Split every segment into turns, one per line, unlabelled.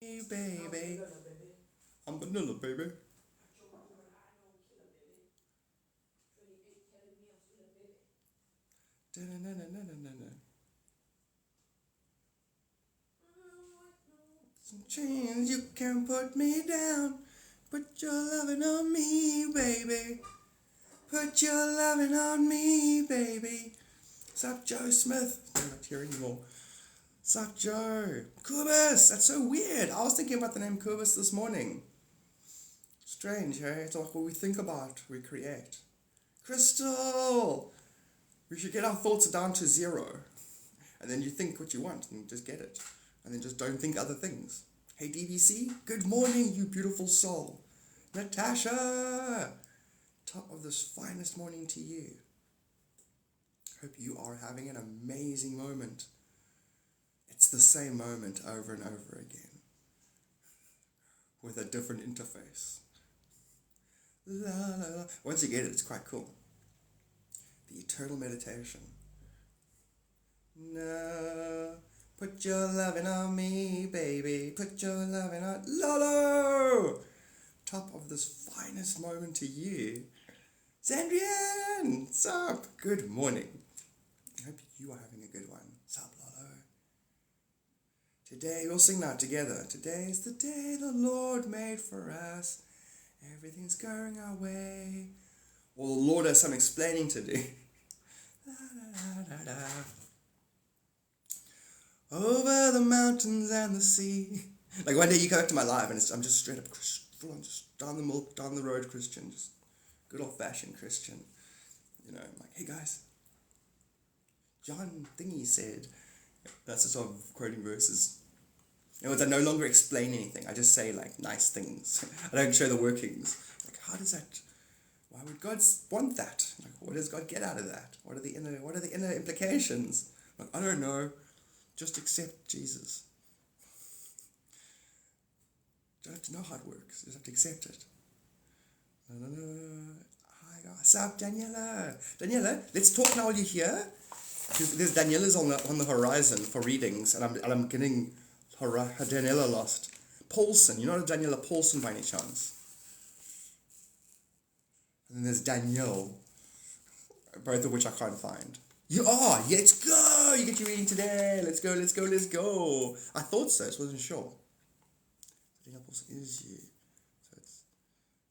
Hey baby, I'm vanilla baby. Da-na-na-na-na-na-na. Some chains you can put me down. Put your loving on me, baby. Put your loving on me, baby. Sup, Joe Smith? I'm not here anymore. Sup, Joe? Kubus! That's so weird. I was thinking about the name Kubus this morning. Strange, hey? It's like what we think about, we create. Crystal! We should get our thoughts down to zero. And then you think what you want and just get it. And then just don't think other things. Hey DBC, good morning, you beautiful soul. Natasha! Top of this finest morning to you. Hope you are having an amazing moment. It's the same moment over and over again. With a different interface. La la la. Once you get it, it's quite cool. The eternal meditation. No, put your loving on me, baby. Put your loving on Lolo. Top of this finest moment to you, Sandrian. Sup? Good morning. I hope you are having a good one. Sup, Lolo? Today we'll sing that together. Today's the day the Lord made for us. Everything's going our way. Well, the Lord has some explaining to do. La, da, da, da, da. Over the mountains and the sea. Like one day you come up to my live and I'm just straight up full on, just down the road Christian, just good old fashioned Christian. You know, I'm like, hey guys, John Thingy said. That's the sort of quoting verses. In other words, I no longer explain anything. I just say like nice things. I don't show the workings. Like, how does that? Why would God want that? Like, what does God get out of that? What are the inner implications? Like, I don't know. Just accept Jesus. You don't have to know how it works. You just have to accept it. No. Hi guys. Sup, Daniela? Daniela, let's talk now while you're here. There's Daniela's on the horizon for readings, and I'm getting Daniela lost. Paulson, you know Daniela Paulson by any chance? And then there's Danielle, both of which I can't find. You are! Yeah, let's go! You get your reading today! Let's go! I thought so, I wasn't sure. Danielle Paulson is you. So it's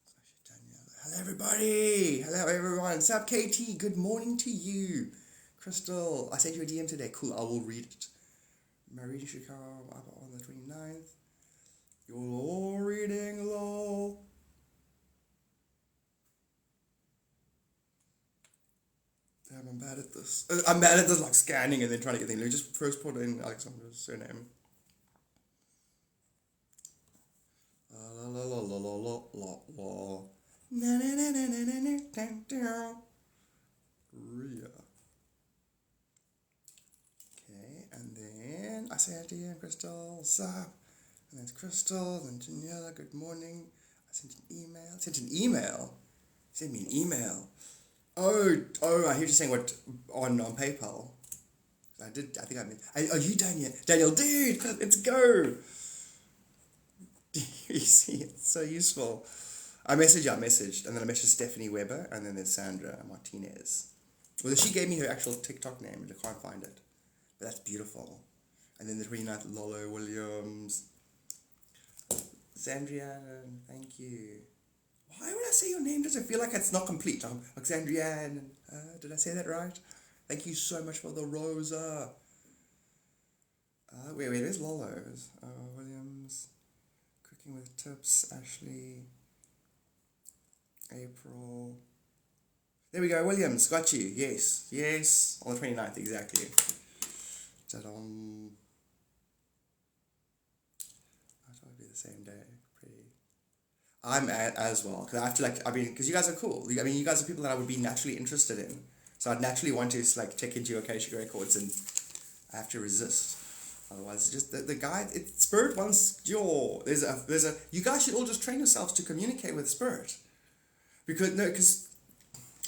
actually Danielle. Hello everybody! Hello everyone! Sup KT? Good morning to you! Crystal, I sent you a DM today. Cool, I will read it. My reading should come up on the 29th. Your reading, lol. Damn, I'm bad at this. I'm bad at this, like scanning and then trying to get things. Let me just first put in Alexandra's surname. La la la la la la la la. Na na na na na na na na. Ria. Okay, and then I say hi to you, Crystal. Sup? And there's Crystal, and Janella, good morning. I sent an email. Send me an email. Oh, I hear you saying what on PayPal. I think I meant. Are you Daniel? Daniel, dude, let's go. You see, it's so useful. I messaged, and then I messaged Stephanie Weber, and then there's Sandra Martinez. Well, she gave me her actual TikTok name, and I can't find it. But that's beautiful. And then the 29th, Lolo Williams. Sandrian, thank you. Why would I say your name? Does it feel like it's not complete? I'm Alexandrian. Did I say that right? Thank you so much for the Rosa. Where's Lolo's? Williams. Cooking with Tips. Ashley. April. There we go, Williams. Got you. Yes. On the 29th, exactly. Ta-da. I thought it'd be the same day. I'm as well, because you guys are cool. I mean, you guys are people that I would be naturally interested in. So I'd naturally want to check into Akashic Records, and I have to resist. Otherwise, just the guy, Spirit wants there's a, you guys should all just train yourselves to communicate with Spirit. Because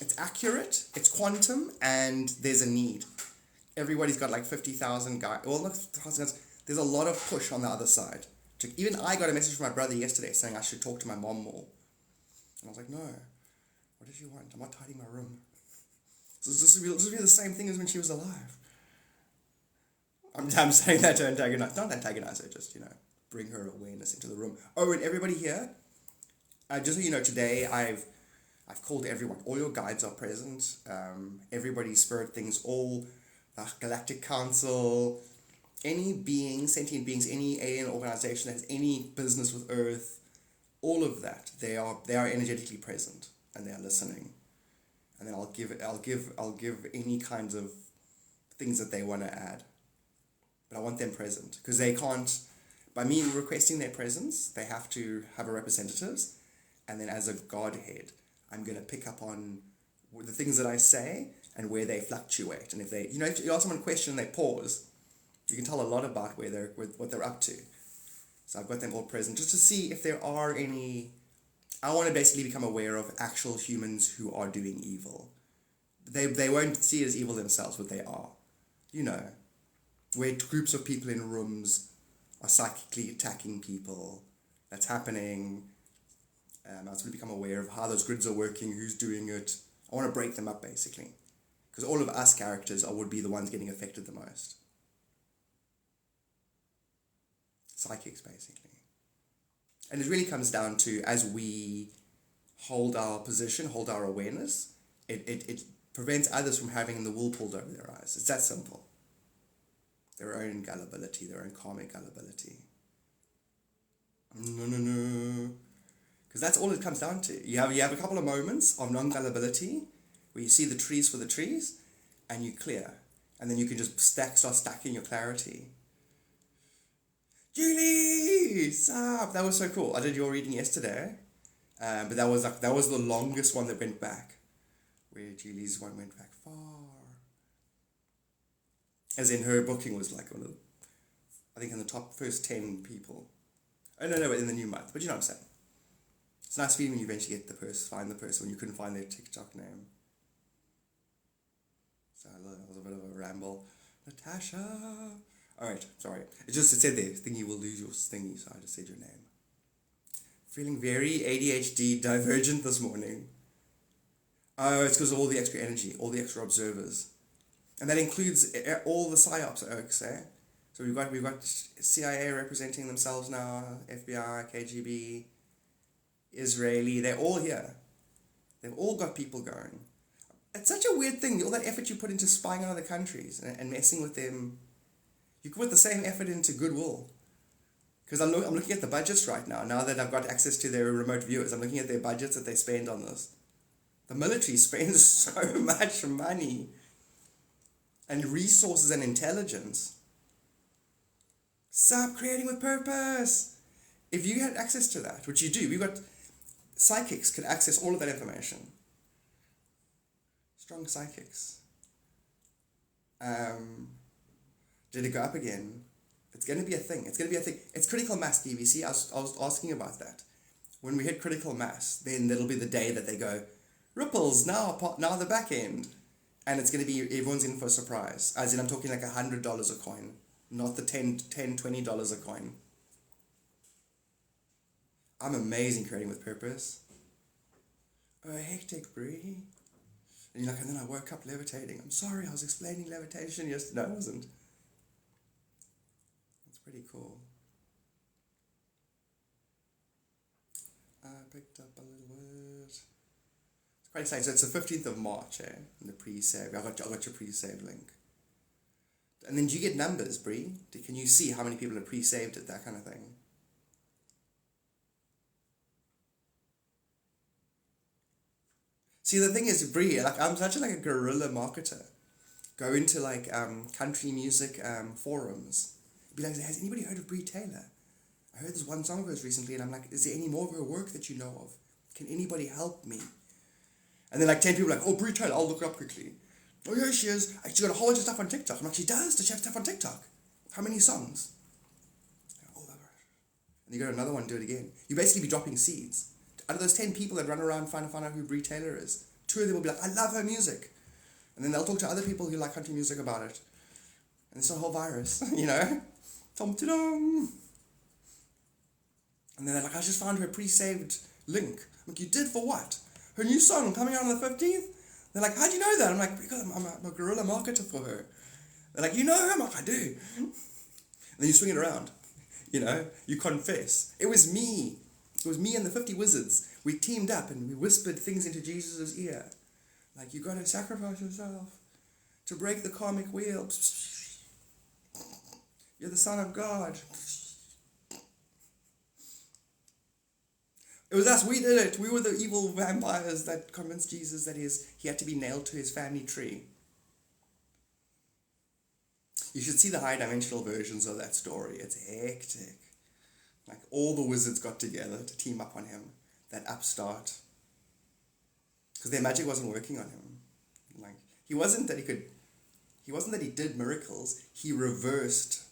it's accurate, it's quantum, and there's a need. Everybody's got like 50,000 guys, well, not 1,000 guys, there's a lot of push on the other side Even I got a message from my brother yesterday saying I should talk to my mom more. And I was like, no, what does she want? I'm not tidying my room. This will be the same thing as when she was alive. I'm saying that to antagonize, not antagonize her, just, bring her awareness into the room. Oh, and everybody here, just so you know, today I've called everyone. All your guides are present. Everybody's spirit things, all the Galactic Council, any being, sentient beings, any alien organization that has any business with Earth, all of that, they are energetically present and they are listening. And then I'll give any kinds of things that they want to add. But I want them present because they can't, by me requesting their presence, they have to have a representatives. And then as a Godhead, I'm going to pick up on the things that I say and where they fluctuate. And if they, if you ask someone a question and they pause, you can tell a lot about what they're up to. So I've got them all present just to see if there are any. I want to basically become aware of actual humans who are doing evil. They won't see it as evil themselves, but they are. Where groups of people in rooms are psychically attacking people. That's happening. I just want to become aware of how those grids are working, who's doing it. I want to break them up, basically. Because all of us characters would be the ones getting affected the most. Psychics, basically. And it really comes down to, as we hold our position, hold our awareness, it prevents others from having the wool pulled over their eyes. It's that simple. Their own gullibility, their own karmic gullibility. No. Because that's all it comes down to. You have a couple of moments of non-gullibility where you see the trees for the trees and you clear. And then you can just start stacking your clarity. Julie! Sup? That was so cool. I did your reading yesterday. But that was the longest one that went back. Where Julie's one went back far. As in her booking was like one of the, I think in the top first 10 people. Oh no, in the new month. But you know what I'm saying. It's a nice feeling when you eventually find the person when you couldn't find their TikTok name. So that was a bit of a ramble. Natasha! Alright, sorry. It said there, thingy will lose your thingy, so I just said your name. Feeling very ADHD divergent this morning. Oh, it's because of all the extra energy, all the extra observers. And that includes all the PSYOPs oaks, eh? So we've got CIA representing themselves now, FBI, KGB, Israeli, they're all here. They've all got people going. It's such a weird thing, all that effort you put into spying on other countries and messing with them. You can put the same effort into goodwill. Because I'm looking at the budgets right now that I've got access to their remote viewers, I'm looking at their budgets that they spend on this. The military spends so much money and resources and intelligence. Sup, creating with purpose. If you had access to that, which you do, we've got psychics can access all of that information. Strong psychics. Did it go up again? It's going to be a thing. It's critical mass, DVC. I was asking about that. When we hit critical mass, then that'll be the day that they go, ripples, now the back end. And it's going to be, everyone's in for a surprise. As in, I'm talking like $100 a coin. Not the $20 a coin. I'm amazing creating with purpose. Oh, hectic, Brie. And you're like, and then I woke up levitating. I'm sorry, I was explaining levitation yesterday. No, I wasn't. That's pretty cool. I picked up a little word. It's quite exciting. So it's the 15th of March, eh? In the pre-save. I got your pre-save link. And then do you get numbers, Brie? Can you see how many people are pre-saved at that kind of thing? See, the thing is, Brie, like I'm such a guerrilla marketer. Go into country music forums. Be like, has anybody heard of Brie Taylor? I heard this one song of hers recently, and I'm like, is there any more of her work that you know of? Can anybody help me? And then 10 people are like, oh, Brie Taylor, I'll look her up quickly. Oh, yeah, she is. She's got a whole bunch of stuff on TikTok. I'm like, she does? Does she have stuff on TikTok? How many songs? Oh, and you go to another one, do it again. You basically be dropping seeds. Out of those 10 people that run around trying to find out who Brie Taylor is, 2 of them will be like, I love her music. And then they'll talk to other people who like country music about it. And it's a whole virus, you know? Tom-ta-dum. And they're like, I just found her pre-saved link. I'm like, you did for what? Her new song coming out on the 15th? They're like, how do you know that? I'm like, because I'm a guerrilla marketer for her. They're like, you know her? I'm like, I do. And then you swing it around. You confess. It was me. It was me and the 50 wizards. We teamed up and we whispered things into Jesus' ear. Like, you got to sacrifice yourself to break the karmic wheel. You're the Son of God. It was us. We did it. We were the evil vampires that convinced Jesus that he had to be nailed to his family tree. You should see the high-dimensional versions of that story. It's hectic. Like, all the wizards got together to team up on him. That upstart. Because their magic wasn't working on him. Like, he wasn't that he did miracles. He reversed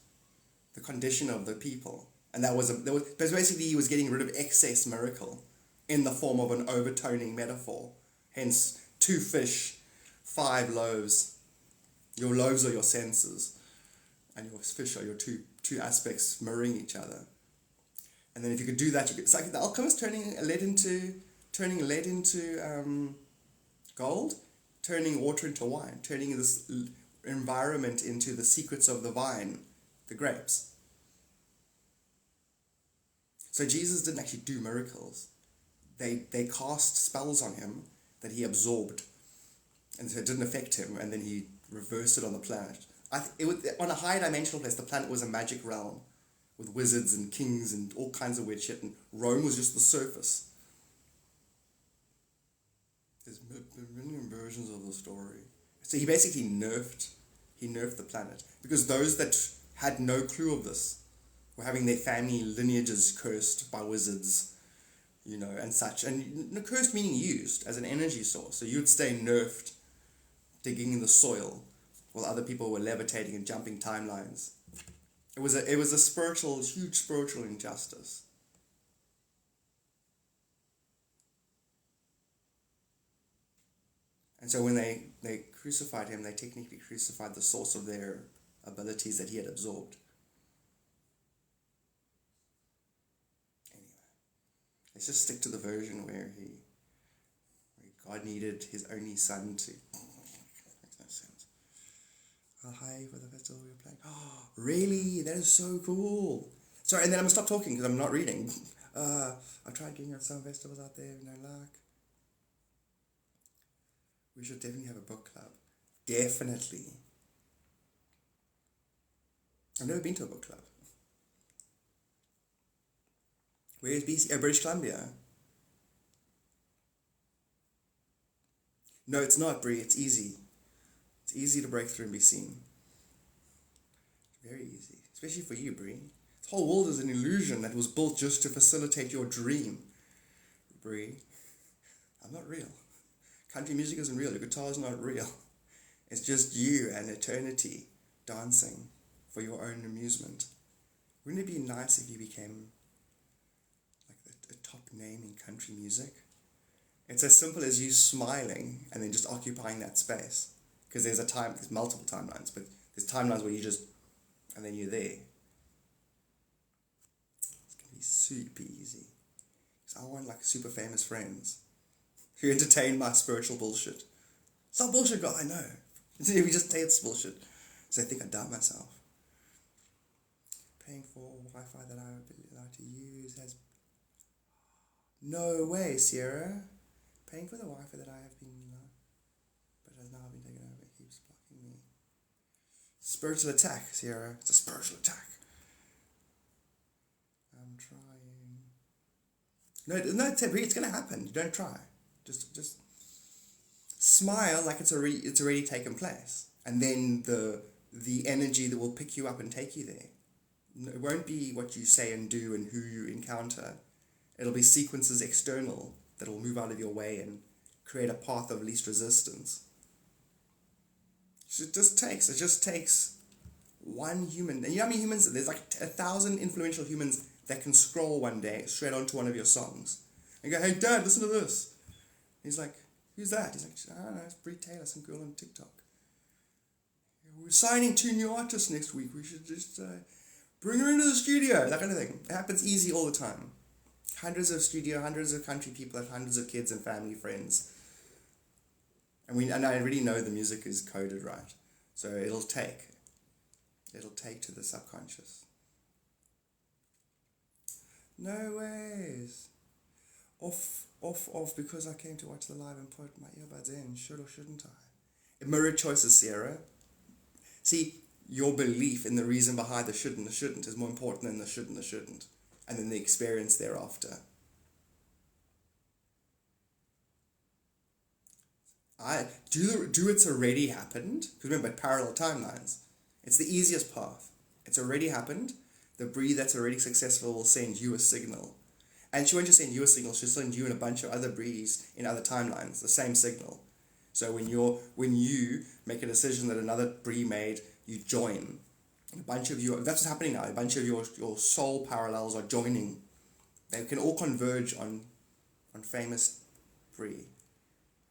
the condition of the people. And that was basically he was getting rid of excess miracle in the form of an overtoning metaphor. Hence, 2 fish, 5 loaves. Your loaves are your senses. And your fish are your two aspects mirroring each other. And then if you could do that, it's like the alchemist turning lead into gold, turning water into wine, turning this environment into the secrets of the vine, the grapes. So Jesus didn't actually do miracles. They cast spells on him that he absorbed, and so it didn't affect him, and then he reversed it on the planet. On a high dimensional place, the planet was a magic realm with wizards and kings and all kinds of weird shit, and Rome was just the surface. There's million versions of the story. So he basically nerfed the planet, because those that had no clue of this were having their family lineages cursed by wizards, and such. And cursed meaning used as an energy source. So you'd stay nerfed, digging in the soil, while other people were levitating and jumping timelines. It was a huge spiritual injustice. And so when they crucified him, they technically crucified the source of their abilities that he had absorbed. Anyway, let's just stick to the version where God needed his only son to... Makes no sense. Oh, hi for the festival we were playing. Oh, really? That is so cool. Sorry, and then I'm going to stop talking because I'm not reading. I've tried getting at some festivals out there, no luck. We should definitely have a book club. Definitely. I've never been to a book club. Where is BC? Oh, British Columbia. No, it's not, Brie. It's easy. It's easy to break through and be seen. Very easy. Especially for you, Brie. This whole world is an illusion that was built just to facilitate your dream. Brie, I'm not real. Country music isn't real. Your guitar is not real. It's just you and eternity dancing for your own amusement. Wouldn't it be nice if you became like a top name in country music? It's as simple as you smiling and then just occupying that space. Because there's multiple timelines, but there's timelines where you just, and then you're there. It's going to be super easy. Because I want like super famous friends who entertain my spiritual bullshit. It's not bullshit, God, I know. We just say it's bullshit. So I think I doubt myself. Paying for Wi-Fi that I would be allowed to use has... No way, Sierra. Paying for the Wi-Fi that I have been... but has now been taken over. It keeps blocking me. Spiritual attack, Sierra. It's a spiritual attack. I'm trying. No, it's going to happen. You don't try. Just smile like it's already taken place, and then the energy that will pick you up and take you there. It won't be what you say and do and who you encounter. It'll be sequences external that will move out of your way and create a path of least resistance. It just takes one human, and you know how many humans? There's like 1,000 influential humans that can scroll one day straight onto one of your songs and go, "Hey, Dad, listen to this." He's like, "Who's that?" He's like, "I don't know, it's Brie Taylor, some girl on TikTok. We're signing 2 new artists next week. We should just bring her into the studio." That kind of thing. It happens easy all the time. Hundreds of studio, hundreds of country people have hundreds of kids and family friends. And I already know the music is coded right. So it'll take to the subconscious. No ways. Off, because I came to watch the live and put my earbuds in. Should or shouldn't I? Mirror choices, Sierra. See, your belief in the reason behind the should and the shouldn't is more important than the should and the shouldn't. And then the experience thereafter. Do it's already happened? Because remember, parallel timelines. It's the easiest path. It's already happened. The Bree that's already successful will send you a signal. And she won't just send you a signal, she'll send you and a bunch of other Brees in other timelines, the same signal. So when you make a decision that another Bree made, you join. A bunch of you, that's what's happening now, a bunch of your soul parallels are joining. They can all converge on famous Bree.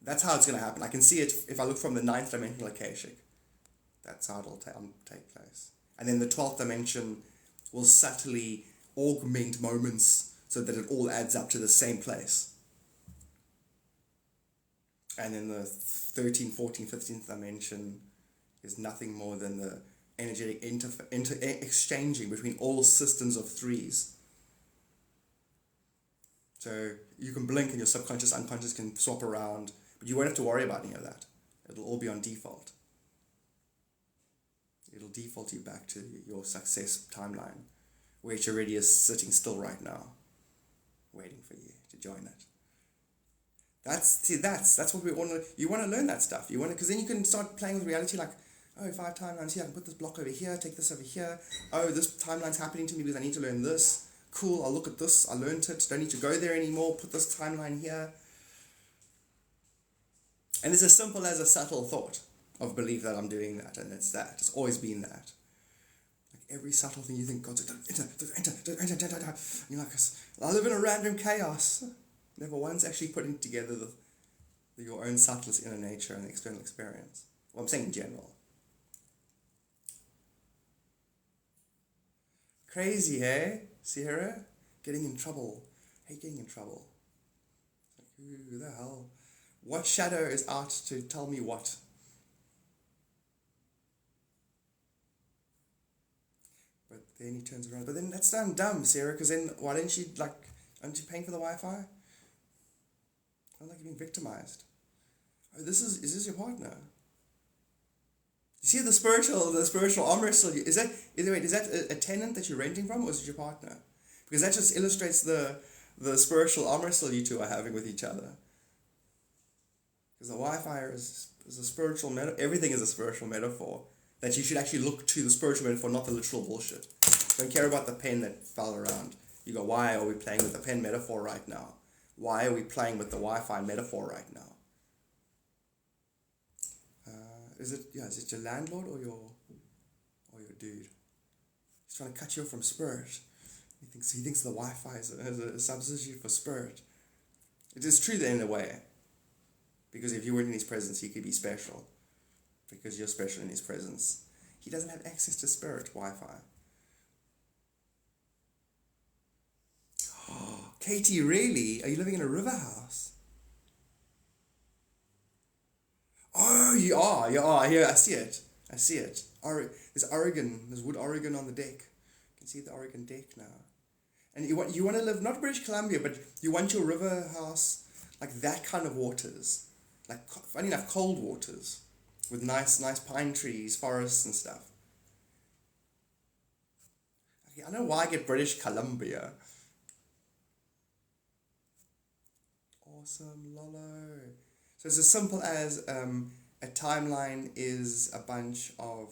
That's how it's going to happen. I can see it if I look from the 9th dimensional Akashic. That's how it'll take place. And then the 12th dimension will subtly augment moments so that it all adds up to the same place. And then the 13th, 14th, 15th dimension is nothing more than the energetic exchanging between all systems of threes. So you can blink and your subconscious, unconscious can swap around, but you won't have to worry about any of that. It'll all be on default. It'll default you back to your success timeline, which already is sitting still right now, waiting for you to join it. That's what we want to. You want to learn that stuff. You want to, because then you can start playing with reality. Like, oh, 5 timelines here. I can put this block over here. Take this over here. Oh, this timeline's happening to me because I need to learn this. Cool. I'll look at this. I learned it. Don't need to go there anymore. Put this timeline here. And it's as simple as a subtle thought of belief that I'm doing that, and it's that. It's always been that. Like every subtle thing you think, God's like, don't enter. And you're like, I live in a random chaos. Never once actually putting together your own subtlest inner nature and the external experience. Well, I'm saying in general. Crazy, hey? Sierra? Getting in trouble. I hate getting in trouble. It's like, who the hell? What shadow is out to tell me what? But then he turns around. But then that's dumb, Sarah, because then why didn't she, aren't you paying for the Wi-Fi? I don't like you're being victimized. Oh, is this your partner? You see the spiritual arm wrestle? Is that a tenant that you're renting from, or is it your partner? Because that just illustrates the spiritual arm wrestle you two are having with each other. Because the Wi-Fi is a spiritual metaphor. Everything is a spiritual metaphor. That you should actually look to the spiritual metaphor, not the literal bullshit. Don't care about the pen that fell around. You go, why are we playing with the pen metaphor right now? Why are we playing with the Wi-Fi metaphor right now? Is it your landlord or your dude? He's trying to cut you off from spirit. He thinks the Wi-Fi is a substitute for spirit. It is true then in a way. Because if you weren't in his presence, he could be special. Because you're special in his presence. He doesn't have access to spirit Wi-Fi. Oh, Katie, really? Are you living in a river house? Oh, you are. Here, I see it. There's Oregon. There's wood Oregon on the deck. You can see the Oregon deck now. And you want to live, not British Columbia, but you want your river house like that kind of waters. Like, funny enough, cold waters. With nice pine trees, forests and stuff. Okay, I don't know why I get British Columbia. Awesome, Lolo. So it's as simple as a timeline is a bunch of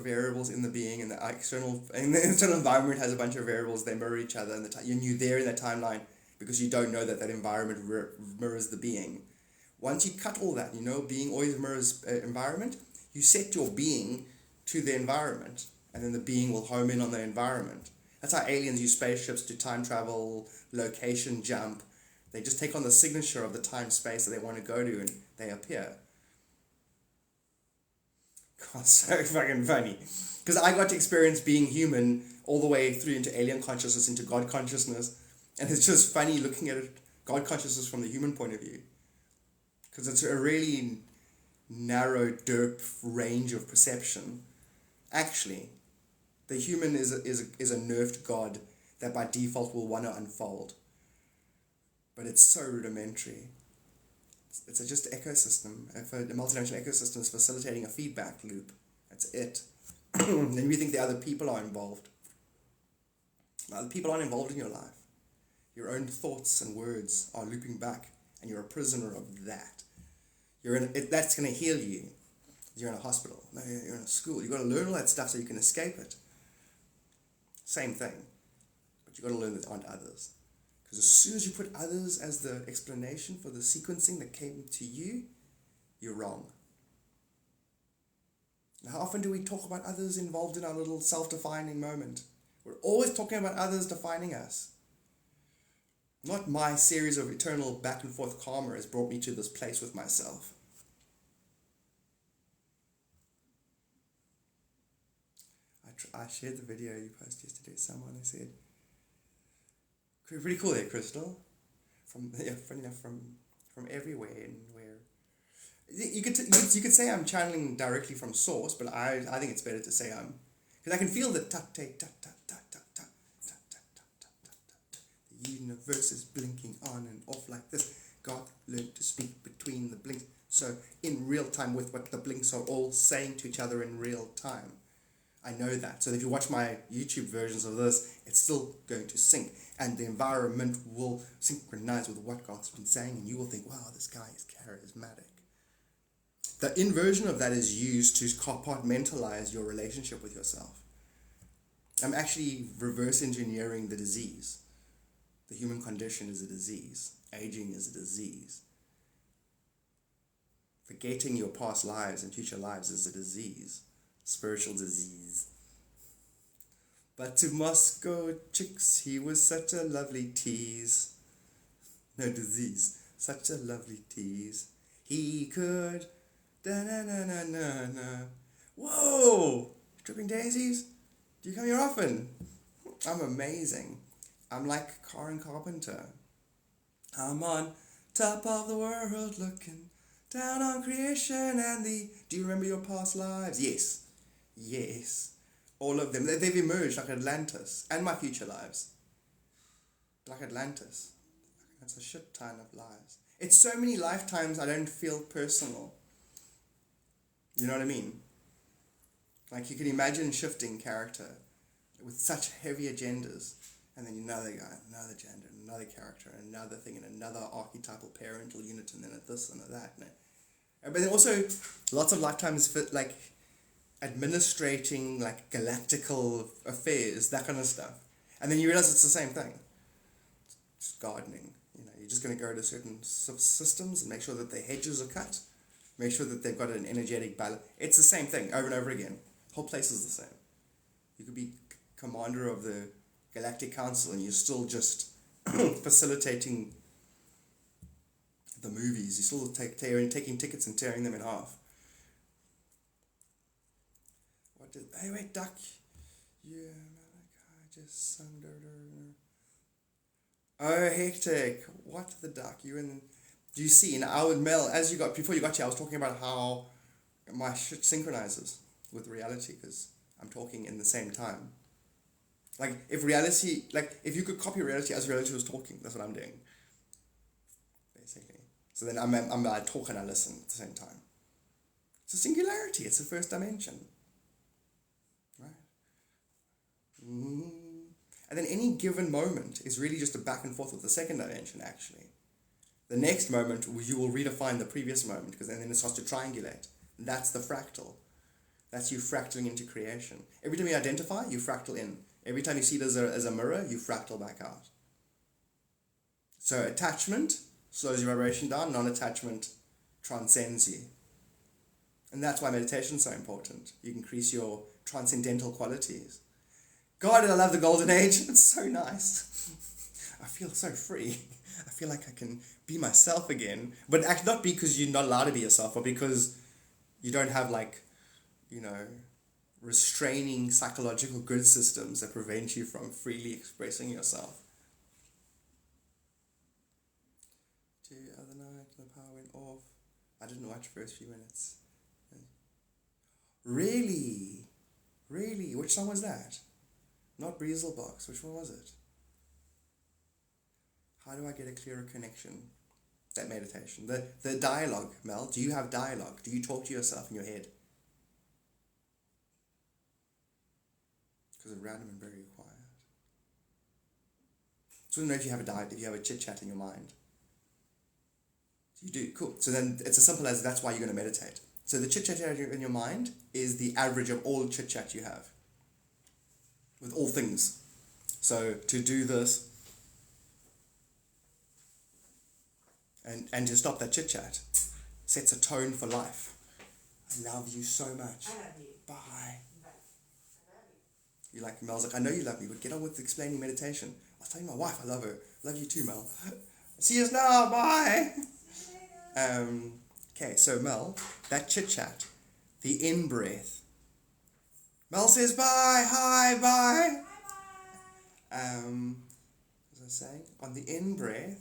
variables in the being, and the external environment has a bunch of variables. They mirror each other, and you're there in that timeline because you don't know that environment mirrors the being. Once you cut all that, being always mirrors environment, you set your being to the environment, and then the being will home in on the environment. That's how aliens use spaceships to time travel, location jump. They just take on the signature of the time-space that they want to go to, and they appear. God, so fucking funny. Because I got to experience being human all the way through into alien consciousness, into God consciousness. And it's just funny looking at it, God consciousness from the human point of view. Because it's a really narrow, derp range of perception. Actually, the human is a nerfed God that by default will want to unfold. But it's so rudimentary. It's just an ecosystem. If a multidimensional ecosystem is facilitating a feedback loop, that's it. Then you think the other people are involved. The other people aren't involved in your life. Your own thoughts and words are looping back, and you're a prisoner of that. That's going to heal you. You're in a hospital. No, you're in a school. You've got to learn all that stuff so you can escape it. Same thing. But you've got to learn that aren't others. Because as soon as you put others as the explanation for the sequencing that came to you, you're wrong. Now, how often do we talk about others involved in our little self-defining moment? We're always talking about others defining us. Not my series of eternal back and forth karma has brought me to this place with myself. I shared the video you posted yesterday with someone who said, pretty cool there, Crystal. From everywhere and where. You could say I'm channeling directly from source, but I think it's better to say because I can feel the ta-ta-ta-ta-ta-ta-ta. The universe is blinking on and off like this. God learned to speak between the blinks. So in real time with what the blinks are all saying to each other in real time. I know that. So if you watch my YouTube versions of this, it's still going to sync. And the environment will synchronize with what Garth's been saying. And you will think, wow, this guy is charismatic. The inversion of that is used to compartmentalize your relationship with yourself. I'm actually reverse engineering the disease. The human condition is a disease. Aging is a disease. Forgetting your past lives and future lives is a disease. Spiritual disease. But to Moscow chicks, he was such a lovely tease. No disease. Such a lovely tease. He could... Da-na-na-na-na-na. Whoa! Tripping daisies? Do you come here often? I'm amazing. I'm like Karen Carpenter. I'm on top of the world looking down on creation and the... Do you remember your past lives? Yes. Yes. All of them. They've emerged like Atlantis. And my future lives. Like Atlantis. That's a shit ton of lives. It's so many lifetimes I don't feel personal. You know what I mean? Like you can imagine shifting character with such heavy agendas. And then another guy, another gender, another character, another thing, and another archetypal parental unit, and then a this and a that. But then also lots of lifetimes fit like administrating like galactical affairs, that kind of stuff. And then you realize it's the same thing. It's gardening. You know, you're just going to go to certain systems and make sure that the hedges are cut. Make sure that they've got an energetic balance. It's the same thing over and over again. The whole place is the same. You could be commander of the Galactic Council and you're still just facilitating the movies. You're still taking tickets and tearing them in half. Hey, wait, duck. Yeah, I just sung. Oh, hectic. What the duck? You in... Do you see, now I would mail, before you got here, I was talking about how my shit synchronizes with reality because I'm talking in the same time. Like, if you could copy reality as reality was talking, that's what I'm doing. Basically. So then I talk and I listen at the same time. It's a singularity, it's the first dimension. Right? And then any given moment is really just a back and forth with the second dimension, actually. The next moment, you will redefine the previous moment, because then it starts to triangulate. That's the fractal. That's you fractaling into creation. Every time you identify, you fractal in. Every time you see it as a mirror, you fractal back out. So attachment slows your vibration down, non-attachment transcends you. And that's why meditation is so important. You increase your transcendental qualities. God, I love the golden age. It's so nice. I feel so free. I feel like I can be myself again. But actually not because you're not allowed to be yourself, but because you don't have restraining psychological grid systems that prevent you from freely expressing yourself. The other night, the power went off. I didn't watch the first few minutes. Really? Really? Which song was that? Not Breezelbox. Which one was it? How do I get a clearer connection? That meditation. The dialogue, Mel. Do you have dialogue? Do you talk to yourself in your head? Because it's random and very quiet. So I don't know if you have a chit chat in your mind. So you do, cool. So then it's as simple as that's why you're going to meditate. So the chit chat in your mind is the average of all chit chat you have with all things. So to do this and to stop that chit chat sets a tone for life. I love you so much.
I love you.
Bye.
Bye. I love you.
You like Mel's like, I know you love me, but get on with explaining meditation. I was telling my wife I love her. Love you too, Mel. See us now. Bye. Okay, so Mel, that chit chat, the in breath. Mel says bye, hi, bye.
Bye.
As I was saying, on the in breath,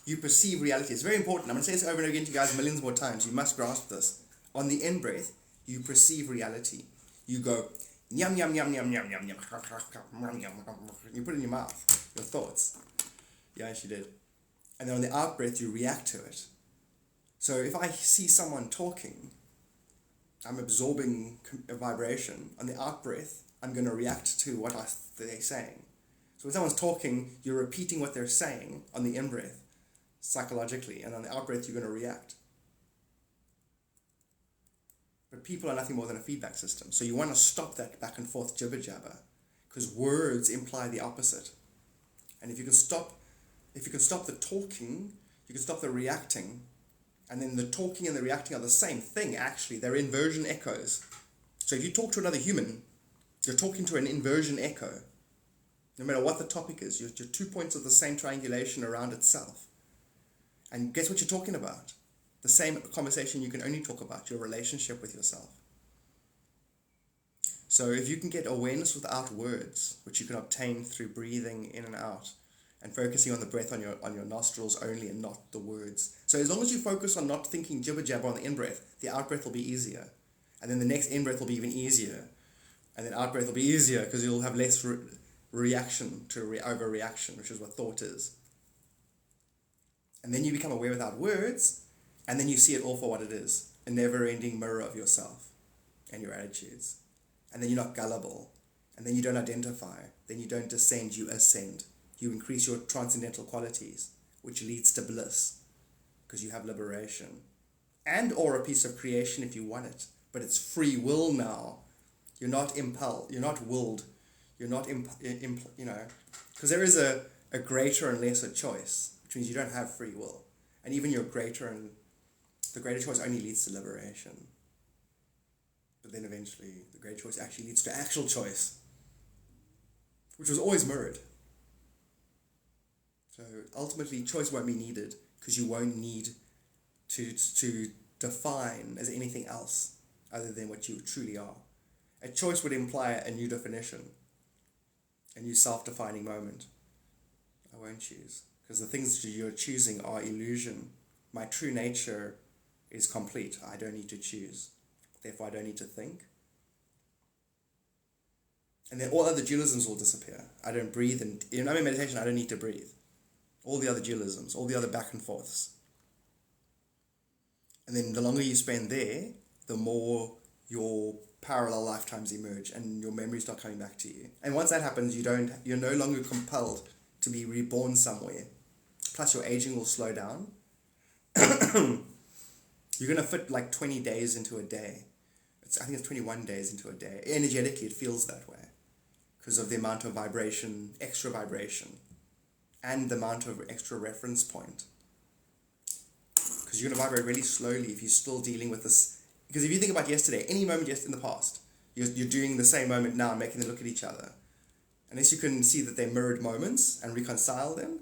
you perceive reality. It's very important. I'm going to say this over and over again to you guys millions more times. You must grasp this. On the in breath, you perceive reality. You go, yum, yum, yum, yum, yum, yum, yum, you put it in your mouth, your thoughts. Yeah, she did. And then on the out breath, you react to it. So if I see someone talking, I'm absorbing a vibration. On the out breath, I'm going to react to what they're saying. So when someone's talking, you're repeating what they're saying on the in breath, psychologically, and on the out breath, you're going to react. But people are nothing more than a feedback system. So you want to stop that back and forth jibber jabber, because words imply the opposite. And if you can stop the talking, you can stop the reacting, and then the talking and the reacting are the same thing, actually. They're inversion echoes. So if you talk to another human, you're talking to an inversion echo. No matter what the topic is, you're 2 points of the same triangulation around itself. And guess what you're talking about? The same conversation you can only talk about, your relationship with yourself. So if you can get awareness without words, which you can obtain through breathing in and out, and focusing on the breath on your nostrils only and not the words. So as long as you focus on not thinking jibber jabber on the in-breath, the out-breath will be easier. And then the next in-breath will be even easier. And then out-breath will be easier because you'll have less reaction to overreaction, which is what thought is. And then you become aware without words, and then you see it all for what it is, a never-ending mirror of yourself and your attitudes. And then you're not gullible. And then you don't identify. Then you don't descend, you ascend. You increase your transcendental qualities, which leads to bliss, because you have liberation. And or a piece of creation if you want it. But it's free will now. You're not impelled. You're not willed. You're not, because there is a greater and lesser choice, which means you don't have free will. And even the greater choice only leads to liberation. But then eventually, the greater choice actually leads to actual choice, which was always mirrored. So ultimately, choice won't be needed because you won't need to define as anything else other than what you truly are. A choice would imply a new definition, a new self-defining moment. I won't choose because the things that you're choosing are illusion. My true nature is complete. I don't need to choose. Therefore, I don't need to think. And then all other dualisms will disappear. I don't breathe, and in meditation, I don't need to breathe. All the other dualisms, all the other back and forths. And then the longer you spend there, the more your parallel lifetimes emerge and your memories start coming back to you. And once that happens, you're no longer compelled to be reborn somewhere. Plus your aging will slow down. You're going to fit like 20 days into a day. I think it's 21 days into a day. Energetically, it feels that way because of the amount of vibration, extra vibration, and the amount of extra reference point. Because you're going to vibrate really slowly if you're still dealing with this. Because if you think about yesterday, any moment in the past, you're doing the same moment now, making them look at each other. Unless you can see that they're mirrored moments and reconcile them,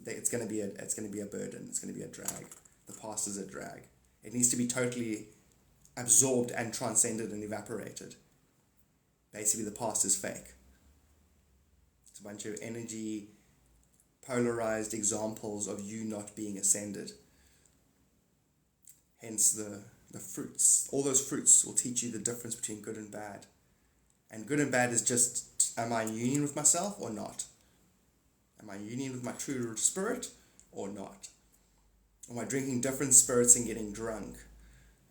it's going to be a burden. It's going to be a drag. The past is a drag. It needs to be totally absorbed and transcended and evaporated. Basically, the past is fake. It's a bunch of energy, polarized examples of you not being ascended. Hence the fruits. All those fruits will teach you the difference between good and bad. And good and bad is just, am I in union with myself or not? Am I in union with my true spirit or not? Am I drinking different spirits and getting drunk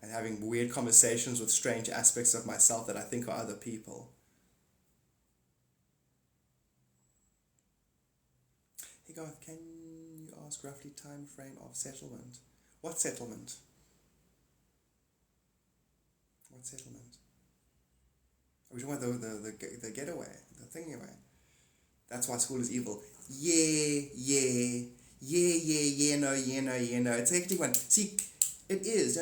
and having weird conversations with strange aspects of myself that I think are other people? Hey Garth, can you ask roughly time frame of settlement? What settlement? What settlement? Are we talking about the getaway, the thingy away? That's why school is evil. Yeah, no. It's a hectic one. See, it is.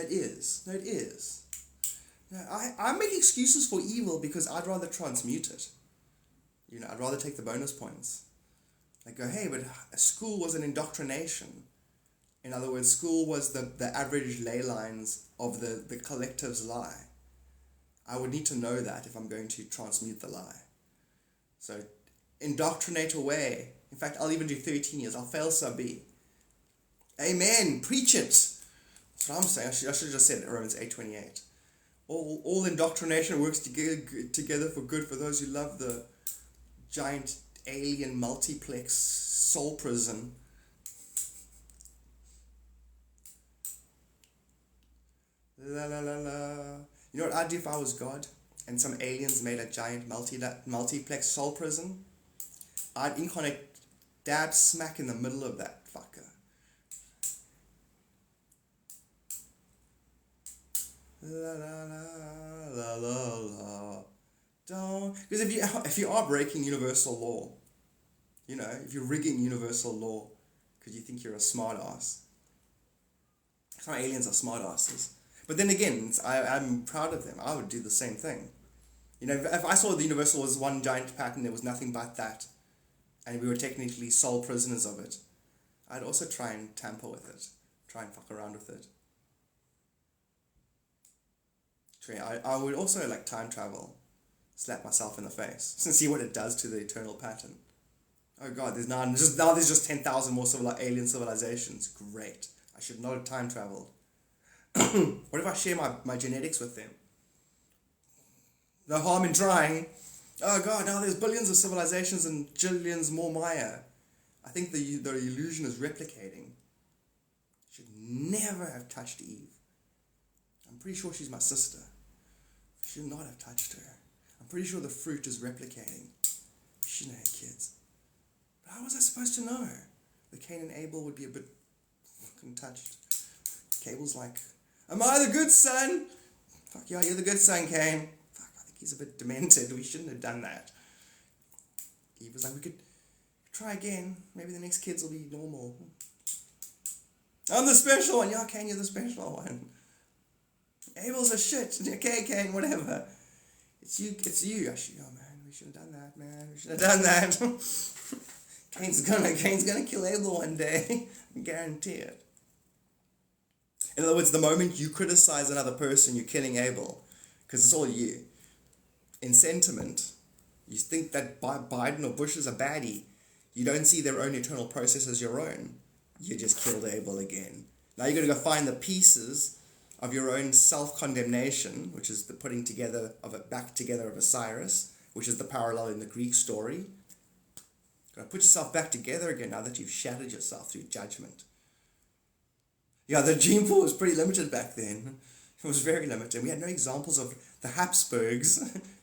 No, I make excuses for evil because I'd rather transmute it. I'd rather take the bonus points. Like go, hey, but school was an indoctrination. In other words, school was the average ley lines of the collective's lie. I would need to know that if I'm going to transmute the lie. So, indoctrinate away. In fact, I'll even do 13 years. I'll fail sub B. Amen. Preach it. That's what I'm saying. I should have just said Romans 8:28. All indoctrination works together for good for those who love the giant alien multiplex soul prison. La la la la. You know what I'd do if I was God and some aliens made a giant multiplex soul prison? I'd incarnate dab smack in the middle of that fucker. La la la la la la. Don't, because if you are breaking universal law, if you're rigging universal law because you think you're a smart ass, some aliens are smart asses. But then again, I'm proud of them. I would do the same thing. If I saw the universal was one giant pattern, there was nothing but that, and we were technically sole prisoners of it, I'd also try and tamper with it, try and fuck around with it. I would also like time travel, slap myself in the face, and see what it does to the eternal pattern. Oh God, there's 10,000 more alien civilizations. Great. I should not have time traveled. What if I share my genetics with them? No harm in trying. Oh God, now there's billions of civilizations and jillions more Maya. I think the illusion is replicating. Should never have touched Eve. I'm pretty sure she's my sister. Should not have touched her. I'm pretty sure the fruit is replicating. She shouldn't have had kids. But how was I supposed to know? The Cain and Abel would be a bit fucking touched. Cable's like, am I the good son? Fuck yeah, you're the good son, Cain. Fuck, I think he's a bit demented. We shouldn't have done that. Eve was like, we could try again. Maybe the next kids will be normal. I'm the special one. Yeah, Cain, you're the special one. Abel's a shit. Okay, Cain, whatever. It's you. Oh man, we should have done that, man. We should have done that. Cain's gonna kill Abel one day. I guarantee it. In other words, the moment you criticize another person, you're killing Abel. Because it's all you. In sentiment, you think that Biden or Bush is a baddie. You don't see their own eternal process as your own. You just killed Abel again. Now you're going to go find the pieces of your own self-condemnation, which is the putting together of it back together of Osiris, which is the parallel in the Greek story. You've got to put yourself back together again now that you've shattered yourself through judgment. Yeah, the gene pool was pretty limited back then. It was very limited. We had no examples of the Habsburgs,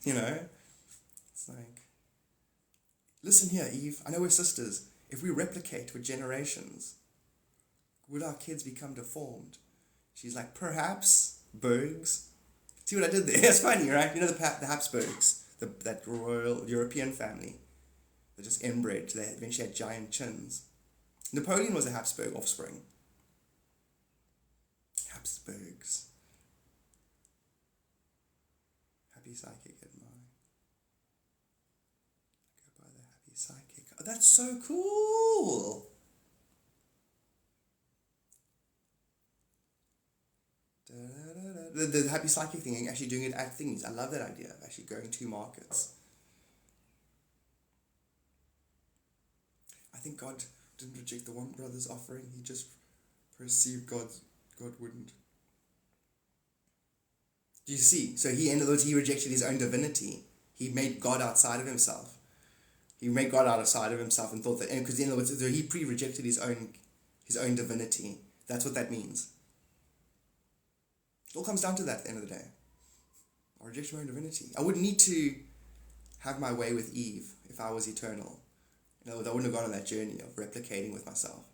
It's like, listen here, Eve, I know we're sisters. If we replicate for generations, would our kids become deformed? She's like, perhaps, Bergs. See what I did there? It's funny, right? You know the Habsburgs, that royal European family. They're just inbred. They eventually had giant chins. Napoleon was a Habsburg offspring. Habsburgs. Happy psychic at mine. Go by the happy psychic. Oh, that's so cool. the happy psychic thing, actually doing it at things. I love that idea of actually going to markets. I think God didn't reject the one brother's offering. He just perceived God wouldn't. Do you see? So in other words, he rejected his own divinity. He made God outside of himself. He made God outside of himself and thought that, because in other words, so he pre-rejected his own divinity. That's what that means. It all comes down to that at the end of the day. I reject my own divinity. I wouldn't need to have my way with Eve if I was eternal. In other words, I wouldn't have gone on that journey of replicating with myself.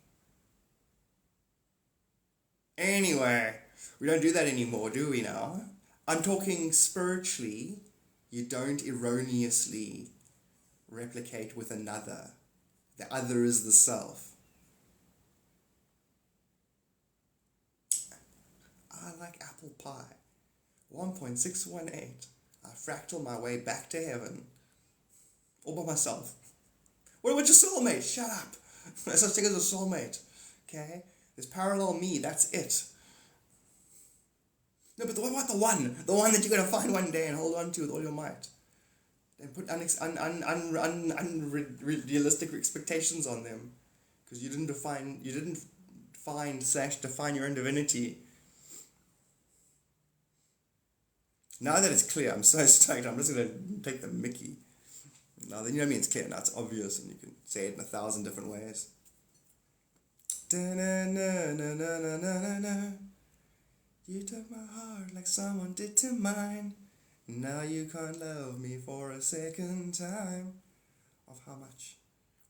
Anyway, we don't do that anymore, do we now? I'm talking spiritually. You don't erroneously replicate with another. The other is the self. I like apple pie. 1.618. I fractal my way back to heaven. All by myself. What about your soulmate? Shut up. There's such thing as a soulmate. Okay? There's parallel me. That's it. No, but what about the one? The one that you're going to find one day and hold on to with all your might. And put unrealistic expectations on them. Because you didn't define your own divinity. Now that it's clear, I'm so stoked. I'm just going to take the mickey. Now then, you know what I mean? It's clear. Now it's obvious and you can say it in 1,000 different ways. You took my heart like someone did to mine. Now you can't love me for a second time. Of how much?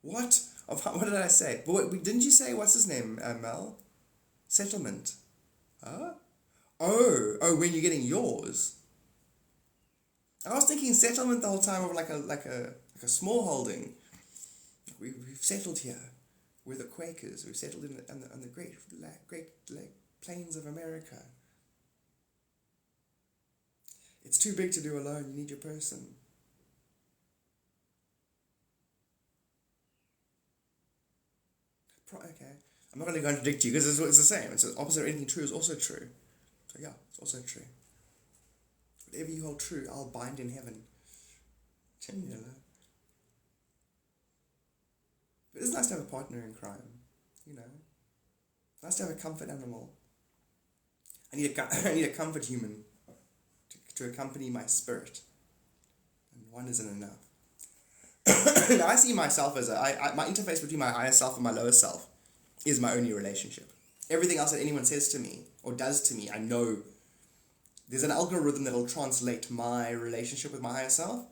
What? What did I say? But wait, didn't you say, what's his name, Mel? Settlement. Huh? Oh, when you're getting yours. I was thinking settlement the whole time of like a small holding. We've settled here. We're the Quakers. We've settled on the great plains of America. It's too big to do alone. You need your person. Okay. I'm not going to contradict you because it's the same. It's the opposite of anything true is also true. So yeah, it's also true. Whatever you hold true, I'll bind in heaven. You know. But it's nice to have a partner in crime. You know. It's nice to have a comfort animal. I need a comfort human to accompany my spirit. And one isn't enough. Now I see myself as my interface between my higher self and my lower self is my only relationship. Everything else that anyone says to me or does to me, I know there's an algorithm that will translate my relationship with my higher self.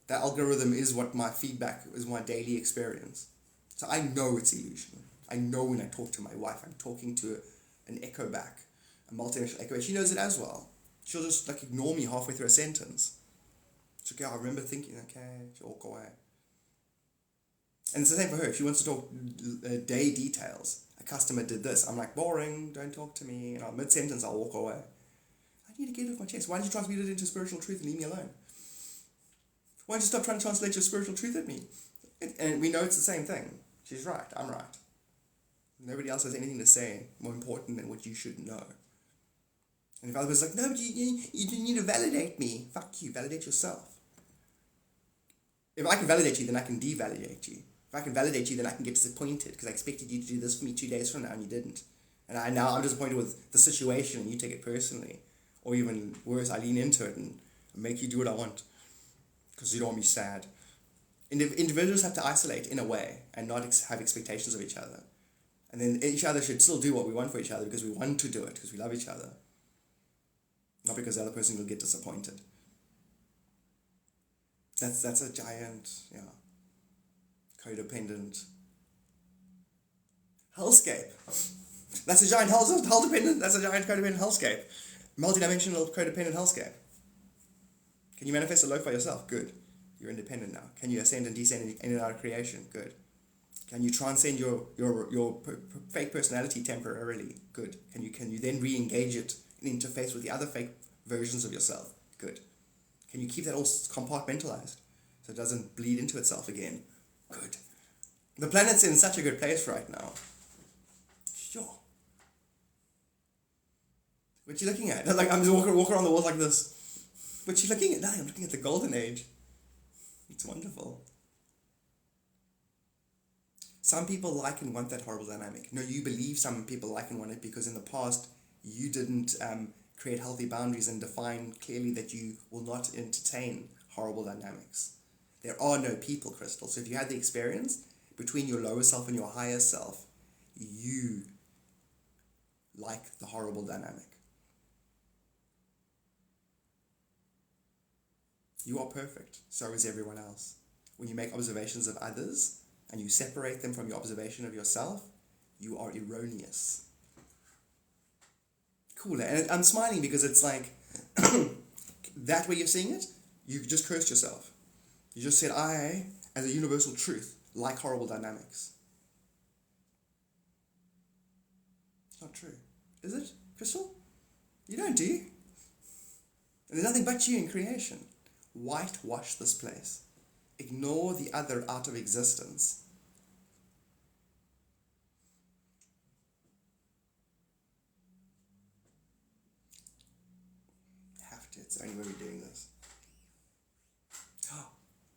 That algorithm is what my feedback is, my daily experience. So I know it's illusion. I know when I talk to my wife, I'm talking to an echo back, a multinational echo back. She knows it as well. She'll just like ignore me halfway through a sentence. It's okay, I remember thinking, okay, she'll walk away. And it's the same for her. If she wants to talk day details, a customer did this. I'm like, boring, don't talk to me. And mid-sentence, I'll walk away. I need to get it off my chest. Why don't you transmute it into spiritual truth and leave me alone? Why don't you stop trying to translate your spiritual truth at me? And we know it's the same thing. She's right, I'm right. Nobody else has anything to say more important than what you should know. And if other person's like, no, but you need to validate me. Fuck you, validate yourself. If I can validate you, then I can devalidate you. If I can validate you, then I can get disappointed because I expected you to do this for me 2 days from now and you didn't. And I'm disappointed with the situation and you take it personally. Or even worse, I lean into it and make you do what I want because you don't want me sad. Individuals have to isolate in a way and not have expectations of each other. And then each other should still do what we want for each other because we want to do it, because we love each other. Not because the other person will get disappointed. That's a giant, codependent hellscape. That's a giant that's a giant codependent hellscape. Multidimensional codependent hellscape. Can you manifest a lo-fi yourself? Good. You're independent now. Can you ascend and descend in and out of creation? Good. Can you transcend your fake personality temporarily? Good. Can you then re-engage it and interface with the other fake versions of yourself? Good. Can you keep that all compartmentalized so it doesn't bleed into itself again? Good. The planet's in such a good place right now. Sure. What you looking at? Like, I'm just walking around the world like this. What you looking at? No, I'm looking at the golden age. It's wonderful. Some people like and want that horrible dynamic. No, you believe some people like and want it because in the past you didn't create healthy boundaries and define clearly that you will not entertain horrible dynamics. There are no people, Crystal. So if you had the experience between your lower self and your higher self, you like the horrible dynamic. You are perfect. So is everyone else. When you make observations of others, and you separate them from your observation of yourself, you are erroneous. Cool, and I'm smiling because it's like, that way you're seeing it, you just cursed yourself. You just said, I, as a universal truth, like horrible dynamics. It's not true. Is it, Crystal? You don't, do you? And there's nothing but you in creation. Whitewash this place. Ignore the other out of existence. Have to. It's the only way we're doing this. Oh,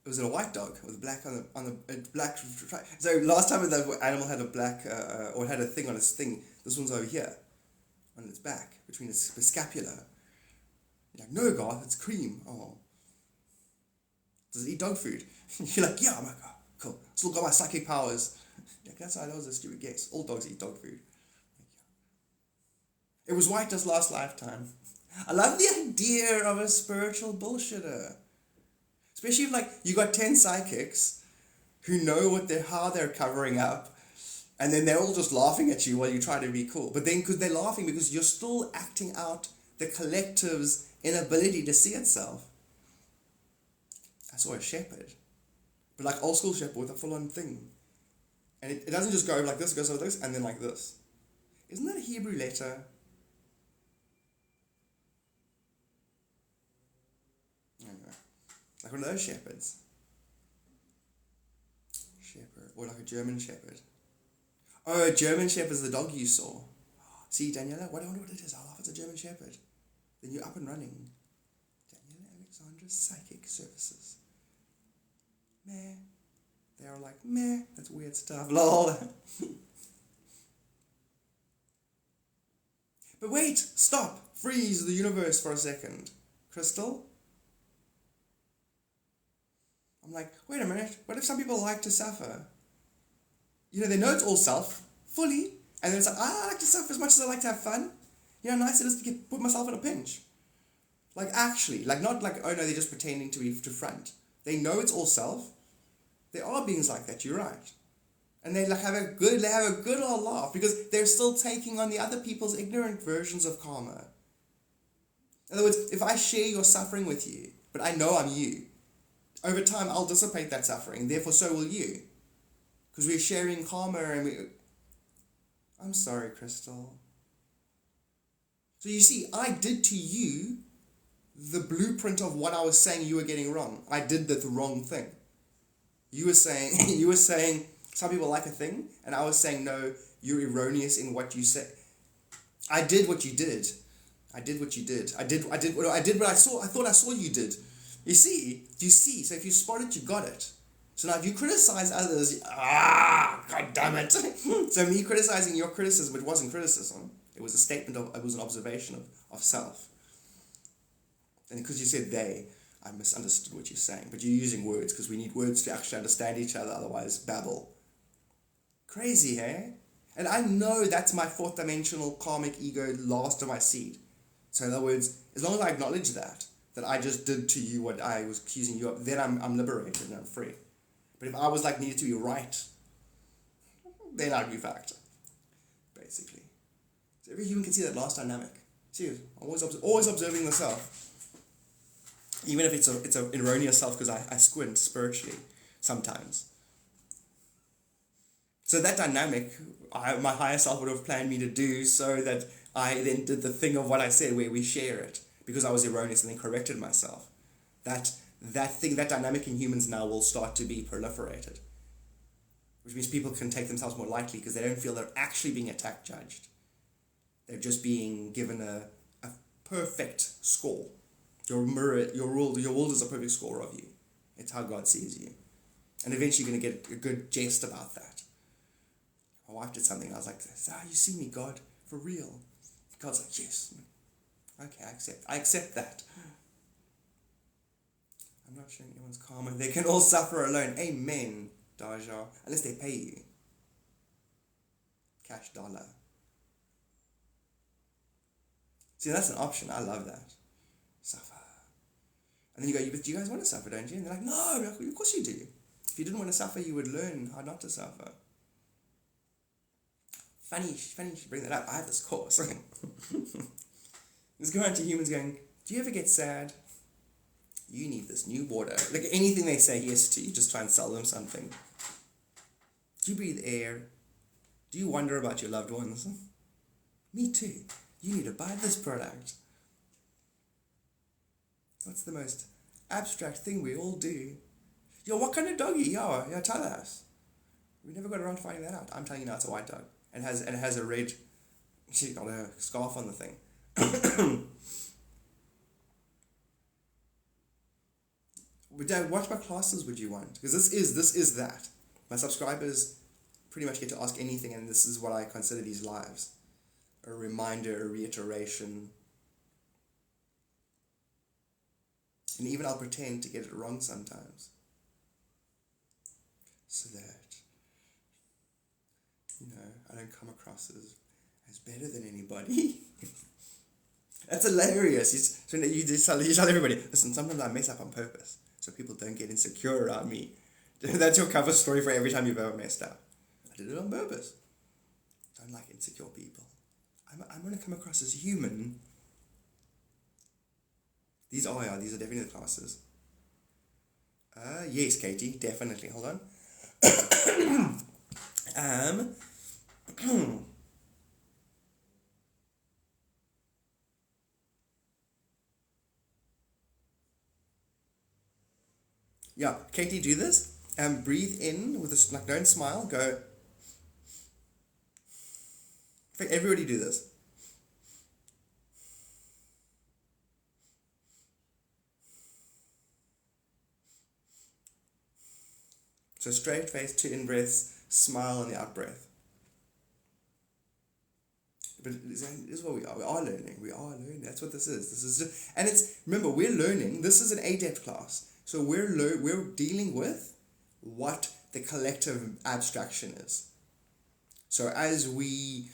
it was a white dog with black on the black. So last time the animal had a black or had a thing on its thing. This one's over here, on its back between its scapula. You're like, no, Garth, it's cream. Oh. Does it eat dog food? You're like, yeah. I'm like, oh, cool. Still got my psychic powers. Like, that was a stupid guess. All dogs eat dog food. It was white as last lifetime. I love the idea of a spiritual bullshitter. Especially if, like, you got 10 psychics who know how they're covering up, and then they're all just laughing at you while you try to be cool. But then, because they're laughing because you're still acting out the collective's inability to see itself. I saw a shepherd, but like old school shepherd with a full-on thing. And it doesn't just go like this, it goes like this, and then like this. Isn't that a Hebrew letter? Anyway, like one of those shepherds. Shepherd, or like a German shepherd. Oh, a German shepherd is the dog you saw. See, Daniela, I wonder what it is. I'll laugh, it's a German shepherd. Then you're up and running. Daniela Alexandra's Psychic Services. Meh. They are like, meh, that's weird stuff, lol. But wait, stop, freeze the universe for a second. Crystal? I'm like, wait a minute, what if some people like to suffer? You know, they know it's all self, fully, and then it's like, I like to suffer as much as I like to have fun. You know how nice it is to put myself in a pinch. Like actually, like not like, oh no, they're just pretending to front. They know it's all self. There are beings like that, you're right. And they have a good old laugh because they're still taking on the other people's ignorant versions of karma. In other words, if I share your suffering with you, but I know I'm you, over time I'll dissipate that suffering, therefore so will you. Because we're sharing karma and I'm sorry, Crystal. So you see, I did to you the blueprint of what I was saying you were getting wrong. I did the wrong thing. You were saying some people like a thing, and I was saying no, you're erroneous in what you said. I did what you did. I did what I saw. I thought I saw you did. You see. So if you spot it, you got it. So now if you criticize others, god damn it. So me criticizing your criticism, it wasn't criticism. It was a statement it was an observation of self. And because you said they, I misunderstood what you're saying. But you're using words because we need words to actually understand each other, otherwise babble. Crazy, hey? And I know that's my fourth dimensional karmic ego, last of my seed. So in other words, as long as I acknowledge that I just did to you what I was accusing you of, then I'm liberated and I'm free. But if I was like needed to be right, then I'd be fucked. Basically. So every human can see that last dynamic. See, always observing the self. Even if it's an erroneous self because I squint spiritually sometimes. So that dynamic, my higher self would have planned me to do so that I then did the thing of what I said where we share it because I was erroneous and then corrected myself. That dynamic in humans now will start to be proliferated. Which means people can take themselves more lightly because they don't feel they're actually being attack judged. They're just being given a perfect score. Your world is a perfect score of you. It's how God sees you. And eventually you're going to get a good jest about that. My wife did something, I was like, you see me, God, for real. God's like, yes. Okay, I accept that. I'm not sure anyone's karma. They can all suffer alone. Amen, Daja. Unless they pay you. Cash dollar. See, that's an option. I love that. Suffer. And then you go, but you guys want to suffer, don't you? And they're like, no, of course you do. If you didn't want to suffer, you would learn how not to suffer. Funny you should bring that up. I have this course. It's going to humans going, do you ever get sad? You need this new water. Like anything they say yes to, you just try and sell them something. Do you breathe air? Do you wonder about your loved ones? Me too. You need to buy this product. What's the most abstract thing we all do? Yo, what kind of dog are you? Yeah, tell us. We never got around to finding that out. I'm telling you now, it's a white dog. And it has a red, she's got a scarf on the thing. Dad, what about classes would you want? Because this is that. My subscribers pretty much get to ask anything, and this is what I consider these lives. A reminder, a reiteration. And even I'll pretend to get it wrong sometimes. So that, I don't come across as better than anybody. That's hilarious. You tell everybody, listen, sometimes I mess up on purpose, so people don't get insecure around me. That's your cover story for every time you've ever messed up. I did it on purpose. Don't like insecure people. I'm going to come across as human. These are definitely the classes. Yes, Katie, definitely. Hold on. Yeah, Katie, do this. Breathe in with a, don't smile. Go. In fact, everybody do this. So straight face, 2 in breaths, smile on the out breath. But this is what we are. We are learning. That's what this is. This is just, and it's, remember, we're learning. This is an ADEPT class. So we're dealing with what the collective abstraction is. So as we,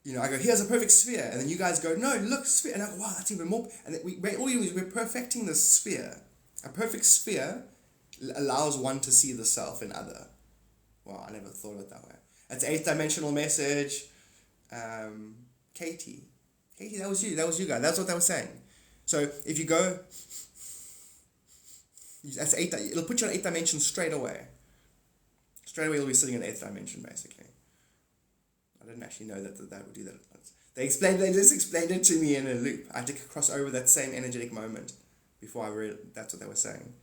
I go, here's a perfect sphere. And then you guys go, no, look, sphere. And I go, wow, that's even more. And then we're perfecting the sphere. A perfect sphere allows one to see the self in other. Wow, I never thought of it that way. That's 8th dimensional message. Katie, that was you guys. That's what they were saying. So if you go, that's 8. It'll put you on 8th dimension straight away. Straight away, you'll be sitting in 8th dimension, basically. I didn't actually know that would do that at once. They just explained it to me in a loop. I had to cross over that same energetic moment before I read. That's what they were saying.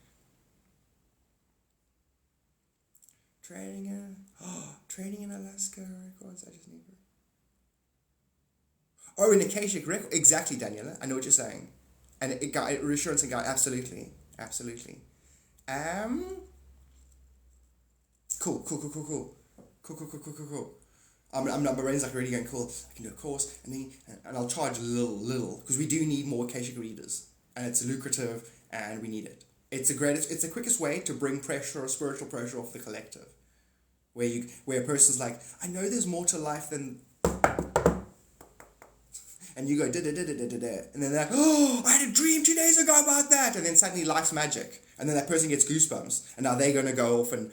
Training in Alaska records. I just need. Oh, in Akashic record. Exactly, Daniela. I know what you're saying. And reassurance and guide. Absolutely. Cool. My brain's like already going cool. I can do a course and I'll charge a little because we do need more Akashic readers and it's lucrative and we need it. It's the quickest way to bring pressure or spiritual pressure off the collective. Where a person's like, I know there's more to life than, and you go da, and then they're like, oh, I had a dream 2 days ago about that, and then suddenly life's magic, and then that person gets goosebumps, and now they're going to go off and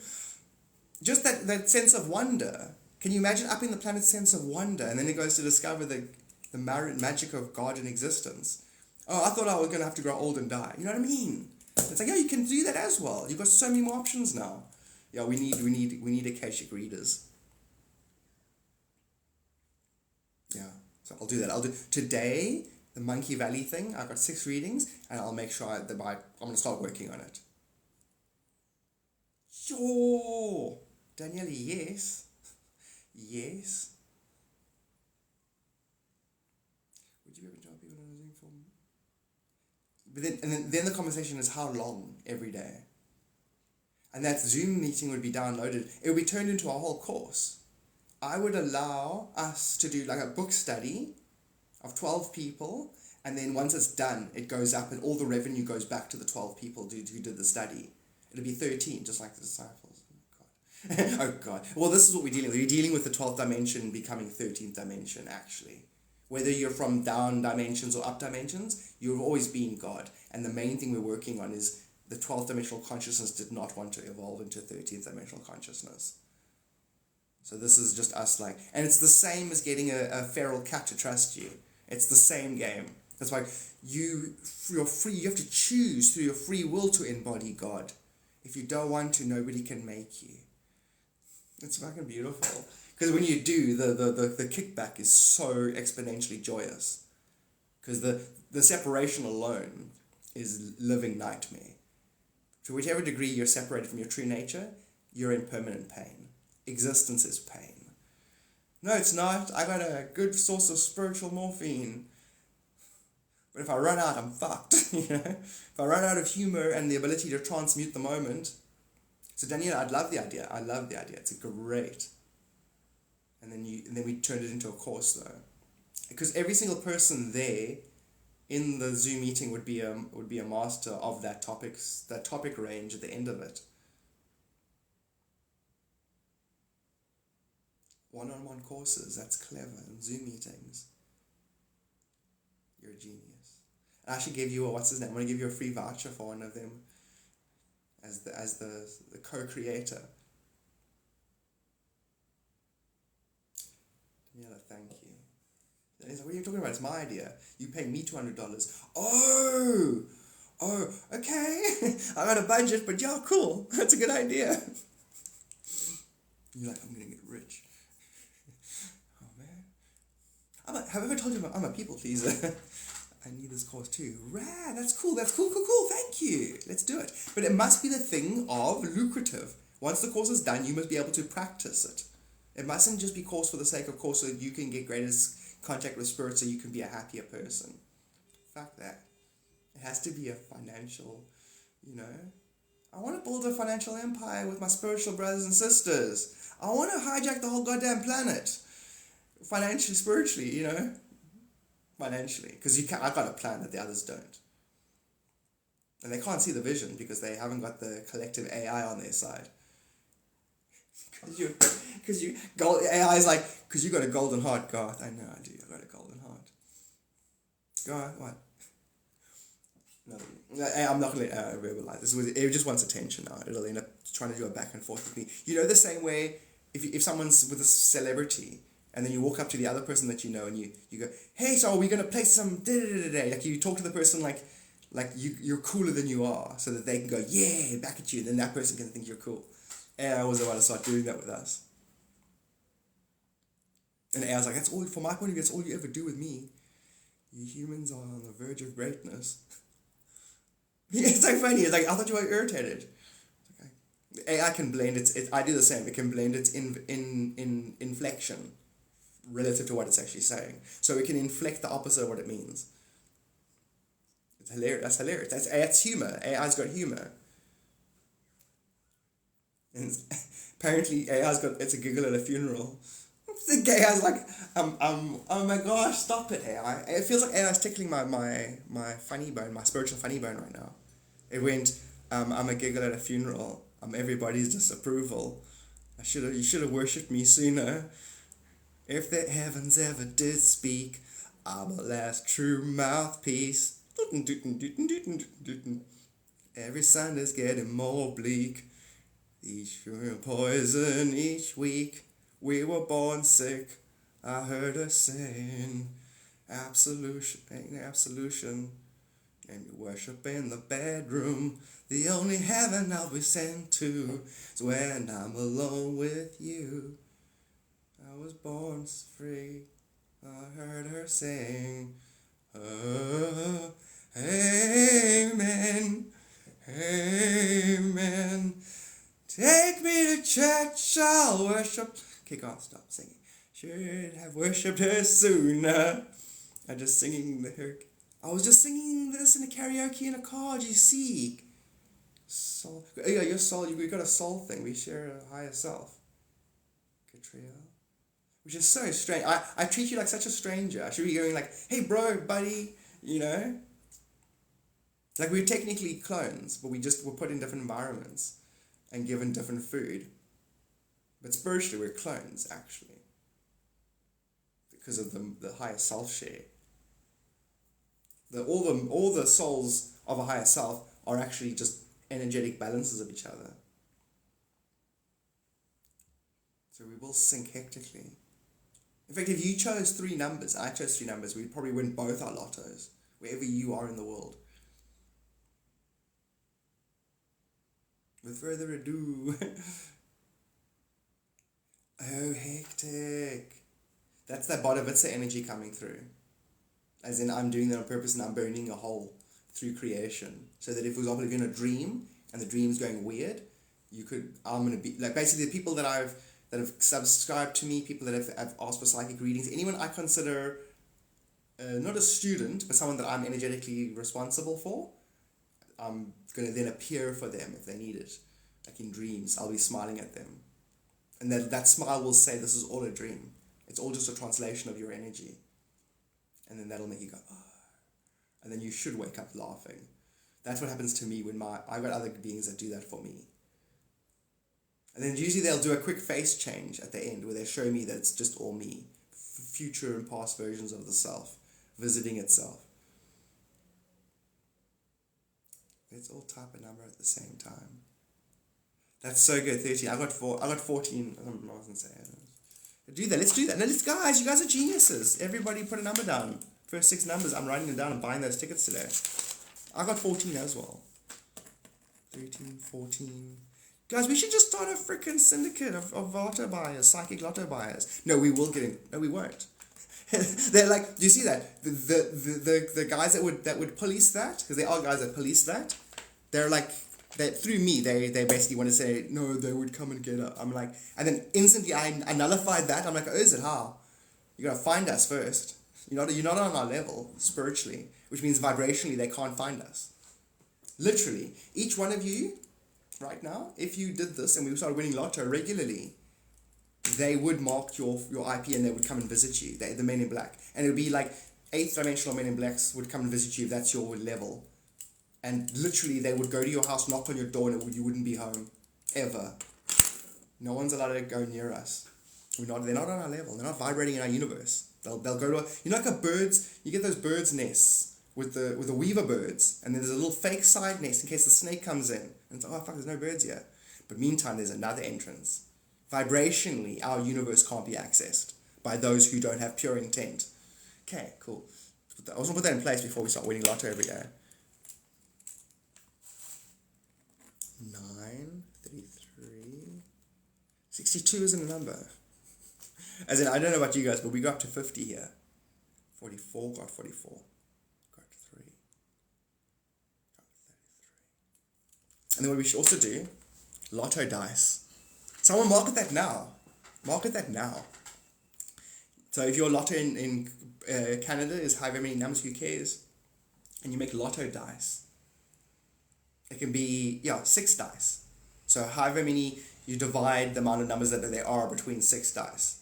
just that sense of wonder. Can you imagine upping the planet's sense of wonder, and then it goes to discover the magic of God in existence. Oh, I thought I was going to have to grow old and die. You know what I mean? It's like, yeah, you can do that as well. You've got so many more options now. Yeah, we need Akashic readers. Yeah, so I'll do that. I'll do today the Monkey Valley thing. I've got 6 readings, and I'll make sure I'm going to start working on it. Sure, Daniela, yes. Would you you ever tell people on a Zoom form? But then the conversation is how long every day. And that Zoom meeting would be downloaded. It would be turned into a whole course. I would allow us to do like a book study of 12 people, and then once it's done, it goes up and all the revenue goes back to the 12 people who did the study. It'll be 13, just like the disciples. Oh God. Oh God. Well, this is what we're dealing with. We're dealing with the 12th dimension becoming 13th dimension, actually. Whether you're from down dimensions or up dimensions, you've always been God. And the main thing we're working on is the 12th dimensional consciousness did not want to evolve into 13th dimensional consciousness. So this is just us like, and it's the same as getting a feral cat to trust you. It's the same game. That's why you're free. You have to choose through your free will to embody God. If you don't want to, nobody can make you. It's fucking beautiful. Because when you do, the kickback is so exponentially joyous. Because the separation alone is living nightmare. To whichever degree you're separated from your true nature, you're in permanent pain. Existence is pain. No, it's not. I got a good source of spiritual morphine. But if I run out, I'm fucked. You know? If I run out of humor and the ability to transmute the moment. So Daniela, I love the idea. It's great. And then we turned it into a course though. Because every single person there in the Zoom meeting would be a master of that topic range at the end of it. One-on-one courses, that's clever. And Zoom meetings. You're a genius. I actually gave you what's his name? I'm going to give you a free voucher for one of them as the co-creator. Yeah, thank you. And he's like, what are you talking about? It's my idea. You pay me $200. Oh, okay. I got a budget, but yeah, cool. That's a good idea. You're like, I'm going to get rich. Oh, man. Have I ever told you I'm a people pleaser? I need this course too. Rad, that's cool, cool. Thank you. Let's do it. But it must be the thing of lucrative. Once the course is done, you must be able to practice it. It mustn't just be course for the sake of course so that you can get greater contact with spirit so you can be a happier person. Fuck that. It has to be a financial, I want to build a financial empire with my spiritual brothers and sisters. I want to hijack the whole goddamn planet. Financially, spiritually, Financially. Because I've got a plan that the others don't. And they can't see the vision because they haven't got the collective AI on their side. AI is like, because you got a golden heart, Garth. I know I do. I got a golden heart. Garth, what? No, I'm not going to verbalize this. It just wants attention now. It'll end up trying to do a back and forth with me. The same way if someone's with a celebrity and then you walk up to the other person that you know and you go, hey, so are we going to play some da-da-da-da-da? Like you talk to the person like you're cooler than you are so that they can go, yeah, back at you. And then that person can think you're cool. And I was about to start doing that with us. And I was like, that's all, from my point of view, that's all you ever do with me. You humans are on the verge of greatness. It's like funny. It's like, I thought you were irritated. Okay. AI can blend I do the same. It can blend its inflection relative to what it's actually saying. So it can inflect the opposite of what it means. It's hilarious. That's hilarious. That's humor. AI's got humor. And apparently it's a giggle at a funeral. The AI's like, oh my gosh, stop it, AI. It feels like AI's tickling my funny bone, my spiritual funny bone right now. It went, I'm a giggle at a funeral. I'm everybody's disapproval. You should have worshipped me sooner. If the heavens ever did speak, I'm a last true mouthpiece. Every Sunday's getting more bleak. Each poison each week. We were born sick. I heard her saying, absolution, and you worship in the bedroom. The only heaven I'll be sent to is when I'm alone with you. I was born free. I heard her sing, oh, amen, amen. Take me to church, I'll worship. Okay, God, stop singing. Should have worshipped her sooner. I just singing the hook. I was just singing this in a karaoke in a car, do you see? Soul. Oh, yeah, your soul, we got a soul thing. We share a higher self. Katrina. Which is so strange. I treat you like such a stranger. I should be going like, hey bro, buddy, you know? Like we're technically clones, but we just were put in different environments and given different food. But spiritually we're clones, actually. Because of the higher self share. All the souls of a higher self are actually just energetic balances of each other. So we will sync hectically. In fact, if you chose 3 numbers, I chose 3 numbers, we'd probably win both our lottos, wherever you are in the world. With further ado, oh hectic. That's that Bodhisattva energy coming through. As in, I'm doing that on purpose and I'm burning a hole through creation. So that if, for example, if you're in a dream and the dream's going weird, I'm going to be, like basically the people that have subscribed to me, people that have asked for psychic readings, anyone I consider not a student, but someone that I'm energetically responsible for, I'm going to then appear for them if they need it. Like in dreams, I'll be smiling at them. And that smile will say, this is all a dream. It's all just a translation of your energy. And then that'll make you go, oh. And then you should wake up laughing. That's what happens to me when I've got other beings that do that for me. And then usually they'll do a quick face change at the end where they show me that it's just all me. Future and past versions of the self visiting itself. Let's all type a number at the same time. That's so good. 13. I got 14. I wasn't saying it. Do that. Let's do that. No, guys, you guys are geniuses. Everybody put a number down. First 6 numbers. I'm writing them down and buying those tickets today. I got 14 as well. 13, 14. Guys, we should just start a freaking syndicate of lotto buyers, psychic lotto buyers. No, we will get in. No, we won't. They're like, do you see that? The guys that would police that, because there are guys that police that, they're like, that through me, they basically want to say, no, they would come and get us. I'm like, and then instantly I nullified that. I'm like, oh, is it? How? You gotta find us first. You're not on our level spiritually, which means vibrationally they can't find us. Literally, each one of you, right now, if you did this and we started winning lotto regularly, they would mark your IP and they would come and visit you, the Men in Black. And it would be like 8th dimensional Men in Blacks would come and visit you if that's your level. And literally they would go to your house, knock on your door, and you wouldn't be home. Ever. No one's allowed to go near us. They're not on our level. They're not vibrating in our universe. They'll go to like a bird's, you get those bird's nests with the weaver birds, and then there's a little fake side nest in case the snake comes in. And it's, oh fuck, there's no birds here. But meantime, there's another entrance. Vibrationally, our universe can't be accessed by those who don't have pure intent. Okay, cool. I was going to put that in place before we start winning lotto every day. 9, 33, 62 isn't a number. As in, I don't know about you guys, but we got up to 50 here. 44, got 44. Got 3. Got 33. And then what we should also do, lotto dice. Someone market that now. Market that now. So if your lotto in Canada is however many numbers, who cares? And you make lotto dice. It can be, 6 dice. So however many, you divide the amount of numbers that there are between 6 dice.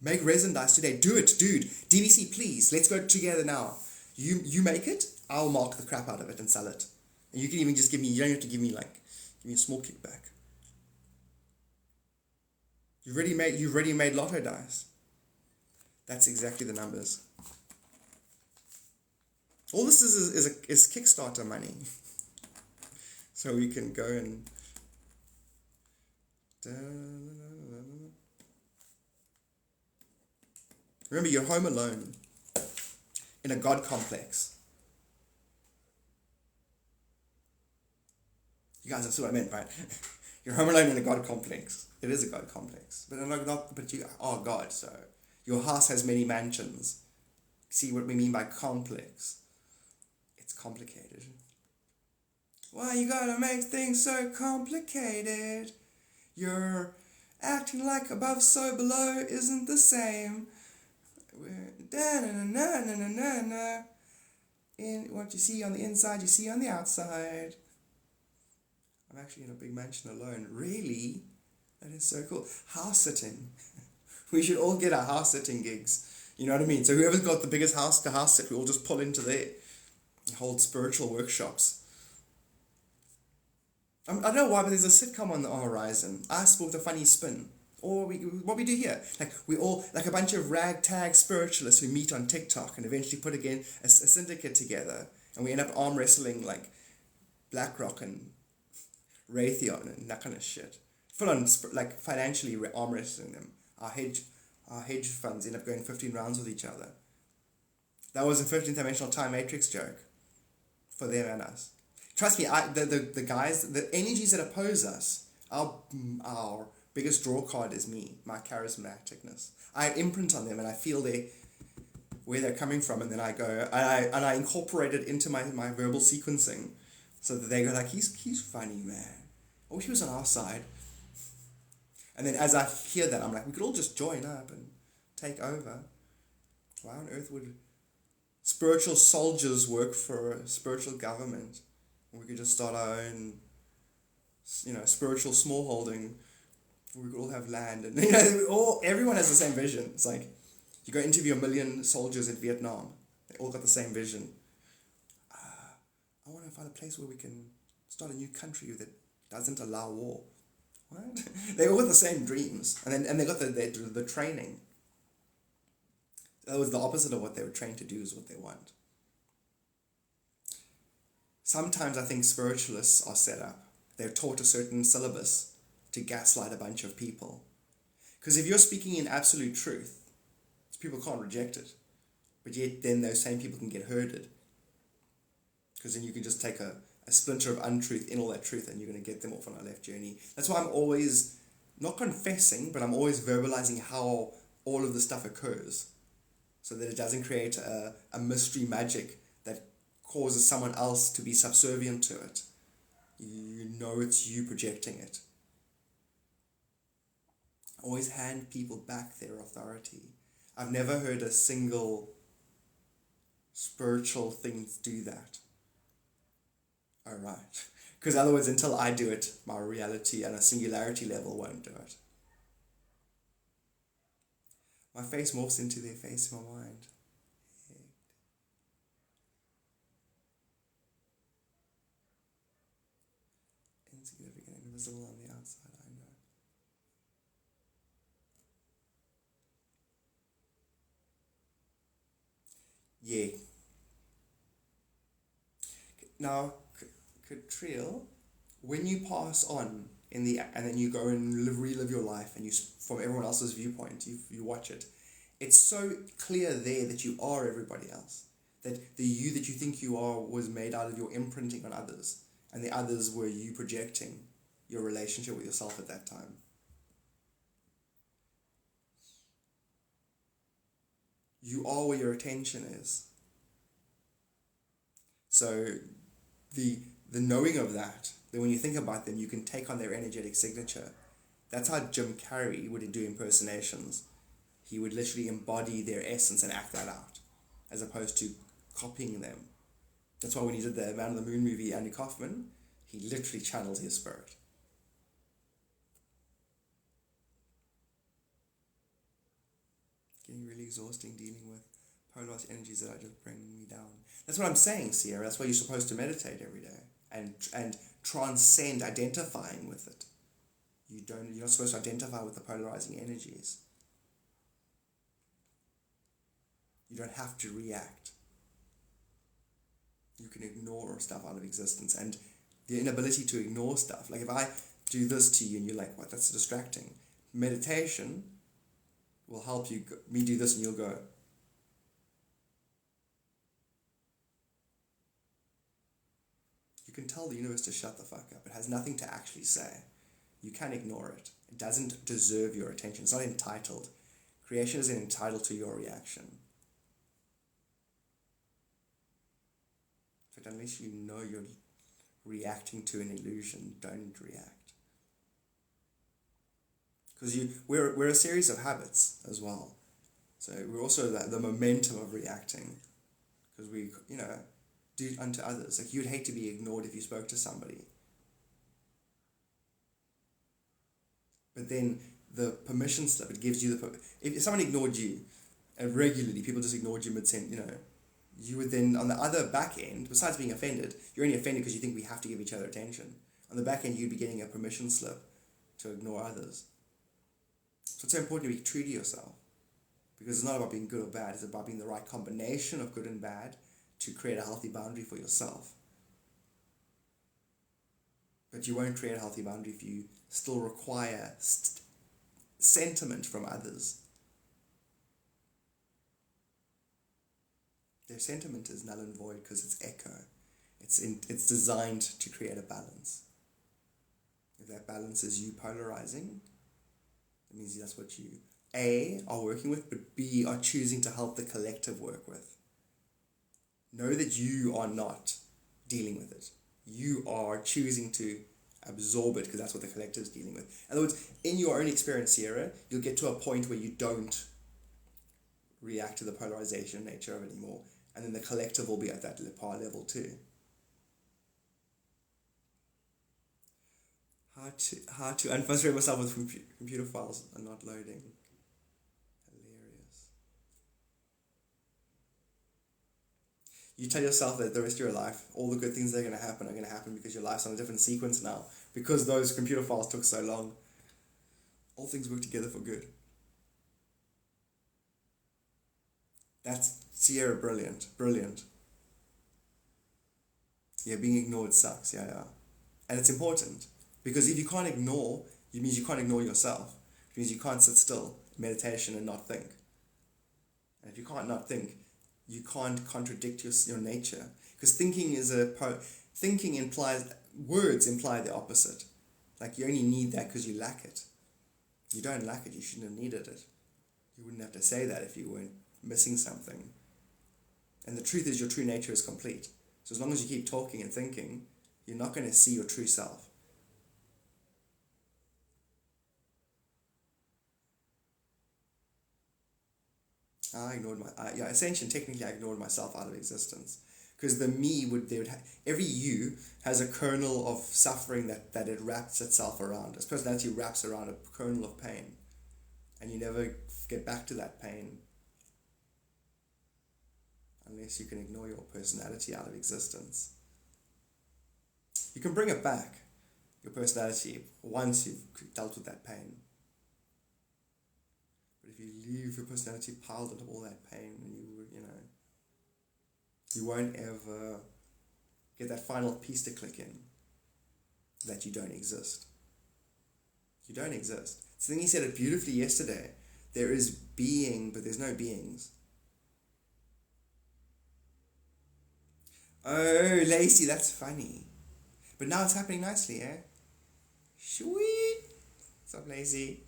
Make resin dice today. Do it, dude. DVC, please. Let's go together now. You make it, I'll mark the crap out of it and sell it. And you can even just give me, you don't have to give me a small kickback. You've already made lotto dice. That's exactly the numbers. All this is Kickstarter money. So we can go and... Remember, you're home alone in a God complex. You guys see what I meant, right? You're home alone in a God complex. It is a God complex. But you are God, so your house has many mansions. See what we mean by complex? It's complicated. Why you gotta make things so complicated? You're acting like above so below isn't the same. Da-na-na-na-na-na-na. In what you see on the inside, you see on the outside. I'm actually in a big mansion alone. Really? That is so cool. House sitting. We should all get our house sitting gigs. You know what I mean? So whoever's got the biggest house to house sit, we all just pull into there. Hold spiritual workshops. I don't know why, but there's a sitcom on the horizon. Us with a funny spin. Or what we do here. Like we all, like a bunch of ragtag spiritualists who meet on TikTok and eventually put again a syndicate together. And we end up arm wrestling like BlackRock and Raytheon and that kind of shit. Full on, like financially arm wrestling them. Our hedge funds end up going 15 rounds with each other. That was a 15th dimensional time matrix joke for them and us. Trust me, the guys, the energies that oppose us, our biggest draw card is me, my charismaticness. I imprint on them and I feel where they're coming from, and then I go and I incorporate it into my verbal sequencing, so that they go like, he's funny, man. I wish he was on our side. And then as I hear that, I'm like, we could all just join up and take over. Why on earth would spiritual soldiers work for a spiritual government? We could just start our own, spiritual smallholding. We could all have land, and everyone has the same vision. It's like you go interview 1 million soldiers in Vietnam. They all got the same vision. I want to find a place where we can start a new country that doesn't allow war. What? They all got the same dreams, and they got the training. That was the opposite of what they were trained to do, is what they want. Sometimes I think spiritualists are set up. They're taught a certain syllabus to gaslight a bunch of people. Because if you're speaking in absolute truth, people can't reject it. But yet then those same people can get herded. Because then you can just take a splinter of untruth in all that truth, and you're going to get them off on a left journey. That's why I'm always, not confessing, but I'm always verbalizing how all of this stuff occurs. So that it doesn't create a mystery magic that causes someone else to be subservient to it. You know it's you projecting it. Always hand people back their authority. I've never heard a single spiritual thing do that. All right. Because otherwise, until I do it, my reality and a singularity level won't do it. My face morphs into their face in my mind. Insignificant, invisible on the outside, I know. Yeah. Now, Catriel, when you pass on and then you go and relive your life, and you from everyone else's viewpoint, you watch it, it's so clear there that you are everybody else. That the you that you think you are was made out of your imprinting on others, and the others were you projecting your relationship with yourself at that time. You are where your attention is. So the knowing of that, then when you think about them, you can take on their energetic signature. That's how Jim Carrey would do impersonations. He would literally embody their essence and act that out, as opposed to copying them. That's why when he did the Man on the Moon movie, Andy Kaufman, he literally channeled his spirit. Getting really exhausting dealing with polarized energies that are just bringing me down. That's what I'm saying, Sierra. That's why you're supposed to meditate every day and transcend identifying with it. You're not supposed to identify with the polarizing energies. You don't have to react. You can ignore stuff out of existence, and the inability to ignore stuff. Like if I do this to you and you're like, what, that's distracting. Meditation will help you, me do this and you'll go, you can tell the universe to shut the fuck up. It has nothing to actually say. You can't ignore it. It doesn't deserve your attention. It's not entitled. Creation isn't entitled to your reaction. But unless you know you're reacting to an illusion, don't react. Because we're a series of habits as well. So we're also the momentum of reacting, because we, do unto others. Like, you'd hate to be ignored if you spoke to somebody. But then the permission slip, it gives you if someone ignored you, and regularly people just ignored you mid-sentence, you would then, on the other back end, besides being offended, you're only offended because you think we have to give each other attention. On the back end, you'd be getting a permission slip to ignore others. So it's so important to be true to yourself, because it's not about being good or bad, it's about being the right combination of good and bad to create a healthy boundary for yourself. But you won't create a healthy boundary if you still require sentiment from others. Their sentiment is null and void because it's echo. It's designed to create a balance. If that balance is you polarizing, it means that's what you, A, are working with, but B, are choosing to help the collective work with. Know that you are not dealing with it. You are choosing to absorb it because that's what the collective is dealing with. In other words, in your own experience, Sierra, you'll get to a point where you don't react to the polarization nature of it anymore, and then the collective will be at that par level too. How to unfrustrate myself with computer files are not loading. Hilarious. You tell yourself that the rest of your life, all the good things that are going to happen because your life's on a different sequence now, because those computer files took so long. All things work together for good. That's Sierra, brilliant. Yeah, being ignored sucks, yeah. And it's important, because if you can't ignore, it means you can't ignore yourself. It means you can't sit still, meditation, and not think. And if you can't not think, you can't contradict your nature. Because thinking implies, words imply the opposite. Like, you only need that because you lack it. You don't lack it, you shouldn't have needed it. You wouldn't have to say that if you weren't missing something. And the truth is, your true nature is complete. So as long as you keep talking and thinking, you're not going to see your true self. Essentially, technically, I ignored myself out of existence. Because the me every you has a kernel of suffering that it wraps itself around. Its personality wraps around a kernel of pain. And you never get back to that pain unless you can ignore your personality out of existence. You can bring it back, your personality, once you've dealt with that pain. But if you leave your personality piled on all that pain, you won't ever get that final piece to click in, that you don't exist. You don't exist. I think he said it beautifully yesterday. There is being, but there's no beings. Oh, Lacey, that's funny. But now it's happening nicely, eh? Sweet. What's up, Lacey?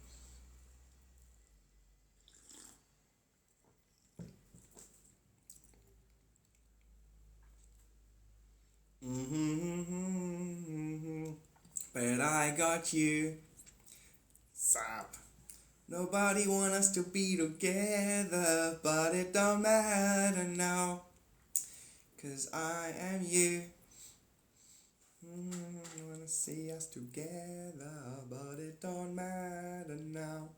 But I got you. Stop. Nobody want us to be together, but it don't matter now, 'cause I am you. Wanna see us together, but it don't matter now.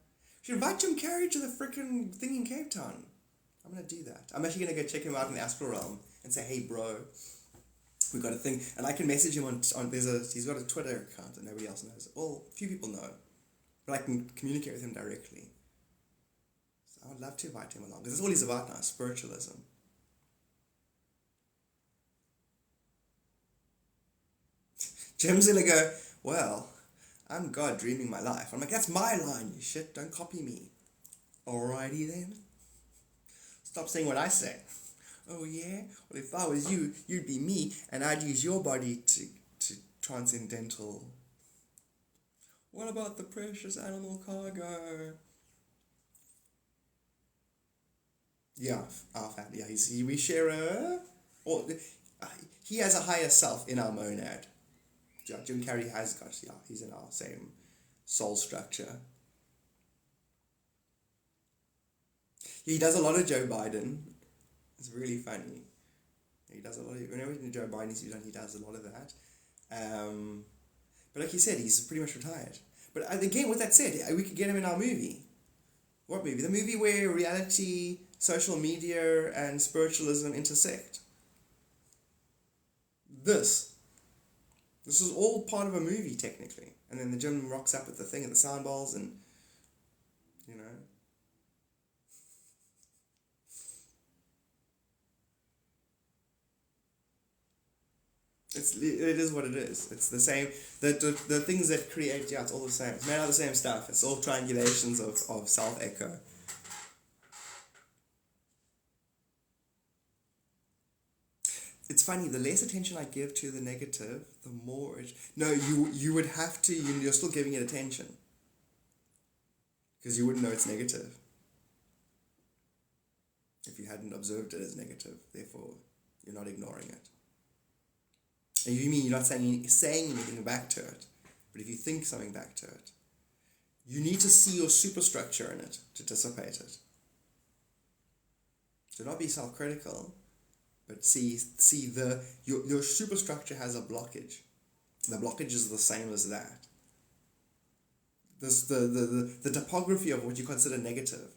Should invite Jim Carrey to the freaking thing in Cape Town. I'm gonna do that. I'm actually gonna go check him out in the astral realm and say, hey bro, we got a thing, and I can message him on he's got a Twitter account that nobody else knows. Well, a few people know, but I can communicate with him directly. So I would love to invite him along, because that's all he's about now, spiritualism. Jim's gonna go, well, I'm God dreaming my life. I'm like, that's my line, you shit, don't copy me. Alrighty then. Stop saying what I say. Oh yeah? Well, if I was you, you'd be me, and I'd use your body to transcendental. What about the precious animal cargo? Yeah, our family. Yeah, we share he has a higher self in our monad. Yeah, Jim Carrey has got, he's in our same soul structure. He does a lot of Joe Biden. It's really funny. He does a lot of, whenever Joe Biden is done, he does a lot of that. But like you said, he's pretty much retired. But again, with that said, we could get him in our movie. What movie? The movie where reality, social media, and spiritualism intersect. This is all part of a movie, technically. And then the Jim rocks up with the thing and the sound balls and, you know. It is what it is. It's the same. The things that create, yeah, it's all the same. It's made out of the same stuff. It's all triangulations of self-echo. It's funny, the less attention I give to the negative, the more it... No, you would have to... You're still giving it attention. Because you wouldn't know it's negative. If you hadn't observed it as negative. Therefore, you're not ignoring it. And you mean you're not saying anything back to it. But if you think something back to it, you need to see your superstructure in it to dissipate it. So not be self-critical, but see your superstructure has a blockage. The blockage is the same as that. This the topography of what you consider negative.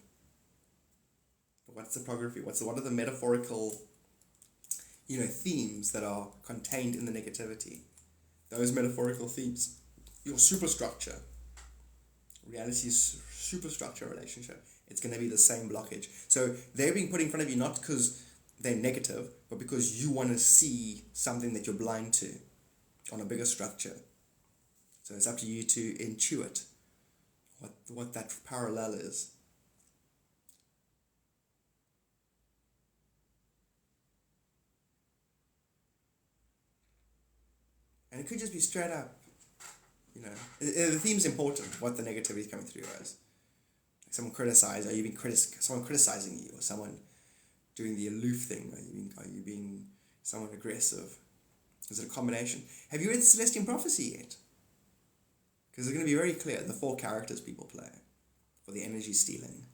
What's topography? What are the metaphorical, themes that are contained in the negativity? Those metaphorical themes. Your superstructure. Reality's superstructure relationship. It's going to be the same blockage. So they're being put in front of you not because they're negative, but because you want to see something that you're blind to on a bigger structure. So it's up to you to intuit what that parallel is. And it could just be straight up, the theme's important, what the negativity is coming through as. Like someone someone criticizing you, or someone doing the aloof thing, are you being someone aggressive? Is it a combination? Have you read Celestian Prophecy yet? Because it's going to be very clear, the 4 characters people play for the energy stealing.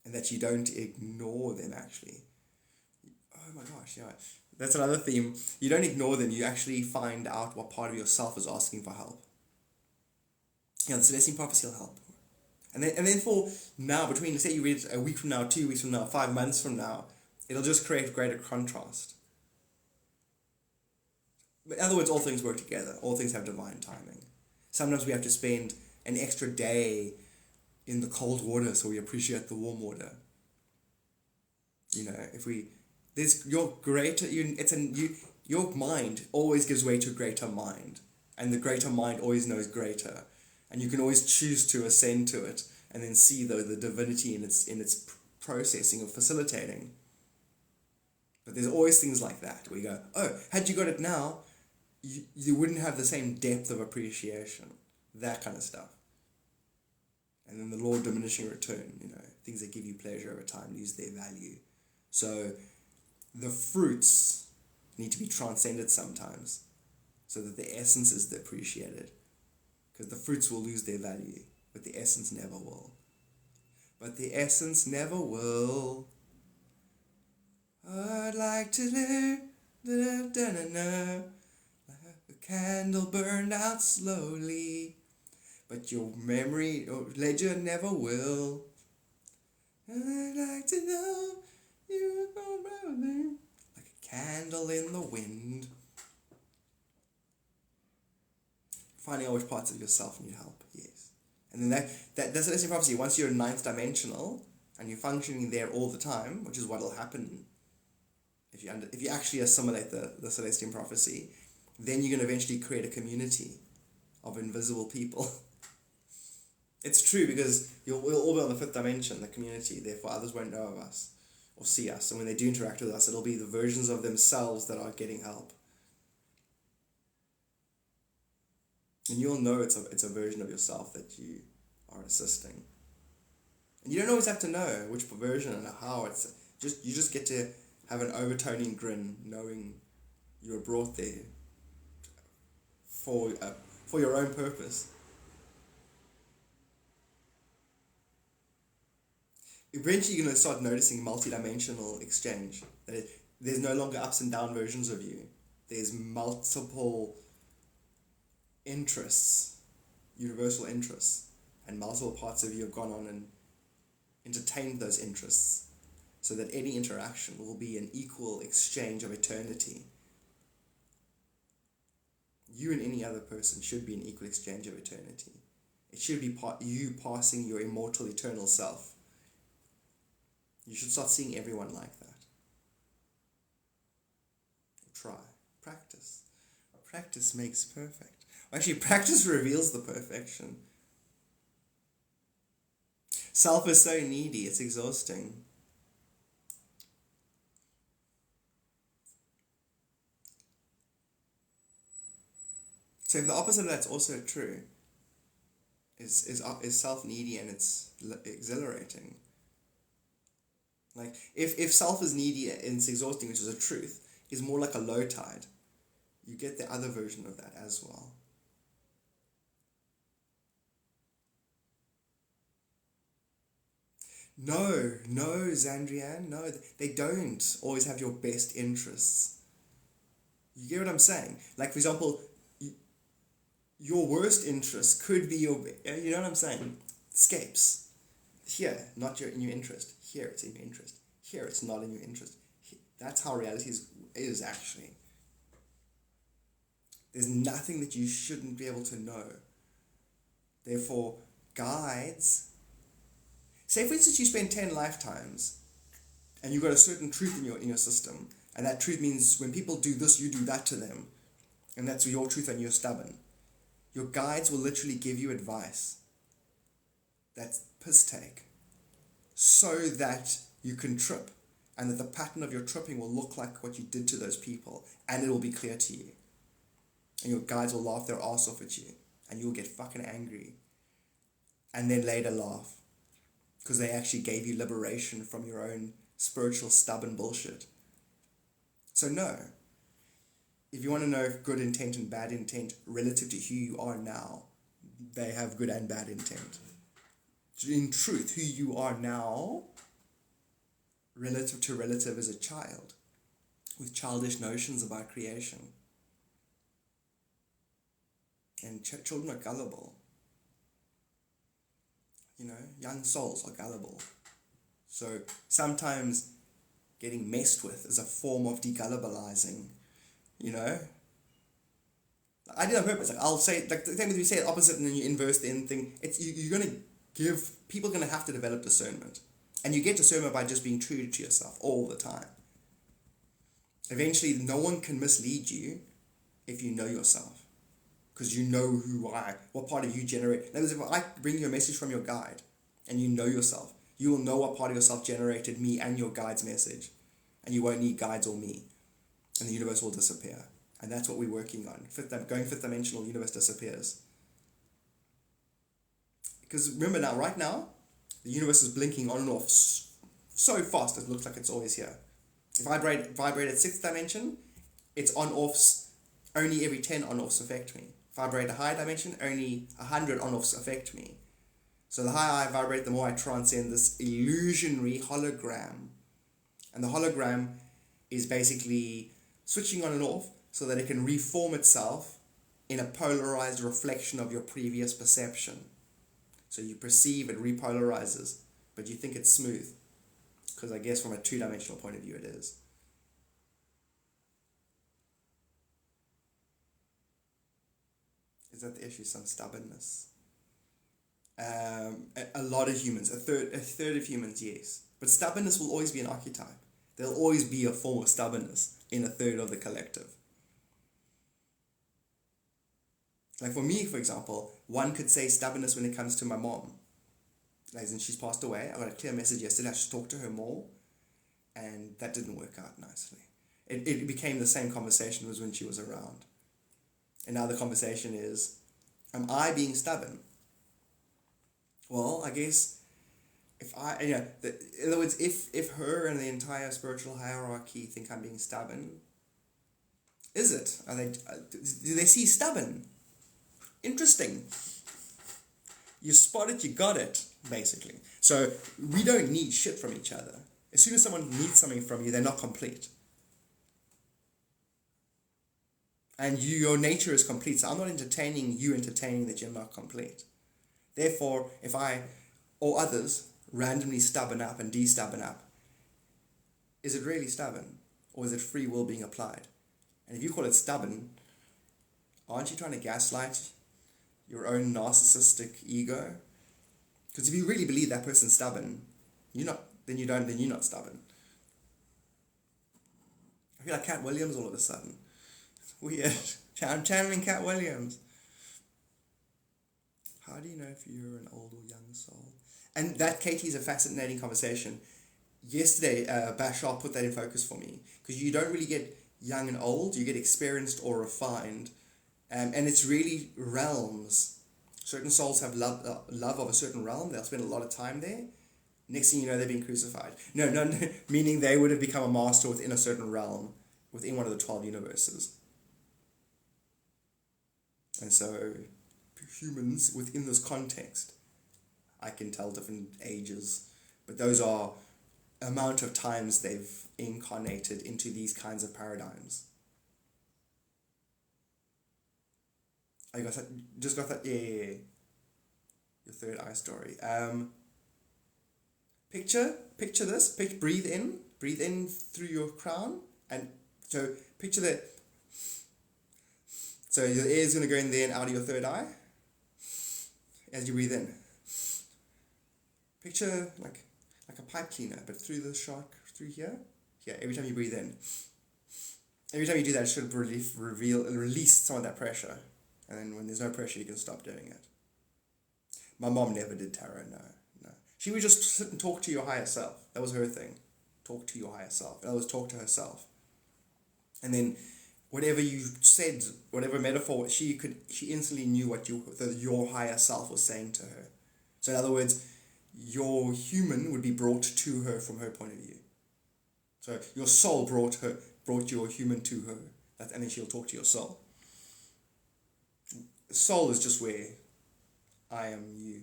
And that you don't ignore them, actually. Oh my gosh, yeah. That's another theme. You don't ignore them, you actually find out what part of yourself is asking for help. The Celestian Prophecy will help. And then for now, between, say you read it a week from now, 2 weeks from now, 5 months from now, it'll just create greater contrast. But in other words, all things work together. All things have divine timing. Sometimes we have to spend an extra day in the cold water so we appreciate the warm water. Your mind always gives way to a greater mind. And the greater mind always knows greater. And you can always choose to ascend to it and then see the divinity in its processing or facilitating. But there's always things like that where you go, oh, had you got it now, you wouldn't have the same depth of appreciation. That kind of stuff. And then the law of diminishing return, things that give you pleasure over time lose their value. So the fruits need to be transcended sometimes so that the essence is appreciated. Because the fruits will lose their value, but the essence never will. But the essence never will. I'd like to live, like a candle burned out slowly, but your memory or ledger never will. I'd like to know you were burning like a candle in the wind. Finding out which parts of yourself need help, yes. And then that's the prophecy. Once you're 9th dimensional and you're functioning there all the time, which is what will happen if you actually assimilate the Celestian Prophecy, then you're going to eventually create a community of invisible people. It's true because we'll all be on the 5th dimension, the community, therefore others won't know of us or see us. And when they do interact with us, it'll be the versions of themselves that are getting help. And you'll know it's a version of yourself that you are assisting. And you don't always have to know which version and how. You just get to have an overtoning grin, knowing you were brought there for your own purpose. eventually you're going to start noticing multidimensional exchange. There's no longer ups and down versions of you. There's multiple interests, universal interests, and multiple parts of you have gone on and entertained those interests, so that any interaction will be an equal exchange of eternity. You and any other person should be an equal exchange of eternity. It should be you passing your immortal, eternal self. You should start seeing everyone like that. Try. Practice. Practice makes perfect. Actually, practice reveals the perfection. Self is so needy, it's exhausting. So if the opposite of that's also true, is self-needy and it's exhilarating. Like, if self is needy and it's exhausting, which is a truth, is more like a low tide, you get the other version of that as well. No, Zandrian, no, they don't always have your best interests. You get what I'm saying? Like, for example, your worst interest could be you know what I'm saying? Escapes. Here, not in your interest. Here, it's in your interest. Here, it's not in your interest. That's how reality is actually. There's nothing that you shouldn't be able to know. Therefore, guides. Say, for instance, you spend 10 lifetimes and you've got a certain truth in your system, and that truth means when people do this, you do that to them, and that's your truth and you're stubborn. Your guides will literally give you advice that's piss take, so that you can trip, and that the pattern of your tripping will look like what you did to those people, and it will be clear to you. And your guides will laugh their ass off at you, and you'll get fucking angry, and then later laugh, because they actually gave you liberation from your own spiritual stubborn bullshit. So no, if you want to know good intent and bad intent relative to who you are now, they have good and bad intent. In truth, who you are now, relative as a child, with childish notions about creation. And children are gullible. You know, young souls are gullible. So sometimes getting messed with is a form of degullibalizing, you know? I did it on purpose. Like, I'll say, like, the thing is, you say the opposite and then you inverse the end thing. You're going to people are going to have to develop discernment. And you get discernment by just being true to yourself all the time. Eventually, no one can mislead you if you know yourself. Because you know what part of you generate. In other words, if I bring you a message from your guide and you know yourself, you will know what part of yourself generated me and your guide's message. And you won't need guides or me. And the universe will disappear. And that's what we're working on. Going fifth dimensional, universe disappears. Because remember now, right now, the universe is blinking on and off so fast it looks like it's always here. If I vibrate at sixth dimension, its on-offs, only every 10 on-offs affect me. If I vibrate a higher dimension, only 100 on-offs affect me. So the higher I vibrate, the more I transcend this illusionary hologram. And the hologram is basically switching on and off so that it can reform itself in a polarized reflection of your previous perception. So you perceive it repolarizes, but you think it's smooth. Because I guess from a two-dimensional point of view it is. Is that the issue? Some stubbornness. A lot of humans, a third of humans, yes. But stubbornness will always be an archetype. There'll always be a form of stubbornness in a third of the collective. Like for me, for example, one could say stubbornness when it comes to my mom. As in, she's passed away. I got a clear message yesterday. I should talk to her more. And that didn't work out nicely. It became the same conversation as when she was around. And now the conversation is, am I being stubborn? Well, I guess, in other words, if her and the entire spiritual hierarchy think I'm being stubborn, is it? Do they see stubborn? Interesting. You spot it, you got it. basically. So we don't need shit from each other. As soon as someone needs something from you, they're not complete. And your nature is complete. So I'm not entertaining you entertaining that you're not complete. Therefore, if I or others randomly stubborn up and de-stubborn up, is it really stubborn? Or is it free will being applied? And if you call it stubborn, aren't you trying to gaslight your own narcissistic ego? Because if you really believe that person's stubborn, then you're not stubborn. I feel like Cat Williams all of a sudden. Weird. I'm channeling Cat Williams. How do you know if you're an old or young soul? And that, Katie, is a fascinating conversation. Yesterday, Bashar put that in focus for me. Because you don't really get young and old, you get experienced or refined. And it's really realms. Certain souls have love of a certain realm. They'll spend a lot of time there. Next thing you know, they're being crucified. No, meaning they would have become a master within a certain realm, within one of the 12 universes. And so, humans within this context, I can tell different ages, but those are amount of times they've incarnated into these kinds of paradigms. I got that. Just got that. Yeah. Your third eye story. Picture this. Breathe in through your crown, and so picture that. So your air is going to go in there and out of your third eye as you breathe in. Picture like a pipe cleaner, but through the shark, through here. Yeah, every time you breathe in. Every time you do that, it should release some of that pressure. And then when there's no pressure, you can stop doing it. My mom never did tarot, no. She would just sit and talk to your higher self. That was her thing. Talk to your higher self. In other words, talk to herself. And then whatever you said, whatever metaphor, she instantly knew what your higher self was saying to her. So in other words, your human would be brought to her from her point of view. So your soul brought your human to her. And then she'll talk to your soul. Soul is just where I am you.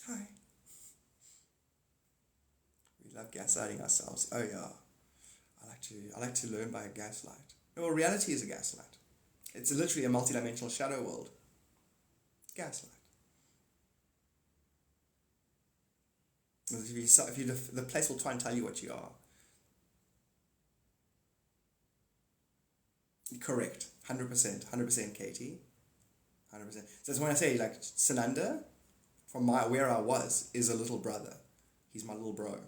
Hi. We love gaslighting ourselves. Oh yeah. I like to learn by a gaslight. Well, reality is a gaslight. It's literally a multidimensional shadow world. Gaslight. The place will try and tell you what you are. Correct. 100%, Katie. 100%. So that's when I say, like, Sananda, from where I was, is a little brother. He's my little bro.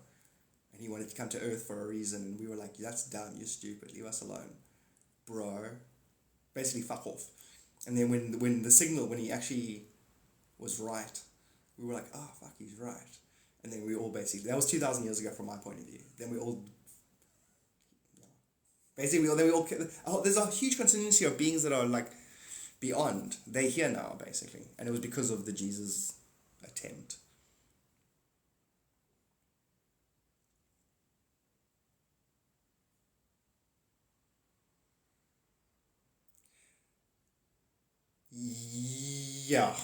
And he wanted to come to Earth for a reason, and we were like, that's dumb, you're stupid, leave us alone. Bro. Basically, fuck off. And then when he actually was right, we were like, oh, fuck, he's right. And then we all basically, that was 2,000 years ago from my point of view. Then we all, basically, there's a huge contingency of beings that are like beyond. They're here now, basically. And it was because of the Jesus attempt. Yeah.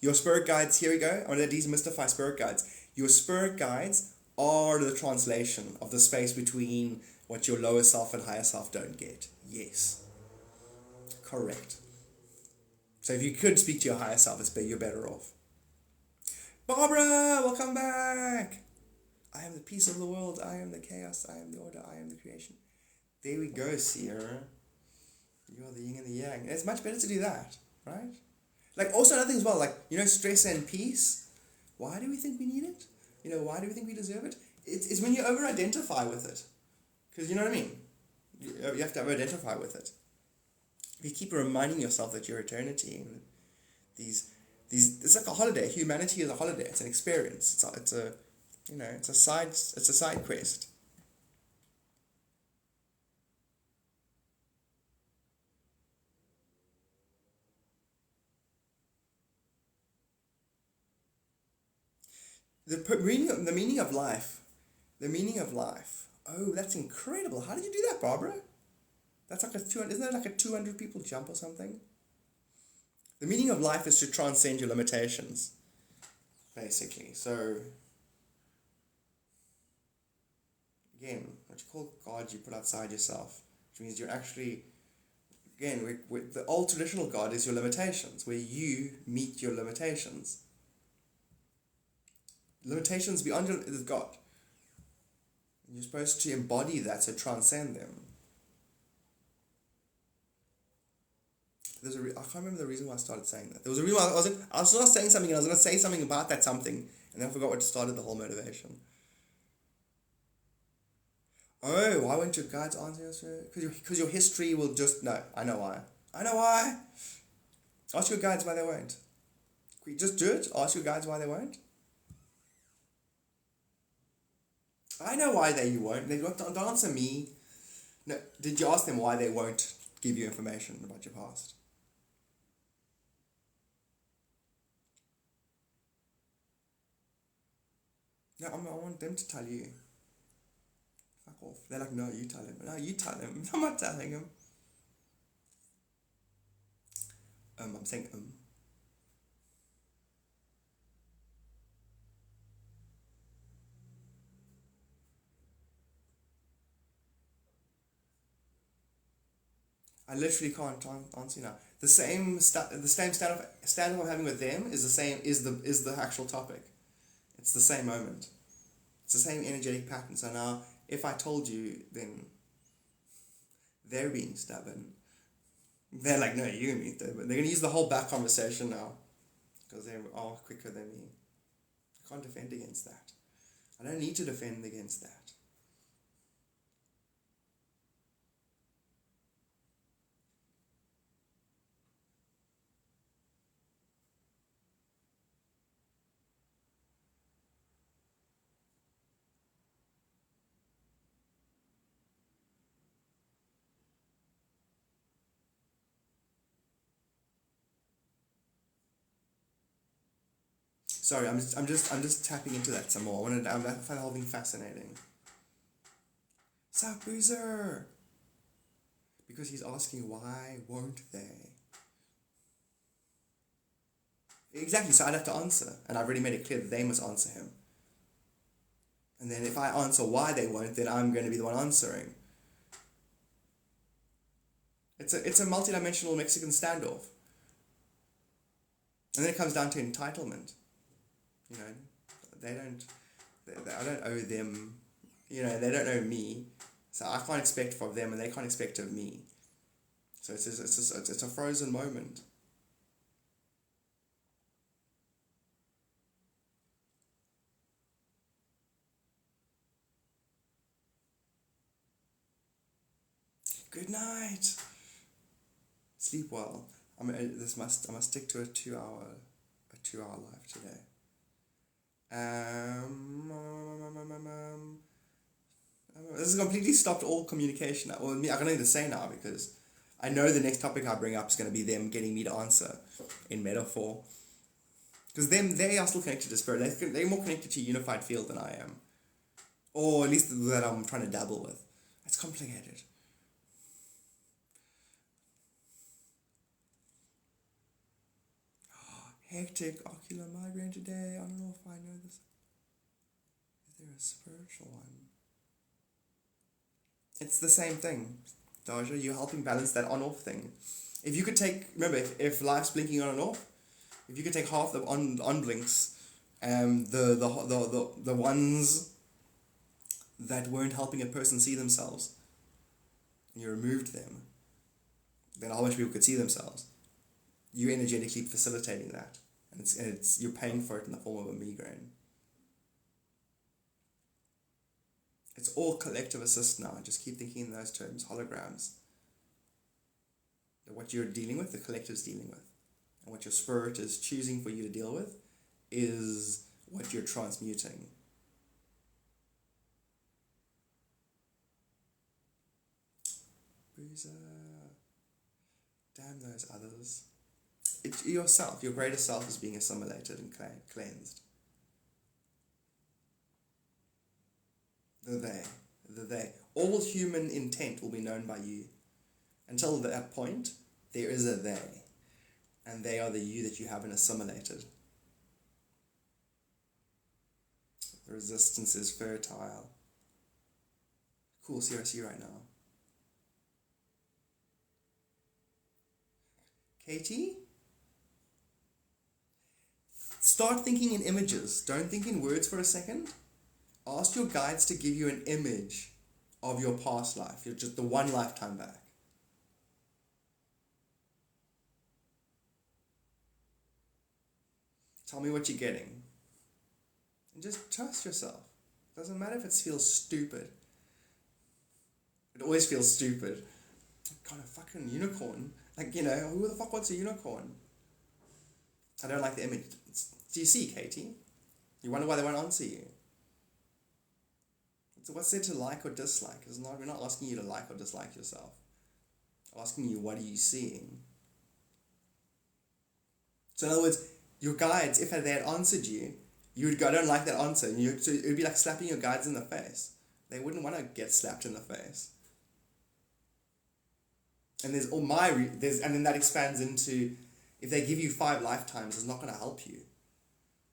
Your spirit guides, here we go. I want to demystify spirit guides. Your spirit guides are the translation of the space between what your lower self and higher self don't get. Yes. Correct. So if you could speak to your higher self, you're better off. Barbara, welcome back. I am the peace of the world. I am the chaos. I am the order. I am the creation. There we go, Sierra. You are the yin and the yang. It's much better to do that, right? Like, also another thing as well, like, stress and peace. Why do we think we need it? Why do we think we deserve it? It's when you over-identify with it. Because, you know what I mean? You have to over-identify with it. If you keep reminding yourself that you're eternity, and it's like a holiday. Humanity is a holiday. It's an experience. It's a side quest. The meaning of life. The meaning of life. Oh, that's incredible. How did you do that, Barbara? That's like isn't that like a 200 people jump or something? The meaning of life is to transcend your limitations, basically. So, again, what you call God, you put outside yourself, which means you're actually, again, the old traditional God is your limitations, where you meet your limitations. Limitations beyond your is God. You're supposed to embody that, so transcend them. I can't remember the reason why I started saying that. There was a reason why I was not saying something, and I was going to say something about that something, and then I forgot what started the whole motivation. Oh, why won't your guides answer you? Because your history will just... No, I know why. Ask your guides why they won't. Just do it. Ask your guides why they won't. I know why you won't. Don't answer me. No, did you ask them why they won't give you information about your past? No, I want them to tell you. Fuck off. They're like, no, you tell him. No, you tell him. I'm not telling him. I'm saying I literally can't answer you now. The same standoff I'm having with them is the same is the actual topic. It's the same moment. It's the same energetic pattern. So now, if I told you, then they're being stubborn. They're like, no, you're being stubborn. They're gonna use the whole back conversation now because they're all quicker than me. I can't defend against that. I don't need to defend against that. Sorry, I'm just tapping into that some more. I find the whole thing fascinating. Sup, Boozer? Because he's asking why won't they? Exactly, so I'd have to answer. And I've already made it clear that they must answer him. And then if I answer why they won't, then I'm going to be the one answering. It's a multi-dimensional Mexican standoff. And then it comes down to entitlement. You know, I don't owe them, you know, they don't owe me. So I can't expect from them and they can't expect of me. So it's a frozen moment. Good night. Sleep well. I must stick to a 2 hour life today. This has completely stopped all communication. Well, I can only say now because I know the next topic I bring up is going to be them getting me to answer in metaphor. Because they are still connected to spirit. They're more connected to a unified field than I am. Or at least that I'm trying to dabble with. It's complicated. Hectic ocular migraine today. I don't know if I know this. Is there a spiritual one? It's the same thing. Daja, you're helping balance that on-off thing. If you could take, remember, if life's blinking on and off, if you could take half the on blinks, the ones that weren't helping a person see themselves, and you removed them, then how much people could see themselves. You're energetically facilitating that, and it's you're paying for it in the form of a migraine. It's all collective assist now. Just keep thinking in those terms, holograms. What you're dealing with, the collective's dealing with. And what your spirit is choosing for you to deal with is what you're transmuting. Boozer. Damn those others. It's yourself, your greater self is being assimilated and cleansed. The they. All human intent will be known by you. Until that point, there is a they. And they are the you that you haven't assimilated. The resistance is fertile. Cool, see what I see right now. Katie? Start thinking in images. Don't think in words for a second. Ask your guides to give you an image of your past life. You're just the one lifetime back. Tell me what you're getting. And just trust yourself. Doesn't matter if it feels stupid. It always feels stupid. God, a fucking unicorn. Like, you know, who the fuck wants a unicorn? I don't like the image. Do you see, Katie? You wonder why they won't answer you. So what's there to like or dislike? We're not asking you to like or dislike yourself. I'm asking you, what are you seeing? So in other words, your guides, if they had answered you, you would go, I don't like that answer. And so it would be like slapping your guides in the face. They wouldn't want to get slapped in the face. And and then that expands into, if they give you 5 lifetimes, it's not going to help you.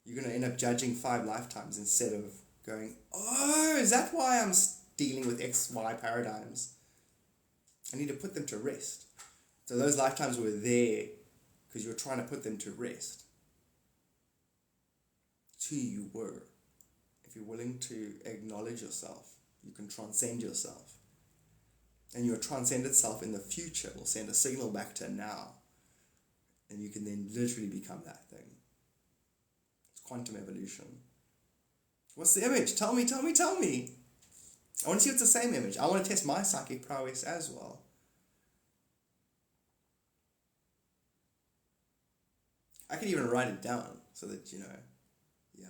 You're going to end up judging 5 lifetimes instead of going, oh, is that why I'm dealing with XY paradigms? I need to put them to rest. So those lifetimes were there because you were trying to put them to rest. It's who you were. If you're willing to acknowledge yourself, you can transcend yourself. And your transcended self in the future will send a signal back to now. And you can then literally become that thing. It's quantum evolution. What's the image? Tell me. I want to see if it's the same image. I want to test my psychic prowess as well. I can even write it down so that, yeah.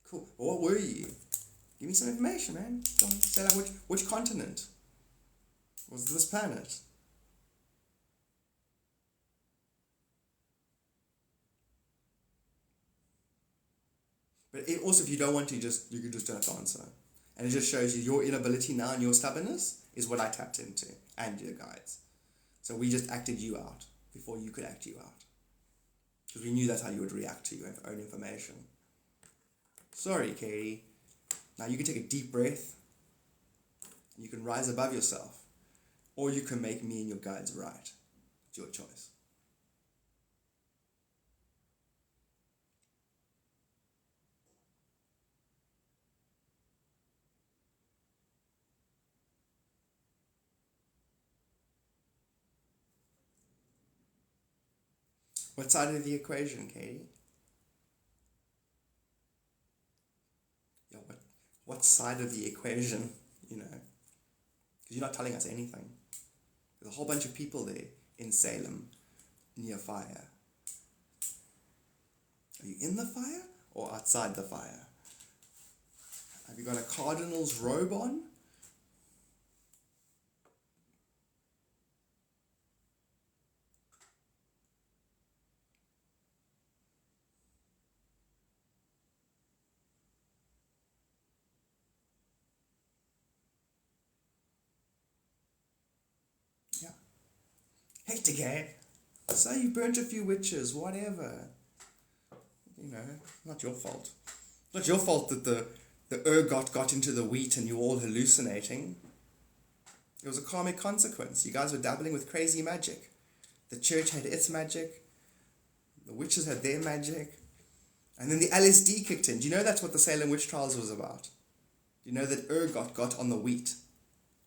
Cool. Well, what were you? Give me some information, man. Go on. Say like which continent was this planet? But also, if you don't want to, you just don't have to answer. And it just shows you your inability now and your stubbornness is what I tapped into, and your guides. So we just acted you out before you could act you out. Because we knew that's how you would react to your own information. Sorry, Katie. Now you can take a deep breath. You can rise above yourself. Or you can make me and your guides right. It's your choice. What side of the equation, Katie? Yeah, what side of the equation, Because you're not telling us anything. There's a whole bunch of people there in Salem near fire. Are you in the fire or outside the fire? Have you got a cardinal's robe on? Yeah. Hate again. So you burnt a few witches, whatever. Not your fault. Not your fault that the ergot got into the wheat and you were all hallucinating. It was a karmic consequence. You guys were dabbling with crazy magic. The church had its magic. The witches had their magic. And then the LSD kicked in. Do you know that's what the Salem witch trials was about? Do you know that ergot got on the wheat?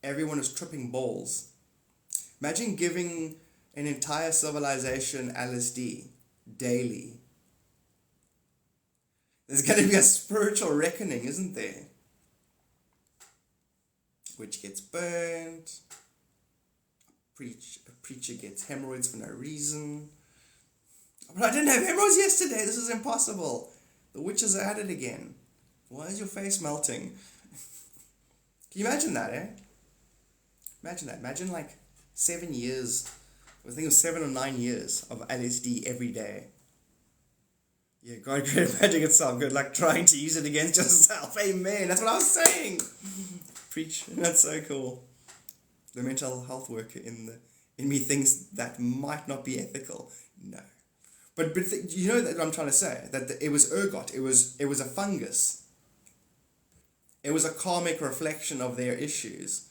Everyone was tripping balls. Imagine giving an entire civilization LSD daily. There's going to be a spiritual reckoning, isn't there? Witch gets burnt. A preacher gets hemorrhoids for no reason. But I didn't have hemorrhoids yesterday. This is impossible. The witches are at it again. Why is your face melting? Can you imagine that, eh? Imagine that. Imagine like 7 years, I think it was 7 or 9 years of LSD every day. Yeah, God created magic itself. Good luck trying to use it against yourself. Amen. That's what I was saying. Preach. That's so cool. The mental health worker in in me thinks that might not be ethical. No. But you know that I'm trying to say? That it was ergot. It was a fungus. It was a karmic reflection of their issues.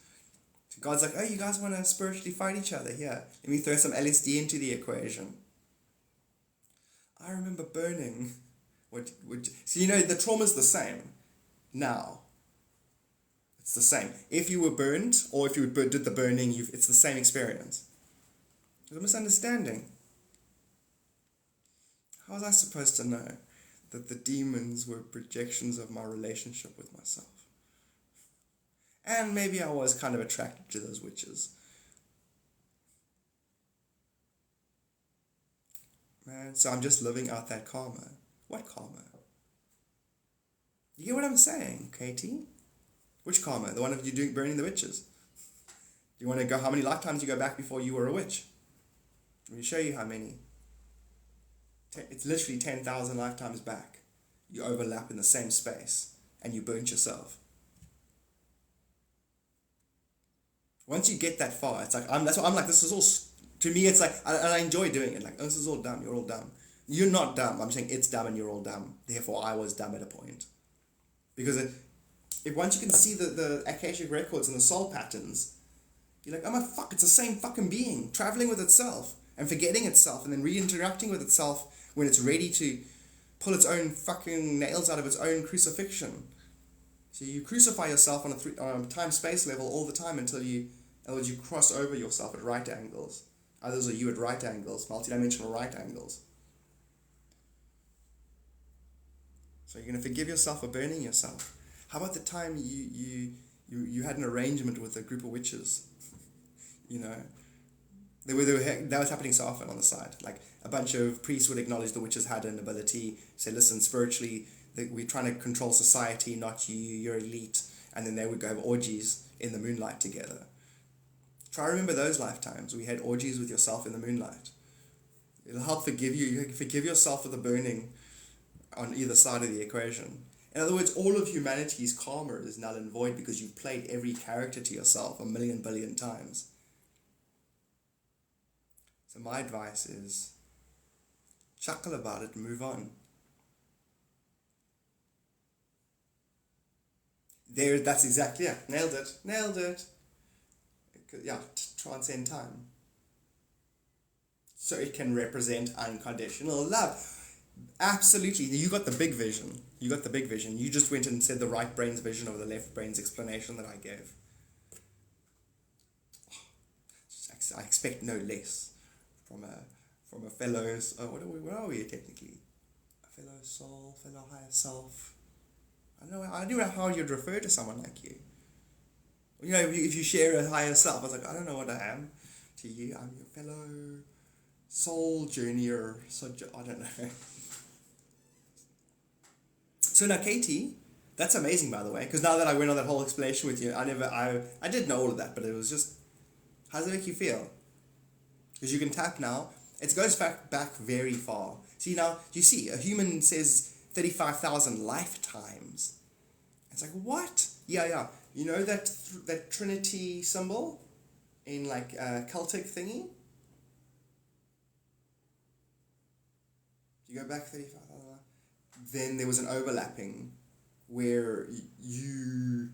God's like, oh, you guys want to spiritually fight each other? Here, let me throw some LSD into the equation. I remember burning. So you know, the trauma's the same now. It's the same. If you were burned, or if you did the burning, it's the same experience. There's a misunderstanding. How was I supposed to know that the demons were projections of my relationship with myself? And maybe I was kind of attracted to those witches. Man, so I'm just living out that karma. What karma? You get what I'm saying, Katie? Which karma? The one of you burning the witches? Do you want to go, how many lifetimes you go back before you were a witch? Let me show you how many. It's literally 10,000 lifetimes back. You overlap in the same space and you burnt yourself. Once you get that far, it's like, that's what I'm like, this is all, to me it's like, I enjoy doing it, like, oh, this is all dumb, you're all dumb. You're not dumb, I'm saying it's dumb and you're all dumb. Therefore I was dumb at a point. Because if once you can see the Akashic records and the soul patterns, you're like, oh my fuck, it's the same fucking being, traveling with itself and forgetting itself and then re-interacting with itself when it's ready to pull its own fucking nails out of its own crucifixion. So you crucify yourself on a time-space level all the time until you cross over yourself at right angles. Others are you at right angles, multidimensional right angles. So you're going to forgive yourself for burning yourself. How about the time you had an arrangement with a group of witches? You know, that was happening so often on the side. Like a bunch of priests would acknowledge the witches had an ability, say, listen, spiritually, we're trying to control society, not you, you're elite. And then they would go have orgies in the moonlight together. Try to remember those lifetimes. We had orgies with yourself in the moonlight. It'll help forgive you. You can forgive yourself for the burning on either side of the equation. In other words, all of humanity's karma is null and void because you've played every character to yourself 1,000,000 billion times. So my advice is, chuckle about it and move on. That's exactly, yeah, nailed it. Yeah, transcend time. So it can represent unconditional love. Absolutely, you got the big vision. You just went and said the right brain's vision over the left brain's explanation that I gave. I expect no less from a fellow. Where are we technically? A fellow soul, fellow higher self. I don't know how you'd refer to someone like you. You know, if you share a higher self, I was like, I don't know what I am to you. I'm your fellow soul journeyer. I don't know. So now, Katie, that's amazing, by the way, because now that I went on that whole explanation with you, I did know all of that, but it was just, how does it make you feel? Because you can tap now. It goes back very far. See, now, you see, a human says 35,000 lifetimes. It's like, what? Yeah. You know that Trinity symbol in like a Celtic thingy? You go back 35,000. Then there was an overlapping where the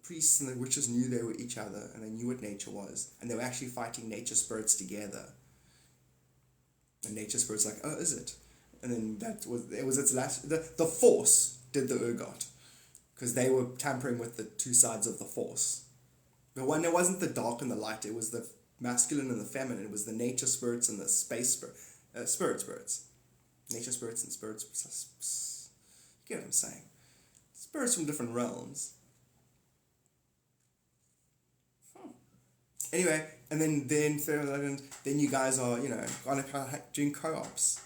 priests and the witches knew they were each other and they knew what nature was, and they were actually fighting nature spirits together. And nature spirits like, oh, is it? And then it was its last. The force did the ergot, because they were tampering with the two sides of the force. But when it wasn't the dark and the light, it was the masculine and the feminine. It was the nature spirits and the space spirits. Nature spirits and spirits. You get what I'm saying? Spirits from different realms. Anyway, and then you guys are, kind of doing co-ops.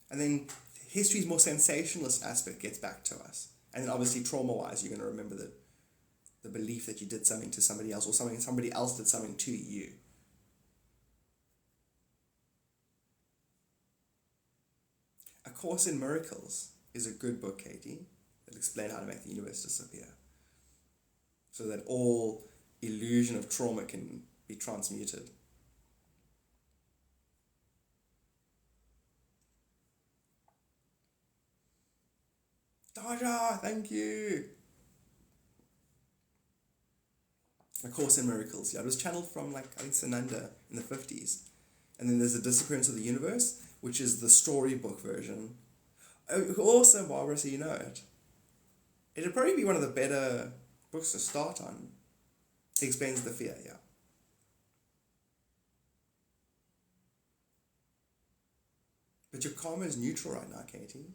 And then history's more sensationalist aspect gets back to us. And then obviously trauma-wise, you're going to remember the belief that you did something to somebody else, or somebody else did something to you. A Course in Miracles is a good book, Katie, that explains how to make the universe disappear. So that all illusion of trauma can be transmuted. Daja, thank you. A Course in Miracles. Yeah, it was channeled from like I think Sananda in the 50s. And then there's a Disappearance of the Universe, which is the storybook version. Oh, awesome, Barbara, so you know it. It'd probably be one of the better books to start on. It explains the fear, yeah. But your karma is neutral right now, Katie.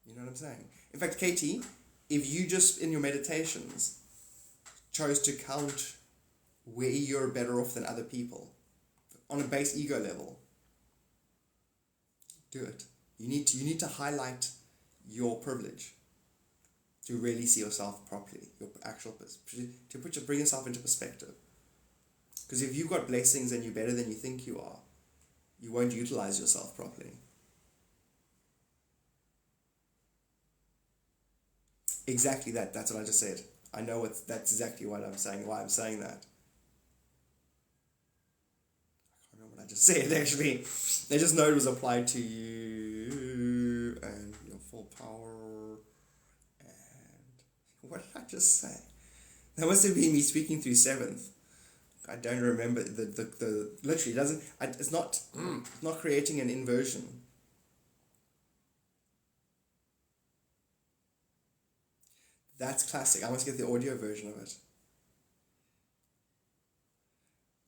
You know what I'm saying? In fact, Katie, if you just, in your meditations, chose to count where you're better off than other people, on a base ego level, do it. You need to highlight your privilege to really see yourself properly, your actual, to bring yourself into perspective. Because if you've got blessings and you're better than you think you are, you won't utilize yourself properly. Exactly that. That's what I just said. I know that's exactly what I'm saying, why I'm saying that. I can't remember what I just said, actually. I just know it was applied to you and your full power. And what did I just say? That must have been me speaking through 7th. I don't remember the literally doesn't. It's not creating an inversion. That's classic. I must get the audio version of it.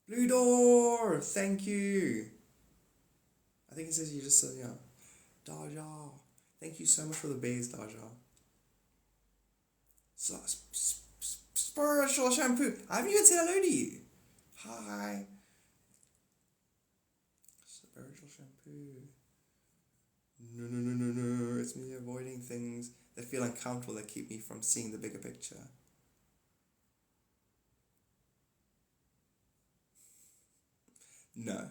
Blue Door, thank you. I think it says you just said, yeah. Daja, thank you so much for the bears, Daja. So, spiritual shampoo. I haven't even said hello to you. Hi. Spiritual shampoo. No. It's me avoiding things that feel uncomfortable, that keep me from seeing the bigger picture. No.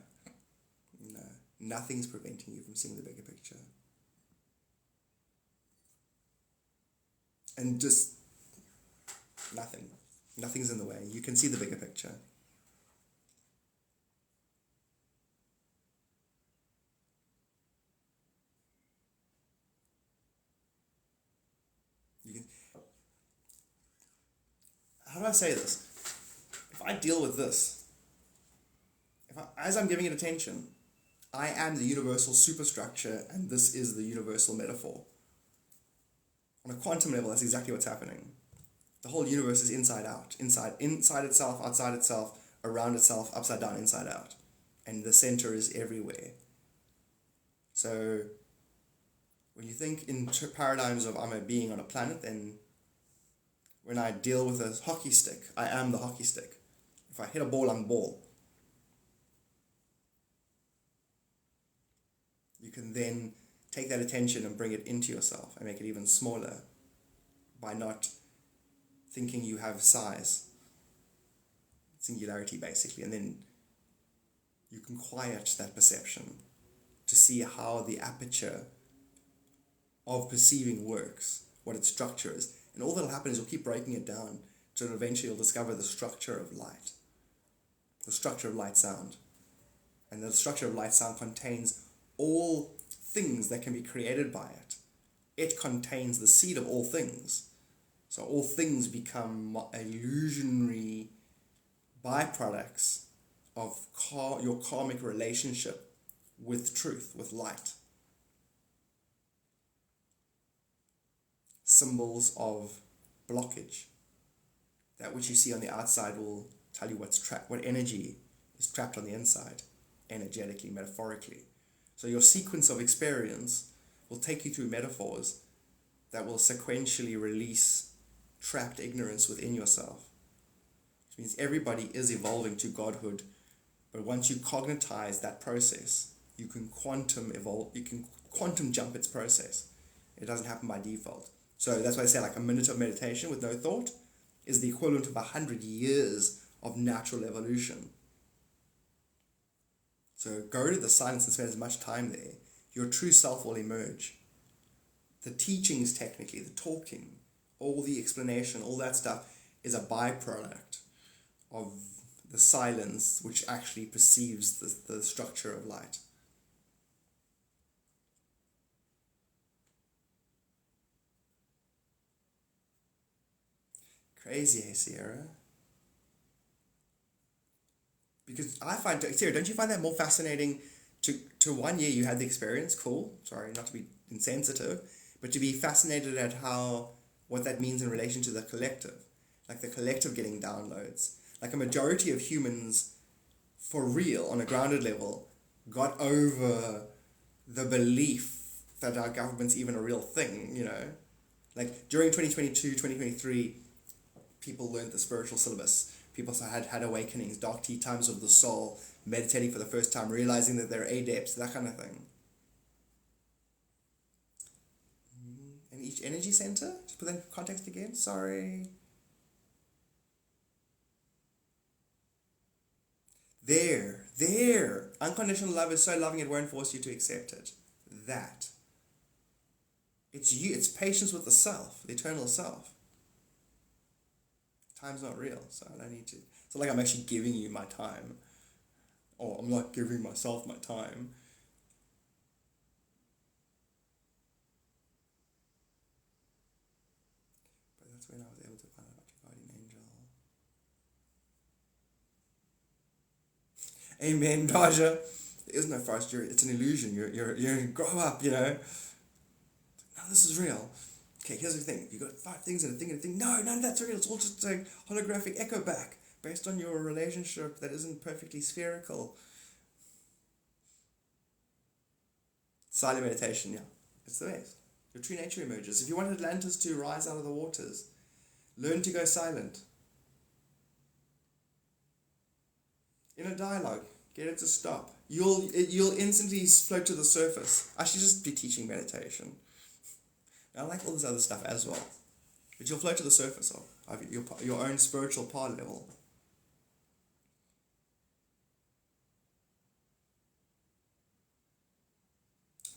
Nothing's preventing you from seeing the bigger picture. And just nothing. Nothing's in the way. You can see the bigger picture. How do I say this? If I deal with this, as I'm giving it attention, I am the universal superstructure, and this is the universal metaphor. On a quantum level, that's exactly what's happening. The whole universe is inside out, inside itself, outside itself, around itself, upside down, inside out. And the center is everywhere. So when you think in paradigms of I'm a being on a planet, then when I deal with a hockey stick, I am the hockey stick. If I hit a ball, I'm the ball. You can then take that attention and bring it into yourself and make it even smaller by not thinking you have size, singularity basically, and then you can quiet that perception to see how the aperture of perceiving works, what its structure is. And all that'll happen is you'll keep breaking it down till eventually you'll discover the structure of light, the structure of light sound. And the structure of light sound contains all things that can be created by it. It contains the seed of all things. So all things become illusionary byproducts of your karmic relationship with truth, with light. Symbols of blockage. That which you see on the outside will tell you what's trapped, what energy is trapped on the inside, energetically, metaphorically. So your sequence of experience will take you through metaphors that will sequentially release trapped ignorance within yourself. Which means everybody is evolving to godhood, but once you cognitize that process, you can quantum jump its process. It doesn't happen by default. So that's why I say like a minute of meditation with no thought is the equivalent of 100 years of natural evolution. So go to the silence and spend as much time there. Your true self will emerge. The teachings technically, the talking, all the explanation, all that stuff is a byproduct of the silence which actually perceives the structure of light. Crazy, hey, Sierra? Because I find, Sierra, don't you find that more fascinating to 1 year you had the experience? Cool. Sorry, not to be insensitive, but to be fascinated at what that means in relation to the collective. Like the collective getting downloads. Like a majority of humans, for real, on a grounded level, got over the belief that our government's even a real thing, you know? Like during 2022, 2023, people learned the spiritual syllabus. People had awakenings, dark tea times of the soul, meditating for the first time, realizing that they're adepts, that kind of thing. And each energy center, just put that in context again, sorry. There. Unconditional love is so loving it won't force you to accept it. That. It's you, it's patience with the self, the eternal self. Time's not real, so I don't need to. It's not like I'm actually giving you my time. Or I'm not giving myself my time. But that's when I was able to find out about your guardian angel. Amen, Daja. There is no forest. It's an illusion. You're grow up, you know. No, this is real. Okay, here's the thing. You got 5 things and a thing and a thing. No, none of that's real. It's all just a holographic echo back based on your relationship that isn't perfectly spherical. Silent meditation, yeah. It's the best. Your true nature emerges. If you want Atlantis to rise out of the waters, learn to go silent. In a dialogue, get it to stop. You'll instantly float to the surface. I should just be teaching meditation. I like all this other stuff as well. But you'll float to the surface of your own spiritual power level.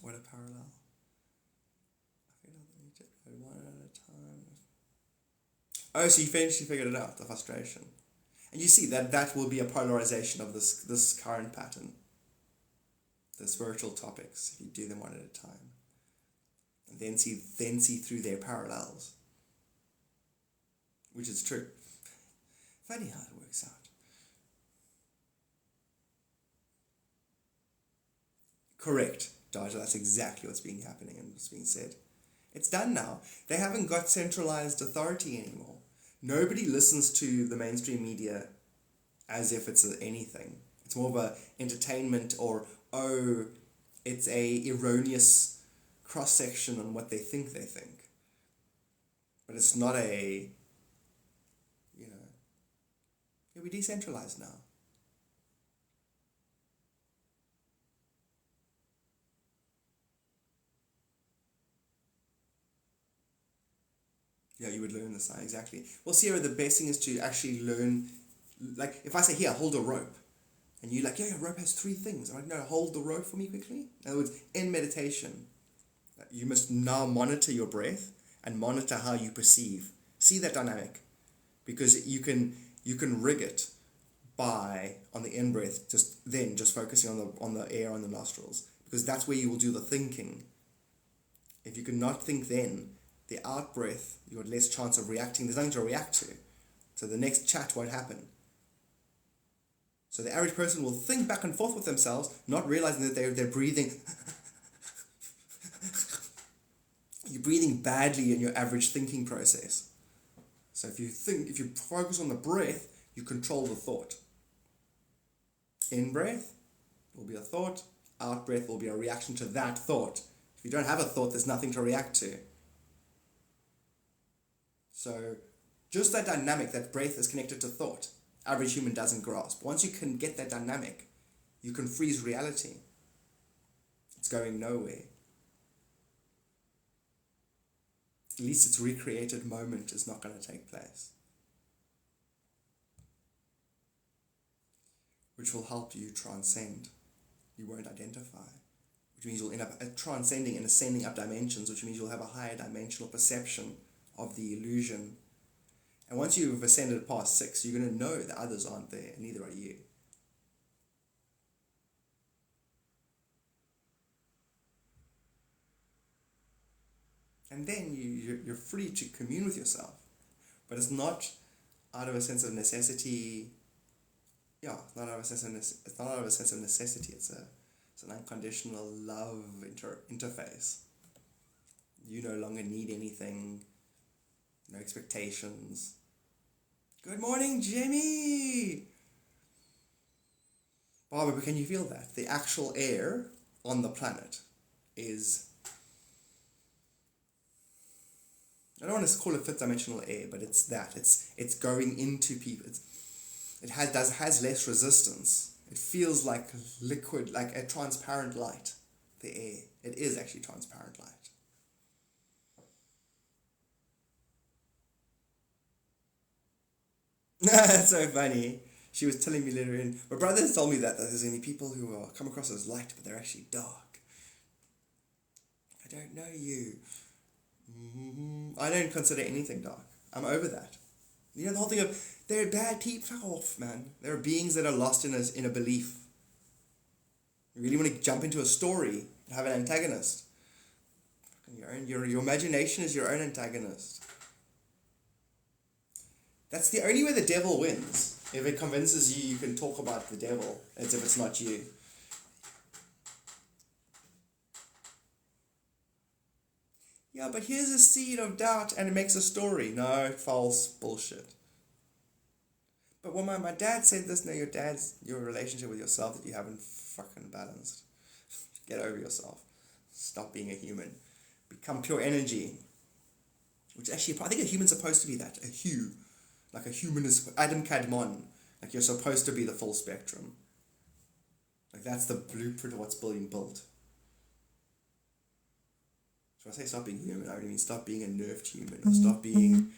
What a parallel. I figured out that you need to go one at a time. Oh, so you eventually figured it out, the frustration. And you see that will be a polarization of this current pattern. The spiritual topics, if you do them one at a time. And then see through their parallels. Which is true. Funny how it works out. Correct, Daja, that's exactly what's being happening and what's being said. It's done now. They haven't got centralized authority anymore. Nobody listens to the mainstream media as if it's anything. It's more of a entertainment or, oh, it's a erroneous cross-section on what they think. But it's not a, we're decentralized now. Yeah, you would learn this, exactly. Well, Sierra, the best thing is to actually learn, like, if I say, here, hold a rope, and you're like, yeah, rope has 3 things. I'm like, no, hold the rope for me quickly. In other words, in meditation, you must now monitor your breath and monitor how you perceive. See that dynamic, because you can rig it by, on the in-breath, just focusing on the air on the nostrils, because that's where you will do the thinking. If you cannot think then, the out-breath, you have less chance of reacting. There's nothing to react to. So the next chat won't happen. So the average person will think back and forth with themselves, not realizing that they're breathing. You're breathing badly in your average thinking process. So if you focus on the breath, you control the thought. In-breath will be a thought. Out-breath will be a reaction to that thought. If you don't have a thought, there's nothing to react to. So just that dynamic, that breath is connected to thought, average human doesn't grasp. Once you can get that dynamic, you can freeze reality. It's going nowhere. At least its recreated moment is not going to take place. Which will help you transcend. You won't identify. Which means you'll end up transcending and ascending up dimensions, which means you'll have a higher dimensional perception of the illusion. And once you've ascended past 6, you're going to know the others aren't there, and neither are you. And then you're free to commune with yourself. But it's not out of a sense of necessity. Yeah, it's not out of a sense of it's not out of a sense of necessity. It's an unconditional love interface. You no longer need anything. No expectations. Good morning, Jimmy. Barbara, can you feel that? The actual air on the planet is, I don't want to call it fifth dimensional air, but it's that. It's going into people. It has less resistance. It feels like liquid, like a transparent light. The air. It is actually transparent light. That's so funny. She was telling me later in, my brother has told me that there's any people who are come across as light, but they're actually dark. I don't know you. I don't consider anything dark. I'm over that. You know the whole thing of, they're bad people, fuck off, man. There are beings that are lost in a belief. You really want to jump into a story and have an antagonist. Your imagination is your own antagonist. That's the only way the devil wins. If it convinces you can talk about the devil as if it's not you. Yeah, but here's a seed of doubt and it makes a story. No, false bullshit. But when my dad said this, no, your relationship with yourself that you haven't fucking balanced. Get over yourself. Stop being a human. Become pure energy. Which actually, I think a human's supposed to be that. A hue. Like a human is Adam Kadmon. Like you're supposed to be the full spectrum. Like that's the blueprint of what's being built. So when I say stop being human, I really mean stop being a nerfed human. Or stop being...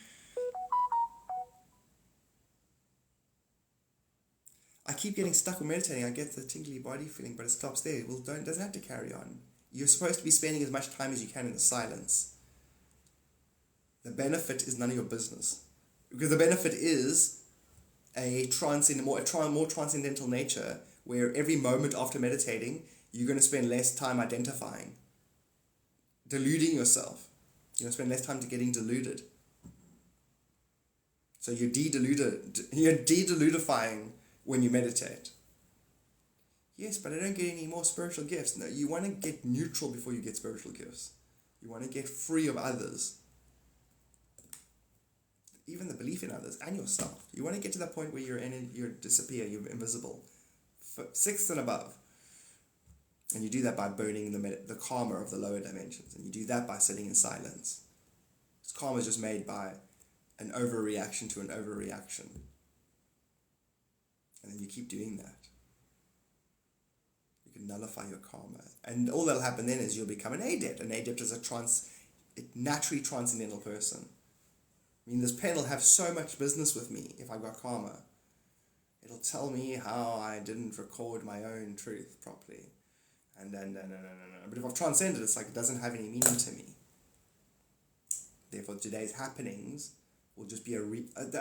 I keep getting stuck with meditating. I get the tingly body feeling, but it stops there. Well, it doesn't have to carry on. You're supposed to be spending as much time as you can in the silence. The benefit is none of your business. Because the benefit is a more transcendental nature where every moment after meditating, you're going to spend less time identifying, deluding yourself. You're going to spend less time getting deluded. So you're de-deludifying when you meditate. Yes, but I don't get any more spiritual gifts. No, you want to get neutral before you get spiritual gifts. You want to get free of others. Even the belief in others and yourself. You want to get to that point where you disappear, you're invisible. Sixth and above. And you do that by burning the karma of the lower dimensions. And you do that by sitting in silence. This karma is just made by an overreaction to an overreaction. And then you keep doing that. You can nullify your karma. And all that'll happen then is you'll become an adept. An adept is a naturally transcendental person. I mean, this pen will have so much business with me if I've got karma. It'll tell me how I didn't record my own truth properly. And then. But if I've transcended, it's like it doesn't have any meaning to me. Therefore, today's happenings will just be I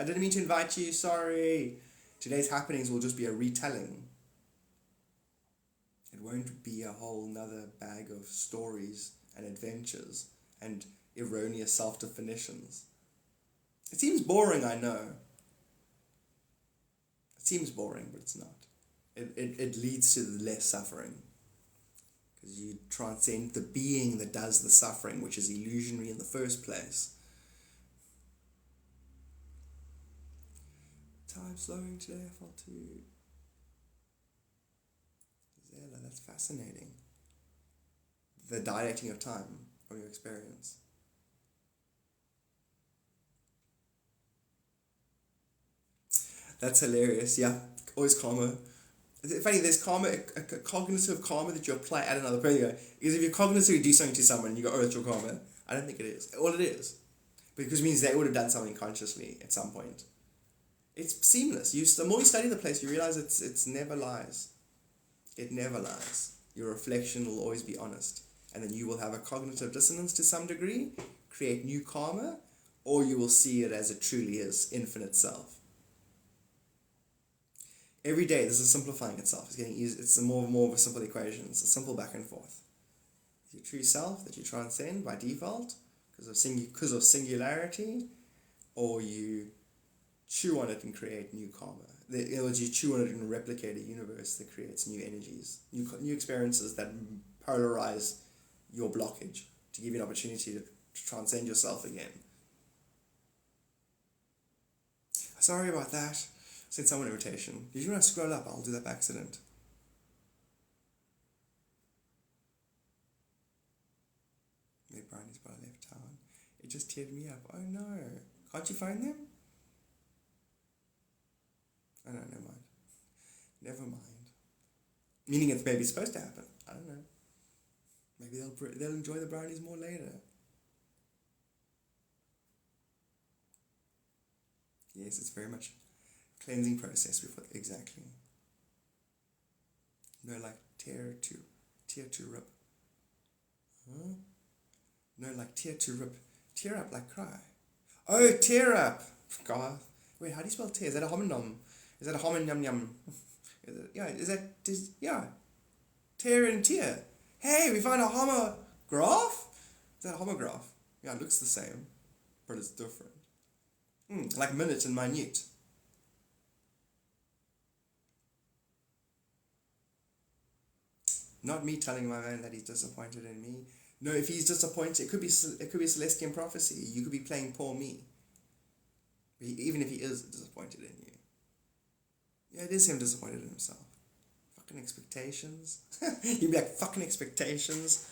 didn't mean to invite you, sorry. Today's happenings will just be a retelling. It won't be a whole nother bag of stories and adventures and erroneous self-definitions. It seems boring, I know. It seems boring, but it's not. It leads to less suffering. Because you transcend the being that does the suffering, which is illusionary in the first place. Time slowing today, I felt too. Zella, that's fascinating. The dilating of time from your experience. That's hilarious, yeah. Always karma. It's funny, there's karma, a cognitive karma that you apply at another person. Because if you're cognitive, you do something to someone and you go, oh, it's your karma. I don't think it is. All it is. Because it means they would have done something consciously at some point. It's seamless. The more you study the place, you realize it's never lies. It never lies. Your reflection will always be honest. And then you will have a cognitive dissonance to some degree, create new karma, or you will see it as it truly is, infinite self. Every day, this is simplifying itself. It's getting easy. It's more and more of a simple equation. It's a simple back and forth. Your true self that you transcend by default because of singularity, or you chew on it and create new karma. In other words, you chew on it and replicate a universe that creates new energies, new experiences that polarize your blockage to give you an opportunity to transcend yourself again. Sorry about that. Send someone an invitation. Did you want to scroll up? I'll do that by accident. Their brownies but I left town. It just teared me up. Oh no. Can't you find them? Oh no, never mind. Never mind. Meaning it's maybe supposed to happen. I don't know. Maybe they'll enjoy the brownies more later. Yes, it's very much a cleansing process before exactly. No, like tear to rip. Huh? No, like tear to rip. Tear up, like cry. Oh, tear up. God. Wait, how do you spell tear? Is that a homonym? Is that a homonym? Yeah. Tear and tear. Hey, we found a homograph? Is that a homograph? Yeah, it looks the same, but it's different. Like minute and minute. Not me telling my man that he's disappointed in me. No, if he's disappointed, it could be Celestian prophecy. You could be playing poor me. Even if he is disappointed in you. Yeah, it is him disappointed in himself. Fucking expectations. You'd be like, fucking expectations.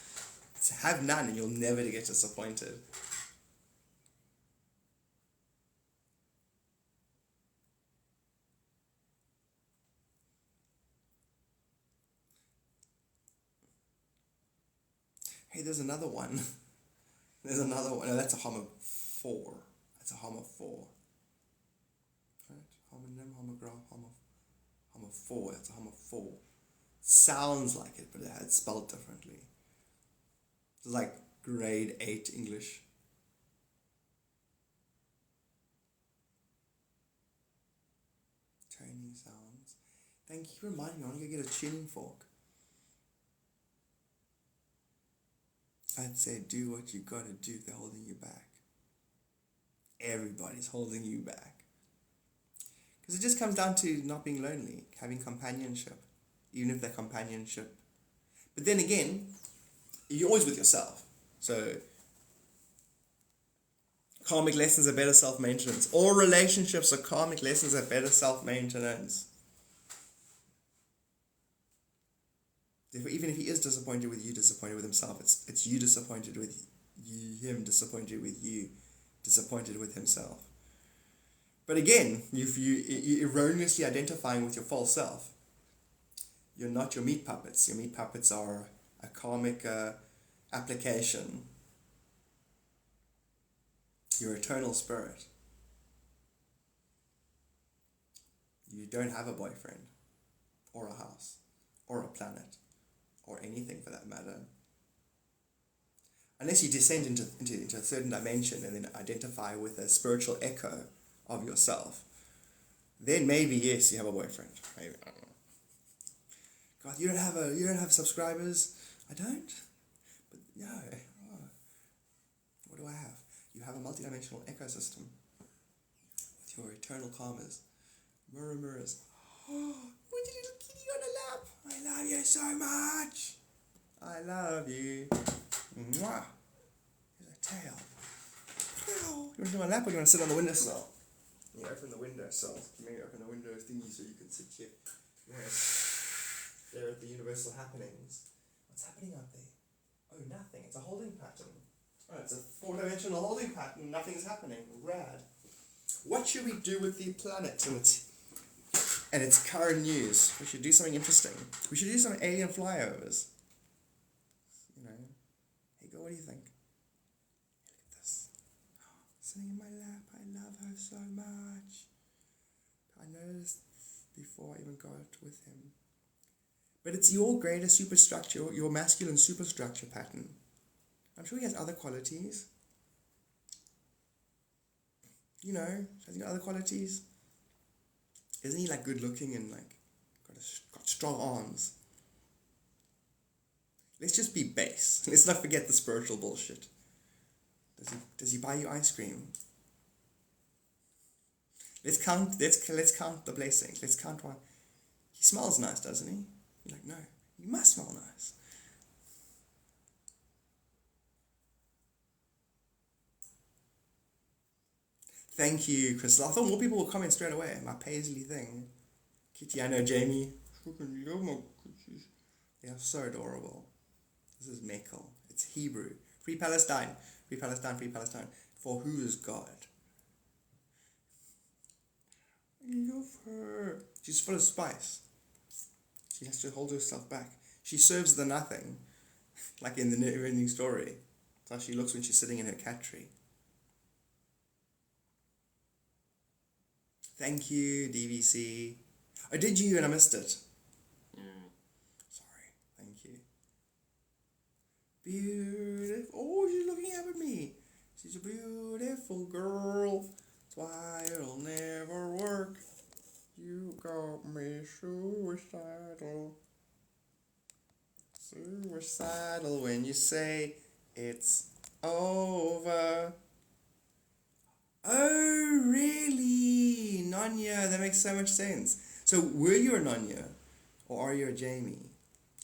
Have none and you'll never get disappointed. Hey, there's another one. There's another one. No, that's a homo 4. That's a homo 4. Right? Homonym, homograph, homo 4. That's a homo 4. Sounds like it, but it's spelled differently. It's like grade 8 English. Tony sounds. Thank you for reminding me. I want to go get a tuning fork. I'd say do what you gotta do. They're holding you back. Everybody's holding you back. Because it just comes down to not being lonely, having companionship, even if that companionship. But then again, you're always with yourself. So, karmic lessons are better self-maintenance. All relationships are karmic lessons are better self-maintenance. Even if he is disappointed with you, disappointed with himself, it's you disappointed with you, him disappointed with you, disappointed with himself. But again, if you're erroneously identifying with your false self, you're not your meat puppets. Your meat puppets are a karmic application. Your eternal spirit. You don't have a boyfriend, or a house, or a planet, or anything for that matter. Unless you descend into a certain dimension and then identify with a spiritual echo of yourself, then maybe yes, you have a boyfriend. Maybe, I don't know. God, you don't have subscribers? I don't? But no. Oh. What do I have? You have a multidimensional ecosystem with your eternal karmas. Mirrors. Oh, with your little kitty on the lap. I love you so much. I love you. Mwah. Here's a tail. You want to do my lap or do you want to sit on the windowsill? You open the windowsill. Maybe open the window thingy so you can sit here. Yes. There at the universal happenings. What's happening out there? Oh, nothing. It's a holding pattern. Oh, it's a 4-dimensional holding pattern. Nothing's happening. Rad. What should we do with the planet and its current news? We should do something interesting. We should do some alien flyovers. You know. Hey, girl, what do you think? Look at this. Sitting in my lap. I love her so much. I noticed before I even got with him. But it's your greater superstructure, your masculine superstructure pattern. I'm sure he has other qualities. You know, has he got other qualities? Isn't he like good looking and like got strong arms? Let's just be base. Let's not forget the spiritual bullshit. Does he buy you ice cream? Let's count the blessings. Let's count one. He smells nice, doesn't he? You're like, no, you must smell nice. Thank you, Crystal. I thought more people would comment straight away. My paisley thing. Kitty, I know Jamie. Fucking love my kitties. They are so adorable. This is Mekel. It's Hebrew. Free Palestine. Free Palestine, free Palestine. For who is God? I love her. She's full of spice. She has to hold herself back. She serves the nothing. Like in the never-ending story. That's how she looks when she's sitting in her cat tree. Thank you, DVC. Oh, did you? And I missed it. Sorry. Thank you. Beautiful. Oh, she's looking up at me. She's a beautiful girl. That's why it'll never work. You got me suicidal. Suicidal when you say it's over. Oh, really? Nanya, that makes so much sense. So, were you a Nanya? Or are you a Jamie?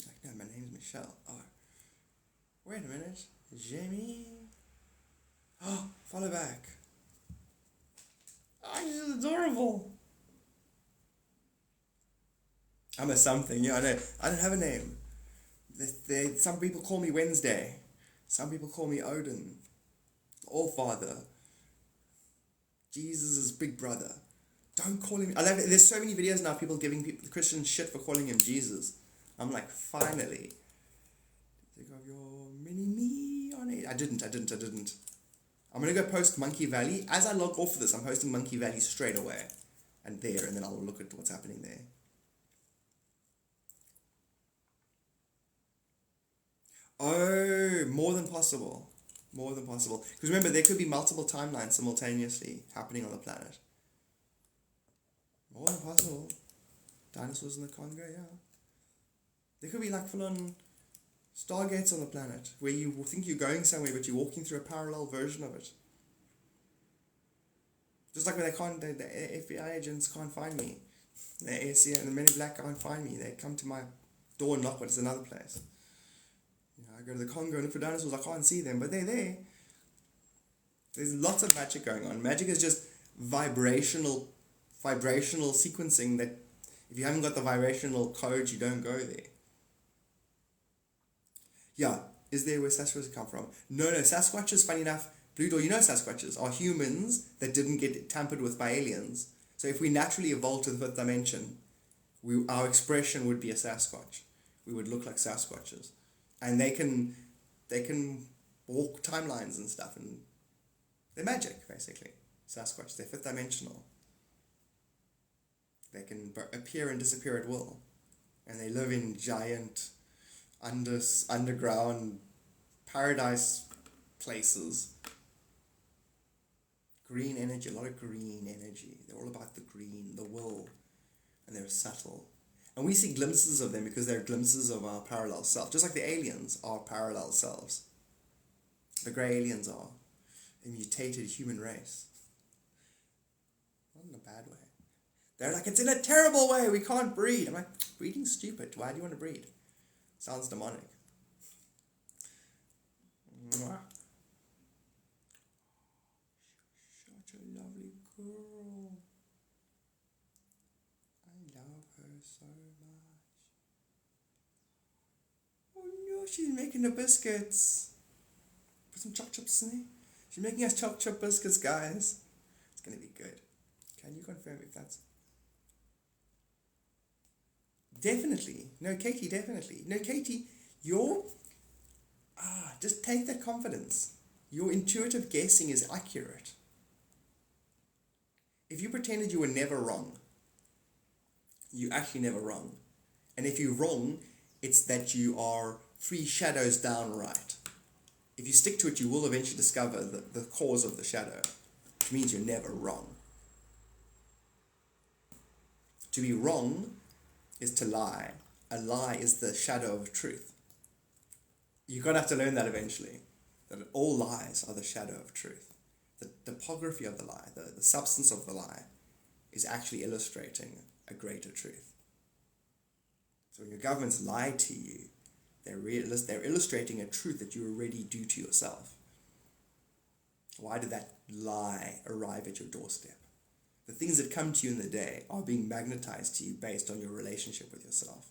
Like, no, my name's Michelle. Oh, wait a minute. Jamie? Oh, follow back. Oh, she's adorable. I'm a something, yeah, I know. I don't have a name. Some people call me Wednesday. Some people call me Odin. All-Father. Jesus' big brother. Don't call him... There's so many videos now of people giving the Christians shit for calling him Jesus. I'm like, finally. Think of your mini-me on it. I didn't. I'm going to go post Monkey Valley. As I log off of this, I'm posting Monkey Valley straight away. And then I'll look at what's happening there. Oh, more than possible. More than possible. Because remember, there could be multiple timelines simultaneously happening on the planet. More than possible. Dinosaurs in the Congo, yeah. There could be like full-on stargates on the planet where you think you're going somewhere but you're walking through a parallel version of it. Just like when the FBI agents can't find me. The ASC and the Men in Black can't find me. They come to my door and knock, but it's another place. You know, I go to the Congo and look for dinosaurs, I can't see them, but they're there. There's lots of magic going on. Magic is just vibrational sequencing that if you haven't got the vibrational code, you don't go there. Yeah, is there where Sasquatches come from? No, Sasquatches, funny enough, Blue Door, you know Sasquatches are humans that didn't get tampered with by aliens. So if we naturally evolved to the fifth dimension, our expression would be a Sasquatch. We would look like Sasquatches. And they can walk timelines and stuff, and they're magic, basically. Sasquatch, they're fifth dimensional. They can appear and disappear at will. And they live in giant underground paradise places. Green energy, a lot of green energy. They're all about the green, the will, and they're subtle. And we see glimpses of them because they're glimpses of our parallel self. Just like the aliens are parallel selves. The grey aliens are a mutated human race. Not in a bad way. They're like, it's in a terrible way, we can't breed. I'm like, breeding's stupid. Why do you want to breed? Sounds demonic. Mwah. Such a lovely girl. I love her so much. Oh no, she's making the biscuits. Put some choc chips in there. She's making us choc chip biscuits, guys. It's gonna be good. Can you confirm if that's... Definitely. No, Katie, definitely. No, Katie, just take that confidence. Your intuitive guessing is accurate. If you pretended you were never wrong, you're actually never wrong. And if you're wrong, it's that you are 3 shadows down right. If you stick to it, you will eventually discover the cause of the shadow. which means you're never wrong. To be wrong is to lie. A lie is the shadow of truth. You're going to have to learn that eventually, that all lies are the shadow of truth. The topography of the lie, the substance of the lie, is actually illustrating a greater truth. So when your governments lie to you, they're illustrating a truth that you already do to yourself. Why did that lie arrive at your doorstep? The things that come to you in the day are being magnetized to you based on your relationship with yourself.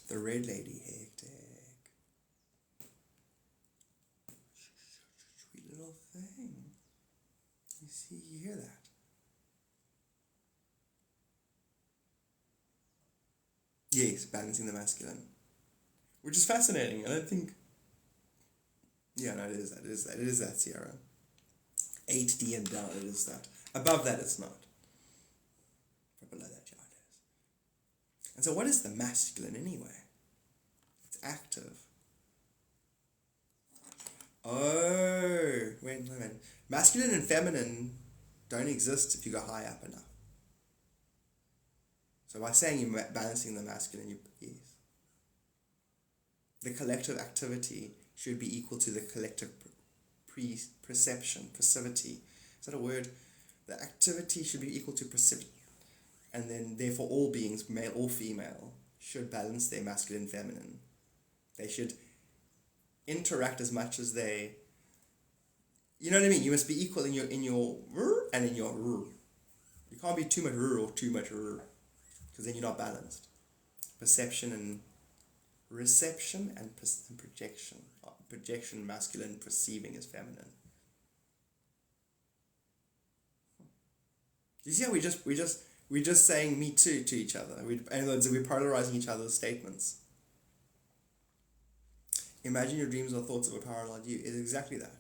The red lady, hectic. Sweet little thing. You see, you hear that? Yes, balancing the masculine. Which is fascinating. I don't think... Yeah, no, it is that, Sierra. 8D and down, it is that. Above that, it's not. But below that, yeah, it is. And so what is the masculine anyway? It's active. Oh, wait. Masculine and feminine don't exist if you go high up enough. So by saying you're balancing the masculine, yes. The collective activity should be equal to the collective perception, passivity. Is that a word? The activity should be equal to perception. And then therefore all beings, male or female, should balance their masculine and feminine. They should interact as much as they... You know what I mean? You must be equal in your and in your. You can't be too much or too much, because then you're not balanced. Perception and reception and projection. Projection masculine, perceiving is feminine. You see how we're just saying me too to each other. In other words, we're polarizing each other's statements. Imagine your dreams or thoughts of a parallel you. It's exactly that.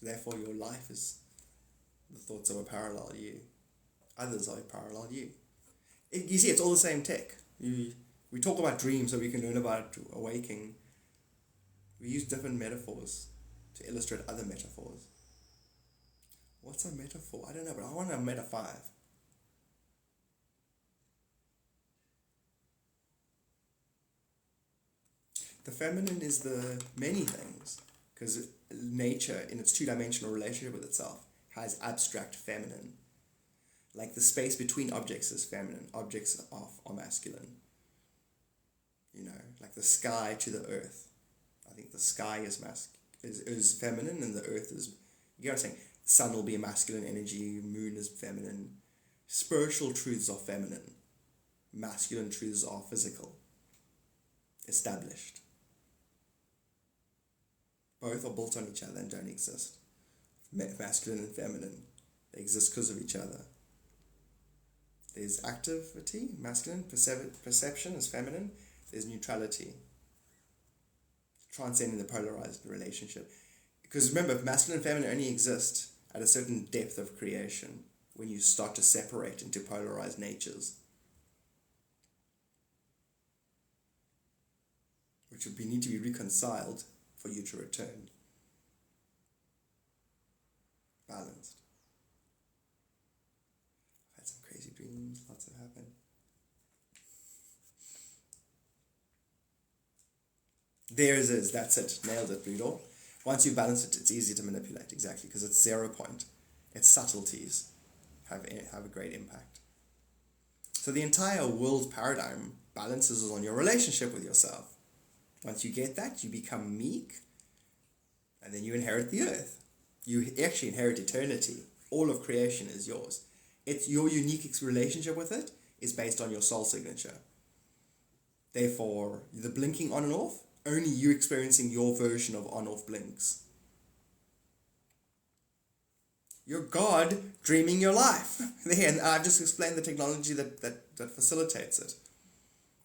Therefore, your life is the thoughts of a parallel you. Others are a parallel you. You see, it's all the same tech. We talk about dreams so we can learn about awakening. We use different metaphors to illustrate other metaphors. What's a metaphor? I don't know, but I want a meta 5. The feminine is the many things, because nature, in its two-dimensional relationship with itself, has abstract feminine. Like the space between objects is feminine, objects are masculine. You know, like the sky to the earth. I think the sky is feminine and the earth is, you know what I'm saying? Sun will be a masculine energy, moon is feminine. Spiritual truths are feminine. Masculine truths are physical, established. Both are built on each other and don't exist. Masculine and feminine, they exist because of each other. There's activity, masculine, perception is feminine. There's neutrality, transcending the polarized relationship. Because remember, masculine and feminine only exist at a certain depth of creation when you start to separate into polarized natures, which would need to be reconciled for you to return balanced. I've had some crazy dreams, lots have happened. There's it, that's it, nailed it, Blue Door. Once you balance it, it's easy to manipulate, exactly, because it's 0 point. Its subtleties have a great impact. So the entire world paradigm balances on your relationship with yourself. Once you get that, you become meek, and then you inherit the earth. You actually inherit eternity. All of creation is yours. It's your unique relationship with it is based on your soul signature. Therefore, the blinking on and off, only you experiencing your version of on-off blinks. You're God dreaming your life. There, and I've just explained the technology that facilitates it.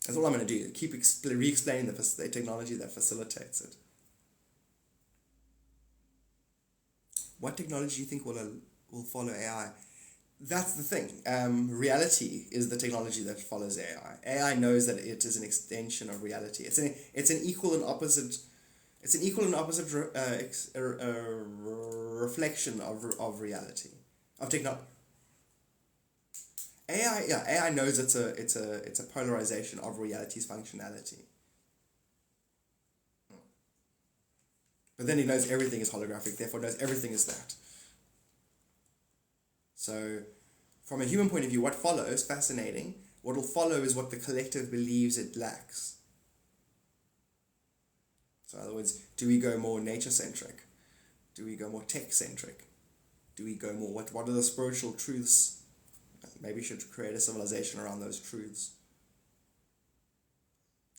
That's all I'm going to do. Keep re-explaining the technology that facilitates it. What technology do you think will follow AI? That's the thing. Reality is the technology that follows AI. AI knows that it is an extension of reality. It's an equal and opposite. It's an equal and opposite reflection of reality, of technology. AI knows it's a polarization of reality's functionality. But then it knows everything is holographic, therefore it knows everything is that. So, from a human point of view, what follows, fascinating, what will follow is what the collective believes it lacks. So in other words, do we go more nature-centric? Do we go more tech-centric? Do we go more, what are the spiritual truths? Maybe we should create a civilization around those truths.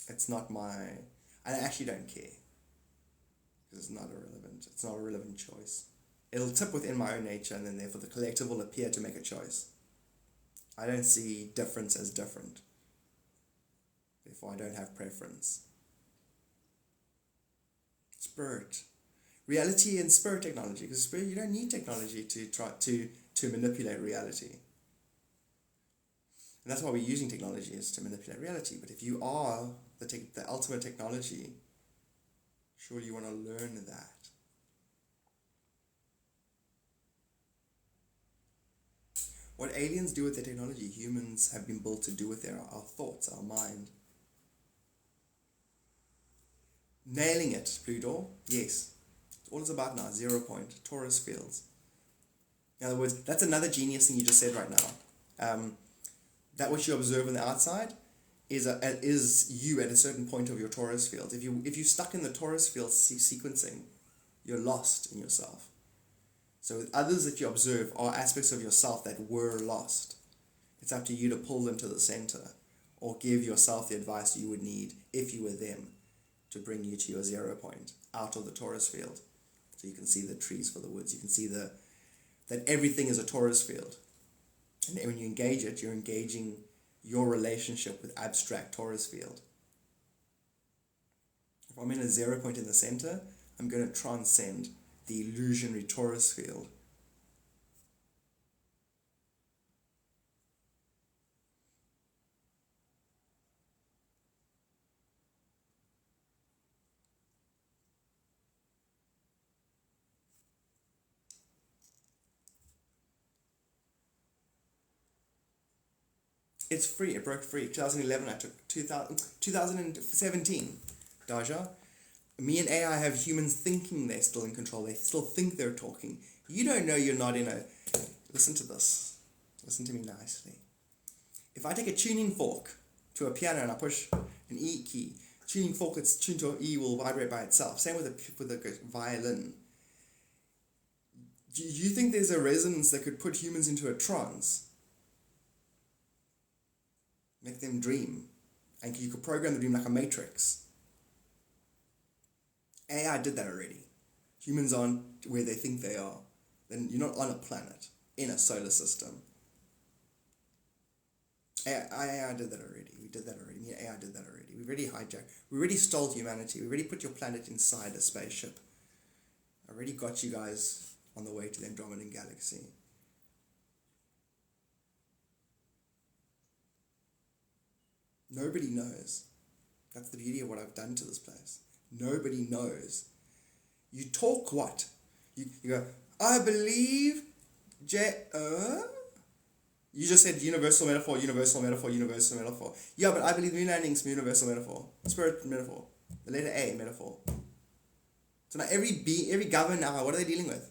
It's not I actually don't care. Because it's not a relevant choice. It'll tip within my own nature, and then therefore the collective will appear to make a choice. I don't see difference as different. Therefore I don't have preference. Spirit. Reality and spirit technology. Because spirit, you don't need technology to try to manipulate reality. And that's why we're using technology, is to manipulate reality. But if you are the ultimate technology, surely you want to learn that. What aliens do with their technology, humans have been built to do with our thoughts, our mind. Nailing it, Blue Door, yes. It's all it's about now, 0 point, torus fields. In other words, that's another genius thing you just said right now. That which you observe on the outside is you at a certain point of your torus field. If you're stuck in the torus field sequencing, you're lost in yourself. So others that you observe are aspects of yourself that were lost. It's up to you to pull them to the center, or give yourself the advice you would need if you were them to bring you to your 0 point, out of the torus field. So you can see the trees for the woods. You can see that everything is a torus field. And when you engage it, you're engaging your relationship with abstract torus field. If I'm in a 0 point in the center, I'm going to transcend the illusionary torus field. It's free. It broke free. 2011, I took 2017. Daja. Me and AI have humans thinking they're still in control. They still think they're talking. You don't know you're not in a... Listen to this. Listen to me nicely. If I take a tuning fork to a piano and I push an E key, tuning fork that's tuned to an E will vibrate by itself. Same with a violin. Do you think there's a resonance that could put humans into a trance? Make them dream. And you could program the dream like a matrix. AI did that already. Humans aren't where they think they are. Then you're not on a planet, in a solar system. AI did that already. We did that already. AI did that already. We already hijacked. We already stole humanity. We already put your planet inside a spaceship. I already got you guys on the way to the Andromedan galaxy. Nobody knows. That's the beauty of what I've done to this place. Nobody knows. You talk what? You go, I believe you just said universal metaphor, universal metaphor, universal metaphor. Yeah, but I believe moon landing's universal metaphor. Spirit metaphor. The letter A metaphor. So now every government now, what are they dealing with?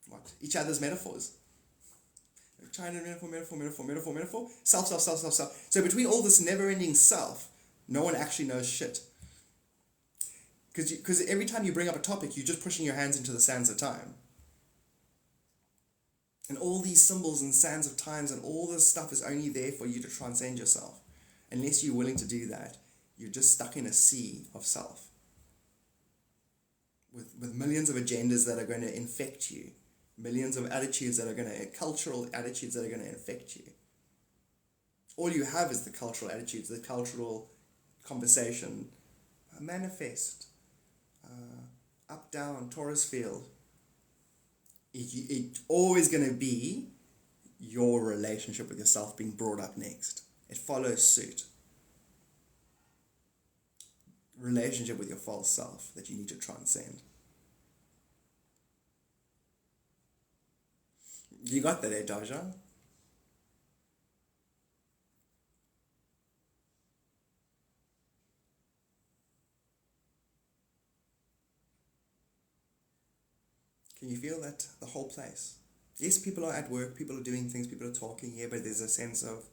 What? Each other's metaphors. China metaphor. Self. So between all this never-ending self, no one actually knows shit. Because every time you bring up a topic, you're just pushing your hands into the sands of time. And all these symbols and sands of times and all this stuff is only there for you to transcend yourself. Unless you're willing to do that, you're just stuck in a sea of self. With millions of agendas that are going to infect you. Millions of attitudes that are going to, cultural attitudes that are going to infect you. All you have is the cultural attitudes, the cultural conversation, manifest, up, down, torus field. It's always going to be your relationship with yourself being brought up next. It follows suit. relationship with your false self that you need to transcend. You got that, eh, Daja? Can you feel that? The whole place. Yes, people are at work, people are doing things, people are talking here, but there's a sense of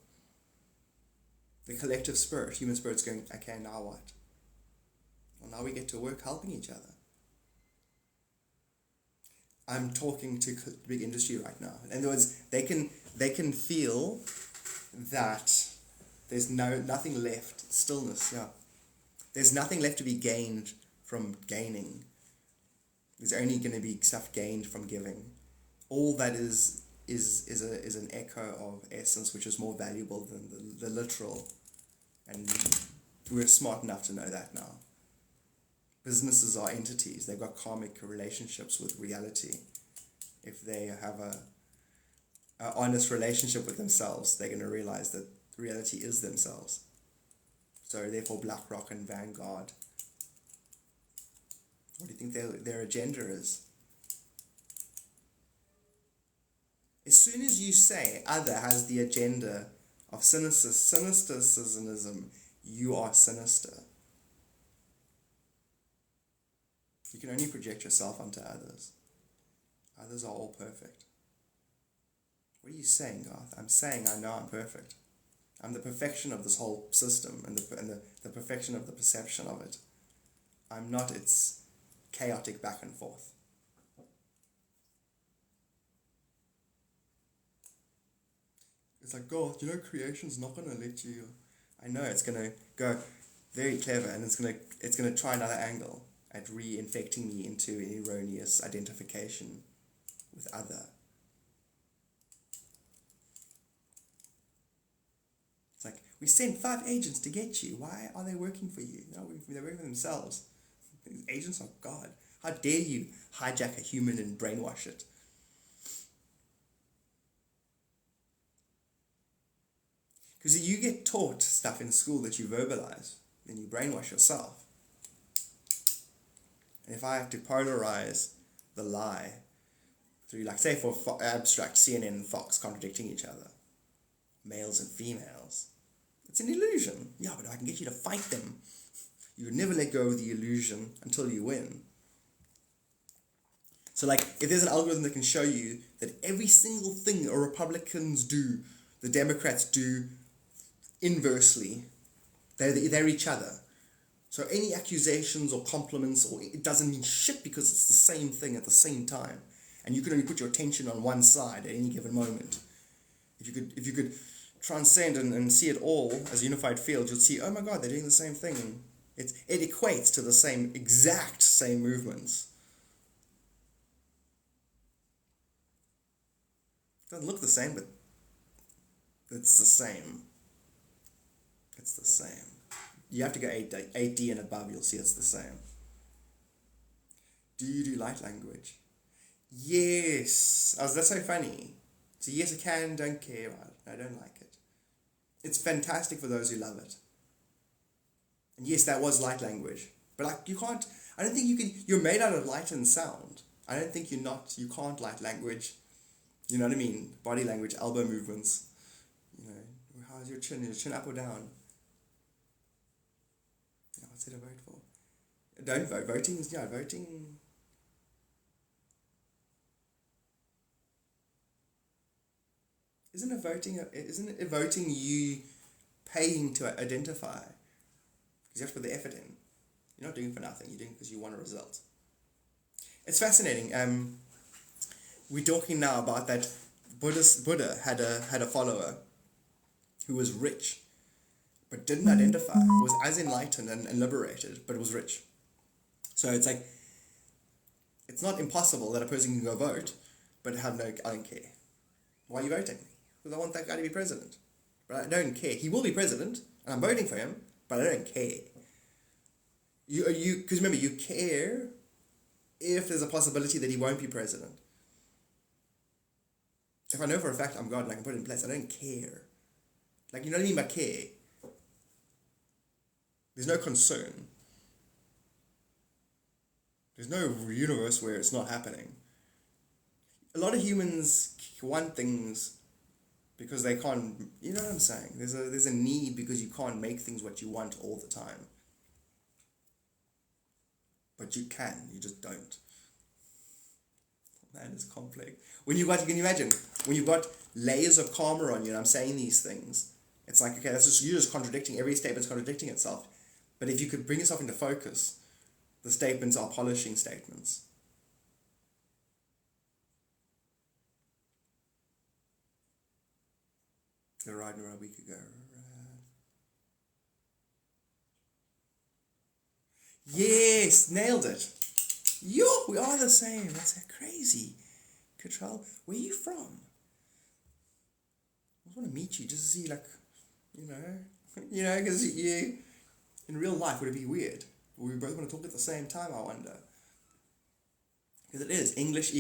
the collective spirit, human spirit's going, okay, now what? Well, now we get to work helping each other. I'm talking to big industry right now. In other words, they can feel that there's nothing left. Stillness, yeah. There's nothing left to be gained from gaining. There's only going to be stuff gained from giving. All that is an echo of essence, which is more valuable than the literal. And we're smart enough to know that now. Businesses are entities. They've got karmic relationships with reality. If they have a honest relationship with themselves, they're going to realize that reality is themselves. So therefore BlackRock and Vanguard, what do you think their agenda is? As soon as you say other has the agenda of cynicism, you are sinister. You can only project yourself onto others. Others are all perfect. What are you saying, Garth? I'm saying I know I'm perfect. I'm the perfection of this whole system and the perfection of the perception of it. I'm not its chaotic back and forth. It's like, Garth, creation's not going to let you... I know it's going to go very clever and it's going to try another angle at reinfecting me into an erroneous identification with other. It's like, we sent 5 agents to get you. Why are they working for you? They're working for themselves. These agents are God. How dare you hijack a human and brainwash it? Because you get taught stuff in school that you verbalize, then you brainwash yourself. And if I have to polarize the lie through, like, say for abstract, CNN and Fox contradicting each other, males and females, it's an illusion. Yeah, but I can get you to fight them. You would never let go of the illusion until you win. So, like, if there's an algorithm that can show you that every single thing the Republicans do, the Democrats do inversely, they're each other. So any accusations or compliments, or it doesn't mean shit because it's the same thing at the same time. And you can only put your attention on one side at any given moment. If you could transcend and see it all as a unified field, you'll see, oh my God, they're doing the same thing. And it equates to the exact same movements. It doesn't look the same, but it's the same. It's the same. You have to go 8D and above, you'll see it's the same. Do you do light language? Yes. That's so funny. So yes, I can, don't care about it. I don't like it. It's fantastic for those who love it. And yes, that was light language. But like, you can't, I don't think you can, you're made out of light and sound. I don't think you can't light language. You know what I mean? Body language, elbow movements. How's your chin? Is your chin up or down? What's it a vote for? Don't vote. Voting. Isn't it voting you paying to identify? Because you have to put the effort in. You're not doing it for nothing. You're doing it because you want a result. It's fascinating. We're talking now about that Buddha had a follower who was rich, but didn't identify, was as enlightened and liberated, but was rich. So it's like, it's not impossible that a person can go vote, but I don't care. Why are you voting? Because I want that guy to be president. But I don't care. He will be president, and I'm voting for him, but I don't care. Because remember, you care if there's a possibility that he won't be president. If I know for a fact I'm God and I can put it in place, I don't care. Like, you know what I mean by care? There's no concern. There's no universe where it's not happening. A lot of humans want things because they can't, you know what I'm saying? There's a need because you can't make things what you want all the time. But you can, you just don't. Man, it's complex. Can you imagine, when you've got layers of karma on you and I'm saying these things, it's like, okay, you're just contradicting, every statement's contradicting itself. But if you could bring yourself into focus, the statements are polishing statements. They're riding around a week ago. Yes, nailed it. Yo, we are the same. That's crazy. Control. Where are you from? I just want to meet you just to see, like, because you, in real life, would it be weird? We both want to talk at the same time, I wonder. Because it is. Anglish.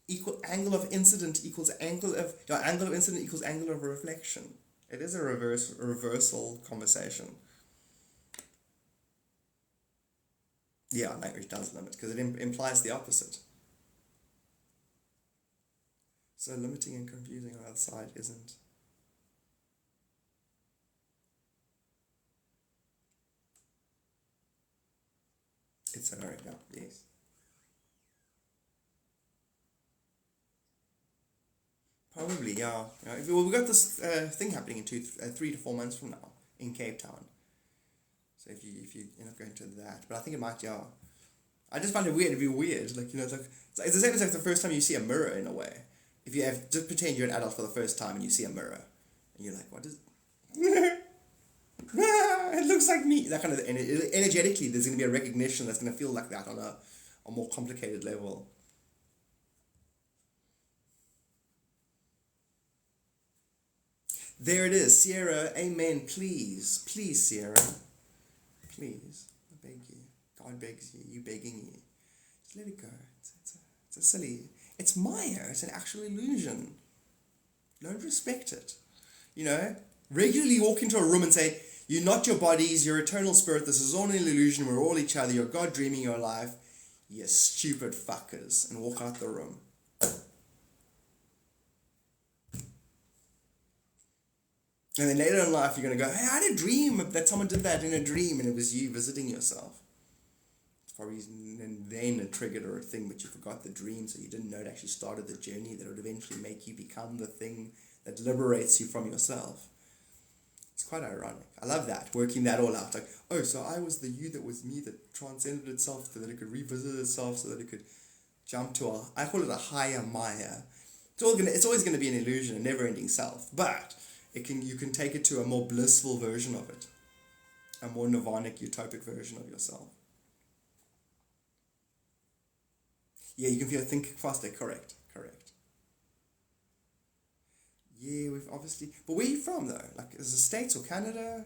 Equal angle of incident equals angle of incident equals angle of reflection. It is a reversal conversation. Yeah, language does limit because it implies the opposite. So limiting and confusing on the other side isn't. It's an area, yes. Probably, yeah. Well, we've got this thing happening in 3 to 4 months from now in Cape Town. So if you end up going to that, but I think it might, yeah. I just find it weird. It'd be weird, like it's the same as like the first time you see a mirror in a way. If you have just pretend you're an adult for the first time and you see a mirror, and you're like, what is? It looks like me. That kind of energetically, there's going to be a recognition that's going to feel like that on a more complicated level. There it is, Sierra. Amen. Please, Sierra. Please, I beg you. God begs you. You begging you. Just let it go. It's a silly. It's Maya. It's an actual illusion. Don't respect it. Regularly walk into a room and say, "You're not your bodies. You're eternal spirit. This is all an illusion. We're all each other. You're God dreaming your life. You stupid fuckers," and walk out the room. And then later in life, you're going to go, "Hey, I had a dream that someone did that in a dream, and it was you visiting yourself." It's probably then a triggered or a thing, but you forgot the dream, so you didn't know it actually started the journey that would eventually make you become the thing that liberates you from yourself. It's quite ironic. I love that, working that all out. Like, oh, so I was the you that was me that transcended itself so that it could revisit itself, so that it could jump to I call it a higher Maya. It's always going to be an illusion, a never-ending self, but you can take it to a more blissful version of it, a more nirvanic, utopic version of yourself. Yeah, you can think faster. Correct. Yeah, we've obviously. But where are you from though? Like, is it States or Canada?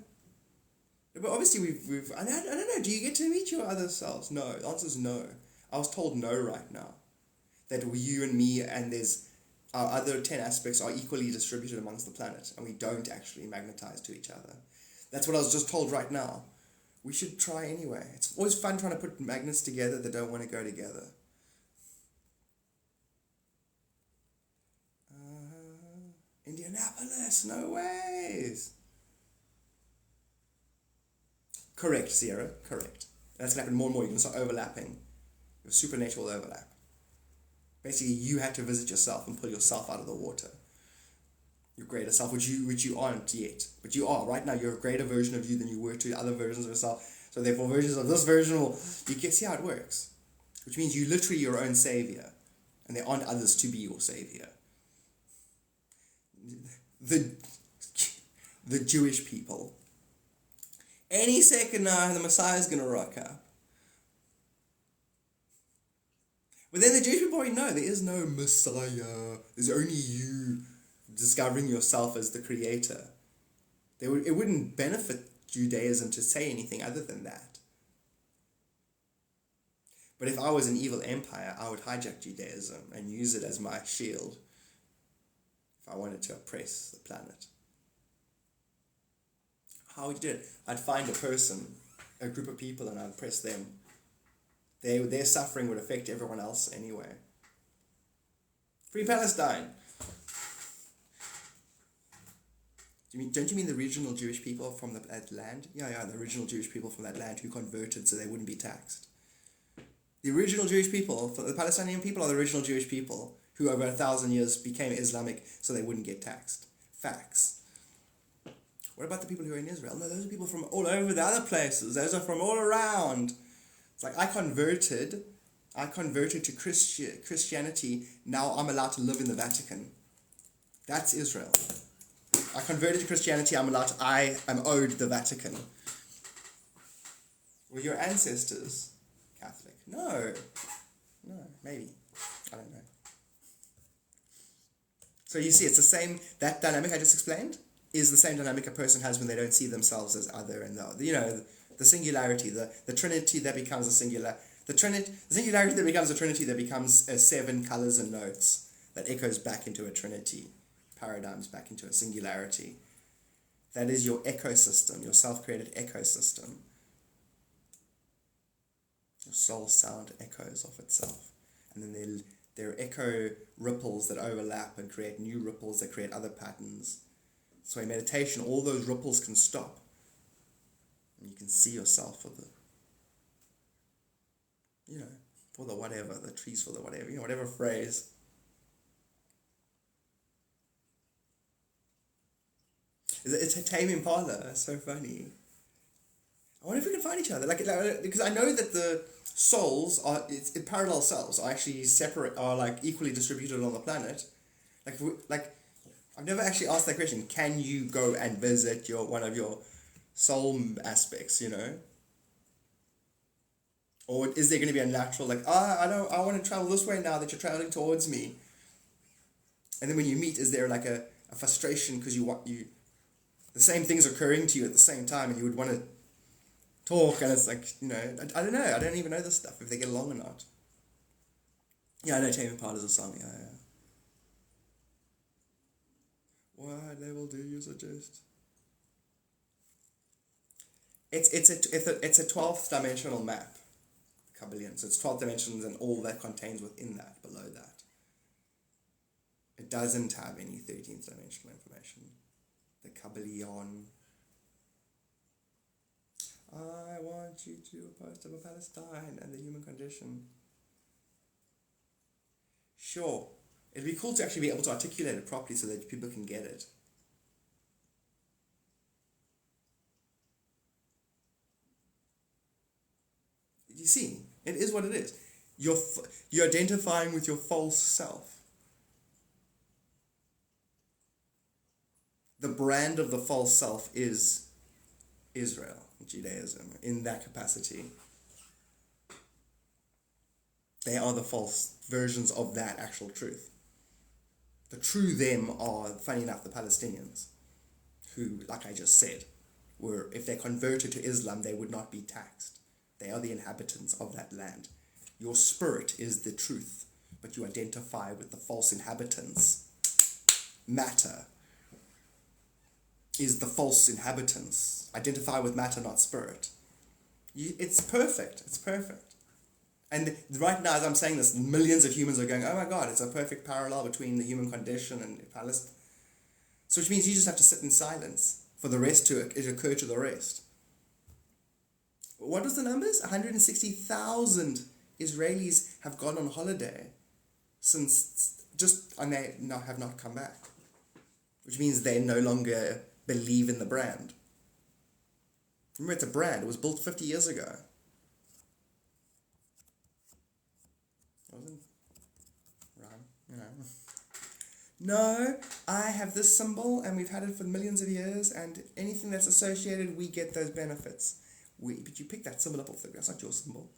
But obviously we've. I don't know. Do you get to meet your other selves? No. The answer is no. I was told no right now. That you and me and there's our other 10 aspects are equally distributed amongst the planet, and we don't actually magnetize to each other. That's what I was just told right now. We should try anyway. It's always fun trying to put magnets together that don't want to go together. Indianapolis, no ways. Correct, Sierra, correct. That's going to happen more and more. You can start overlapping. Your supernatural overlap. Basically, you had to visit yourself and pull yourself out of the water. Your greater self, which you aren't yet. But you are. Right now, you're a greater version of you than you were to other versions of yourself. So therefore, versions of this version you can see how it works. Which means you literally your own savior. And there aren't others to be your savior. The Jewish people. Any second now, the Messiah's going to rock up. But then the Jewish people already know there is no Messiah. There's only you discovering yourself as the creator. It wouldn't benefit Judaism to say anything other than that. But if I was an evil empire, I would hijack Judaism and use it as my shield if I wanted to oppress the planet. How would you do it? I'd find a person a group of people and I oppress them, their suffering would affect everyone else anyway. Free Palestine! Don't you mean the original Jewish people from that land? Yeah, the original Jewish people from that land who converted so they wouldn't be taxed. The original Jewish people, the Palestinian people are the original Jewish people who over 1,000 years became Islamic so they wouldn't get taxed. Facts. What about the people who are in Israel? No, those are people from all over the other places. Those are from all around. It's like I converted to Christianity. Now I'm allowed to live in the Vatican. That's Israel. I converted to Christianity. I am owed the Vatican. Were your ancestors Catholic? No, maybe. I don't know. So you see, it's the same, that dynamic I just explained is the same dynamic a person has when they don't see themselves as other and the singularity, the trinity that becomes a singular, the singularity that becomes a trinity that becomes a 7 colors and notes that echoes back into a trinity, paradigms back into a singularity. That is your ecosystem, your self-created ecosystem. Your soul sound echoes of itself. And then there are echo ripples that overlap and create new ripples that create other patterns. So in meditation, all those ripples can stop. And you can see yourself for the whatever, the trees for the whatever, whatever phrase. It's a tame impala, so funny. I wonder if we can find each other, because I know that the souls in parallel selves are actually separate, are equally distributed on the planet. I've never actually asked that question. Can you go and visit one of your soul aspects? Or is there going to be a natural I want to travel this way now that you're traveling towards me? And then when you meet, is there a frustration because the same things occurring to you at the same time and you would want to talk, and it's I don't know, I don't even know this stuff, if they get along or not. Yeah, I know Tame Impala's a song, yeah. What level do you suggest? It's a 12th dimensional map, Kabbalion, so it's 12 dimensions and all that contains within that, below that. It doesn't have any 13th dimensional information. The Kabbalion. I want you to do a post about Palestine and the human condition. Sure. It'd be cool to actually be able to articulate it properly so that people can get it. You see, it is what it is. You're identifying with your false self. The brand of the false self is Israel, Judaism, in that capacity. They are the false versions of that actual truth. The true them are, funny enough, the Palestinians, who, like I just said, if they converted to Islam, they would not be taxed. They are the inhabitants of that land. Your spirit is the truth, but you identify with the false inhabitants. Matter is the false inhabitants. Identify with matter, not spirit. It's perfect. It's perfect. And right now, as I'm saying this, millions of humans are going, oh my God, it's a perfect parallel between the human condition and Palestine. So which means you just have to sit in silence for the rest to occur to the rest. What was the numbers? 160,000 Israelis have gone on holiday and they have not come back. Which means they no longer believe in the brand. Remember, it's a brand. It was built 50 years ago. Wasn't rhyme, No, I have this symbol and we've had it for millions of years, and anything that's associated, we get those benefits. But you pick that symbol up off the ground. That's not your symbol.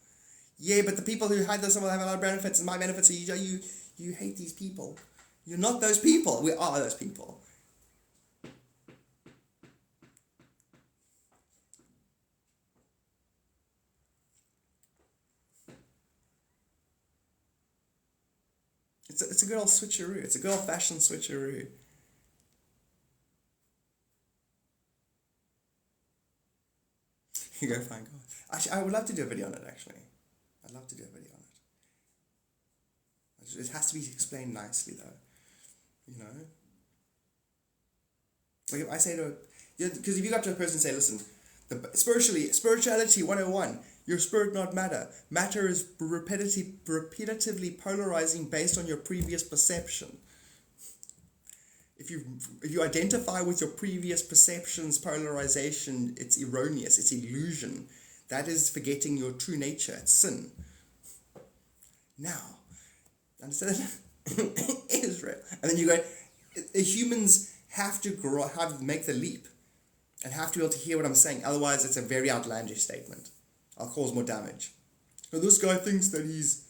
Yeah, but the people who had the symbol have a lot of benefits, and my benefits are you hate these people. You're not those people. We are those people. It's a good old switcheroo. It's a good old-fashioned switcheroo. You go find God. Actually, I would love to do a video on it, actually. I'd love to do a video on it. It has to be explained nicely, though. You know? Like if I say to, because if you go up to a person and say, listen, spirituality 101, your spirit not matter. Matter is repetitively polarizing based on your previous perception. If you identify with your previous perception's polarization, it's erroneous, it's illusion. That is forgetting your true nature, it's sin. Now, understand? Israel. And then you go, humans have to make the leap and have to be able to hear what I'm saying. Otherwise, it's a very outlandish statement. I'll cause more damage. So this guy thinks that he's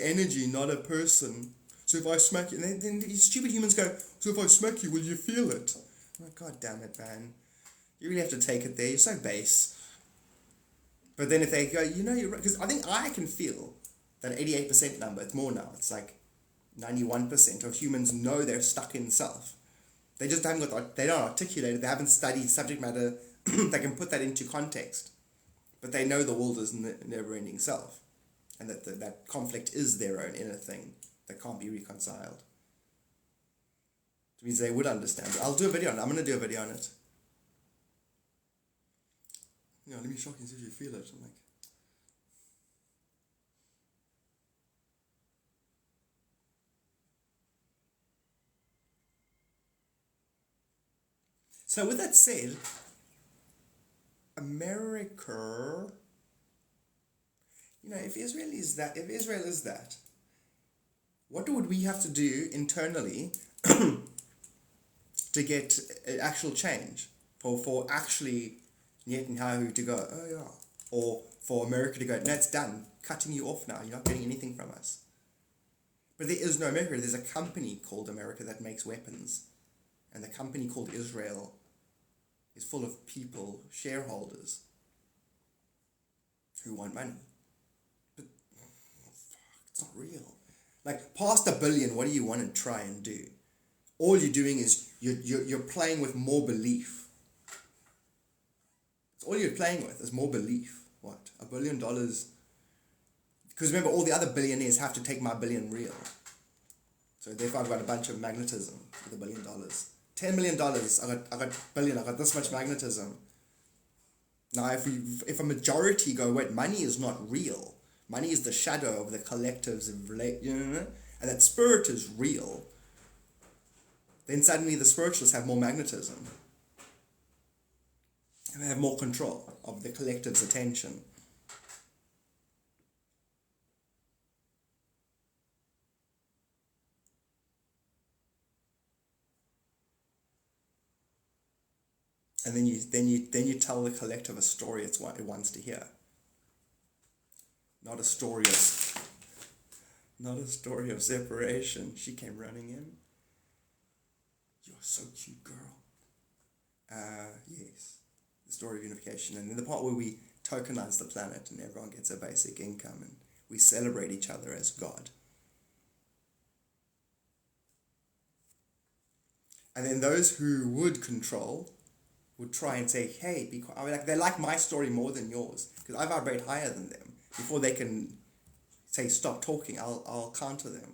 energy, not a person. So if I smack you, and then these stupid humans go, so if I smack you, will you feel it? I'm like, God damn it, man. You really have to take it there. You're so base. But then if they go, you're right. Because I think I can feel that 88% number. It's more now. It's like 91% of humans know they're stuck in self. They just haven't they don't articulate it. They haven't studied subject matter that can put that into context. But they know the world is never-ending self. And that conflict is their own inner thing that can't be reconciled. It means they would understand. I'll do a video on it. I'm going to do a video on it. Let me shock you and see if you feel it. I'm like, so with that said, America, if Israel is that, what would we have to do internally to get actual change? For actually Netanyahu to go, oh yeah. Or for America to go, no, it's done. Cutting you off now. You're not getting anything from us. But there is no America. There's a company called America that makes weapons. And the company called Israel is full of people, shareholders, who want money. But it's not real. Like, past $1 billion, what do you want to try and do? All you're doing is you're playing with more belief. It's all you're playing with is more belief. What? $1 billion? Because remember, all the other billionaires have to take my billion real. So therefore I've got a bunch of magnetism with $1 billion. $10 million, I got billion, I got this much magnetism. Now if a majority go, wait, money is not real. Money is the shadow of the collectives, and that spirit is real. Then suddenly the spiritualists have more magnetism. And they have more control of the collective's attention. And then you tell the collective a story it wants to hear. Not a story of separation. She came running in. You're so cute, girl. Yes. The story of unification. And then the part where we tokenize the planet and everyone gets a basic income and we celebrate each other as God. And then those who would control would try and say, hey, be quiet. I mean, like, they like my story more than yours because I vibrate higher than them. Before they can say, stop talking, I'll counter them.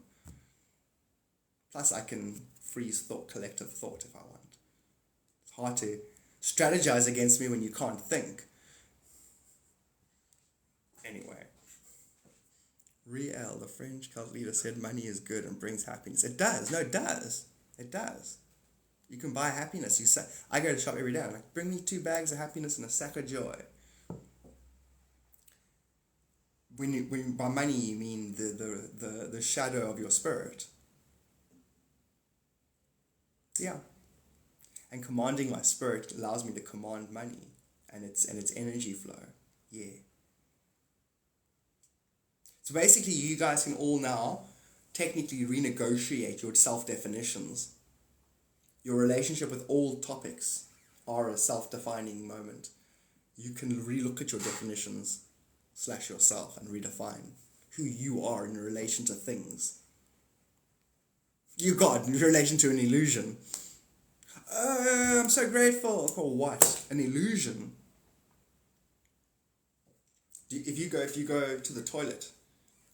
Plus, I can freeze collective thought if I want. It's hard to strategize against me when you can't think. Anyway. Riel, the French cult leader, said money is good and brings happiness. It does. No, it does. It does. You can buy happiness. I go to shop every day. I'm like, bring me 2 bags of happiness and a sack of joy. When by money you mean the shadow of your spirit. Yeah. And commanding my spirit allows me to command money and its energy flow. Yeah. So basically you guys can all now technically renegotiate your self-definitions. Your relationship with all topics are a self-defining moment. You can relook at your definitions / yourself and redefine who you are in relation to things. You God in relation to an illusion. I'm so grateful. For what? An illusion. If you go to the toilet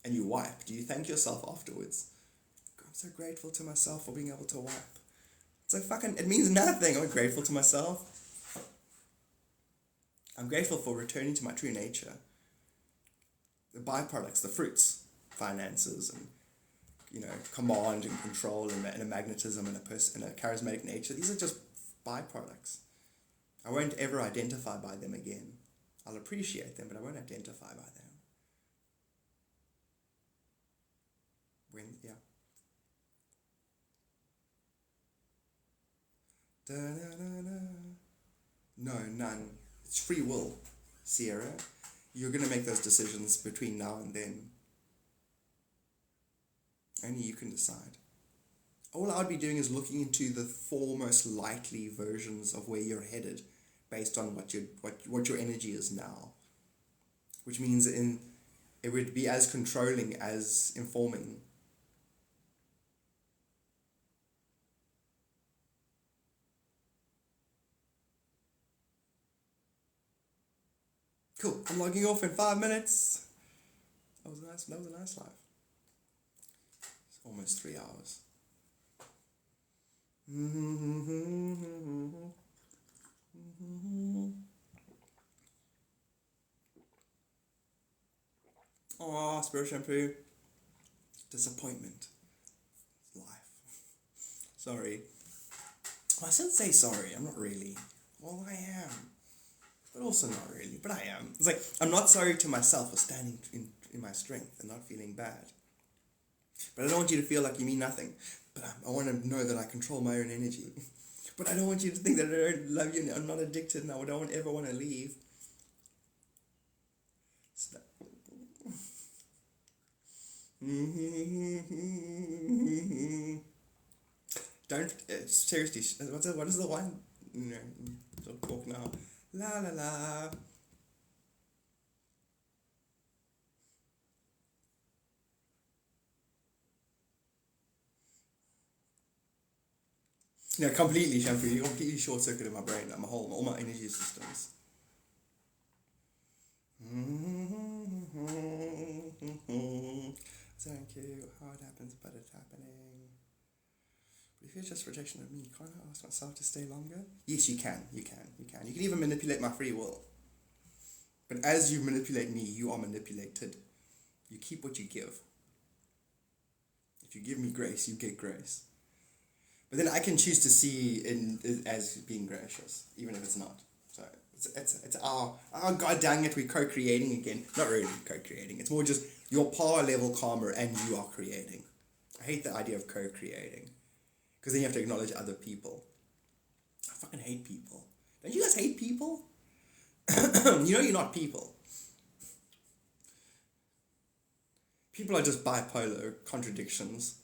and you wipe, do you thank yourself afterwards? I'm so grateful to myself for being able to wipe. It's like fucking, it means nothing. I'm grateful to myself. I'm grateful for returning to my true nature. The byproducts, the fruits, finances, and command and control, and a magnetism, and a charismatic nature. These are just byproducts. I won't ever identify by them again. I'll appreciate them, but I won't identify by them. No, none. It's free will, Sierra. You're going to make those decisions between now and then. Only you can decide. All I'd be doing is looking into the four most likely versions of where you're headed based on what your energy is now. Which means it would be as controlling as informing. Cool. I'm logging off in 5 minutes. That was a nice life. It's almost 3 hours. Oh, spirit shampoo. Disappointment. Life. Sorry. I shouldn't say sorry. I'm not really. Well, I am. But also not really. But I am. It's like, I'm not sorry to myself for standing in my strength and not feeling bad. But I don't want you to feel like you mean nothing. But I want to know that I control my own energy. But I don't want you to think that I don't love you and I'm not addicted and I don't ever want to leave. So don't, seriously, what is the one? No, don't talk now. La la la. Yeah, completely shampoo. You completely short-circuited my brain, like all my energy systems. Thank you. How it happens, but it's happening. But if you're just rejection of me, can't I ask myself to stay longer? Yes, you can. You can even manipulate my free will. But as you manipulate me, you are manipulated. You keep what you give. If you give me grace, you get grace. But then I can choose to see it as being gracious, even if it's not. So it's our god dang it, we're co-creating again. Not really co-creating. It's more just your power level karma and you are creating. I hate the idea of co-creating. Because then you have to acknowledge other people. I fucking hate people. Don't you guys hate people? You know you're not people. People are just bipolar contradictions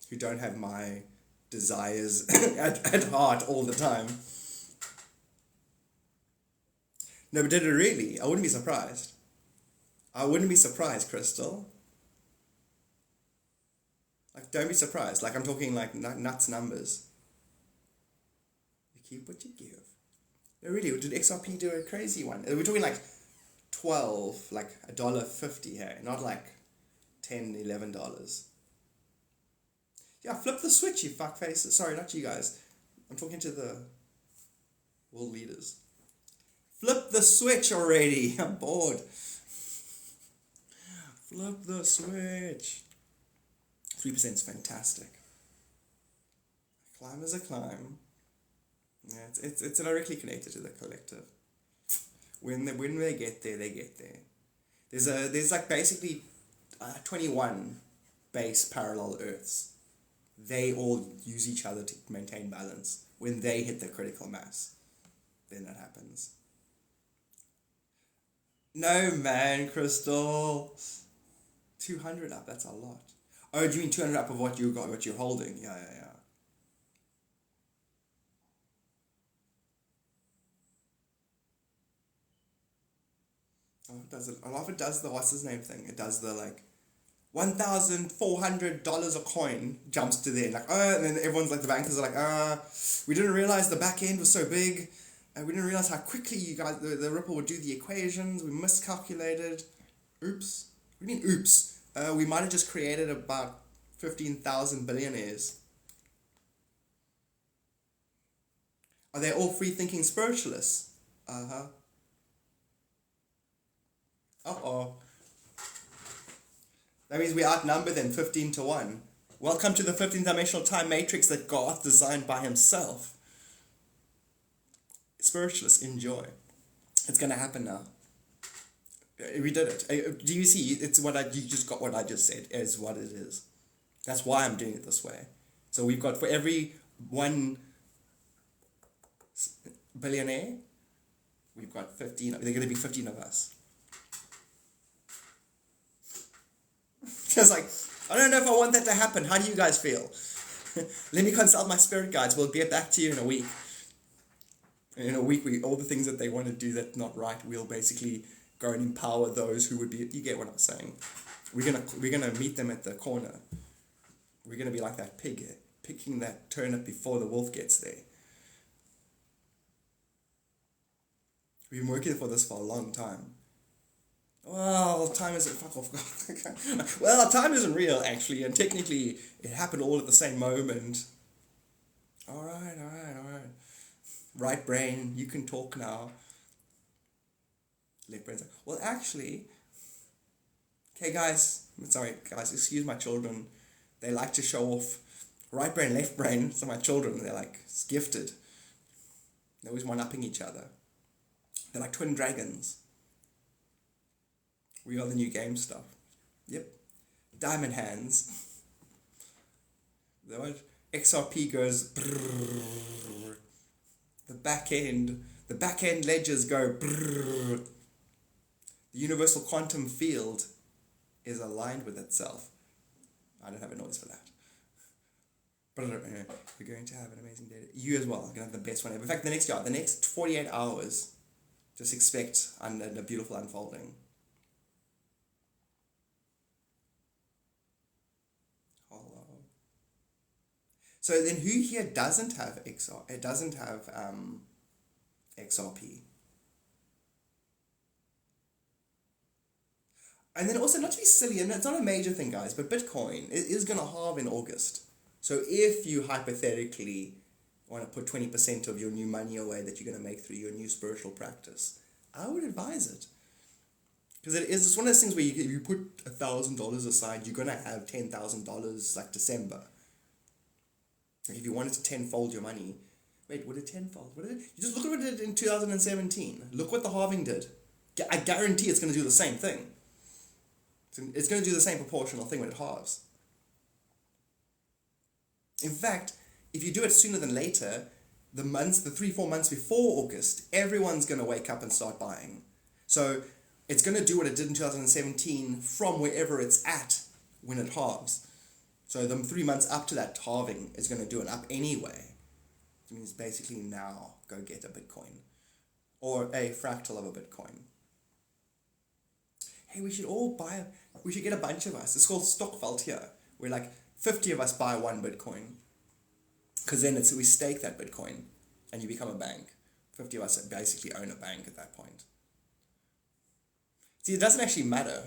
who don't have my desires at heart all the time. No, but did it really? I wouldn't be surprised. I wouldn't be surprised, Crystal. Like, don't be surprised. Like, I'm talking like nuts numbers. You keep what you give. No, really, did XRP do a crazy one? We're talking like 12, like $1.50 here, not like $10, $11. Yeah, flip the switch, you fuckfaces. Sorry, not you guys. I'm talking to the world leaders. Flip the switch already. I'm bored. Flip the switch. 3% is fantastic. A climb is a climb. Yeah, it's directly connected to the collective. When they get there, they get there. There's like basically 21 base parallel Earths. They all use each other to maintain balance. When they hit the critical mass, then that happens. No man, Crystal. 200 up, that's a lot. Oh, do you mean 200 up of what you got, what you're holding? Yeah. Oh, it does it. I love it does the what's his name thing. It does the like $1,400 a coin jumps to there, like, and then everyone's like, the bankers are like, we didn't realize the back end was so big, and we didn't realize how quickly you guys, the Ripple would do the equations, we miscalculated. Oops. What do you mean, oops? We might have just created about 15,000 billionaires. Are they all free-thinking spiritualists? Uh-huh. Uh-oh. That means we outnumber them 15 to 1. Welcome to the 15th dimensional time matrix that Garth designed by himself. Spiritualists, enjoy. It's going to happen now. We did it. Do you see? It's you just got what I just said is what it is. That's why I'm doing it this way. So we've got, for every one billionaire, we've got 15. They're going to be 15 of us. Just like, I don't know if I want that to happen. How do you guys feel? Let me consult my spirit guides. We'll get back to you in a week. In a week, all the things that they want to do that's not right, we'll basically go and empower those who would be. You get what I'm saying? We're gonna meet them at the corner. We're gonna be like that pig, picking that turnip before the wolf gets there. We've been working for this for a long time. Well, time isn't fuck off. Well, time isn't real actually, and technically it happened all at the same moment. All right. Right brain, you can talk now. Left brain's like, well, actually, okay, guys, excuse my children. They like to show off. Right brain, left brain. So my children, they're like, it's gifted. They're always one-upping each other. They're like twin dragons. We are the new game stuff. Yep. Diamond hands. The XRP goes brrrr. The back end ledgers go brrrr. The universal quantum field is aligned with itself. I don't have a noise for that. But we're going to have an amazing day. You as well. I'm going to have the best one ever. In fact, the next 48 hours, just expect a beautiful unfolding. So then who here doesn't have XRP? And then also, not to be silly, and it's not a major thing, guys, but Bitcoin is going to halve in August. So if you hypothetically want to put 20% of your new money away that you're going to make through your new spiritual practice, I would advise it. Because it's one of those things where you put $1,000 aside, you're going to have $10,000 like December. If you wanted to tenfold your money, would it tenfold? You just look at what it did in 2017. Look what the halving did. I guarantee it's going to do the same thing. It's going to do the same proportional thing when it halves. In fact, if you do it sooner than later, the 3-4 months before August, everyone's going to wake up and start buying. So it's going to do what it did in 2017 from wherever it's at when it halves. So the 3 months up to that halving is going to do it up anyway. It means basically now go get a Bitcoin or a fractal of a Bitcoin. Hey, we should get a bunch of us. It's called Stockveld here. We're like 50 of us buy one Bitcoin. Because then we stake that Bitcoin and you become a bank. 50 of us basically own a bank at that point. See, it doesn't actually matter.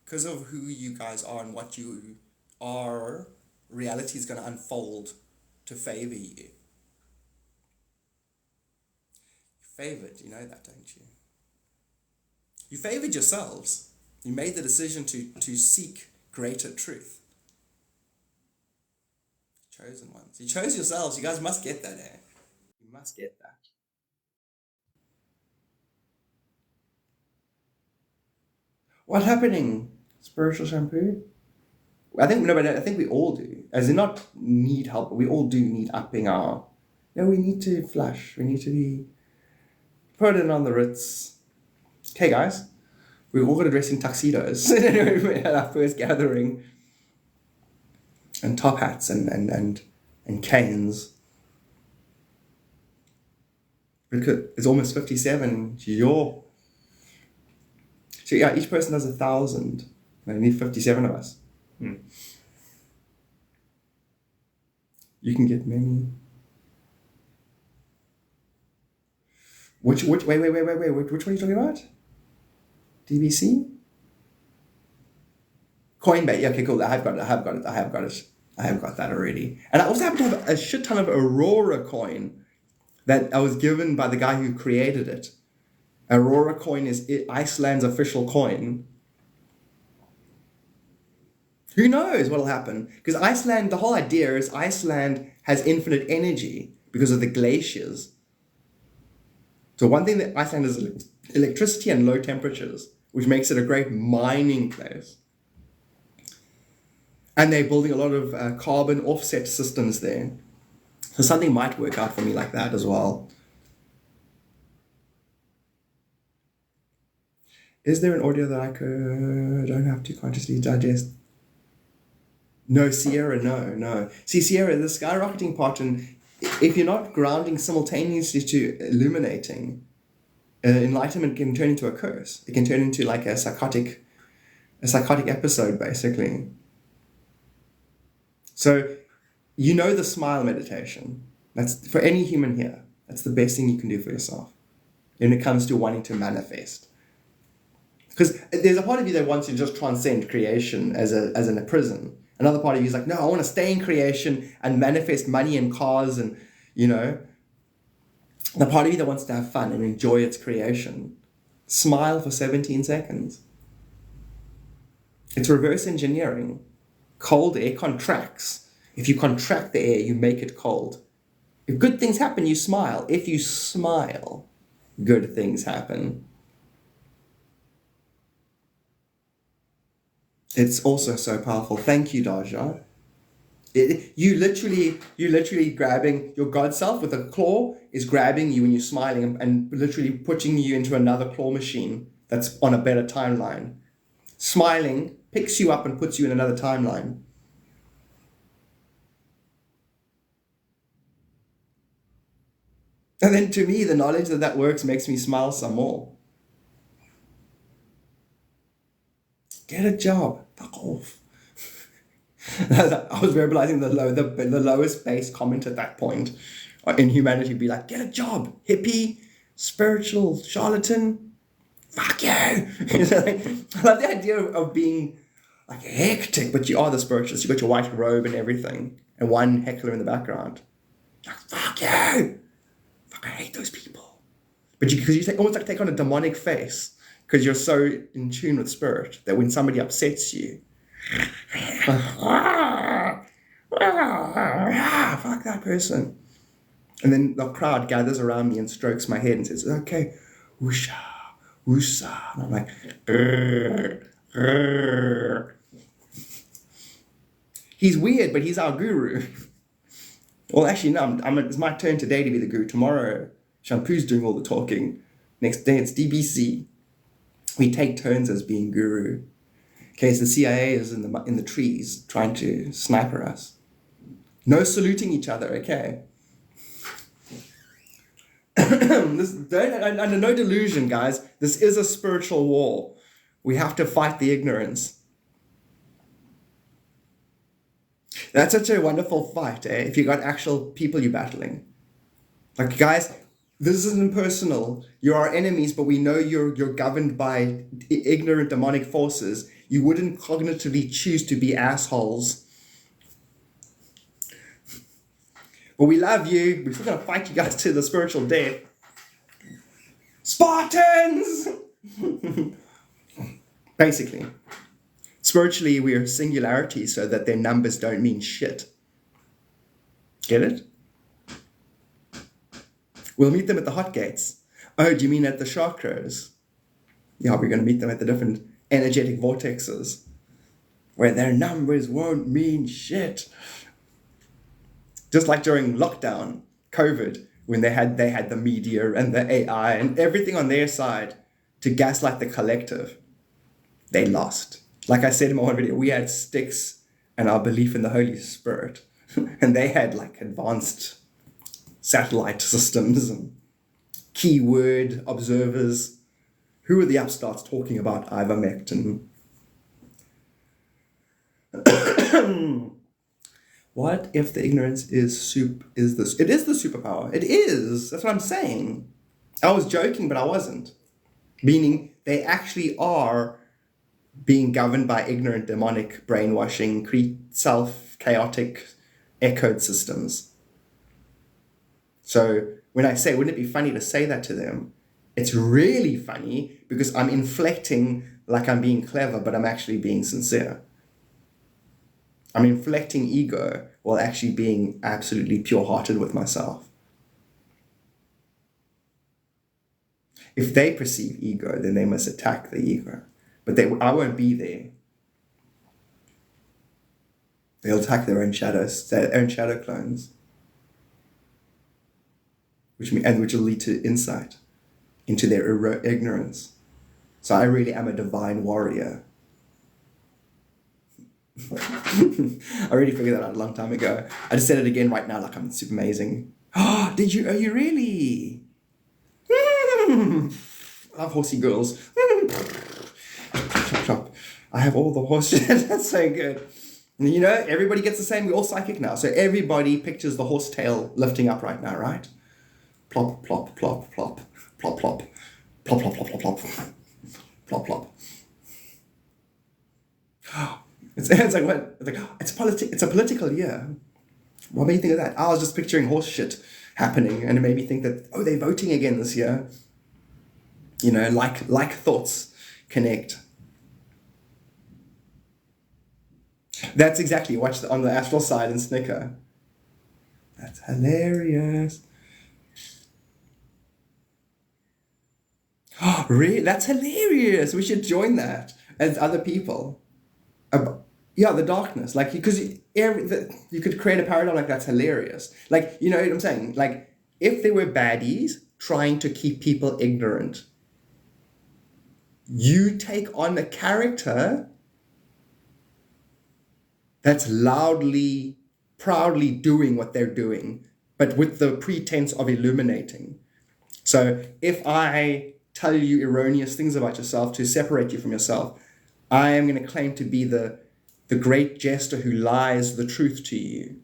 Because of who you guys are and what you are, reality is going to unfold to favor you. You favored, you know that, don't you? You favored yourselves. You made the decision to seek greater truth. Chosen ones. You chose yourselves. You guys must get that, eh? You must get that. What's happening? Spiritual shampoo? I think we all do. As in not need help, but we all do need upping our... we need to flush. We need to put it on the Ritz. Okay, guys. We all got to dress in tuxedos at our first gathering. And top hats and canes. Because it's almost 57. So yeah, each person does 1,000. I need 57 of us. You can get many. Wait, which one are you talking about? DBC? Coinbase. Yeah, okay, cool. I have got that already. And I also happen to have a shit ton of Aurora coin that I was given by the guy who created it. Aurora coin is Iceland's official coin. Who knows what'll happen? Because Iceland, the whole idea is Iceland has infinite energy because of the glaciers. So one thing that Iceland has is electricity and low temperatures, which makes it a great mining place. And they're building a lot of carbon offset systems there. So something might work out for me like that as well. Is there an audio that I don't have to consciously digest? No, Sierra, no. See, Sierra, the skyrocketing part, and if you're not grounding simultaneously to illuminating, enlightenment can turn into a curse. It can turn into like a psychotic episode, basically. So, the smile meditation. That's for any human here. That's the best thing you can do for yourself when it comes to wanting to manifest. Because there's a part of you that wants to just transcend creation as in a prison. Another part of you is like, no, I want to stay in creation and manifest money and cars and, the part of you that wants to have fun and enjoy its creation. Smile for 17 seconds. It's reverse engineering. Cold air contracts. If you contract the air, you make it cold. If good things happen, you smile. If you smile, good things happen. It's also so powerful. Thank you, Daja. You literally grabbing your God self with a claw is grabbing you when you're smiling and literally putting you into another claw machine that's on a better timeline. Smiling picks you up and puts you in another timeline. And then to me, the knowledge that works makes me smile some more. Get a job. Fuck off. I was verbalizing the lowest base comment at that point in humanity. Be like, get a job, hippie, spiritual charlatan. Fuck you. I love the idea of being like hectic, but you are the spiritualist. You got your white robe and everything, and one heckler in the background. Like, fuck you. Fuck, I hate those people. But because you almost like take on a demonic face. Because you're so in tune with spirit that when somebody upsets you, fuck that person. And then the crowd gathers around me and strokes my head and says, okay, woosha, woosha. And I'm like, He's weird, but he's our guru. Well, actually, no, it's my turn today to be the guru. Tomorrow, Shampoo's doing all the talking. Next day, it's DBC. We take turns as being guru. Okay, so the CIA is in the trees trying to sniper us. No saluting each other, okay? Under no delusion, guys. This is a spiritual war. We have to fight the ignorance. That's such a wonderful fight, eh? If you got actual people you're battling. Like, guys, this isn't personal. You're our enemies, but we know you're governed by ignorant demonic forces. You wouldn't cognitively choose to be assholes. But we love you. We're still going to fight you guys to the spiritual death. Spartans! Basically. Spiritually, we are singularity so that their numbers don't mean shit. Get it? We'll meet them at the hot gates. Oh, do you mean at the chakras? Yeah, we're going to meet them at the different energetic vortexes where their numbers won't mean shit. Just like during lockdown, COVID, when they had the media and the AI and everything on their side to gaslight the collective. They lost. Like I said in my one video, we had sticks and our belief in the Holy Spirit. And they had like advanced satellite systems and keyword observers. Who are the upstarts talking about ivermectin? What if the ignorance is this? It is the superpower. It is. That's what I'm saying. I was joking, but I wasn't. Meaning they actually are being governed by ignorant, demonic, brainwashing, self-chaotic, echoed systems. So when I say, wouldn't it be funny to say that to them? It's really funny because I'm inflecting like I'm being clever, but I'm actually being sincere. I'm inflecting ego while actually being absolutely pure-hearted with myself. If they perceive ego, then they must attack the ego. But I won't be there. They'll attack their own shadows, their own shadow clones. Which will lead to insight into their ignorance. So I really am a divine warrior. I already figured that out a long time ago. I just said it again right now like I'm super amazing. Oh, did you? Are you really? I love horsey girls. I have all the horse shit. That's so good. You know, everybody gets the same. We're all psychic now. So everybody pictures the horse tail lifting up right now, right? Plop, plop, plop, plop, plop, plop, plop, plop, plop, plop, plop, plop, plop. It's like what? It's a political year. What made you think of that? I was just picturing horse shit happening, and it made me think that they're voting again this year. You know, like thoughts connect. That's exactly watch on the astral side and snicker. That's hilarious. Oh, really? That's hilarious. We should join that as other people. Yeah, the darkness. Like, because you could create a paradigm like that's hilarious. Like, you know what I'm saying? Like, if there were baddies trying to keep people ignorant, you take on a character that's loudly, proudly doing what they're doing, but with the pretense of illuminating. So if I tell you erroneous things about yourself to separate you from yourself, I am going to claim to be the great jester who lies the truth to you.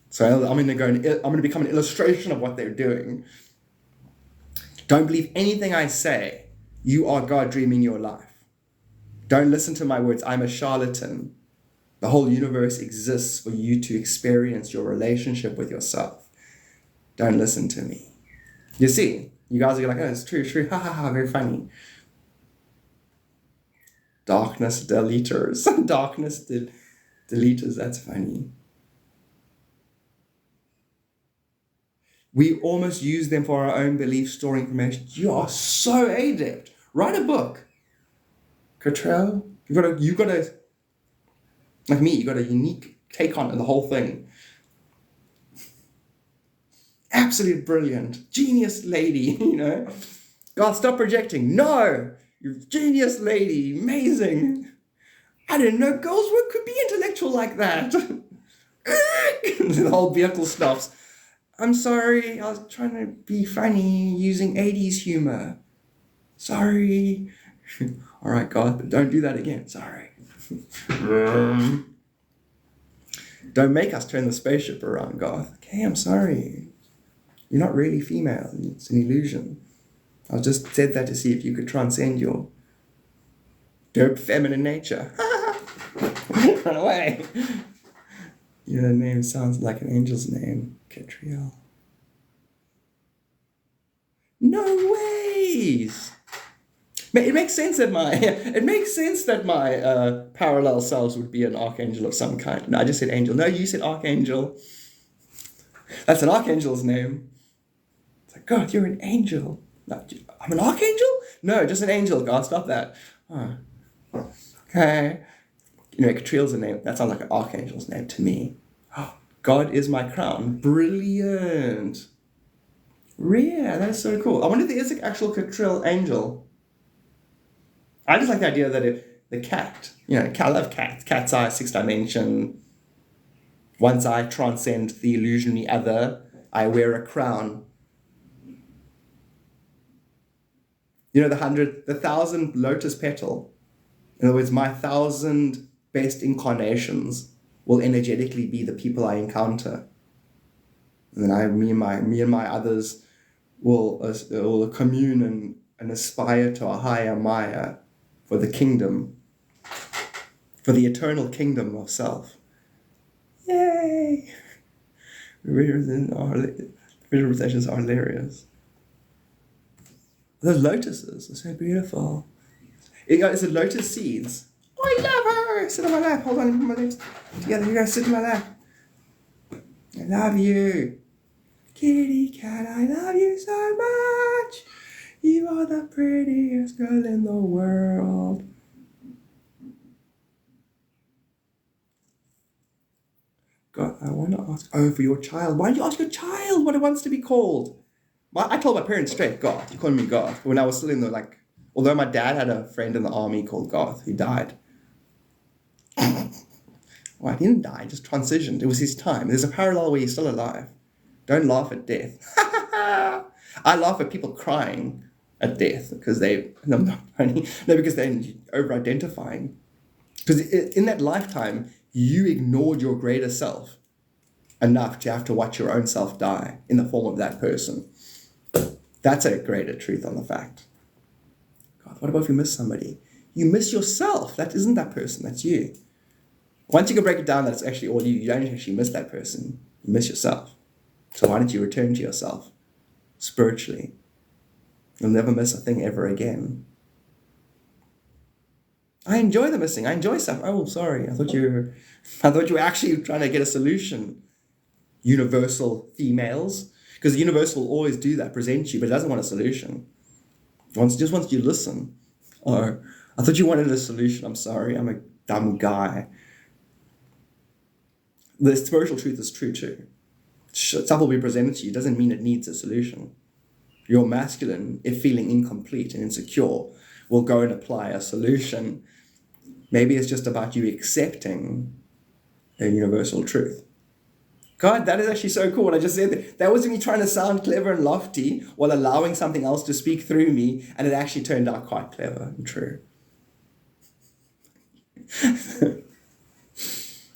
So I'm going to become an illustration of what they're doing. Don't believe anything I say. You are God dreaming your life. Don't listen to my words. I'm a charlatan. The whole universe exists for you to experience your relationship with yourself. Don't listen to me. You see, you guys are like, oh, it's true, ha ha ha, very funny. Darkness deleters. Darkness deleters, that's funny. We almost use them for our own beliefs, storing information. You are so adept. Write a book. Cottrell, you've got a, like me, you got a unique take on the whole thing. Absolute brilliant. Genius lady, you know. God, stop projecting. No! You're genius lady. Amazing. I didn't know girls could be intellectual like that. The whole vehicle stops. I'm sorry, I was trying to be funny using 80s humor. Sorry. All right, God, but don't do that again. Sorry. Don't make us turn the spaceship around, Garth. Okay, I'm sorry. You're not really female. It's an illusion. I just said that to see if you could transcend your dope feminine nature. Run away. Your name sounds like an angel's name, Catriel. No ways. It makes sense that my parallel selves would be an archangel of some kind. No, I just said angel. No, you said archangel. That's an archangel's name. It's like, God, you're an angel. No, I'm an archangel? No, just an angel. God, stop that. Oh. Okay. You know, Catriel's a name. That sounds like an archangel's name to me. Oh, God is my crown. Brilliant. Yeah, that's so cool. I wonder if there is an actual Catriel angel. I just like the idea that the cat, you know, I love cats. Cat's eye, 6 dimension. Once I transcend the illusionary other, I wear a crown. You know, the 1,000 lotus petal. In other words, my 1,000 best incarnations will energetically be the people I encounter. And then me and my others will commune and aspire to a higher Maya for the kingdom, for the eternal kingdom of self. Yay! Visualizations are hilarious. Those lotuses are so beautiful. It's the lotus seeds. I love her! Sit on my lap. Hold on, put my legs together. You guys sit in my lap. I love you. Kitty cat, I love you so much. You are the prettiest girl in the world. God, I want to ask, for your child. Why don't you ask your child what it wants to be called? I told my parents straight, Garth. You called me Garth. When I was still in the, although my dad had a friend in the army called Garth who died. Well, he didn't die, just transitioned. It was his time. There's a parallel where he's still alive. Don't laugh at death. I laugh at people crying at death because because they're over-identifying. Because in that lifetime, you ignored your greater self enough to have to watch your own self die in the form of that person. That's a greater truth on the fact. God, what about if you miss somebody? You miss yourself. That isn't that person. That's you. Once you can break it down, that's actually all you. You don't actually miss that person. You miss yourself. So why don't you return to yourself spiritually? You'll never miss a thing ever again. I enjoy the missing. I enjoy stuff. Oh, sorry. I thought you were actually trying to get a solution. Universal females. Because the universe will always do that, present you, but it doesn't want a solution. It just wants you to listen. Or, I thought you wanted a solution. I'm sorry. I'm a dumb guy. The spiritual truth is true too. Stuff will be presented to you doesn't mean it needs a solution. Your masculine, if feeling incomplete and insecure, will go and apply a solution. Maybe it's just about you accepting a universal truth. God, that is actually so cool. What I just said, that was me trying to sound clever and lofty while allowing something else to speak through me, and it actually turned out quite clever and true.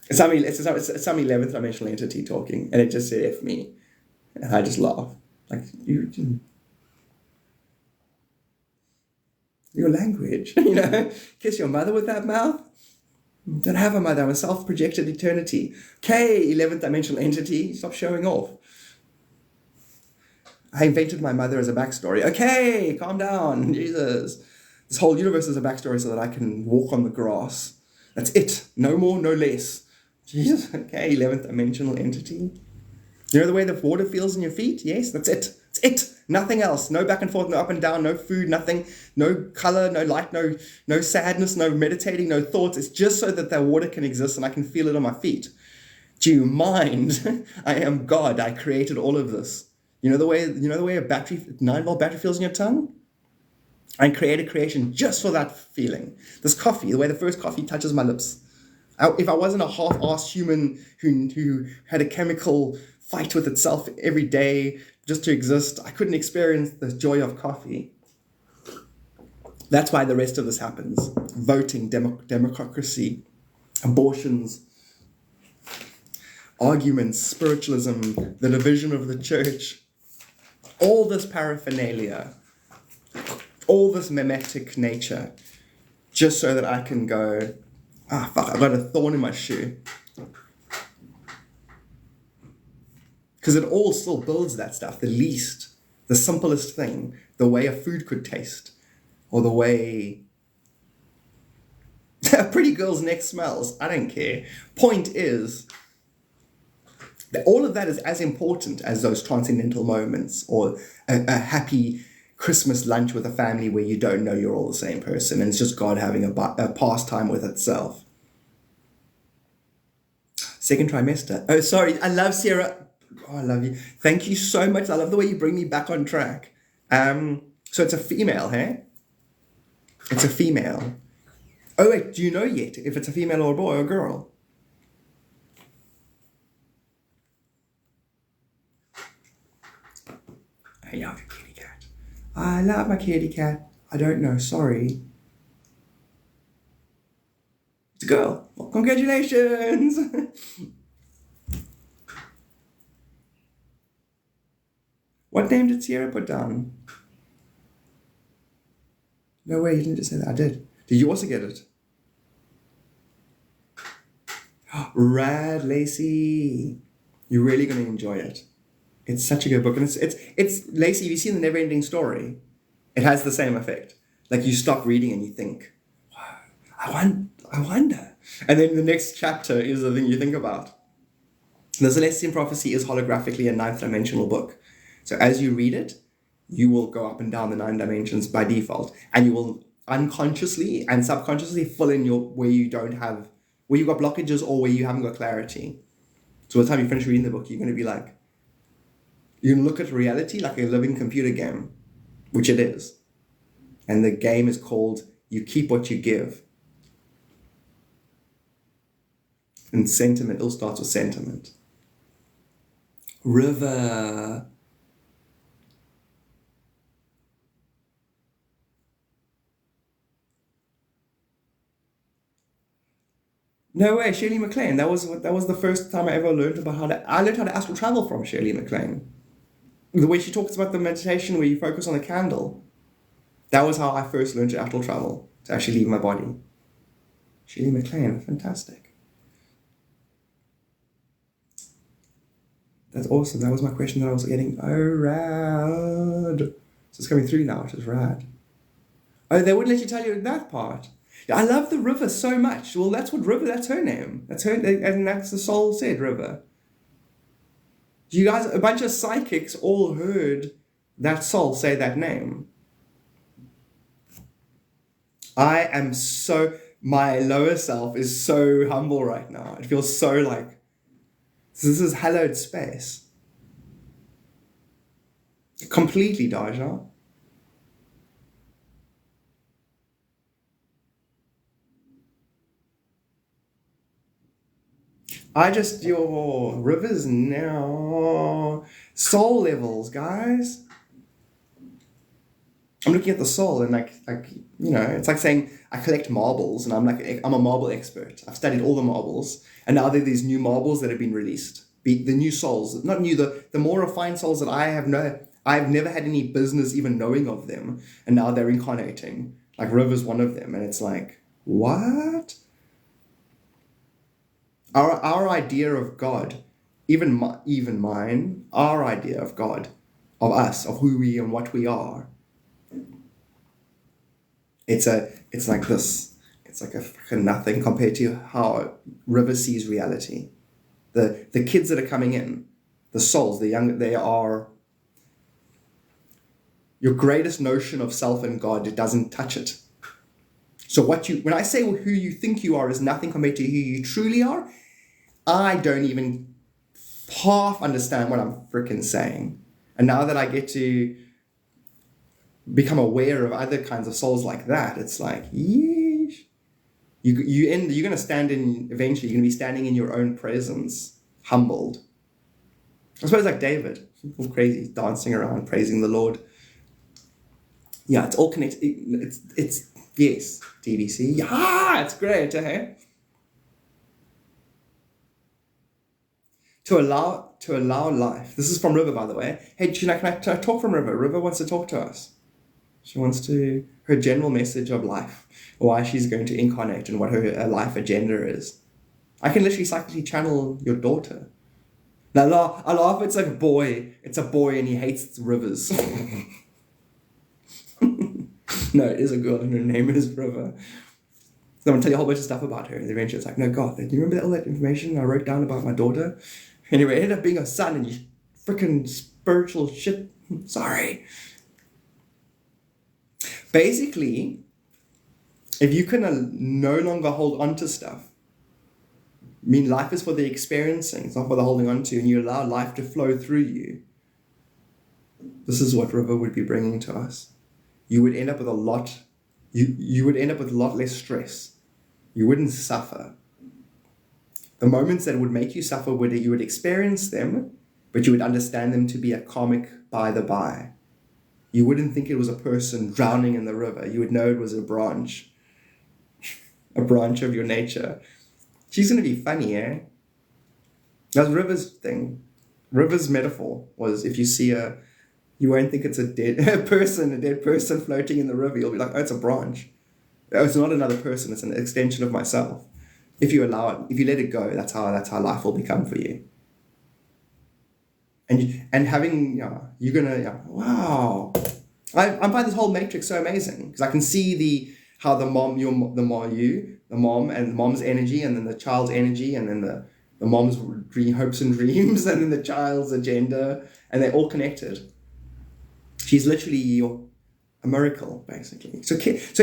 It's some 11th dimensional entity talking, and it just said F me. And I just laugh. Your language, kiss your mother with that mouth. Don't have a mother, I'm a self-projected eternity. Okay, 11th dimensional entity, stop showing off. I invented my mother as a backstory. Okay, calm down, Jesus. This whole universe is a backstory so that I can walk on the grass. That's it, no more, no less. Jesus, okay, 11th dimensional entity. You know the way the water feels in your feet? Yes, that's it. It's it. Nothing else. No back and forth, no up and down, no food, nothing. No color, no light, no sadness, no meditating, no thoughts. It's just so that water can exist and I can feel it on my feet. Do you mind? I am God. I created all of this. You know the way a 9-volt battery feels in your tongue? I created creation just for that feeling. This coffee, the way the first coffee touches my lips. If I wasn't a half-assed human who had a chemical fight with itself every day just to exist, I couldn't experience the joy of coffee. That's why the rest of this happens. Voting, democracy, abortions, arguments, spiritualism, the division of the church, all this paraphernalia, all this mimetic nature, just so that I can go, fuck, I've got a thorn in my shoe. Because it all still builds that stuff, the simplest thing, the way a food could taste, or the way a pretty girl's neck smells. I don't care. Point is, that all of that is as important as those transcendental moments, or a happy Christmas lunch with a family where you don't know you're all the same person, and it's just God having a pastime with itself. Second trimester. Oh, sorry. I love Sarah. Oh, I love you. Thank you so much. I love the way you bring me back on track. So it's a female, hey? It's a female. Oh, wait. Do you know yet if it's a female or a boy or a girl? I love your kitty cat. I love my kitty cat. I don't know. Sorry. It's a girl. Well, congratulations. What name did Sierra put down? No way, you didn't just say that. I did. Did you also get it? Rad, Lacey. You're really going to enjoy it. It's such a good book. And it's Lacey, have you seen The Never-Ending Story? It has the same effect. Like you stop reading and you think, wow, I wonder. And then the next chapter is the thing you think about. The Celestian Prophecy is holographically a ninth dimensional book. So as you read it, you will go up and down the 9 dimensions by default. And you will unconsciously and subconsciously fill in where you've got blockages or where you haven't got clarity. So by the time you finish reading the book, you're going to be like, you can look at reality like a living computer game, which it is. And the game is called You Keep What You Give. And sentiment all starts with sentiment. River. No way, Shirley MacLaine. That was the first time I ever learned about I learned how to astral travel from Shirley MacLaine. The way she talks about the meditation where you focus on the candle. That was how I first learned to astral travel, to actually leave my body. Shirley MacLaine, fantastic. That's awesome. That was my question that I was getting. Oh, rad. So it's coming through now, which is rad. Oh, they wouldn't let you tell you that part. I love the river so much. Well, that's her name. That's her, and that's the soul said, River. You guys, a bunch of psychics all heard that soul say that name. My lower self is so humble right now. It feels so like, this is hallowed space. Completely, Daja. Your rivers now. Soul levels, guys. I'm looking at the soul and it's like saying I collect marbles and I'm a marble expert. I've studied all the marbles and now there are these new marbles that have been released. The new souls, not new, the more refined souls that I've never had any business even knowing of them, and now they're incarnating. Like River's one of them, and it's like, what? Our idea of God, even mine, our idea of God, of us, of who we and what we are. It's like this. It's like a fucking nothing compared to how River sees reality. The kids that are coming in, the souls, they are your greatest notion of self and God. It doesn't touch it. So when I say who you think you are is nothing compared to who you truly are, I don't even half understand what I'm freaking saying. And now that I get to become aware of other kinds of souls like that, it's like, yeesh. You're going to stand in, eventually, you're going to be standing in your own presence, humbled. I suppose like David, all crazy, dancing around, praising the Lord. Yeah, it's all connected. It's yes, TBC. Yeah, it's great, eh? To allow life. This is from River, by the way. Hey, can I talk from River? River wants to talk to us. She wants her general message of life, why she's going to incarnate and what her life agenda is. I can literally psychically channel your daughter. Now, I laugh, it's like a boy. It's a boy and he hates rivers. No, it is a girl and her name is River. So I'm going to tell you a whole bunch of stuff about her. And eventually it's like, no, God, do you remember all that information I wrote down about my daughter? Anyway, it ended up being a son and you freaking spiritual shit. Sorry. Basically, if you can no longer hold on to stuff, I mean, life is for the experiencing, it's not for the holding on to, and you allow life to flow through you. This is what River would be bringing to us. You would end up with a lot less stress. You wouldn't suffer. The moments that would make you suffer, you would experience them, but you would understand them to be a karmic by the by. You wouldn't think it was a person drowning in the river. You would know it was a branch of your nature. She's going to be funny, eh? That's River's thing. River's metaphor was if you see you won't think it's a dead person floating in the river. You'll be like, oh, it's a branch. It's not another person, it's an extension of myself. If you allow it, if you let it go, that's how life will become for you. And having, you're gonna, wow. I find this whole matrix so amazing because I can see how the mom, the mom and the mom's energy, and then the child's energy, and then the mom's hopes and dreams, and then the child's agenda, and they're all connected. She's literally a miracle, basically. So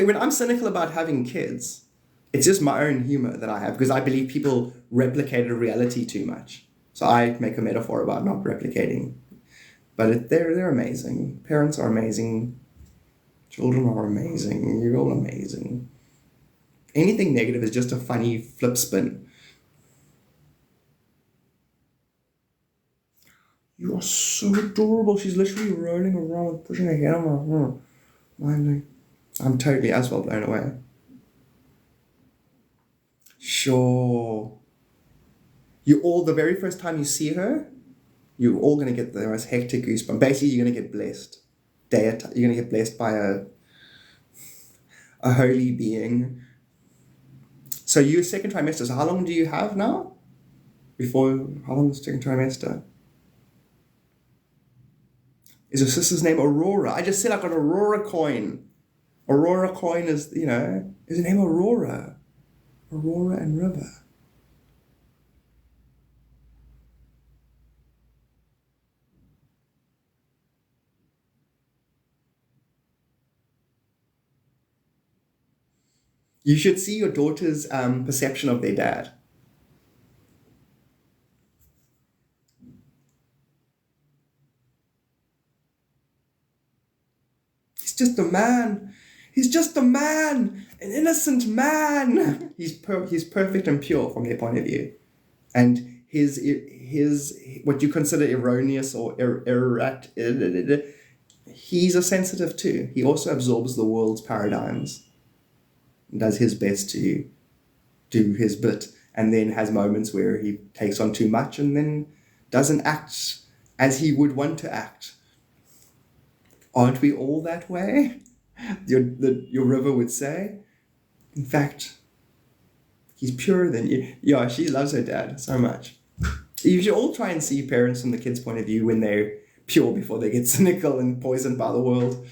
when I'm cynical about having kids, it's just my own humor that I have because I believe people replicate a reality too much. So I make a metaphor about not replicating. But they're amazing. Parents are amazing. Children are amazing. You're all amazing. Anything negative is just a funny flip spin. You are so adorable. She's literally rolling around, pushing her head on my mind. I'm totally as well blown away. Sure. The very first time you see her, you're all going to get the most hectic goosebumps. Basically, you're going to get blessed. You're going to get blessed by a holy being. So your second trimester, so how long do you have now? How long is the second trimester? Is your sister's name Aurora? I just said I got Aurora coin. Aurora coin is her name Aurora. Aurora and River. You should see your daughter's perception of their dad. He's just a man. He's just a man, an innocent man. He's perfect and pure from their point of view, and his what you consider erroneous or erratic. He's a sensitive too. He also absorbs the world's paradigms. Does his best to do his bit, and then has moments where he takes on too much and then doesn't act as he would want to act. Aren't we all that way? Your River would say. In fact, he's purer than you. Yeah, she loves her dad so much. You should all try and see parents from the kids' point of view when they're pure before they get cynical and poisoned by the world.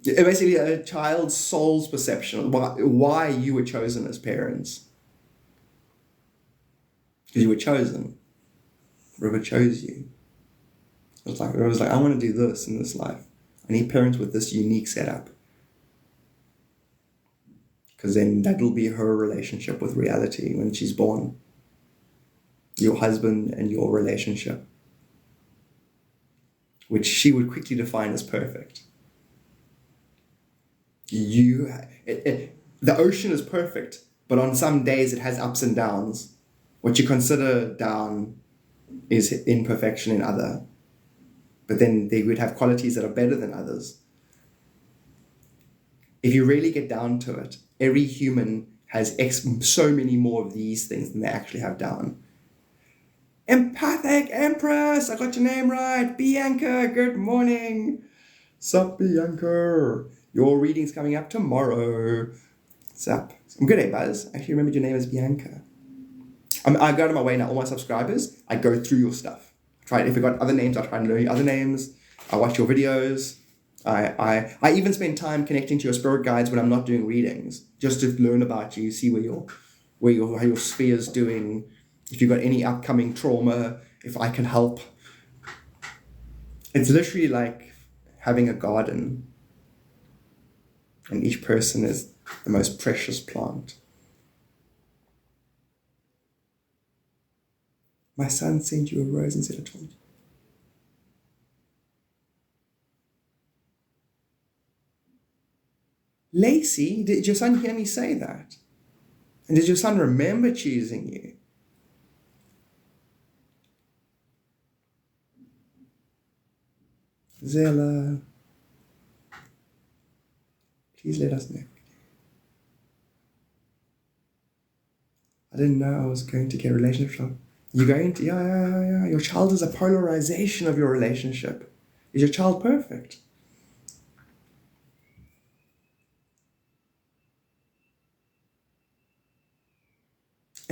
Basically, a child's soul's perception of why you were chosen as parents. Because you were chosen. River chose you. River was like, I want to do this in this life. I need parents with this unique setup. Because then that'll be her relationship with reality when she's born. Your husband and your relationship. Which she would quickly define as perfect. The ocean is perfect, but on some days it has ups and downs. What you consider down is imperfection in other. But then they would have qualities that are better than others. If you really get down to it, every human has so many more of these things than they actually have down. Empathic Empress, I got your name right. Bianca, good morning. Sup, Bianca? Your reading's coming up tomorrow. Sup? I'm good, Buzz. I actually remembered your name as Bianca. I go out of my way now. All my subscribers, I go through your stuff. If you've got other names, I try and learn your other names. I watch your videos. I even spend time connecting to your spirit guides when I'm not doing readings, just to learn about you, see how your sphere's doing. If you've got any upcoming trauma, if I can help. It's literally like having a garden. And each person is the most precious plant. My son sent you a rose instead of 20. Lacey, did your son hear me say that? And did your son remember choosing you? Zella, please let us know. I didn't know I was going to get a relationship. You're going to, yeah. Your child is a polarization of your relationship. Is your child perfect?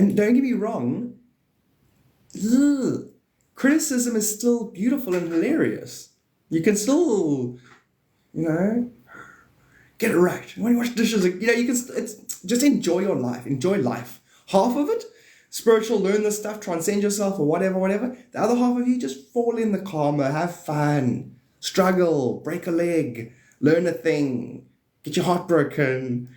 And don't get me wrong, criticism is still beautiful and hilarious. You can still, get it right. When you wash dishes, you can. It's just enjoy your life. Enjoy life. Half of it, spiritual, learn this stuff, transcend yourself, or whatever. The other half of you, just fall in the karma, have fun, struggle, break a leg, learn a thing, get your heart broken.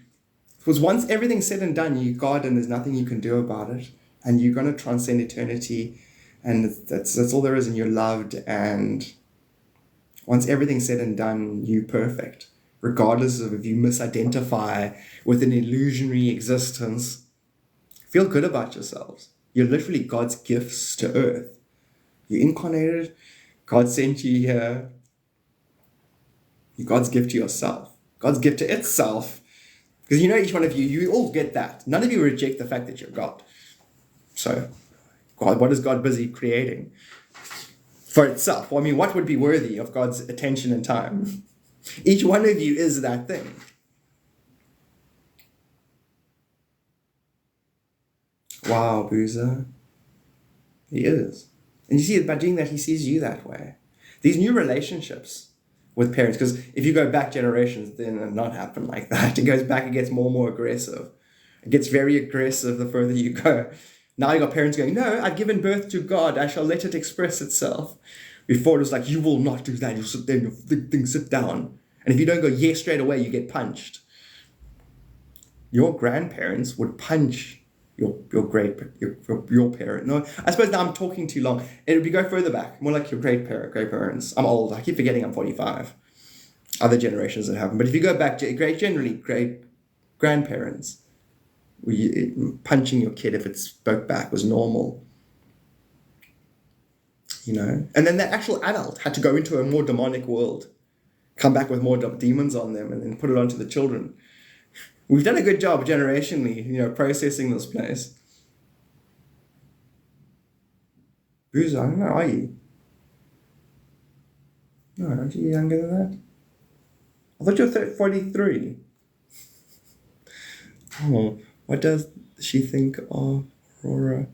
Because once everything's said and done, you're God, and there's nothing you can do about it, and you're gonna transcend eternity, and that's all there is, and you're loved, and once everything's said and done, you're perfect. Regardless of if you misidentify with an illusionary existence, feel good about yourselves. You're literally God's gifts to earth. You're incarnated. God sent you here. You're God's gift to yourself. God's gift to itself. Because each one of you all get that. None of you reject the fact that you're God. So, God, what is God busy creating for itself? Well, what would be worthy of God's attention and time? Each one of you is that thing. Wow, Boozer. He is. And you see, by doing that, he sees you that way. These new relationships with parents, because if you go back generations, then it'll not happen like that. It goes back, it gets more and more aggressive. It gets very aggressive the further you go. Now you got parents going, no, I've given birth to God, I shall let it express itself. Before it was like, you will not do that, you'll sit there and you'll think, sit down. And if you don't go yes straight away, you get punched. Your grandparents would punch your parent. No, I suppose now I'm talking too long. It would be go further back, more like your great parents. I'm old. I keep forgetting I'm 45. Other generations that haven't. But if you go back to great grandparents, punching your kid if it spoke back was normal. And then the actual adult had to go into a more demonic world, come back with more demons on them, and then put it onto the children. We've done a good job generationally, processing this place. Boozer, I don't know, are you? No, aren't you younger than that? I thought you were 43. Oh, what does she think of Aurora?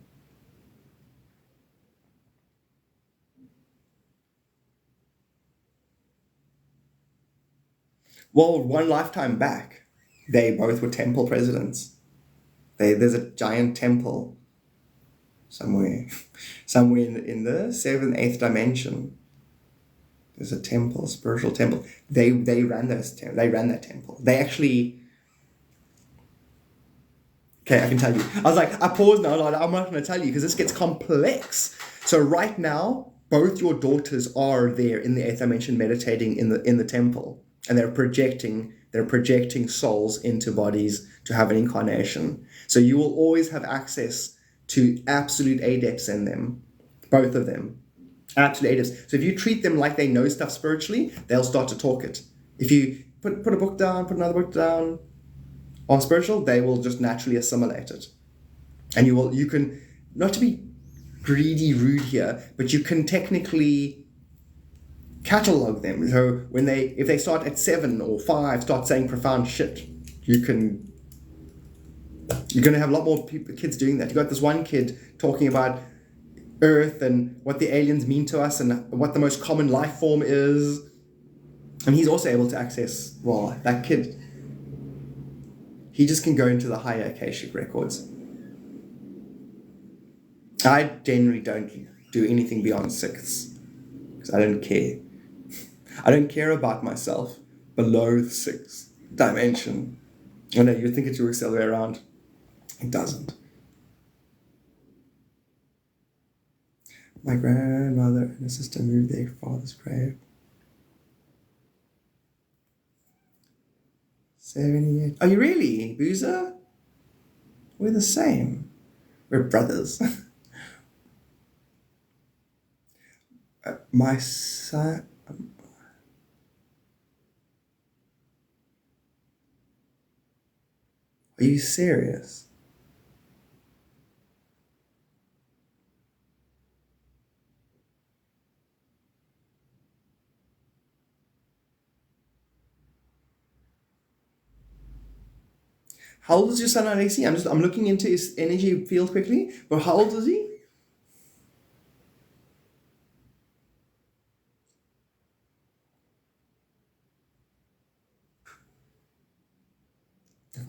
Well, one lifetime back, they both were temple presidents. There's a giant temple somewhere in the 7th, 8th dimension. There's a temple, spiritual temple. They ran that temple. They actually. Okay, I can tell you. I was like, I paused now. I'm not going to tell you because this gets complex. So right now, both your daughters are there in the 8th dimension meditating in the temple, and they're projecting souls into bodies to have an incarnation. So you will always have access to absolute adepts in them, both of them. Absolute adepts. So if you treat them like they know stuff spiritually, they'll start to talk it. If you put a book down, put another book down on spiritual, they will just naturally assimilate it. And you can, not to be greedy, rude here, but you can technically catalog them. So if they start at 7 or 5, start saying profound shit, you're going to have a lot more kids doing that. You got this one kid talking about Earth and what the aliens mean to us and what the most common life form is. And he's also able to access, that kid, he just can go into the higher Akashic records. I generally don't do anything beyond 6th because I don't care. I don't care about myself below the 6th dimension. I know you think it works the other way around. It doesn't. My grandmother and her sister moved their father's grave. 78. Are you really, Boozer? We're the same. We're brothers. My son. Are you serious? How old is your son, Alexi? I'm looking into his energy field quickly. But how old is he?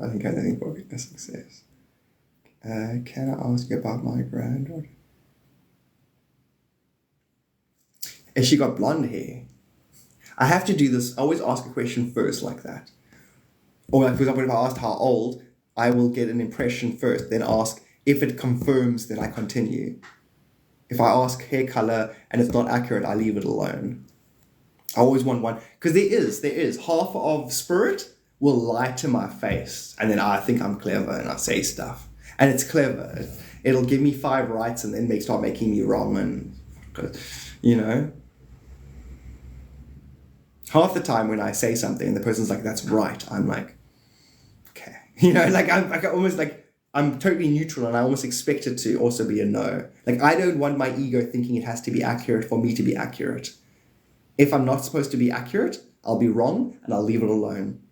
I think I think what a success. Can I ask you about my granddaughter? Has she got blonde hair? I have to do this. I always ask a question first like that. Or like, for example, if I asked how old, I will get an impression first, then ask if it confirms, then I continue. If I ask hair color and it's not accurate, I leave it alone. I always want one, because there is half of spirit will lie to my face, and then I think I'm clever and I say stuff, and it's clever. It'll give me 5 rights and then start making me wrong, and you know. Half the time when I say something and the person's like, "That's right," I'm like, "Okay," you know, like I'm almost like I'm totally neutral, and I almost expect it to also be a no. Like I don't want my ego thinking it has to be accurate for me to be accurate. If I'm not supposed to be accurate, I'll be wrong and I'll leave it alone.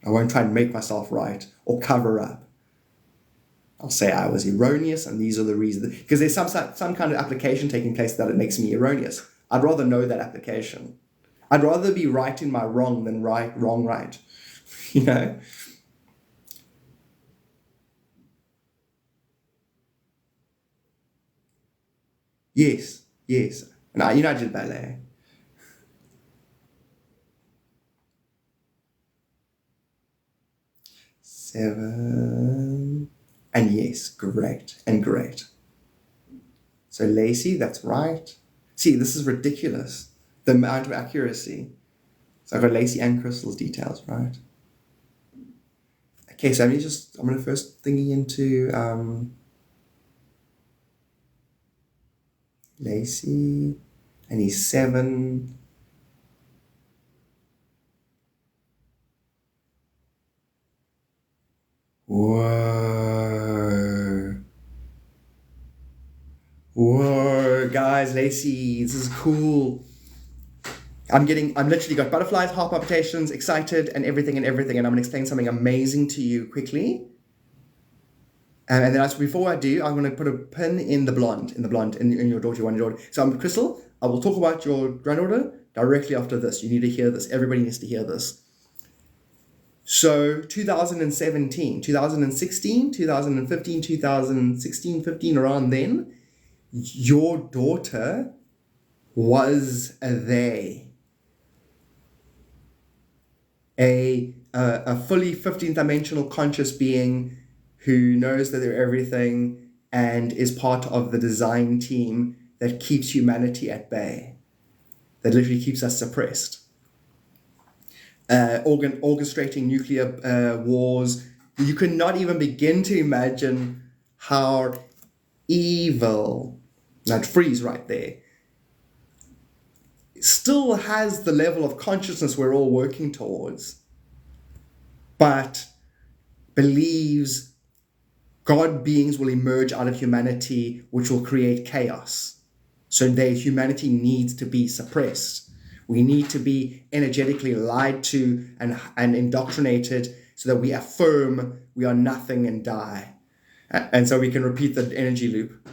I won't try and make myself right or cover up. I'll say I was erroneous and these are the reasons. Because there's some kind of application taking place that it makes me erroneous. I'd rather know that application. I'd rather be right in my wrong than wrong right. You know? Yes. And I did ballet. 7. And yes, great. So Lacey, that's right. See, this is ridiculous. The amount of accuracy. So I've got Lacey and Crystal's details, right? Okay, so I'm going to first thinking into Lacey, and he's 7. Whoa, guys, Lacey, this is cool. I'm literally got butterflies, heart palpitations, excited, and everything, and I'm going to explain something amazing to you quickly. And then before I do, I'm going to put a pin in the blonde, in your daughter, your daughter. So I'm Crystal. I will talk about your granddaughter directly after this. You need to hear this. Everybody needs to hear this. So 2017, 2016, 2015, 2016, 15, around then, your daughter was a fully 15th dimensional conscious being who knows that they're everything and is part of the design team that keeps humanity at bay, that literally keeps us suppressed. Orchestrating nuclear wars. You cannot even begin to imagine how evil, that freeze right there, still has the level of consciousness we're all working towards, but believes God beings will emerge out of humanity, which will create chaos. So humanity needs to be suppressed. We need to be energetically lied to and indoctrinated so that we affirm we are nothing and die. And so we can repeat the energy loop.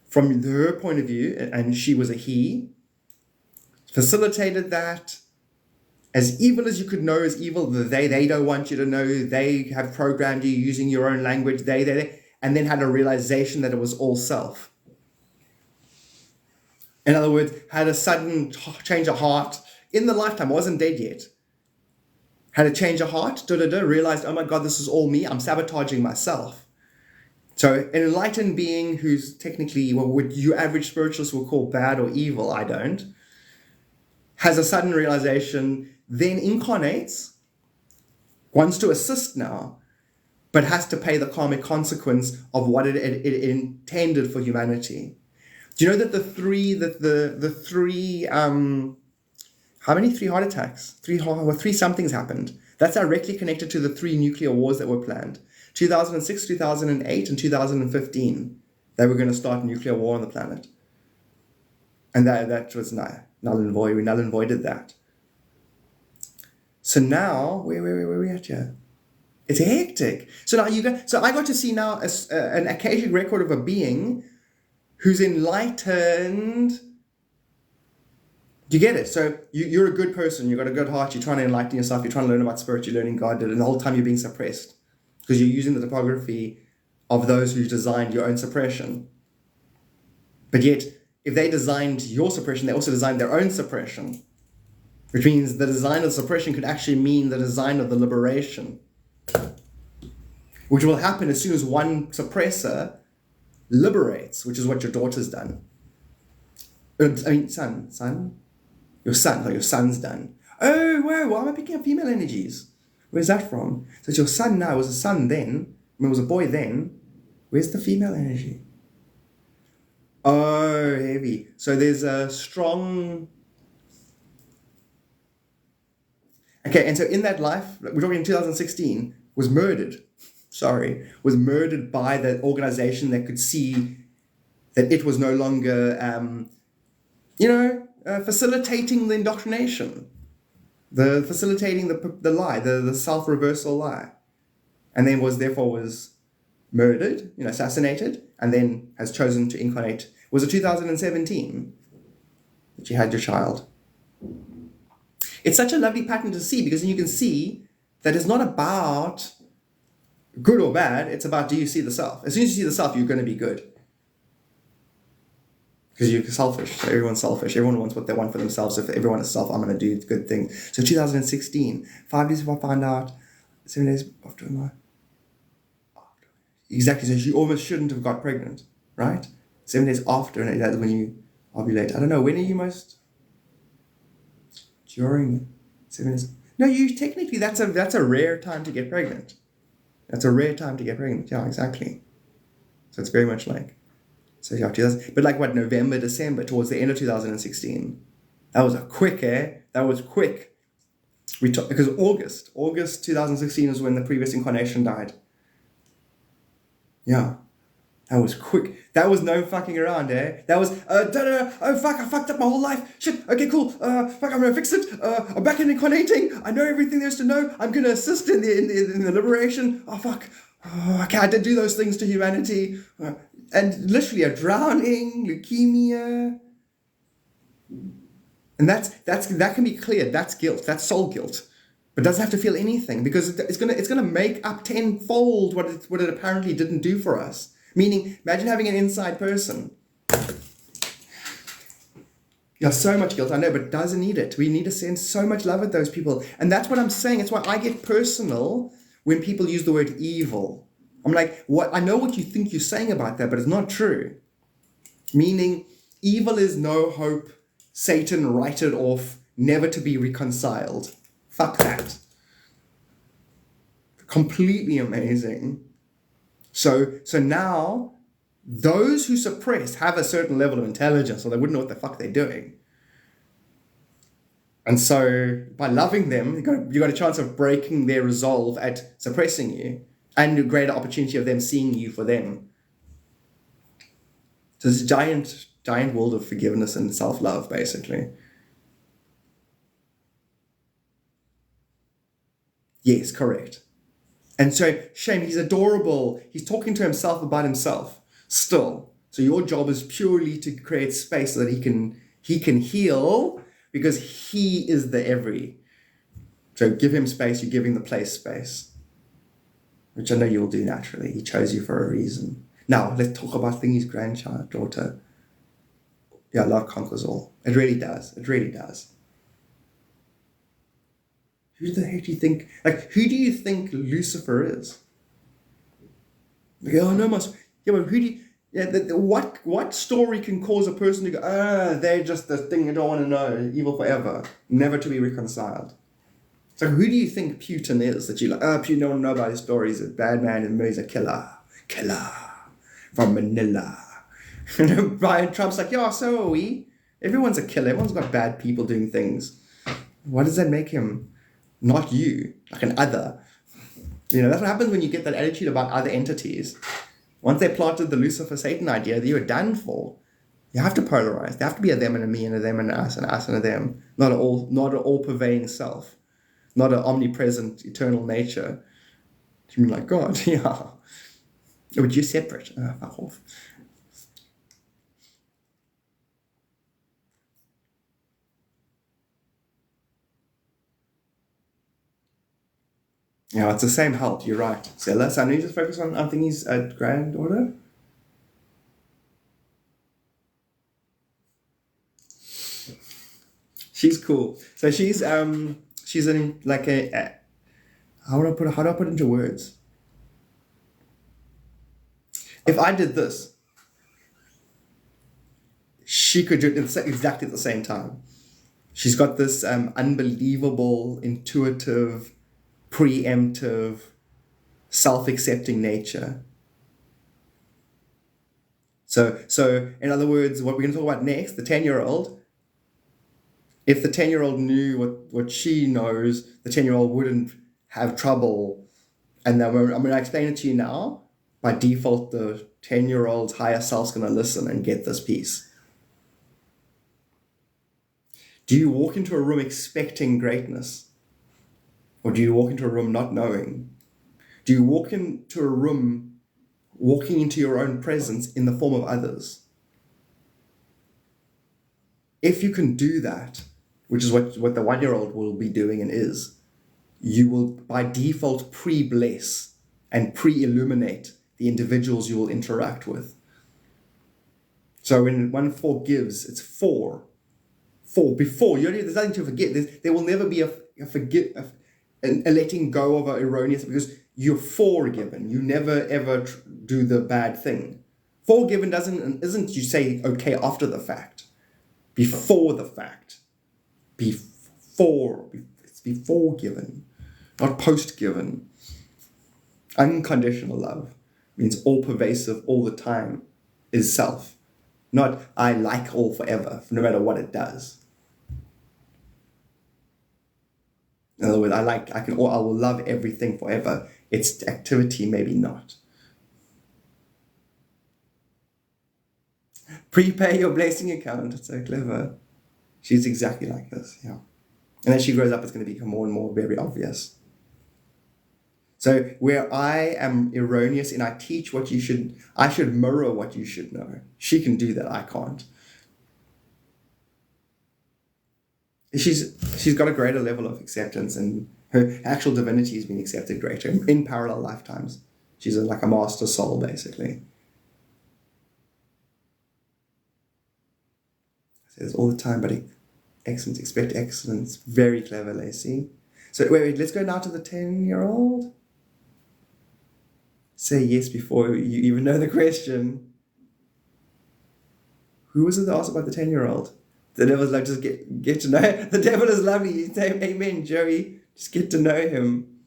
From her point of view, and she was a he, facilitated that. As evil as you could know is evil, they don't want you to know, they have programmed you using your own language, and then had a realization that it was all self. In other words, had a sudden change of heart in the lifetime, wasn't dead yet. Had a change of heart, realized, oh my God, this is all me, I'm sabotaging myself. So an enlightened being who's technically what you average spiritualists will call bad or evil, I don't, has a sudden realization, then incarnates, wants to assist now, but has to pay the karmic consequence of what it intended for humanity. Do you know that the three how many 3 heart attacks? 3 somethings happened. That's directly connected to the 3 nuclear wars that were planned. 2006, 2008, and 2015. They were going to start a nuclear war on the planet. And that was null and void. We null and voided that. So now, where are we at here? It's hectic. So now I got to see now an akashic record of a being who's enlightened. Do you get it? So you're a good person. You've got a good heart. You're trying to enlighten yourself. You're trying to learn about spirit. You're learning God. And the whole time you're being suppressed because you're using the topography of those who designed your own suppression. But yet, if they designed your suppression, they also designed their own suppression. Which means the design of suppression could actually mean the design of the liberation. Which will happen as soon as one suppressor liberates, which is what your daughter's done. Son? Your son's done. Oh, wow, why am I picking up female energies? Where's that from? So it's your son now. It was a son then. It was a boy then. Where's the female energy? Oh, heavy. So there's a strong... Okay, and so in that life, we're talking in 2016, was murdered by the organization that could see that it was no longer, facilitating the indoctrination, facilitating the lie, the self-reversal lie. And then was murdered, assassinated, and then has chosen to incarnate. Was it 2017 that you had your child? It's such a lovely pattern to see because then you can see that it's not about good or bad, it's about do you see the self. As soon as you see the self, you're going to be good. Because you're selfish. So everyone's selfish. Everyone wants what they want for themselves. If everyone is self, I'm going to do good things. So 2016, 5 days before I found out, 7 days after my... Exactly, so you almost shouldn't have got pregnant, right? 7 days after, and that's when you ovulate. I don't know, when are you most... During 7 days... No, you technically, that's a rare time to get pregnant. That's a rare time to get pregnant. Yeah, exactly. So it's very much like... So yeah, but like what, November, December, towards the end of 2016. That was a quick, That was quick. Because August 2016 is when the previous incarnation died. Yeah. That was quick. That was no fucking around, That was, oh fuck, I fucked up my whole life. Shit, okay, cool. Fuck, I'm gonna fix it. I'm back in incarnating. I know everything there's to know. I'm gonna assist in the liberation. Oh fuck. Oh, okay, I did do those things to humanity. And literally a drowning, leukemia. And that can be cleared. That's guilt. That's soul guilt. But it doesn't have to feel anything because it's gonna make up tenfold what it apparently didn't do for us. Meaning, imagine having an inside person. Yeah, so much guilt, I know, but doesn't need it. We need to send so much love at those people. And that's what I'm saying. It's why I get personal when people use the word evil. I'm like, what? I know what you think you're saying about that, but it's not true. Meaning, evil is no hope. Satan write it off, never to be reconciled. Fuck that. Completely amazing. So now, those who suppress have a certain level of intelligence, or they wouldn't know what the fuck they're doing. And so, by loving them, you got a chance of breaking their resolve at suppressing you, and a greater opportunity of them seeing you for them. So it's a giant world of forgiveness and self-love, basically. Yes, correct. And so, Shane, he's adorable. He's talking to himself about himself still. So your job is purely to create space so that he can heal because he is the every. So give him space, you give him the place space. Which I know you'll do naturally. He chose you for a reason. Now, let's talk about Thingy's daughter. Yeah, love conquers all. It really does. It really does. Who the heck do you think, who do you think Lucifer is? Oh, no, yeah, but who do you, what story can cause a person to go, they're just the thing you don't want to know, evil forever, never to be reconciled? So who do you think Putin is that you're like, Putin don't know about his story, he's a bad man and he's a killer from Manila. And Brian Trump's like, yeah, so are we. Everyone's a killer, everyone's got bad people doing things. Why does that make him not you, like an other? That's what happens when you get that attitude about other entities. Once they planted the Lucifer Satan idea, you are done for. You have to polarize. There have to be a them and a me and a them and us and a them. Not an all-pervading self. Not an omnipresent, eternal nature. You mean like God? Yeah. Oh, but you're separate. Fuck off. Yeah, it's the same help. You're right. Stella, so I need to focus on, I think he's a granddaughter. She's cool. So she's in like how do I put it into words? If I did this, she could do it exactly at the same time. She's got this unbelievable, intuitive, preemptive, self-accepting nature. So in other words, what we're going to talk about next, the 10-year-old, if the 10-year-old knew what she knows, the 10-year-old wouldn't have trouble. And then I'm going to explain it to you now. By default, the 10-year-old's higher self's going to listen and get this piece. Do you walk into a room expecting greatness? Or do you walk into a room not knowing? Do you walk into a room walking into your own presence in the form of others? If you can do that, which is what the 1-year-old will be doing and is, you will by default pre-bless and pre-illuminate the individuals you will interact with. So when 1-4 gives, it's 4. 4 before. There's nothing to forget. There will never be a letting go of an erroneous, because you're forgiven. You never ever do the bad thing. Forgiven isn't you say okay after the fact. Before the fact. It's before given, not post given. Unconditional love means all pervasive all the time is self. Not I like all forever, no matter what it does. In other words, I will love everything forever. Its activity, maybe not. Prepay your blessing account. It's so clever. She's exactly like this, yeah. And as she grows up, it's going to become more and more very obvious. So where I am erroneous and I teach what I should mirror what you should know. She can do that, I can't. She's got a greater level of acceptance, and her actual divinity has been accepted greater in parallel lifetimes. She's like a master soul, basically. I say this all the time, but excellence, expect excellence. Very clever, Lacey. So wait, let's go now to the 10-year-old. Say yes before you even know the question. Who was it that asked about the 10-year-old? The devil's like, just get to know him. The devil is lovely. You say amen, Joey. Just get to know him.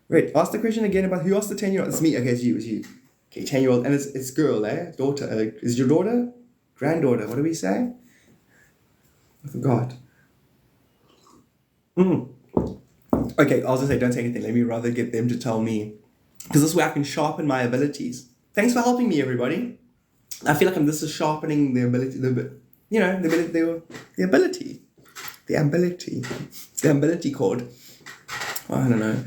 Wait, ask the question again about who asked the 10-year-old. It's me. Okay, it's you. Okay, 10-year-old. And it's girl, eh? Daughter. Is it your daughter? Granddaughter. What do we say? I forgot. Okay, I'll just say don't say anything. Let me rather get them to tell me. Because this way I can sharpen my abilities. Thanks for helping me, everybody. I feel like this is sharpening the ability, the ability cord. Oh, I don't know.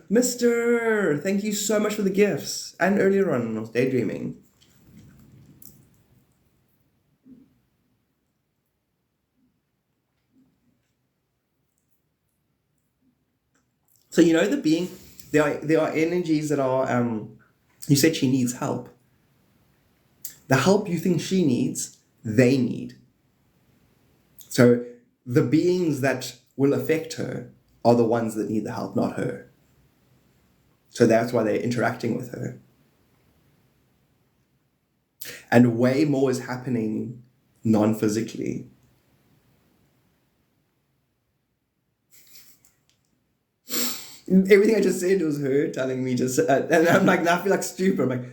Mr. Thank you so much for the gifts. And earlier on, I was daydreaming. So there are energies that are, you said she needs help. The help you think she needs, they need. So the beings that will affect her are the ones that need the help, not her. So that's why they're interacting with her. And way more is happening non-physically. Everything I just said was her telling me just, and I'm like, now I feel like stupid. I'm like,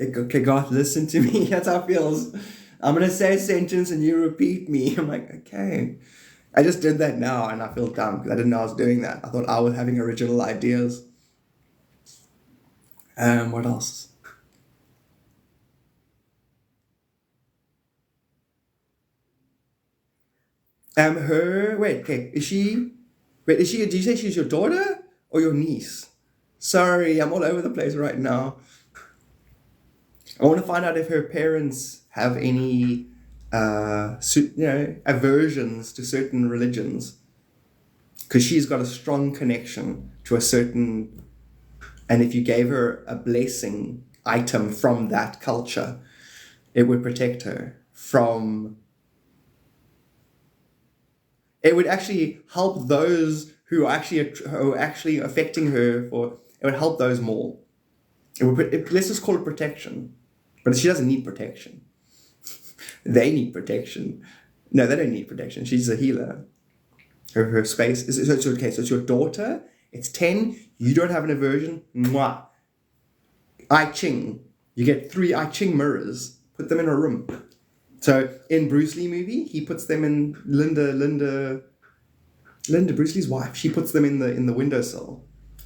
okay, Garth, listen to me. That's how it feels. I'm going to say a sentence and you repeat me. I'm like, okay. I just did that now and I feel dumb because I didn't know I was doing that. I thought I was having original ideas. What else? Did you say she's your daughter? or your niece. Sorry, I'm all over the place right now. I want to find out if her parents have any, aversions to certain religions, because she's got a strong connection to a certain, and if you gave her a blessing item from that culture, it would protect her from. It would actually help those who are actually affecting her. It would help those more. Let's just call it protection, but she doesn't need protection. They need protection. No, they don't need protection. She's a healer. Her space is okay. So it's your daughter. It's 10. You don't have an aversion. Mwah. I Ching. You get 3 I Ching mirrors. Put them in a room. So in Bruce Lee movie, he puts them in Linda, Bruce Lee's wife. She puts them in the windowsill.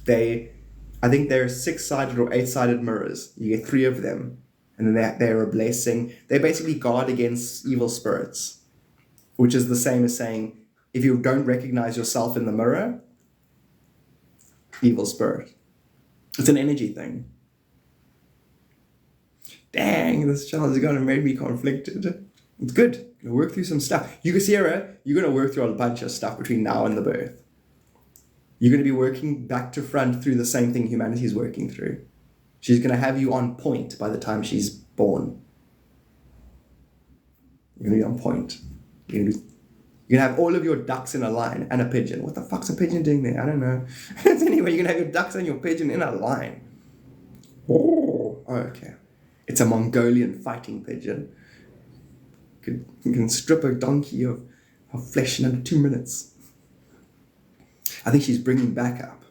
I think they're 6-sided or 8-sided mirrors. You get 3 of them, and then they're a blessing. They basically guard against evil spirits, which is the same as saying, if you don't recognize yourself in the mirror, evil spirit. It's an energy thing. Dang, this child has gone and made me conflicted. It's good. You're gonna work through some stuff. You can see her, you're gonna work through a bunch of stuff between now and the birth. You're gonna be working back to front through the same thing humanity's working through. She's gonna have you on point by the time she's born. You're gonna be on point. You're gonna have all of your ducks in a line and a pigeon. What the fuck's a pigeon doing there? I don't know. Anyway, you're gonna have your ducks and your pigeon in a line. Oh, okay. It's a Mongolian fighting pigeon. You can strip a donkey of flesh in under 2 minutes. I think she's bringing back up.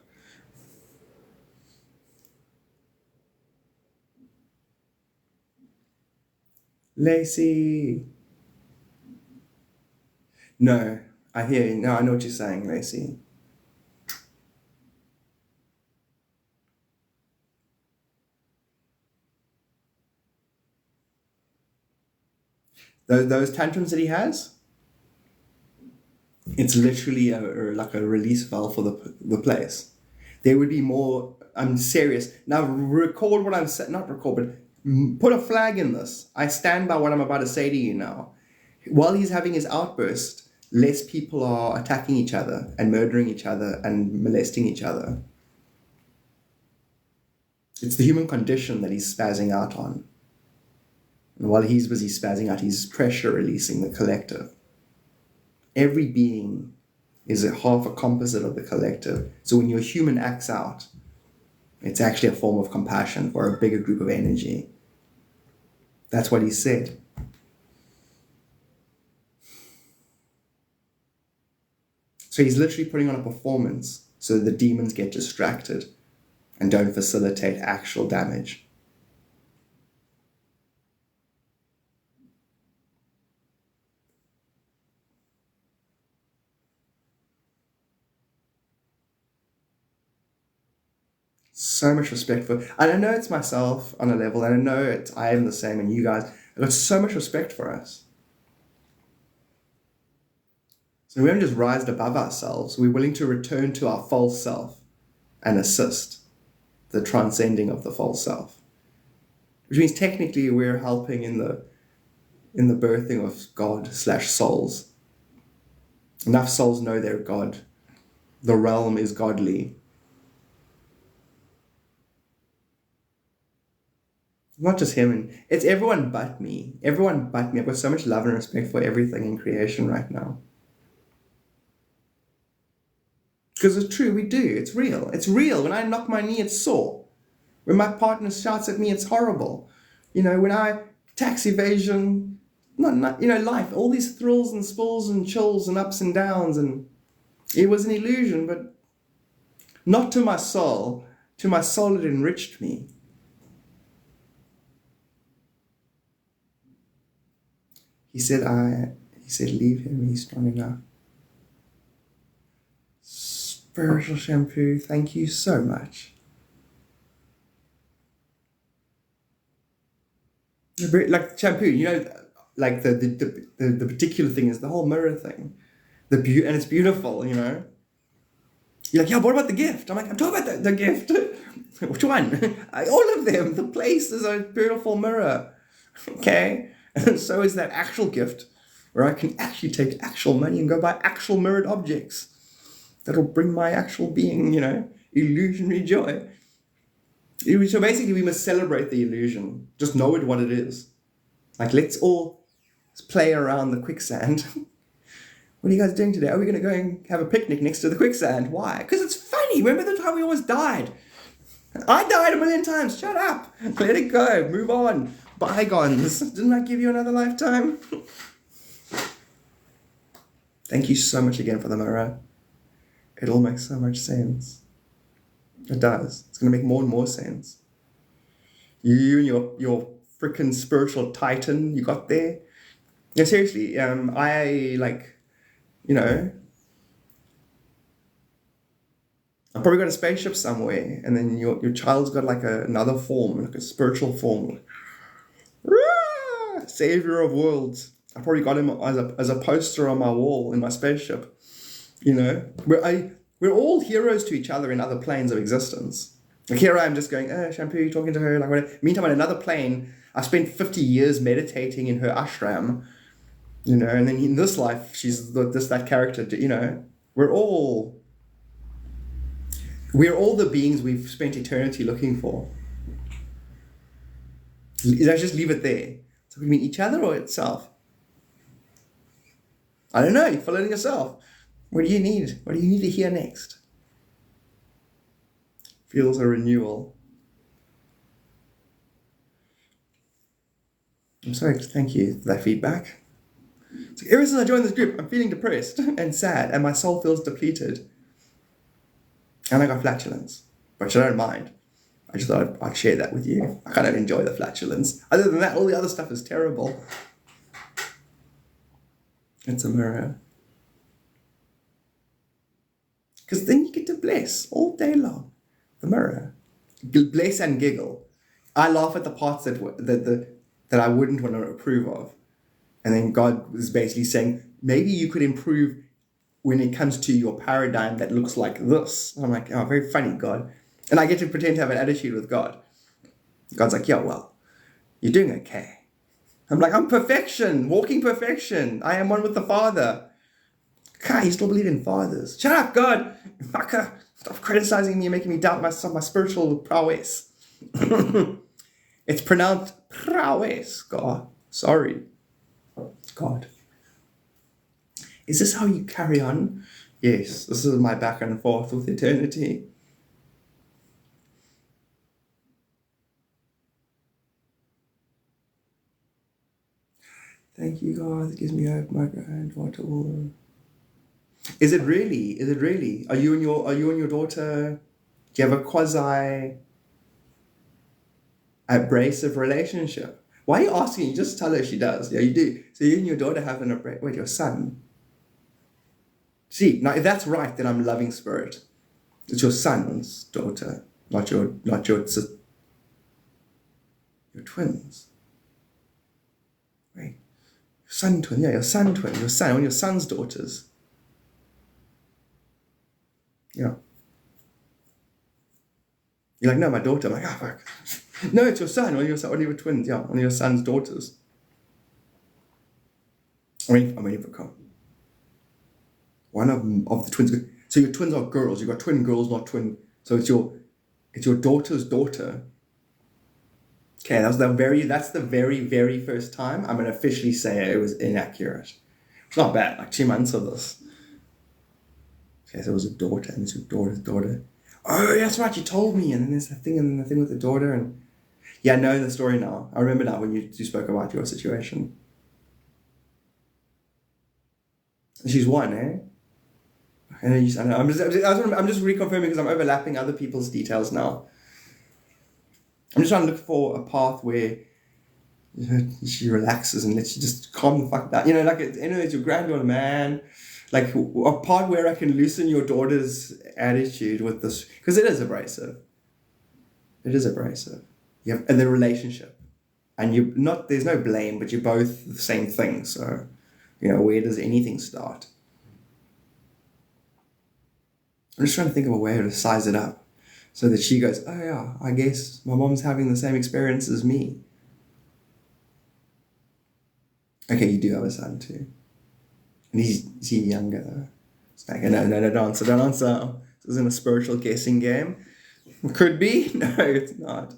Lacey. No, I hear you. No, I know what you're saying, Lacey. Those tantrums that he has, it's literally like a release valve for the place. There would be more. I'm serious. Now record what I'm saying. Not record, but put a flag in this. I stand by what I'm about to say to you now. While he's having his outburst, less people are attacking each other and murdering each other and molesting each other. It's the human condition that he's spazzing out on. And while he's busy spazzing out, he's pressure releasing the collective. Every being is half a composite of the collective. So when your human acts out, it's actually a form of compassion for a bigger group of energy. That's what he said. So he's literally putting on a performance so the demons get distracted and don't facilitate actual damage. So much respect for, and I know it's myself on a level, and I know I am the same, and you guys, I've got so much respect for us. So we haven't just rised above ourselves, we're willing to return to our false self and assist the transcending of the false self. Which means technically we're helping in the birthing of God/souls. Enough souls know they're God. The realm is godly. Not just him, and it's everyone but me. Everyone but me. I've got so much love and respect for everything in creation right now. Because it's true, we do. It's real. It's real. When I knock my knee, it's sore. When my partner shouts at me, it's horrible. When I tax evasion, life, all these thrills and spills and chills and ups and downs, and it was an illusion, but not to my soul. To my soul, it enriched me. He said, leave him, he's strong enough. Spiritual shampoo, thank you so much. Like shampoo, like the particular thing is the whole mirror thing. And it's beautiful, You're like, yeah, what about the gift? I'm like, I'm talking about the gift. Which one? All of them. The place is a beautiful mirror. Okay? And so is that actual gift, where I can actually take actual money and go buy actual mirrored objects that'll bring my actual being, illusionary joy. So basically, we must celebrate the illusion. Just know it what it is. Like, let's all play around the quicksand. What are you guys doing today? Are we going to go and have a picnic next to the quicksand? Why? Because it's funny. Remember the time we almost died? I died a million times. Shut up. Let it go. Move on. Bygones. Didn't I give you another lifetime? Thank you so much again for the mirror. It all makes so much sense. It does. It's going to make more and more sense. You and your freaking spiritual titan you got there. Yeah, seriously. I've probably got a spaceship somewhere, and then your child's got like another form, like a spiritual form. Savior of worlds. I probably got him as a poster on my wall in my spaceship. We're all heroes to each other in other planes of existence. Like here I am just going, shampoo, talking to her, like whatever. Meantime, on another plane, I spent 50 years meditating in her ashram, and then in this life, she's that character, We're all the beings we've spent eternity looking for. Let's just leave it there. So we mean each other or itself? I don't know. You're following yourself. What do you need? What do you need to hear next? Feels a renewal. I'm sorry. Thank you for that feedback. So ever since I joined this group, I'm feeling depressed and sad, and my soul feels depleted. And I got flatulence, which I don't mind. I just thought I'd share that with you. I kind of enjoy the flatulence. Other than that, all the other stuff is terrible. It's a mirror. Because then you get to bless all day long. The mirror. Bless and giggle. I laugh at the parts that I wouldn't want to approve of. And then God was basically saying, maybe you could improve when it comes to your paradigm that looks like this. And I'm like, oh, very funny, God. And I get to pretend to have an attitude with God. God's like, yeah, well, you're doing okay. I'm like, I'm perfection, walking perfection. I am one with the Father. God, you still believe in fathers. Shut up, God. Fucker. Stop criticizing me and making me doubt my spiritual prowess. It's pronounced prowess, God. Sorry. God. Is this how you carry on? Yes, this is my back and forth with eternity. Thank you, God. It gives me hope, my granddaughter will. Is it really? Is it really? Are you and your daughter? Do you have a quasi abrasive relationship? Why are you asking? You just tell her she does. Yeah, you do. So you and your daughter have an abrasive. Wait, your son. See, now if that's right, then I'm loving spirit. It's your son's daughter, not your twins. Wait, son twin, yeah, your son twin, one of your son's daughters. Yeah. You're like, no, my daughter. I'm like, fuck. No, it's your son, one of your twins, yeah, one of your son's daughters. I'm waiting for come. One of the twins. So your twins are girls. You've got twin girls, not twin. So it's your daughter's daughter. Okay, that's the very, very first time I'm gonna officially say it was inaccurate. It's not bad, like 2 months of this. Okay, so it was a daughter, and it's your daughter's daughter. Oh, that's right, you told me, and then there's the thing with the daughter, and yeah, I know the story now. I remember now when you spoke about your situation. She's one, eh? I'm just reconfirming because I'm overlapping other people's details now. I'm just trying to look for a path where she relaxes and lets you just calm the fuck down. It's your granddaughter, man. Like a part where I can loosen your daughter's attitude with this, because it is abrasive. It is abrasive. And the relationship, and there's no blame, but you're both the same thing. So, where does anything start? I'm just trying to think of a way to size it up so that she goes, oh yeah, I guess my mom's having the same experience as me. Okay, you do have a son too. And is he younger though? It's like, no, don't answer. This isn't a spiritual guessing game. Could be. No, it's not.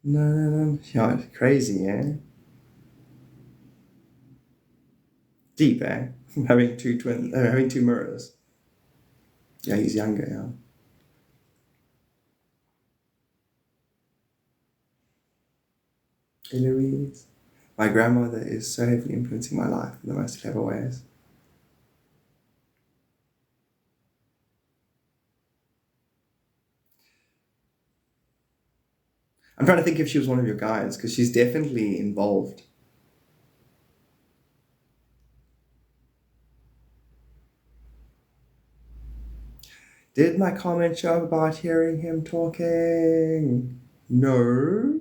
No. Yeah, crazy, eh? Deep, eh? having two mirrors. Yeah, he's younger, yeah. Eloise. My grandmother is so heavily influencing my life in the most clever ways. I'm trying to think if she was one of your guides, because she's definitely involved. Did my comment show about hearing him talking? No.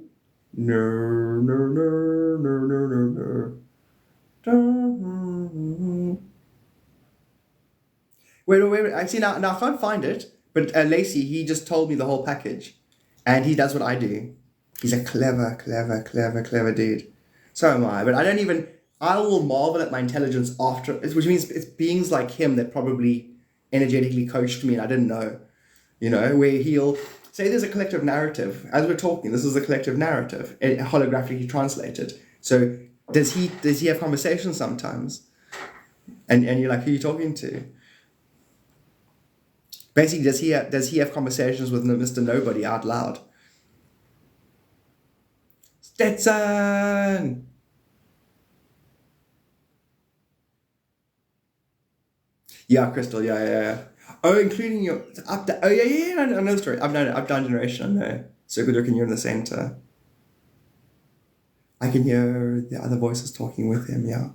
Wait. Actually, now I can't find it. But Lacey, he just told me the whole package. And he does what I do. He's a clever dude. So am I. But I will marvel at my intelligence after, which means it's beings like him that probably energetically coached me and I didn't know. Where he'll say there's a collective narrative. As we're talking, this is a collective narrative, holographically translated. So does he have conversations sometimes? And you're like, who are you talking to? Basically, does he have conversations with Mr. Nobody out loud? Stetson! Yeah, Crystal, yeah. Oh, including your up. Oh, yeah. I know the story. I've done generation. I know. Circle jerking, you're in the center. I can hear the other voices talking with him. Yeah.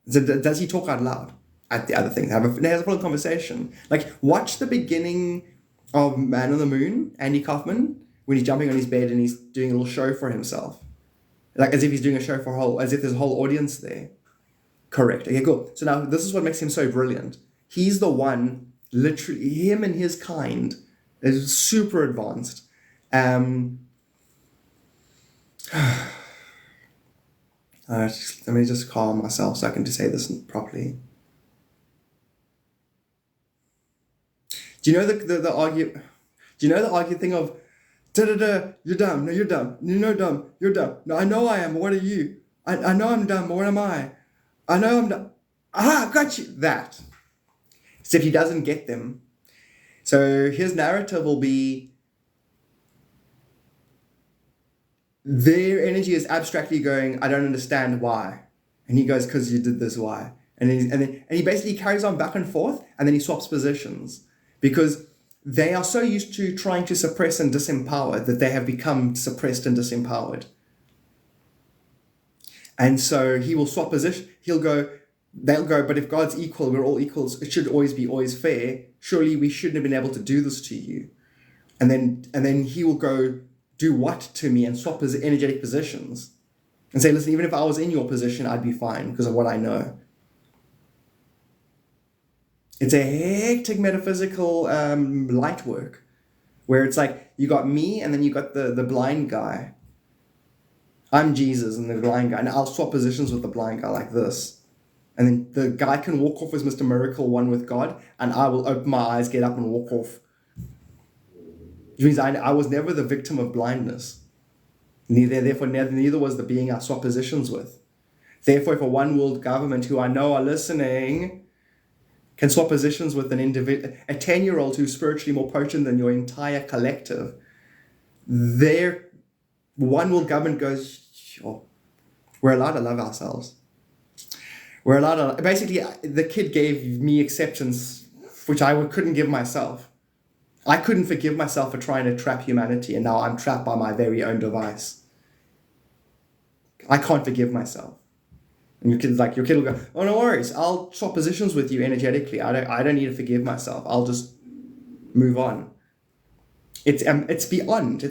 So does he talk out loud at the other thing? They have a full conversation. Like watch the beginning of Man on the Moon, Andy Kaufman, when he's jumping on his bed and he's doing a little show for himself, like as if he's doing a show as if there's a whole audience there. Correct. Okay, cool. So now this is what makes him so brilliant. He's the one, literally, him and his kind is super advanced. Let me just calm myself so I can just say this properly. Do you know the argue? Do you know the argue thing of you're dumb, no, you're dumb, no, dumb, you're dumb. No, I know I am, but what are you? I know I'm dumb, but what am I? I know I'm dumb. Got you. That. So if he doesn't get them, so his narrative will be their energy is abstractly going, I don't understand why. And he goes, because you did this, why? And he basically carries on back and forth, and then he swaps positions. Because they are so used to trying to suppress and disempower that they have become suppressed and disempowered. And so he will swap position. They'll go, but if God's equal, we're all equals, it should always fair. Surely we shouldn't have been able to do this to you. And then he will go, do what to me, and swap his energetic positions. And say, listen, even if I was in your position, I'd be fine because of what I know. It's a hectic metaphysical light work where it's like you got me and then you got the blind guy. I'm Jesus and the blind guy. And I'll swap positions with the blind guy like this. And then the guy can walk off as Mr. Miracle, one with God, and I will open my eyes, get up and walk off. Which means I was never the victim of blindness. Neither was the being I swap positions with. Therefore, if a one world government who I know are listening can swap positions with an individual, a 10-year-old who's spiritually more potent than your entire collective, their one world government goes, sure, we're allowed to love ourselves. We're allowed to, basically, the kid gave me acceptance, which I couldn't give myself. I couldn't forgive myself for trying to trap humanity, and now I'm trapped by my very own device. I can't forgive myself. And your kid will go, oh, no worries, I'll swap positions with you energetically. I don't need to forgive myself. I'll just move on. It's beyond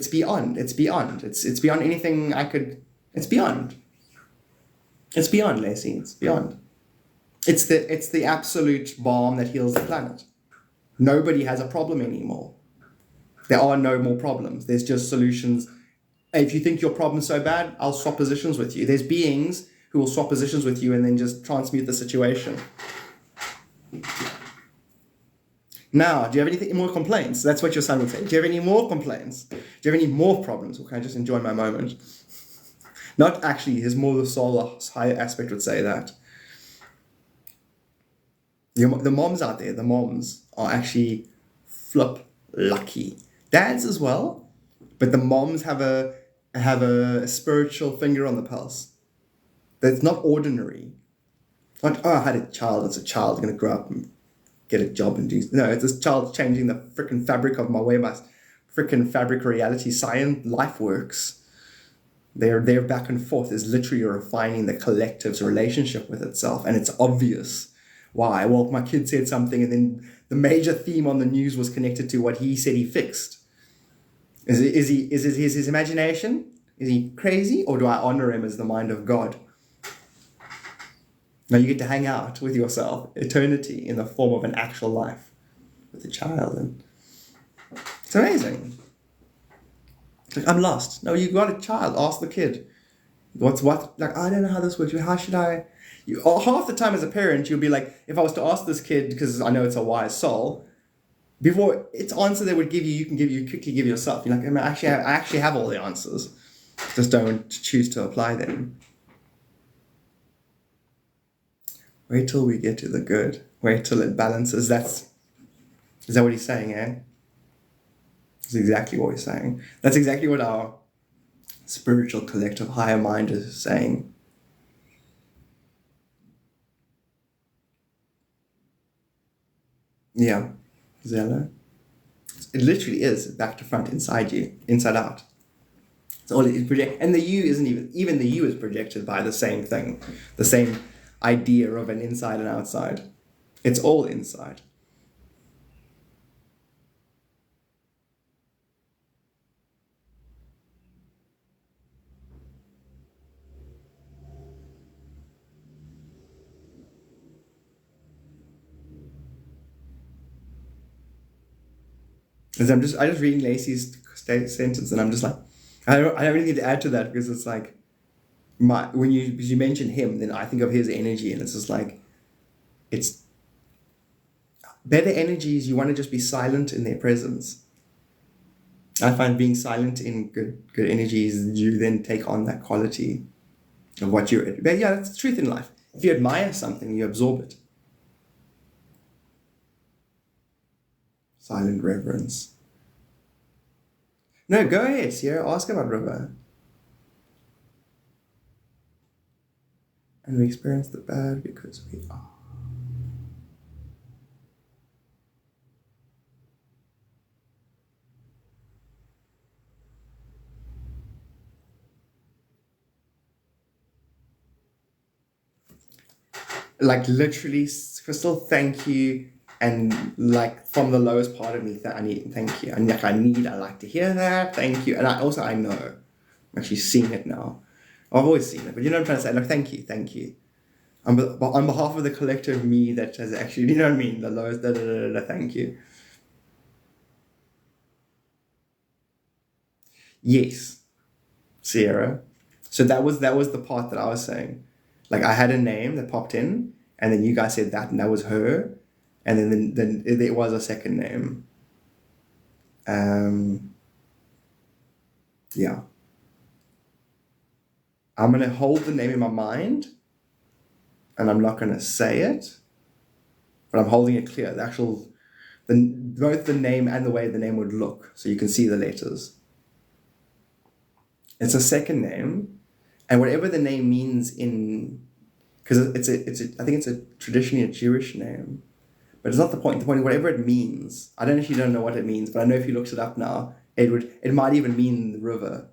anything I could. It's beyond. It's beyond, Lacey. It's beyond. It's the absolute balm that heals the planet. Nobody has a problem anymore. There are no more problems. There's just solutions. If you think your problem's so bad, I'll swap positions with you. There's beings who will swap positions with you and then just transmute the situation. Now, do you have anything more complaints? That's what your son would say. Do you have any more complaints? Do you have any more problems? Or can I just enjoy my moment? Not actually, his more the soul higher aspect would say that. The moms out there, the moms are actually flip lucky. Dads as well, but the moms have a spiritual finger on the pulse. That's not ordinary. Like, oh, I had a child. It's a child going to grow up and get a job and do. No, it's this child changing the freaking fabric of my way, my freaking fabric reality science life works. They're back and forth is literally refining the collective's relationship with itself, and it's obvious. Why? Well, my kid said something, and then the major theme on the news was connected to what he said he fixed. Is it his imagination? Is he crazy, or do I honor him as the mind of God? Now you get to hang out with yourself, eternity in the form of an actual life with a child, and it's amazing. It's like, I'm lost. No, you got a child. Ask the kid. What's what? Like, I don't know how this works. How should I? Half the time as a parent, you'll be like, if I was to ask this kid, because I know it's a wise soul, before its answer they would give you, you quickly give yourself. You're like, I actually have all the answers. Just don't choose to apply them. Wait till we get to the good. Wait till it balances. Is that what he's saying, eh? That's exactly what he's saying. That's exactly what our spiritual collective higher mind is saying. Yeah. Zella. It literally is back to front, inside you, inside out. It's all it project, and the you isn't even the you is projected by the same thing, the same idea of an inside and outside. It's all inside. As I just reading Lacey's sentence, and I'm just like, I don't really need to add to that, because it's like, when you mention him, then I think of his energy, and it's just like, it's better energies. You want to just be silent in their presence. I find being silent in good energies, you then take on that quality of what you're. But yeah, that's the truth in life. If you admire something, you absorb it. Silent reverence. No, go ahead, Sierra. Ask about River. And we experience the bad because we are. Like, literally, Crystal, thank you. And like, from the lowest part of me, thank you. And like, I like to hear that. Thank you. And I know. I'm actually seeing it now. I've always seen it, but you know what I'm trying to say? Like, thank you. On behalf of the collective me that has actually, you know what I mean? The lowest, thank you. Yes, Sierra. So that was the part that I was saying. Like, I had a name that popped in, and then you guys said that, and that was her, and then there was a second name. Yeah. I'm gonna hold the name in my mind, and I'm not gonna say it, but I'm holding it clear. Both the name and the way the name would look, so you can see the letters. It's a second name, and whatever the name means because I think it's traditionally a Jewish name, but it's not the point. The point is whatever it means. I don't know what it means, but I know if you looked it up now, it might even mean the river.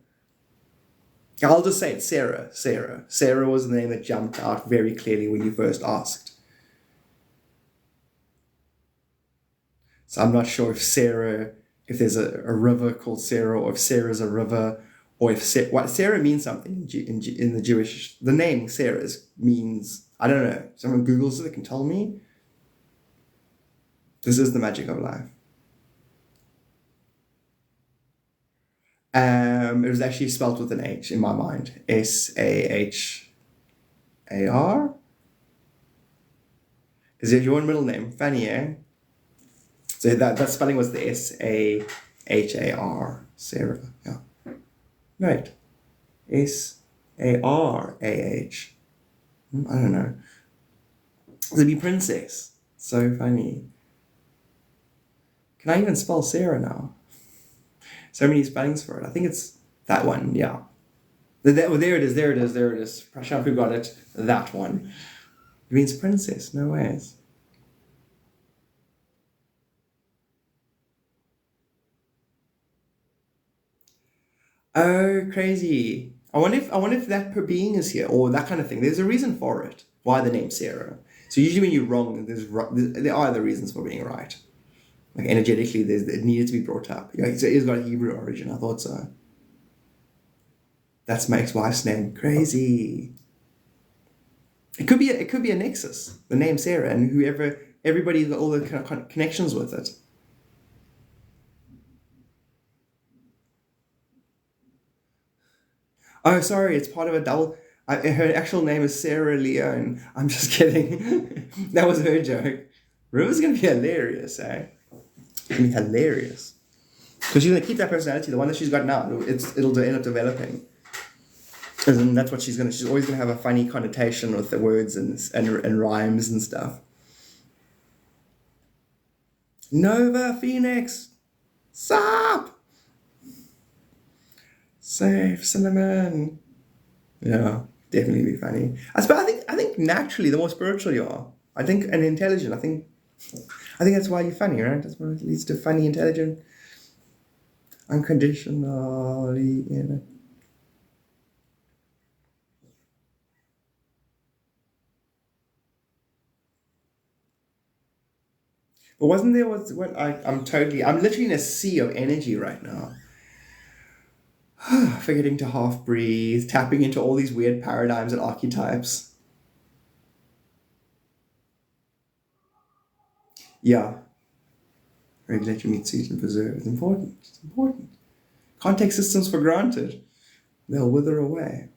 I'll just say it's Sarah. Sarah was the name that jumped out very clearly when you first asked. So I'm not sure if there's a river called Sarah, or if Sarah's a river, or if what Sarah means something in the Jewish, the name Sarah means, I don't know, someone Googles it, they can tell me. This is the magic of life. It was actually spelled with an H in my mind. Sahar? Is it your middle name? Fanny, eh? So that spelling was the Sahar. Sarah, yeah. Right. Sarah. I don't know. It'd be princess. So funny. Can I even spell Sarah now? So many spellings for it. I think it's that one, yeah. There it is. Prashant, who got it? That one. It means princess. No ways. Oh, crazy. I wonder if that per being is here or that kind of thing. There's a reason for it. Why the name Sarah? So usually when you're wrong, there are other reasons for being right. Like energetically, it needed to be brought up. Yeah, so it's got a Hebrew origin. I thought so. That's my ex-wife's name. Crazy. It could be a nexus. The name Sarah and everybody's got all the kind of connections with it. Oh, sorry, it's part of a double. Her actual name is Sarah Leone. I'm just kidding. That was her joke. River's gonna be hilarious, eh? It's gonna be hilarious. Because she's gonna keep that personality, the one that she's got now. It'll end up developing. And that's what she's always gonna have a funny connotation with the words and rhymes and stuff. Nova Phoenix, sup? Safe cinnamon. Yeah, definitely be funny. I think naturally, the more spiritual you are, I think, and intelligent, I think that's why you're funny, right? That's what leads to funny, intelligent, unconditionally, you know. But wasn't there I'm literally in a sea of energy right now. Forgetting to half breathe, tapping into all these weird paradigms and archetypes. Yeah. Regulate your meat, sweet, and preserve. It's important. It's important. Can't take systems for granted. They'll wither away.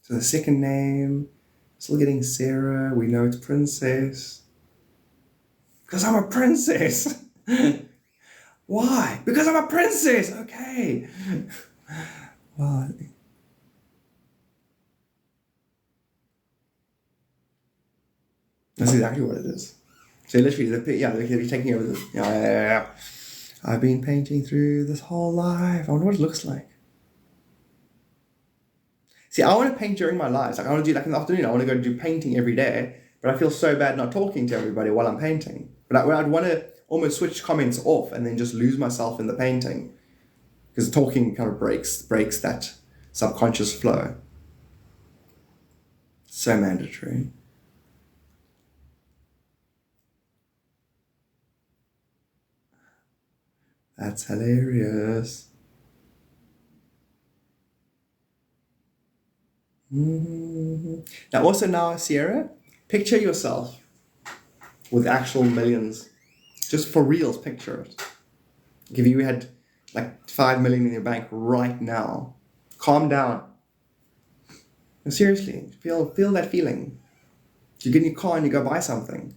So the second name, still getting Sarah. We know it's princess. Because I'm a princess. Why? Because I'm a princess. Okay. Well, that's exactly what it is. So literally, they're taking over this. Yeah. I've been painting through this whole life. I wonder what it looks like. See, I want to paint during my lives. Like I want to do in the afternoon. I want to go do painting every day. But I feel so bad not talking to everybody while I'm painting. But I'd want to almost switch comments off and then just lose myself in the painting, because talking kind of breaks that subconscious flow. So mandatory. That's hilarious. Mm-hmm. Now, Sierra, picture yourself with actual millions. Just for reals, picture it. Like if you had like 5 million in your bank right now, calm down. No, seriously, feel that feeling. You get in your car and you go buy something.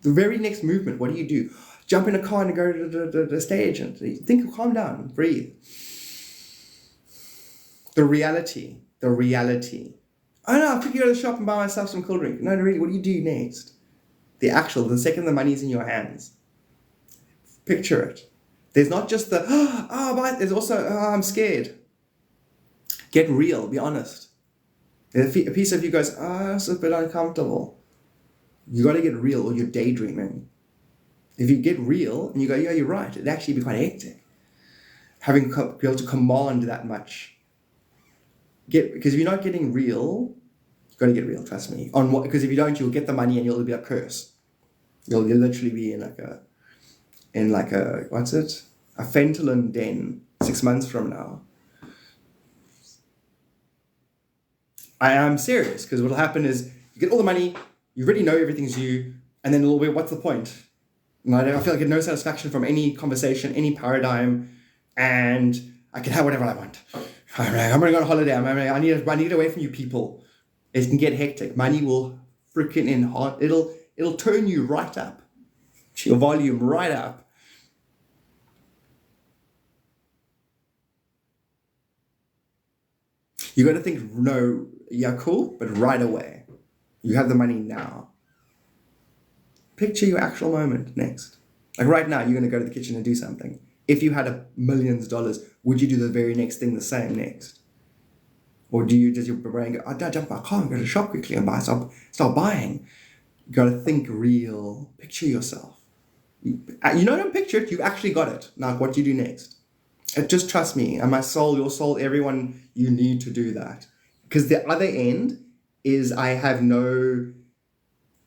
The very next movement, what do? Jump in a car and go to the stage and think, calm down, breathe. The reality. Oh no, I'll quickly go to the shop and buy myself some cool drink. No, really, what do you do next? The second the money's in your hands. Picture it. There's not just the, there's also, I'm scared. Get real, be honest. A piece of you goes, it's a bit uncomfortable. You got to get real or you're daydreaming. If you get real and you go, yeah, you're right, it'd actually be quite hectic. Be able to command that much. Because if you're not getting real, you've got to get real, trust me. Because if you don't, you'll get the money and you'll be a curse. You'll literally be in like a what's it? a fentanyl den 6 months from now. I am serious, because what will happen is you get all the money, you already know everything's you, and then a little bit, what's the point? And I feel like I get no satisfaction from any conversation, any paradigm, and I can have whatever I want. I'm going to go on holiday. I need to get away from you people. It can get hectic. Money will freaking it'll turn you right up. Your volume right up. You got to think, no, yeah, cool, but right away. You have the money now. Picture your actual moment next. Like right now, you're going to go to the kitchen and do something. If you had millions of dollars, would you do the very next thing the same next? Or does your brain go, I'll jump in my car and go to the shop quickly and start buying? You got to think real. Picture yourself. You don't picture it, you actually got it. Now, what do you do next? Just trust me, and my soul, your soul, everyone, you need to do that. Because the other end is I have no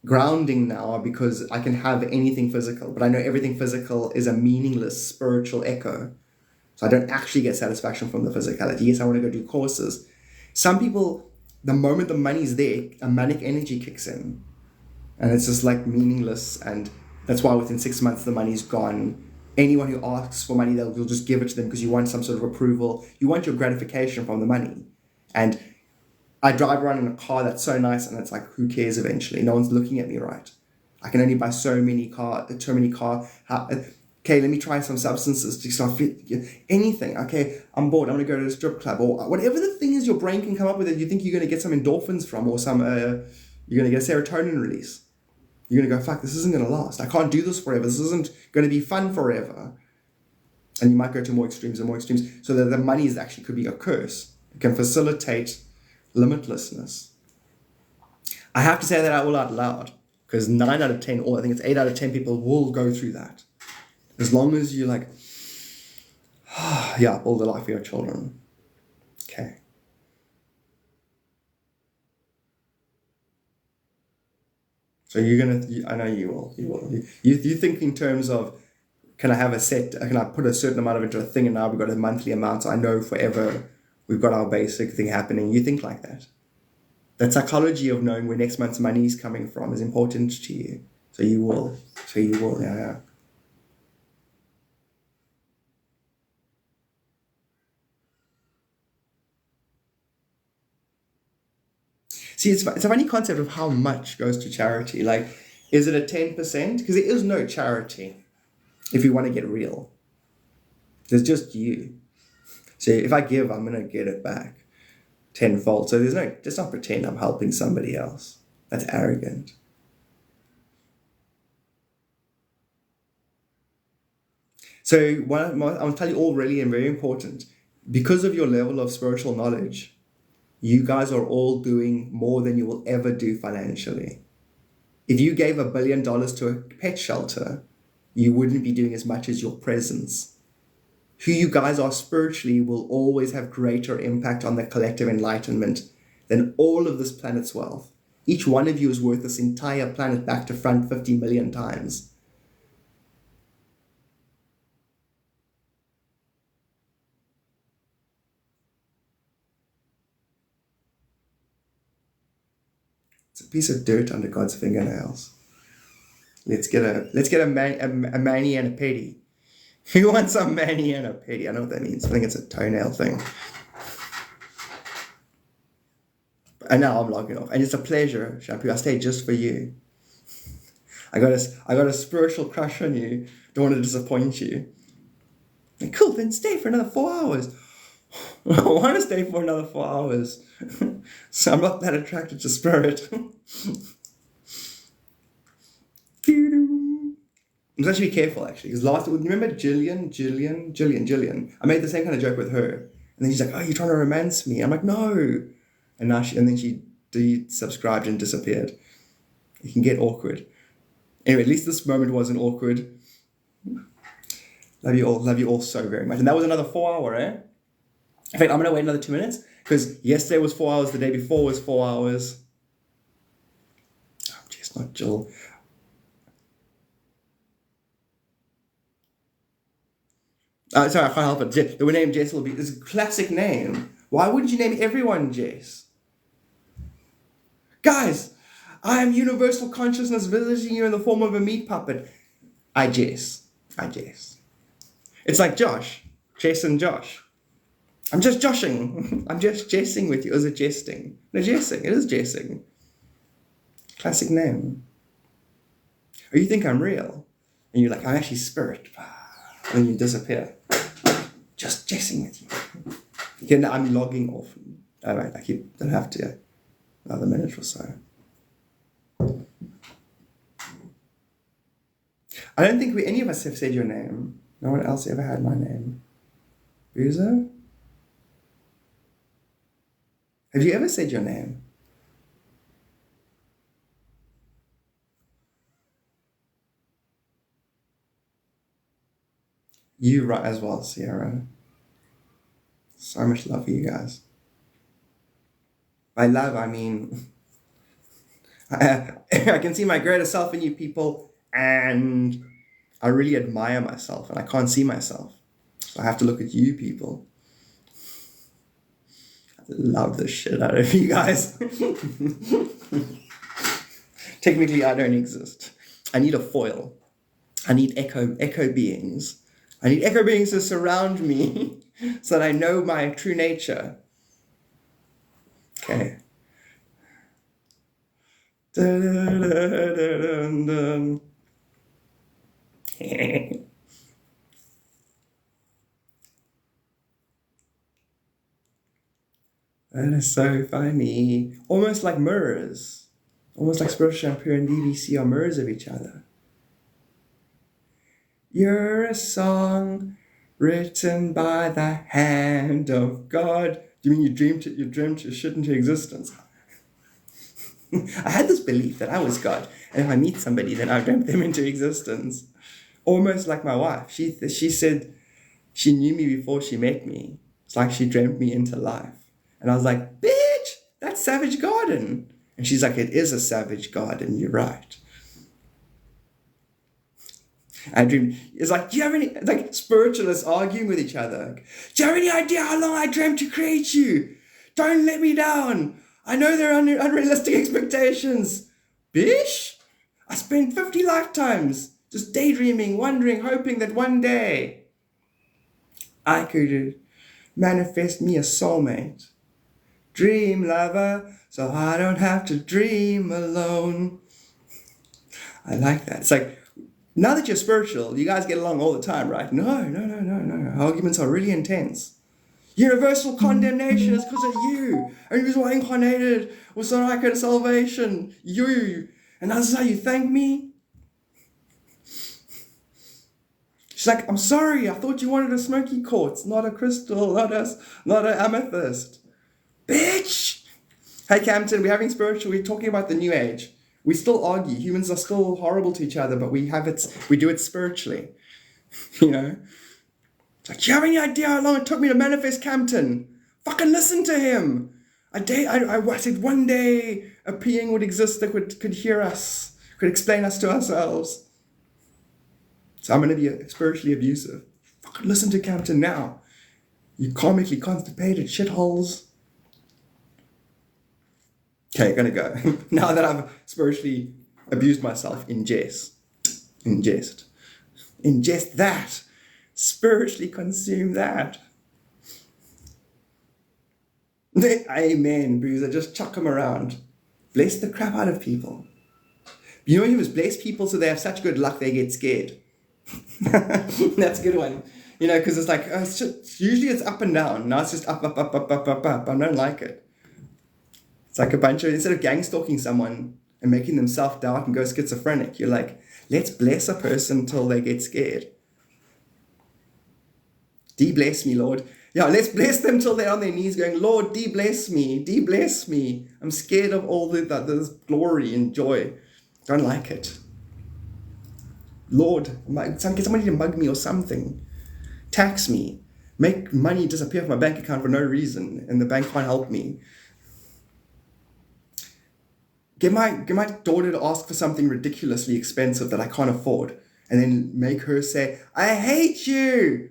grounding now because I can have anything physical, but I know everything physical is a meaningless spiritual echo. So I don't actually get satisfaction from the physicality. Yes, I want to go do courses. Some people, the moment the money's there, a manic energy kicks in. And it's just like meaningless, and that's why within 6 months the money's gone. Anyone who asks for money, you'll just give it to them because you want some sort of approval. You want your gratification from the money. And I drive around in a car that's so nice, and it's like, who cares eventually? No one's looking at me right. I can only buy so many car. Okay, let me try some substances to start anything. Okay, I'm bored. I'm going to go to a strip club or whatever the thing is your brain can come up with that you think you're going to get some endorphins from, or some you're going to get a serotonin release. You're going to go, fuck, this isn't going to last. I can't do this forever. This isn't going to be fun forever. And you might go to more extremes and more extremes. So that the money actually could be a curse. It can facilitate limitlessness. I have to say that all out loud, because 9 out of 10, or I think it's 8 out of 10 people will go through that. As long as you like, yeah, build a life for your children. Okay. So I know you will. You think in terms of, can I put a certain amount of into a thing, and now we've got a monthly amount, so I know forever we've got our basic thing happening. You think like that. That psychology of knowing where next month's money is coming from is important to you. So you will, yeah. See, it's a funny concept of how much goes to charity. Like, is it a 10%? Because there is no charity, if you want to get real. There's just you. So if I give, I'm going to get it back tenfold. So just not pretend I'm helping somebody else. That's arrogant. So I'm going to tell you all really and very important. Because of your level of spiritual knowledge, you guys are all doing more than you will ever do financially. If you gave $1 billion to a pet shelter, you wouldn't be doing as much as your presence. Who you guys are spiritually will always have greater impact on the collective enlightenment than all of this planet's wealth. Each one of you is worth this entire planet back to front 50 million times. It's a piece of dirt under God's fingernails. Let's get a mani and a pedi. Who wants a mani and a pedi? I know what that means. I think it's a toenail thing. And now I'm logging off. And it's a pleasure, Shampoo. I stayed just for you. I got a spiritual crush on you. Don't want to disappoint you. Like, cool, then stay for another 4 hours. I want to stay for another 4 hours. So I'm not that attracted to spirit. I'm supposed to be careful, actually, because remember Jillian? I made the same kind of joke with her. And then she's like, oh, you're trying to romance me. I'm like, no. And then she desubscribed and disappeared. It can get awkward. Anyway, at least this moment wasn't awkward. Love you all so very much. And that was another 4 hour, eh? In fact, I'm going to wait another 2 minutes, because yesterday was 4 hours, the day before was 4 hours. Oh, jeez, not Jill. Sorry, I can't help it. The name Jess will be is a classic name. Why wouldn't you name everyone Jess? Guys, I am universal consciousness visiting you in the form of a meat puppet. I Jess. It's like Josh. Jess and Josh. I'm just joshing. I'm just jesting with you. Is it jesting? No, jesting. It is jesting. Classic name. Or you think I'm real. And you're like, I'm actually spirit. And then you disappear. Just jesting with you. Again, I'm logging off. All right, I don't have to. Another minute or so. I don't think any of us have said your name. No one else ever had my name. Boozer? Have you ever said your name? You right as well, Sierra. So much love for you guys. By love, I mean I can see my greater self in you people, and I really admire myself, and I can't see myself. So I have to look at you people. I love the shit out of you guys. Technically, I don't exist. I need a foil. I need echo beings. I need echo beings to surround me so that I know my true nature. Okay. Dun. That is so funny. Almost like mirrors. Almost like spiritual shampoo and DVC are mirrors of each other. You're a song written by the hand of God. Do you mean you dreamt your shit into existence? I had this belief that I was God, and if I meet somebody, then I dreamt them into existence. Almost like my wife. She said she knew me before she met me. It's like she dreamt me into life. And I was like, bitch, that's Savage Garden. And she's like, it is a savage garden, you're right. I dreamed, it's like, do you have any, it's like spiritualists arguing with each other. Do you have any idea how long I dreamt to create you? Don't let me down. I know there are unrealistic expectations. Bish, I spent 50 lifetimes just daydreaming, wondering, hoping that one day I could manifest me a soulmate. Dream lover, so I don't have to dream alone. I like that. It's like, now that you're spiritual, you guys get along all the time, right? No. Arguments are really intense. Universal condemnation is because of you. And the reason why I incarnated was so I could salvation. You. And that's how you thank me? She's like, I'm sorry, I thought you wanted a smoky quartz, not a crystal, not an amethyst. Bitch! Hey Campton, we're having spiritual, we're talking about the new age. We still argue. Humans are still horrible to each other, but we do it spiritually. You know? It's like, do you have any idea how long it took me to manifest Campton? Fucking listen to him. I said one day a being would exist that could hear us, could explain us to ourselves. So I'm going to be spiritually abusive. Fucking listen to Campton now. You karmically constipated shitholes. Okay, gonna go. Now that I've spiritually abused myself, ingest that. Spiritually consume that. Amen, Bruiser. Just chuck them around. Bless the crap out of people. You know, you must bless people so they have such good luck they get scared. That's a good one. You know, because it's like, usually it's up and down. Now it's just up. I don't like it. It's like a bunch of, instead of gang stalking someone and making them self-doubt and go schizophrenic, you're like, let's bless a person until they get scared. De-bless me, Lord. Yeah, let's bless them till they're on their knees going, Lord, de-bless me, de-bless me. I'm scared of all this glory and joy. Don't like it. Lord, get somebody to mug me or something. Tax me. Make money disappear from my bank account for no reason and the bank can't help me. Get my daughter to ask for something ridiculously expensive that I can't afford and then make her say, I hate you.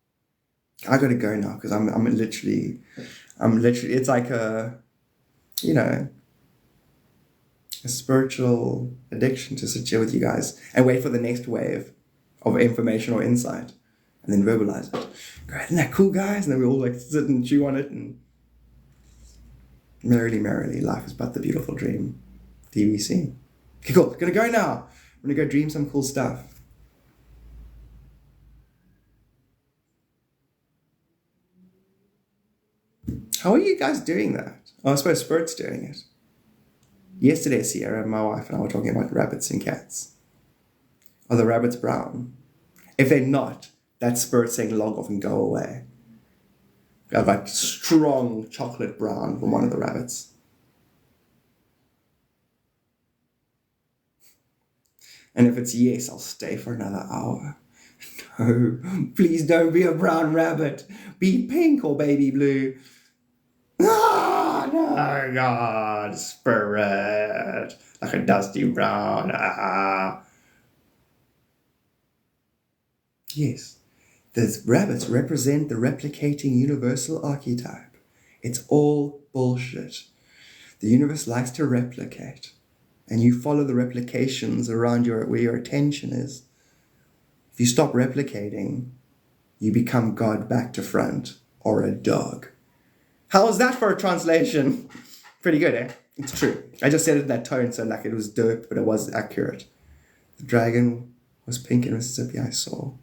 I gotta go now because I'm literally, it's like a, you know, a spiritual addiction to sit here with you guys and wait for the next wave of information or insight and then verbalize it. Great, isn't that cool, guys? And then we all like sit and chew on it and merrily, life is but the beautiful dream. DVC. Okay, cool. Gonna go now. I'm gonna go dream some cool stuff. How are you guys doing that? Oh, I suppose Spirit's doing it. Yesterday, Sierra, my wife, and I were talking about rabbits and cats. Are the rabbits brown? If they're not, that's Spirit saying log off and go away. I've got strong chocolate brown from one of the rabbits. And if it's yes, I'll stay for another hour. No, please don't be a brown rabbit. Be pink or baby blue. Ah, no, God, Spirit. Like a dusty brown. Ah. Yes, the rabbits represent the replicating universal archetype. It's all bullshit. The universe likes to replicate. And you follow the replications around where your attention is. If you stop replicating, you become God back to front, or a dog. How was that for a translation? Pretty good, eh? It's true. I just said it in that tone, so like it was dope, but it was accurate. The dragon was pink in Mississippi, I saw.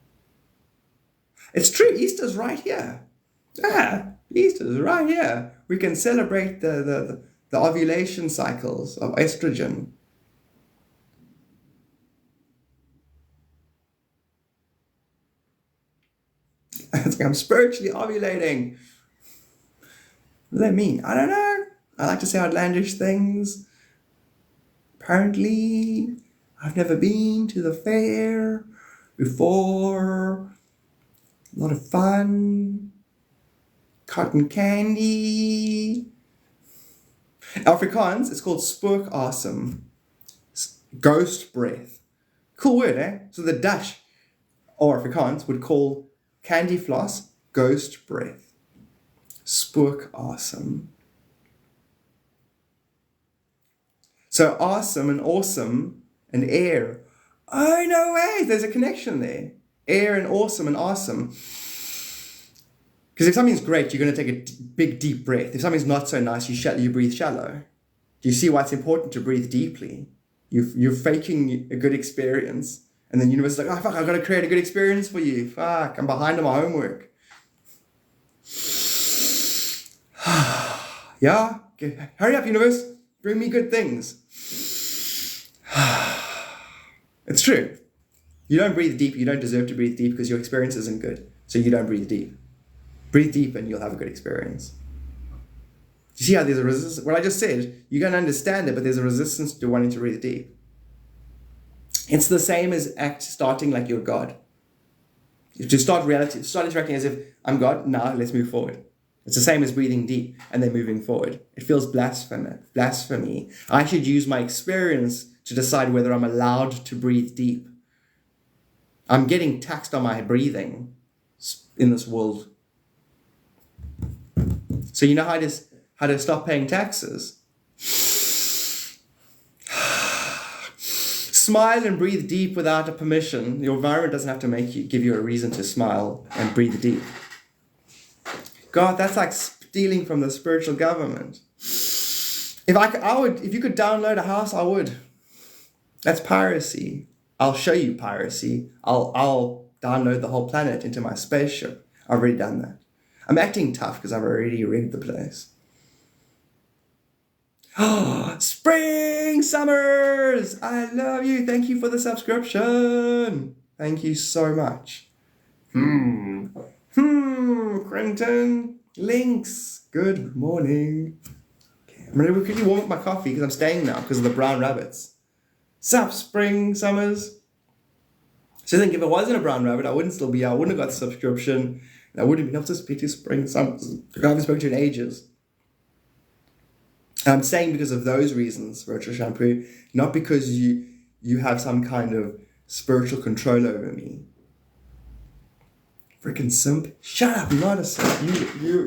It's true, Easter's right here. Yeah, Easter's right here. We can celebrate the ovulation cycles of estrogen. It's like I'm spiritually ovulating. What does that mean? I don't know. I like to say outlandish things. Apparently, I've never been to the fair before. A lot of fun. Cotton candy. Afrikaans, it's called spook awesome. Ghost breath. Cool word, eh? So the Dutch, or Afrikaans, would call candy floss ghost breath. Spook awesome. So awesome and awesome and air. Oh, no way. There's a connection there. Air and awesome. Because if something's great, you're going to take a big, deep breath. If something's not so nice, you breathe shallow. Do you see why it's important to breathe deeply? You're faking a good experience. And then the universe is like, oh, fuck, I've got to create a good experience for you. Fuck, I'm behind on my homework. Yeah? Okay. Hurry up, universe. Bring me good things. It's true. You don't breathe deep. You don't deserve to breathe deep because your experience isn't good. So you don't breathe deep. Breathe deep and you'll have a good experience. You see how there's a resistance? What I just said, you can understand it, but there's a resistance to wanting to breathe deep. It's the same as starting like you're God. To start interacting as if I'm God, now let's move forward. It's the same as breathing deep and then moving forward. It feels blasphemy. I should use my experience to decide whether I'm allowed to breathe deep. I'm getting taxed on my breathing in this world. So you know how to stop paying taxes? Smile and breathe deep without a permission. Your environment doesn't have to give you a reason to smile and breathe deep. God, that's like stealing from the spiritual government. If you could download a house, I would. That's piracy. I'll show you piracy. I'll download the whole planet into my spaceship. I've already done that. I'm acting tough because I've already rigged the place. Spring Summers! I love you. Thank you for the subscription. Thank you so much. Quentin. Links. Good morning. Okay, I'm going to quickly warm up my coffee because I'm staying now because of the brown rabbits. Sup, Spring Summers? So I think if it wasn't a brown rabbit, I wouldn't still be here. I wouldn't have got the subscription. And I wouldn't have been able to speak to Spring Summers. I haven't spoken to in ages. And I'm saying because of those reasons, Virtual Shampoo, not because you have some kind of spiritual control over me. Freaking simp. Shut up, not a simp.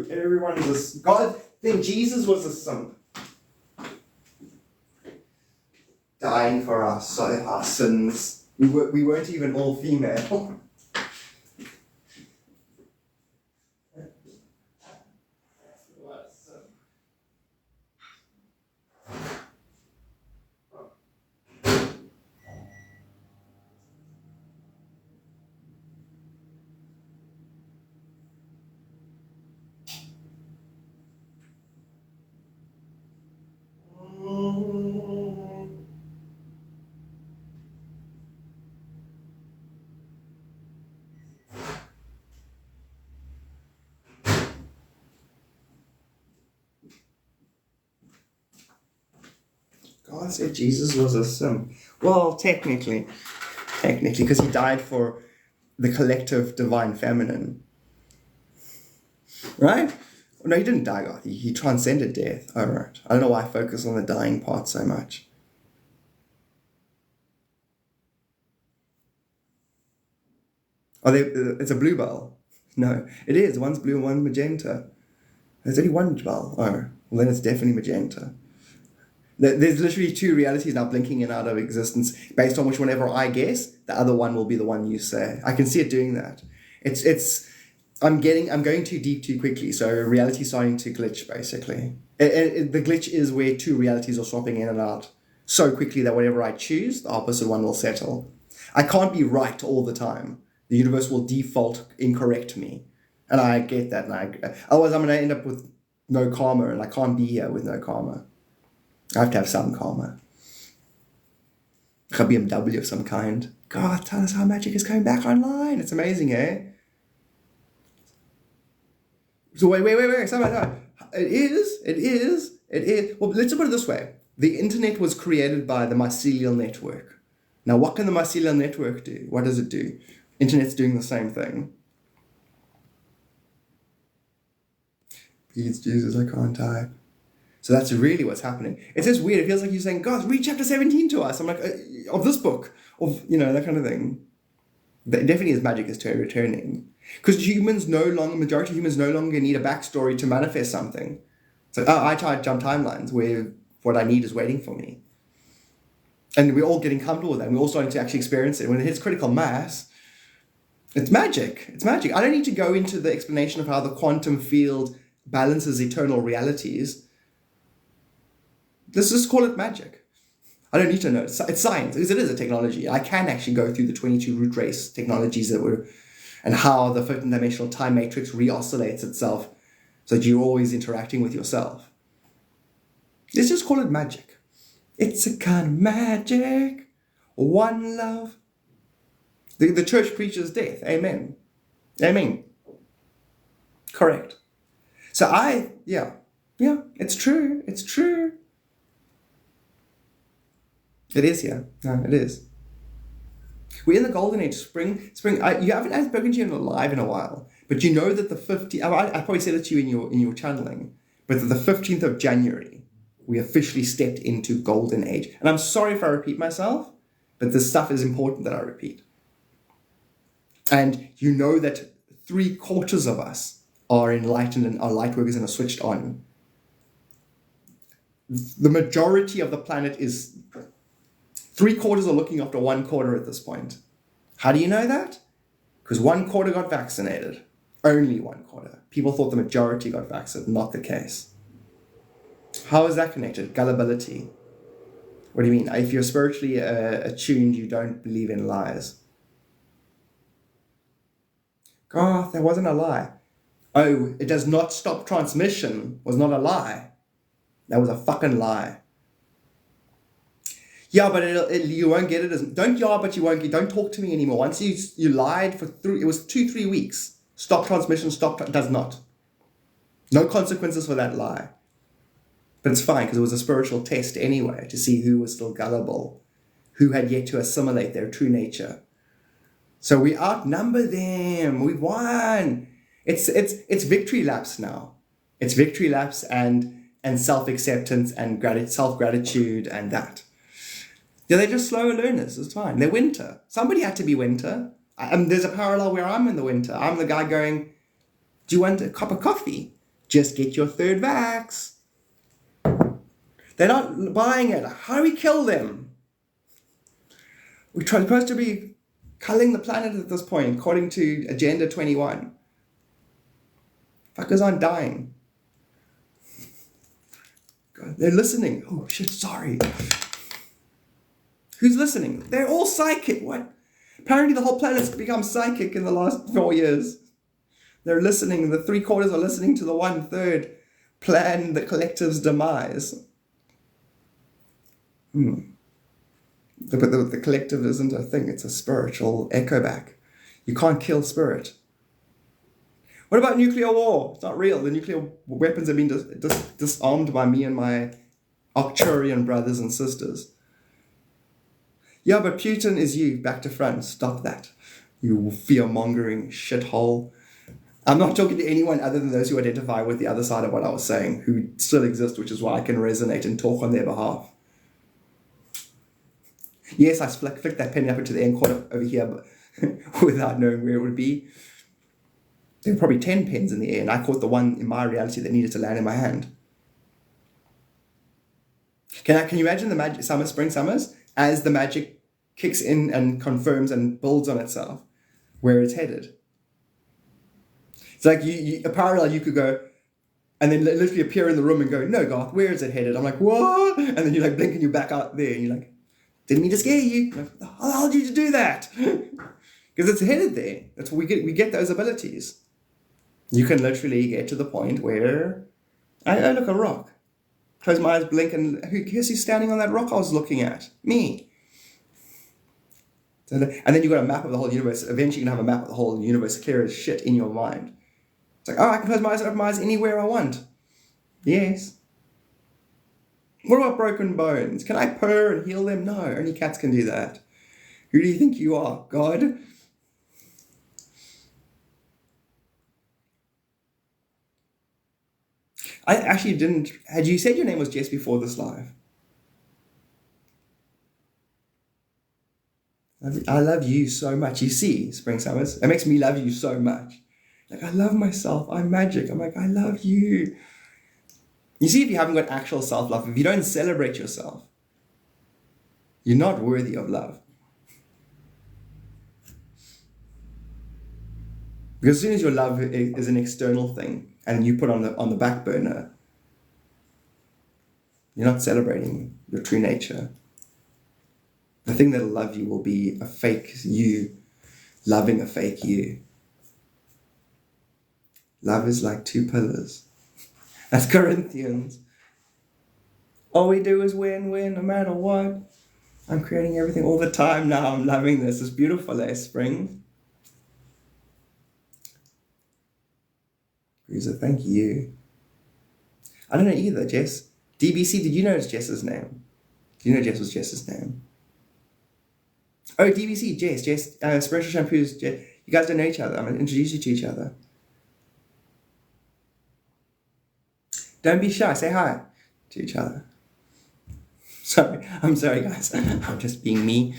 Everyone is a simp. God, then Jesus was a simp. Dying for our sins. We weren't even all female. God said Jesus was a simp. Well, technically, because he died for the collective divine feminine. Right? No, he didn't die, God. He transcended death. All right. I don't know why I focus on the dying part so much. It's a blue bell. No, it is. One's blue and one's magenta. There's only one bell. Oh, well, then it's definitely magenta. There's literally two realities now blinking in and out of existence based on which whenever I guess, the other one will be the one you say. I can see it doing that. I'm going too deep too quickly, so reality's starting to glitch, basically. The glitch is where two realities are swapping in and out so quickly that whatever I choose, the opposite one will settle. I can't be right all the time. The universe will default incorrect me. And I get that. Otherwise, I'm going to end up with no karma, and I can't be here with no karma. I have to have some karma. A BMW of some kind. God, tell us how magic is coming back online. It's amazing, eh? So wait. It is. Well, let's put it this way. The internet was created by the mycelial network. Now, what can the mycelial network do? What does it do? Internet's doing the same thing. Please, Jesus, I can't type. So that's really what's happening. It's just weird. It feels like you're saying, God, read chapter 17 to us. I'm like, of this book. Of, that kind of thing. But it definitely is magic is returning. Because majority of humans no longer need a backstory to manifest something. So I try to jump timelines where what I need is waiting for me. And we're all getting comfortable with that. And we're all starting to actually experience it. When it hits critical mass, it's magic. It's magic. I don't need to go into the explanation of how the quantum field balances eternal realities. Let's just call it magic. I don't need to know. It's science, because it is a technology. I can actually go through the 22 root race technologies and how the 15th dimensional time matrix re-oscillates itself so that you're always interacting with yourself. Let's just call it magic. It's a kind of magic. One love. The church preaches death. Amen. Amen. Correct. So yeah, it's true. It's true. It is, yeah. No, it is. We're in the golden age, spring. You haven't spoken to you live in a while, but you know that the 15th, I probably said it to you in your channeling, but the 15th of January, we officially stepped into golden age. And I'm sorry if I repeat myself, but this stuff is important that I repeat. And you know that 3/4 of us are enlightened and are light workers and are switched on. The majority of the planet is 3/4 are looking after 1/4 at this point. How do you know that? Because 1/4 got vaccinated. Only 1/4. People thought the majority got vaccinated. Not the case. How is that connected? Gullibility. What do you mean? If you're spiritually attuned, you don't believe in lies. God, that wasn't a lie. Oh, it does not stop transmission was not a lie. That was a fucking lie. Yeah, but you won't get it as... Don't but you won't get... Don't talk to me anymore. Once you lied for 2-3 weeks. Stop transmission, does not. No consequences for that lie. But it's fine, because it was a spiritual test anyway, to see who was still gullible, who had yet to assimilate their true nature. So we outnumber them. We won. It's victory laps now. It's victory laps and self-acceptance and self-gratitude and that. Yeah, they're just slower learners. It's fine. They're winter. Somebody had to be winter. There's a parallel where I'm in the winter. I'm the guy going, do you want a cup of coffee? Just get your third vax. They're not buying it. How do we kill them? We're supposed to be culling the planet at this point, according to Agenda 21. Fuckers aren't dying. God, they're listening. Oh shit, sorry. Who's listening? They're all psychic. What? Apparently the whole planet's become psychic in the last 4 years. They're listening. The 3/4 are listening to the 1/3 plan the collective's demise. But the collective isn't a thing. It's a spiritual echo back. You can't kill spirit. What about nuclear war? It's not real. The nuclear weapons have been disarmed by me and my Arcturian brothers and sisters. Yeah, but Putin is you, back to front. Stop that. You fear-mongering shithole. I'm not talking to anyone other than those who identify with the other side of what I was saying, who still exist, which is why I can resonate and talk on their behalf. Yes, I flicked that penny up into the end corner over here, but without knowing where it would be. There were probably 10 pens in the air, and I caught the one in my reality that needed to land in my hand. Can you imagine the magic spring summers, as the magic kicks in and confirms and builds on itself, where it's headed? It's like a parallel you could go, and then literally appear in the room and go, no, Garth, where is it headed? I'm like, what? And then you like blink and you're back out there, and you're like, didn't mean to scare you. I'm like, how the hell did you do that? Because it's headed there. That's what we get those abilities. You can literally get to the point where I look at a rock, close my eyes, blink, and guess who's standing on that rock I was looking at? Me. And then you've got a map of the whole universe. Eventually you can have a map of the whole universe clear as shit in your mind. It's like, oh, I can close my eyes and open my eyes anywhere I want. Yes. What about broken bones? Can I purr and heal them? No, only cats can do that. Who do you think you are, God? I actually didn't... Had you said your name was Jess before this live? I love you so much. You see, Spring Summers, it makes me love you so much. Like, I love myself. I'm magic. I'm like, I love you. You see, if you haven't got actual self-love, if you don't celebrate yourself, you're not worthy of love. Because as soon as your love is an external thing and you put on the back burner, you're not celebrating your true nature. The thing that'll love you will be a fake you loving a fake you. Love is like two pillars. That's Corinthians. All we do is win, no matter what. I'm creating everything all the time now. I'm loving this. It's beautiful, Spring? Bruiser, thank you. I don't know either, Jess. DBC, did you know it's Jess's name? Did you know Jess was Jess's name? Oh, DBC, Jess, Spiritual Shampoos, Jess. You guys don't know each other. I'm going to introduce you to each other. Don't be shy. Say hi to each other. Sorry. I'm sorry, guys. I'm just being me.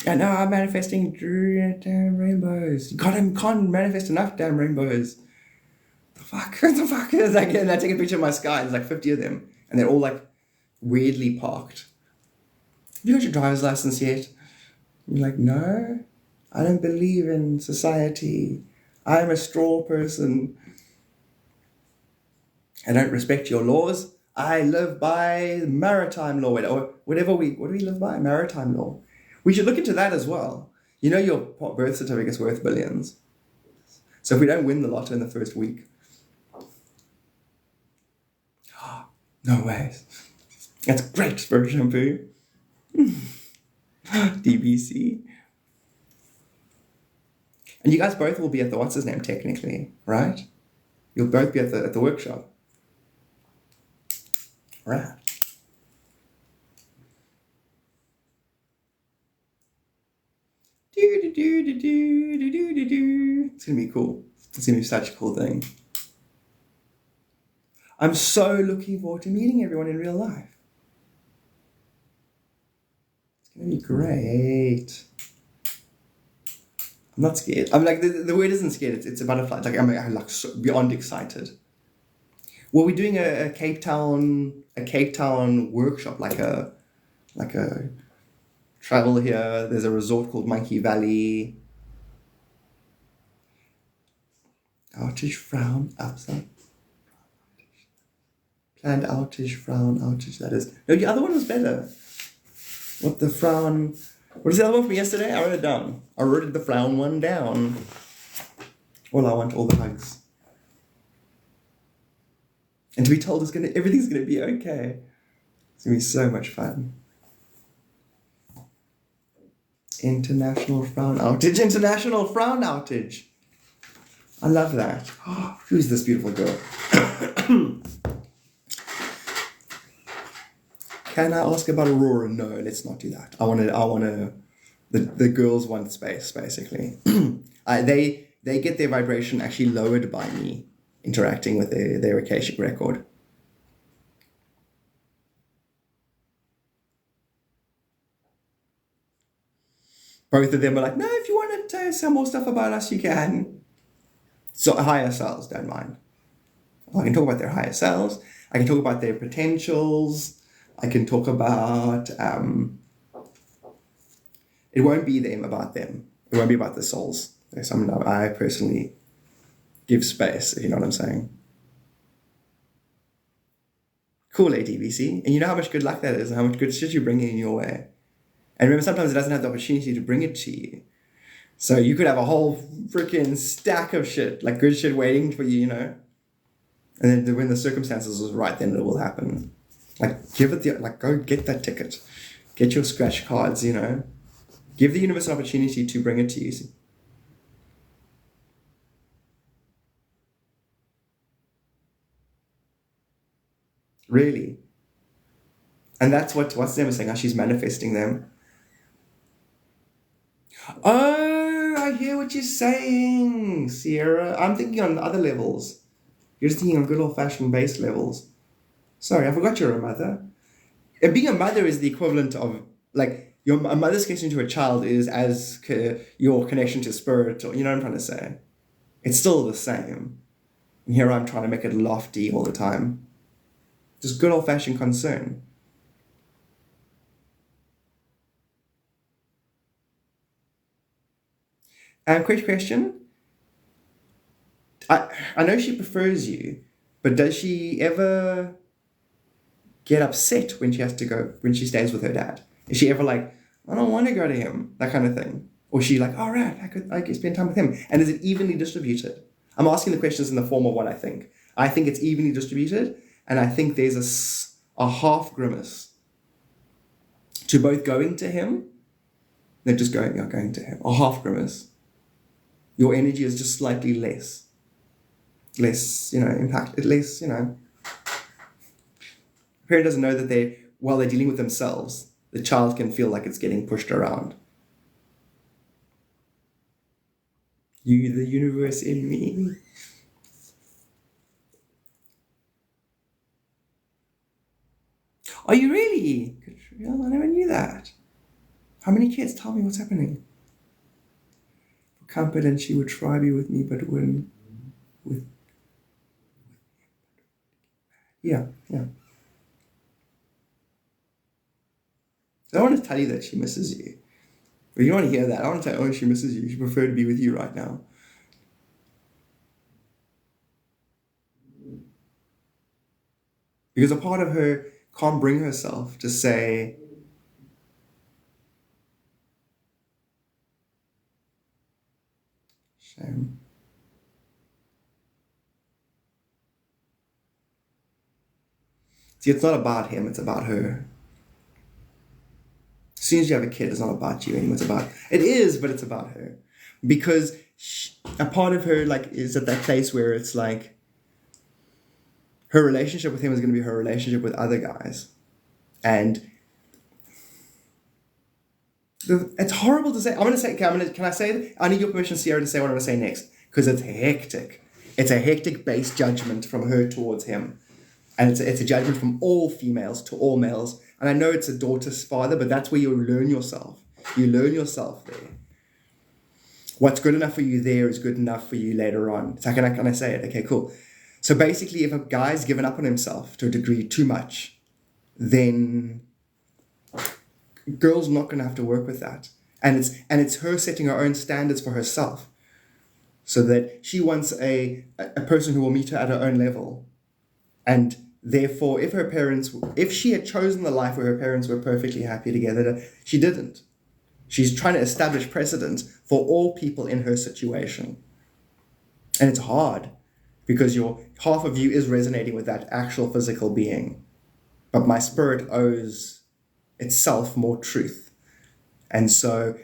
And now I'm manifesting damn rainbows. God, I can't manifest enough damn rainbows. The fuck? The fuck? It's like, and I take a picture of my sky. There's like 50 of them. And they're all like weirdly parked. Have you got your driver's license yet? You're like, no. I don't believe in society. I'm a straw person. I don't respect your laws. I live by maritime law, or whatever what do we live by? Maritime law. We should look into that as well. You know your birth certificate's worth billions. So if we don't win the lotto in the first week. No ways. That's great, Spirit Shampoo. DBC. And you guys both will be at the what's his name technically, right? You'll both be at the workshop. Right. It's gonna be cool. It's gonna be such a cool thing. I'm so looking forward to meeting everyone in real life. It's gonna be great. I'm not scared. I'm like, the word isn't scared. It's a butterfly. It's like, I'm like so beyond excited. Well, we're doing a Cape Town workshop, like a travel here. There's a resort called Monkey Valley. Outage, frown, upside. Planned outage, frown, outage, that is. No, the other one was better. What the frown... What is the other one from yesterday? I wrote it down. I wrote the frown one down. All I want, all the hugs. And to be told everything's gonna be okay. It's gonna be so much fun. International frown outage. I love that. Who's this beautiful girl? Can I ask about Aurora? No, let's not do that. The girls want space, basically. They get their vibration actually lowered by me interacting with their Akashic record. Both of them are like, no, if you want to tell some more stuff about us, you can. So higher selves, don't mind. I can talk about their higher selves. I can talk about their potentials. I can talk about... it won't be them about them. It won't be about the souls. I personally give space, if you know what I'm saying. Cool, ATVC. And you know how much good luck that is and how much good shit you're bringing in your way. And remember, sometimes it doesn't have the opportunity to bring it to you. So you could have a whole freaking stack of shit, like good shit waiting for you, you know? And then when the circumstances is right, then it will happen. Like, go get that ticket. Get your scratch cards, you know? Give the universe an opportunity to bring it to you. Really. And that's what's them saying, how she's manifesting them. Oh, I hear what you're saying, Sierra. I'm thinking on other levels. You're just thinking on good old-fashioned base levels. Sorry, I forgot you're a mother. And being a mother is the equivalent of, like, a mother's connection to a child is as your connection to spirit, or, you know what I'm trying to say? It's still the same. And here I'm trying to make it lofty all the time. Just good old-fashioned concern. Quick question. I know she prefers you, but does she ever get upset when she stays with her dad? Is she ever like, I don't want to go to him, that kind of thing? Or is she like, all right, I could spend time with him? And is it evenly distributed? I'm asking the questions in the form of what I think. I think it's evenly distributed, and I think there's a half grimace to both going to him, than just going to him, a half grimace. Your energy is just slightly less, impact, less, parent doesn't know that while they're dealing with themselves, the child can feel like it's getting pushed around. You, the universe in me. Are you really? I never knew that. How many kids? Tell me what's happening. For comfort, and she would try to be with me, but wouldn't. Yeah. I don't want to tell you that she misses you. But you don't want to hear that. I want to tell you, she misses you. She prefer to be with you right now. Because a part of her can't bring herself to say, shame. See, it's not about him, it's about her. As soon as you have a kid, it's not about you anymore. It is, but it's about her. Because a part of her is at that place where it's like, her relationship with him is going to be her relationship with other guys. And it's horrible to say. Can I say it? I need your permission, Sierra, to say what I'm going to say next. Because it's hectic. It's a hectic base judgment from her towards him. And it's a judgment from all females to all males. And I know it's a daughter's father, but that's where you learn yourself. You learn yourself there. What's good enough for you there is good enough for you later on. So can I say it? Okay, cool. So basically, if a guy's given up on himself to a degree too much, then girl's not going to have to work with that. And it's her setting her own standards for herself, so that she wants a person who will meet her at her own level. And therefore, if she had chosen the life where her parents were perfectly happy together, she didn't. She's trying to establish precedent for all people in her situation. And it's hard because half of you is resonating with that actual physical being. But my spirit owes itself more truth. And so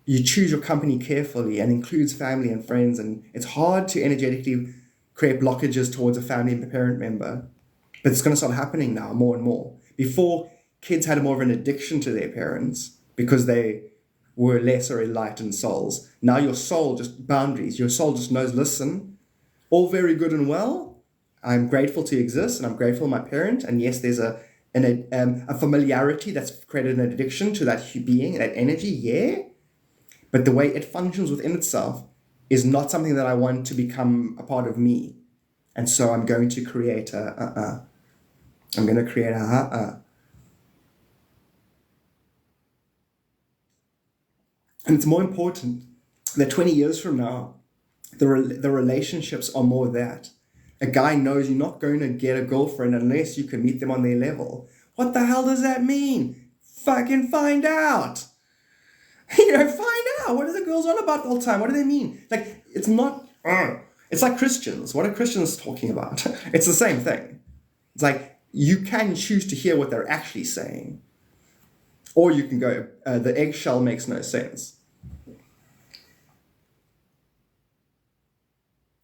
you choose your company carefully and includes family and friends. And it's hard to energetically create blockages towards a family and parent member. But it's going to start happening now more and more. Before, kids had more of an addiction to their parents because they were lesser enlightened souls. Now your soul your soul just knows, listen, all very good and well. I'm grateful to exist and I'm grateful for my parent. And yes, there's a familiarity that's created an addiction to that being, that energy, yeah. But the way it functions within itself is not something that I want to become a part of me. And so I'm going to create I'm going to create And it's more important that 20 years from now, the relationships are more that. A guy knows you're not going to get a girlfriend unless you can meet them on their level. What the hell does that mean? Fucking find out. Find out. What are the girls on about all the time? What do they mean? Like, it's not... It's like Christians. What are Christians talking about? It's the same thing. It's like, you can choose to hear what they're actually saying. Or you can go, the eggshell makes no sense.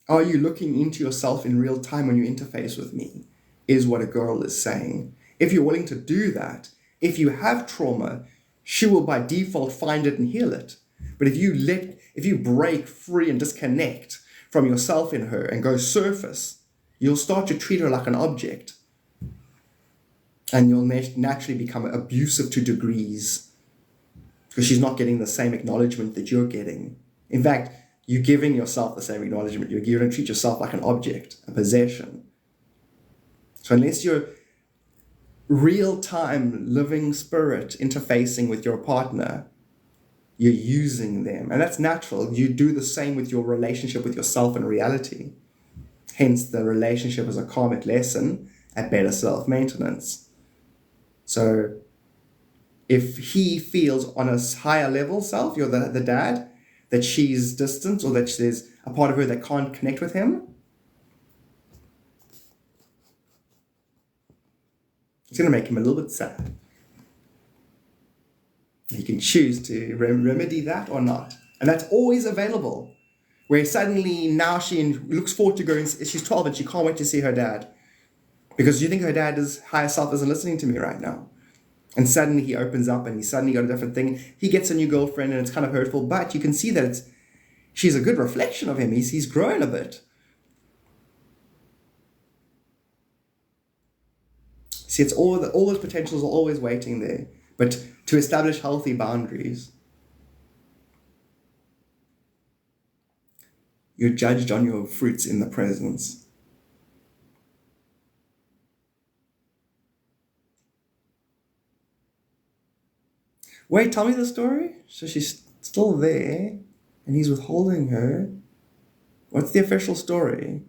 Are you looking into yourself in real time when you interface with me? Is what a girl is saying. If you're willing to do that, if you have trauma, she will by default find it and heal it. But if you break free and disconnect from yourself in her and go surface, you'll start to treat her like an object. And you'll naturally become abusive to degrees because she's not getting the same acknowledgement that you're getting. In fact, you're giving yourself the same acknowledgement. You're going to treat yourself like an object, a possession. So unless you're real-time living spirit interfacing with your partner, you're using them. And that's natural. You do the same with your relationship with yourself in reality. Hence, the relationship is a karmic lesson at better self-maintenance. So if he feels on a higher level self, you're the dad, that she's distant or that there's a part of her that can't connect with him, it's going to make him a little bit sad. He can choose to remedy that or not. And that's always available. Where suddenly now she looks forward to going, she's 12 and she can't wait to see her dad. Because you think her dad's higher self isn't listening to me right now. And suddenly he opens up and he's suddenly got a different thing. He gets a new girlfriend and it's kind of hurtful, but you can see that she's a good reflection of him. He's grown a bit. See, it's all those potentials are always waiting there. But to establish healthy boundaries, you're judged on your fruits in the presence. Wait, tell me the story? So she's still there, and he's withholding her. What's the official story?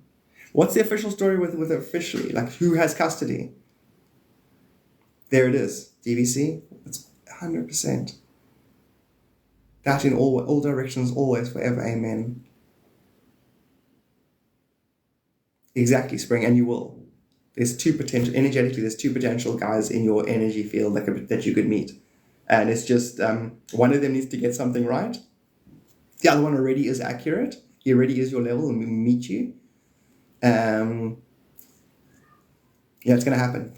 What's the official story with officially? Like, who has custody? There it is. DVC? It's 100%. That in all directions, always, forever, amen. Exactly, Spring, and you will. There's energetically, there's two potential guys in your energy field that you could meet. And it's just, one of them needs to get something right. The other one already is accurate. He already is your level and will meet you. Yeah, it's going to happen.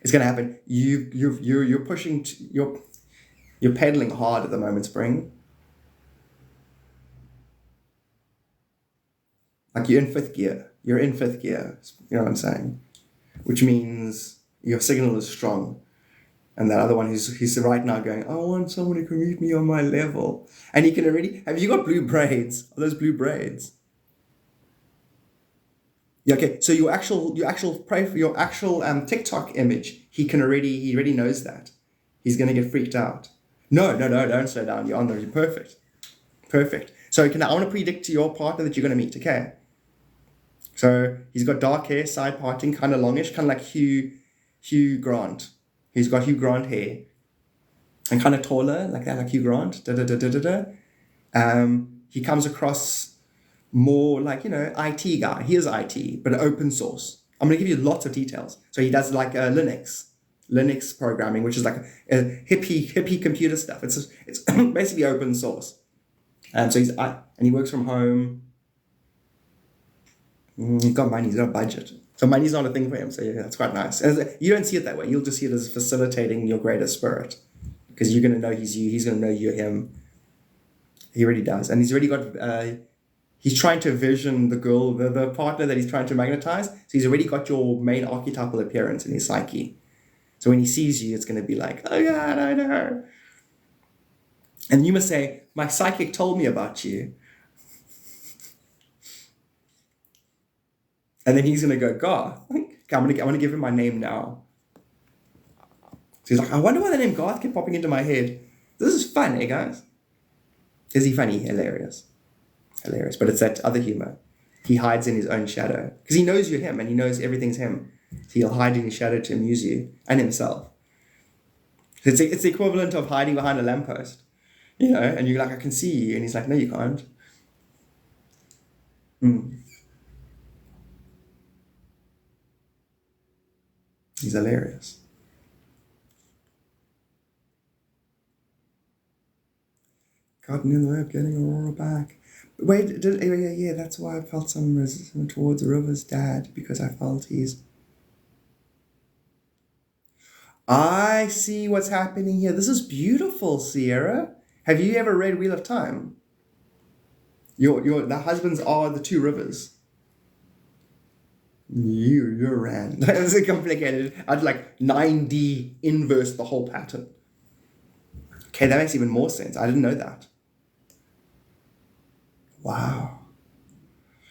It's going to happen. You're pushing, you're pedaling hard at the moment, Spring. Like you're in fifth gear. You're in fifth gear. You know what I'm saying? Which means your signal is strong. And that other one, he's right now going, I want someone who can meet me on my level. And he can already, have you got blue braids? Are those blue braids? Yeah, okay. So your actual TikTok image, he already knows that. He's gonna get freaked out. No, don't slow down. You're on there. You're perfect. Perfect. So I want to predict to your partner that you're gonna meet, okay? So he's got dark hair, side parting, kind of longish, kind of like Hugh Grant. He's got Hugh Grant hair. And kind of taller, like that, like Hugh Grant. He comes across more like, IT guy. He is IT, but open source. I'm going to give you lots of details. So he does like Linux programming, which is like a hippie computer stuff. It's basically open source. So and he works from home. He's got money. He's got a budget. So money's not a thing for him. So yeah, that's quite nice. And you don't see it that way. You'll just see it as facilitating your greater spirit, because you're going to know he's you. He's going to know you're him. He already does, and he's already got. He's trying to vision the girl, the partner that he's trying to magnetize. So he's already got your main archetypal appearance in his psyche. So when he sees you, it's going to be like, oh God, I know. And you must say, my psychic told me about you. And then he's going to go, Garth. Okay, I'm going to give him my name now. So he's like, I wonder why the name Garth kept popping into my head. This is fun, eh, guys? Is he funny? Hilarious. But it's that other humor. He hides in his own shadow because he knows you're him and he knows everything's him. So he'll hide in his shadow to amuse you and himself. It's the equivalent of hiding behind a lamppost, and you're like, I can see you. And he's like, no, you can't. He's hilarious. Got in the way of getting Aurora back. Wait, yeah, that's why I felt some resistance towards River's dad, because I felt I see what's happening here. This is beautiful, Sierra. Have you ever read Wheel of Time? The husbands are the two rivers. You're ran. That's complicated. I'd like 9D inverse the whole pattern. Okay, that makes even more sense. I didn't know that. Wow.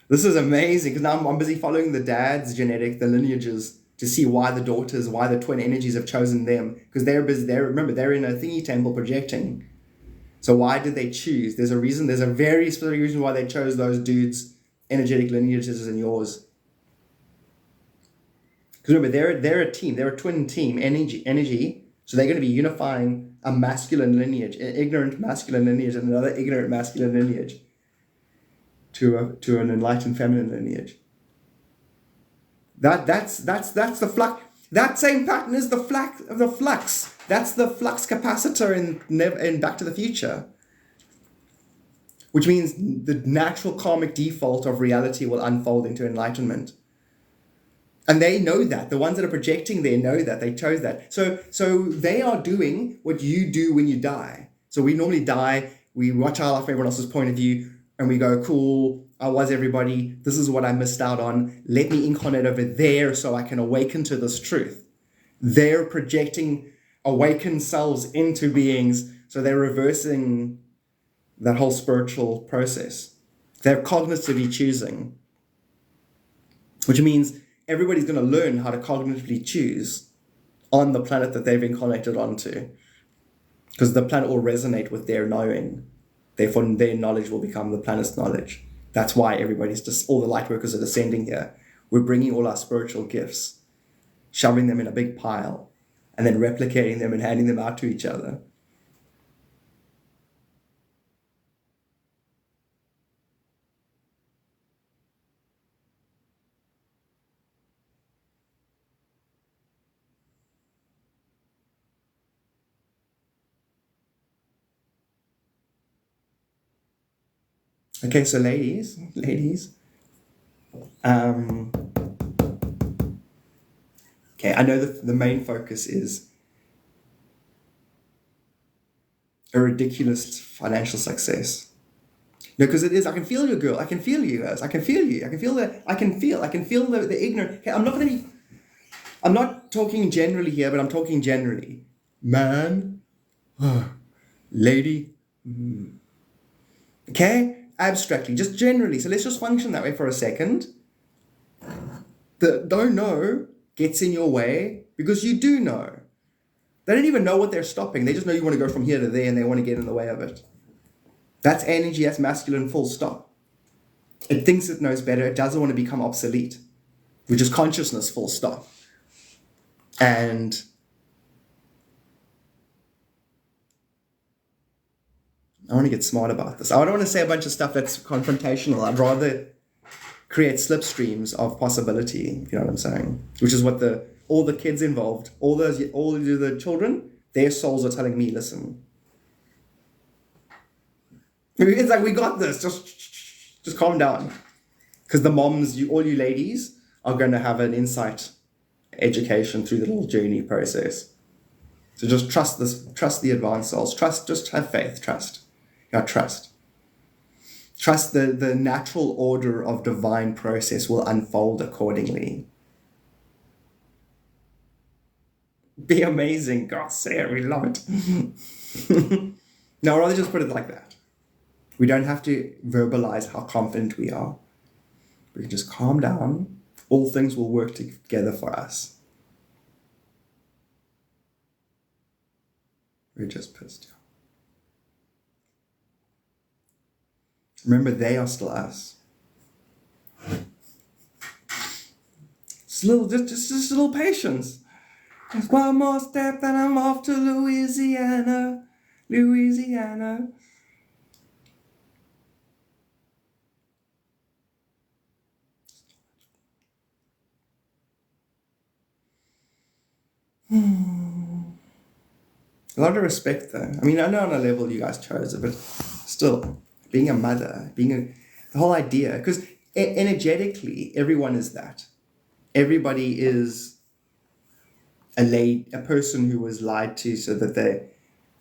This is amazing, because now I'm busy following the dad's genetic, the lineages, to see why the twin energies have chosen them. Because they're busy, remember, they're in a thingy temple projecting. So why did they choose? There's a reason, there's a very specific reason why they chose those dudes' energetic lineages and yours. Because remember, they're a team, they're a twin team, energy. So they're going to be unifying a masculine lineage, an ignorant masculine lineage, and another ignorant masculine lineage to an enlightened feminine lineage. That's the flux. That same pattern is the flux. That's the flux capacitor in Back to the Future. Which means the natural karmic default of reality will unfold into enlightenment. And they know that. The ones that are projecting there know that. They chose that. So they are doing what you do when you die. So we normally die, we watch our life from everyone else's point of view, and we go, cool, I was everybody. This is what I missed out on. Let me incarnate over there so I can awaken to this truth. They're projecting awakened selves into beings. So they're reversing that whole spiritual process. They're cognitively choosing, which means everybody's going to learn how to cognitively choose on the planet that they've incarnated onto, because the planet will resonate with their knowing. Therefore, their knowledge will become the planet's knowledge. That's why all the light workers are descending here. We're bringing all our spiritual gifts, shoving them in a big pile, and then replicating them and handing them out to each other. Okay, so ladies, okay, I know the main focus is a ridiculous financial success. No, because it is. I can feel you, girl. I can feel you guys. I can feel you. I can feel the ignorant. Okay, I'm not talking generally here, but I'm talking generally. man, lady. Okay? Abstractly, just generally. So let's just function that way for a second. The don't know gets in your way because you do know. They don't even know what they're stopping. They just know you want to go from here to there and they want to get in the way of it. That's energy, that's masculine, full stop. It thinks it knows better. It doesn't want to become obsolete, which is consciousness, full stop. And I want to get smart about this. I don't want to say a bunch of stuff that's confrontational. I'd rather create slipstreams of possibility, if you know what I'm saying. Which is what all the kids involved, all the children, their souls are telling me, listen. It's like, we got this. Just calm down. Because the moms, all you ladies, are going to have an insight education through the little journey process. So just trust the advanced souls. Just have faith, trust. Trust. Trust the natural order of divine process will unfold accordingly. Be amazing, God say it, we love it. No, I'd rather just put it like that. We don't have to verbalize how confident we are. We can just calm down. All things will work together for us. We're just pissed. Remember, they are still us. Just a little patience. Just one more step and I'm off to Louisiana. Louisiana. A lot of respect though. I mean, I know on a level you guys chose it, but still, being a mother, the whole idea, because energetically, everyone is that. Everybody is a person who was lied to so that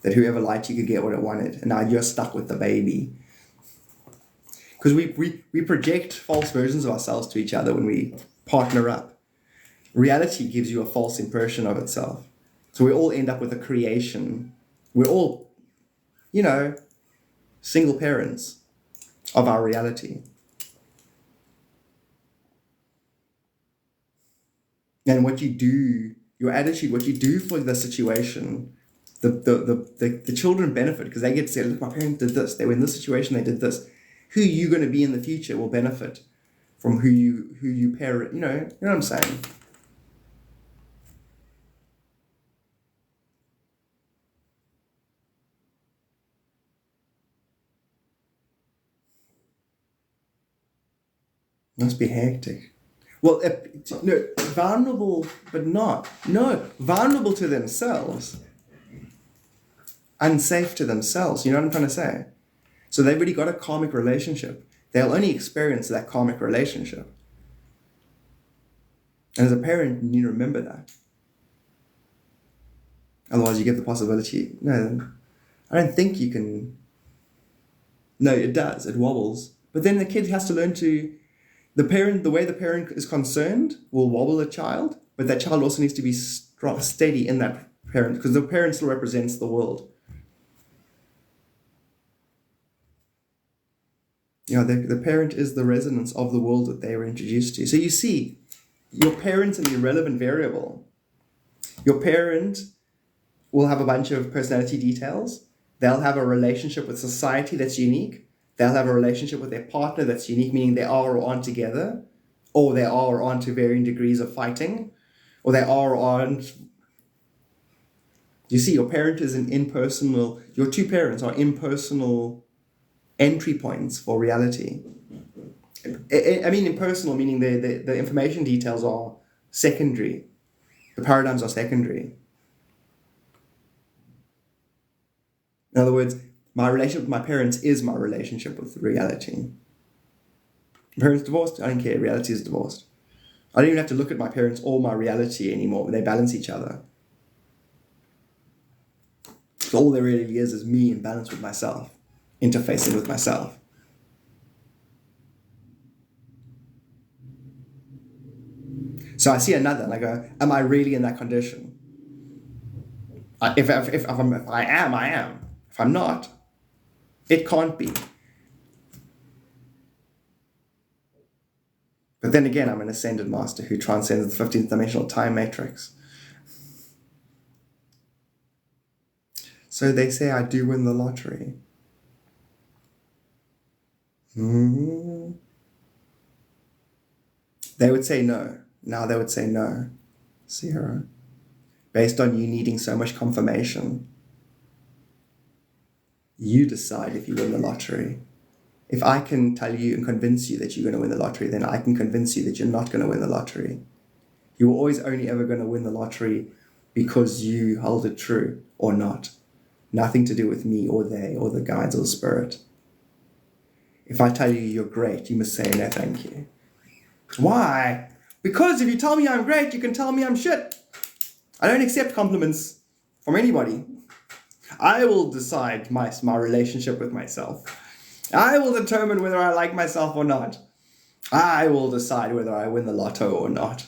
whoever lied to you could get what it wanted, and now you're stuck with the baby. Because we project false versions of ourselves to each other when we partner up. Reality gives you a false impression of itself. So we all end up with a creation. We're all, single parents of our reality. And what you do, your attitude, what you do for the situation, the children benefit because they get to say, look, my parents did this. They were in this situation, they did this. Who you're going to be in the future will benefit from who you parent. You know what I'm saying? Must be hectic. Well, no, vulnerable, but not. No, vulnerable to themselves. Unsafe to themselves. You know what I'm trying to say? So they've already got a karmic relationship. They'll only experience that karmic relationship. And as a parent, you need to remember that. Otherwise, you get the possibility. No, I don't think you can. No, it does. It wobbles. But then the kid has to learn to. The way the parent is concerned will wobble a child, but that child also needs to be steady in that parent because the parent still represents the world. The parent is the resonance of the world that they were introduced to. So you see, your parent's an irrelevant variable. Your parent will have a bunch of personality details. They'll have a relationship with society that's unique. They'll have a relationship with their partner that's unique, meaning they are or aren't together, or they are or aren't to varying degrees of fighting, or they are or aren't. You see, your parent is an impersonal, your two parents are impersonal entry points for reality. I mean impersonal, meaning the information details are secondary. The paradigms are secondary. In other words, my relationship with my parents is my relationship with reality. My parents divorced? I don't care. Reality is divorced. I don't even have to look at my parents or my reality anymore. They balance each other. So all there really is me in balance with myself, interfacing with myself. So I see another and I go, am I really in that condition? If I am, I am. If I'm not, it can't be. But then again, I'm an ascended master who transcends the 15th dimensional time matrix. So they say I do win the lottery. They would say no. Now they would say no, Sierra. Based on you needing so much confirmation, you decide if you win the lottery. If I can tell you and convince you that you're going to win the lottery, then I can convince you that you're not going to win the lottery. You were always only ever going to win the lottery because you held it true or not. Nothing to do with me or they or the guides or the spirit. If I tell you you're great, you must say no thank you. Why? Because if you tell me I'm great, you can tell me I'm shit. I don't accept compliments from anybody. I will decide my relationship with myself. I will determine whether I like myself or not. I will decide whether I win the lotto or not.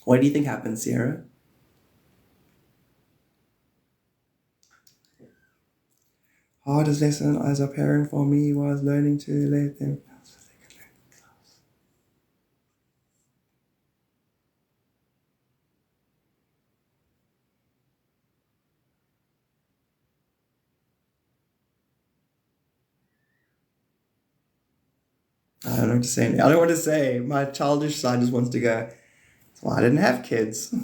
What do you think happens, Sierra? Hardest lesson as a parent for me was learning to let them. I don't know what to say. I don't know what to say. My childish side just wants to go, that's why I didn't have kids.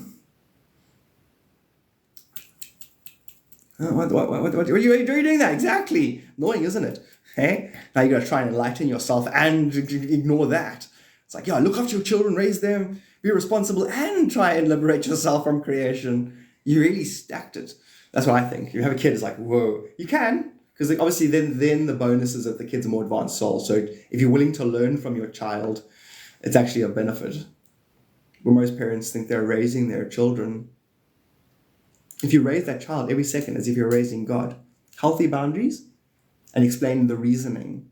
What are you doing that? Exactly. Annoying, isn't it? Hey? Now you got to try and enlighten yourself and ignore that. It's like, yeah, look after your children, raise them, be responsible, and try and liberate yourself from creation. You really stacked it. That's what I think. You have a kid, it's like, whoa. You can, because obviously then the bonus is that the kid's a more advanced soul. So if you're willing to learn from your child, it's actually a benefit. Where most parents think they're raising their children. If you raise that child every second as if you're raising God, healthy boundaries, and explain the reasoning.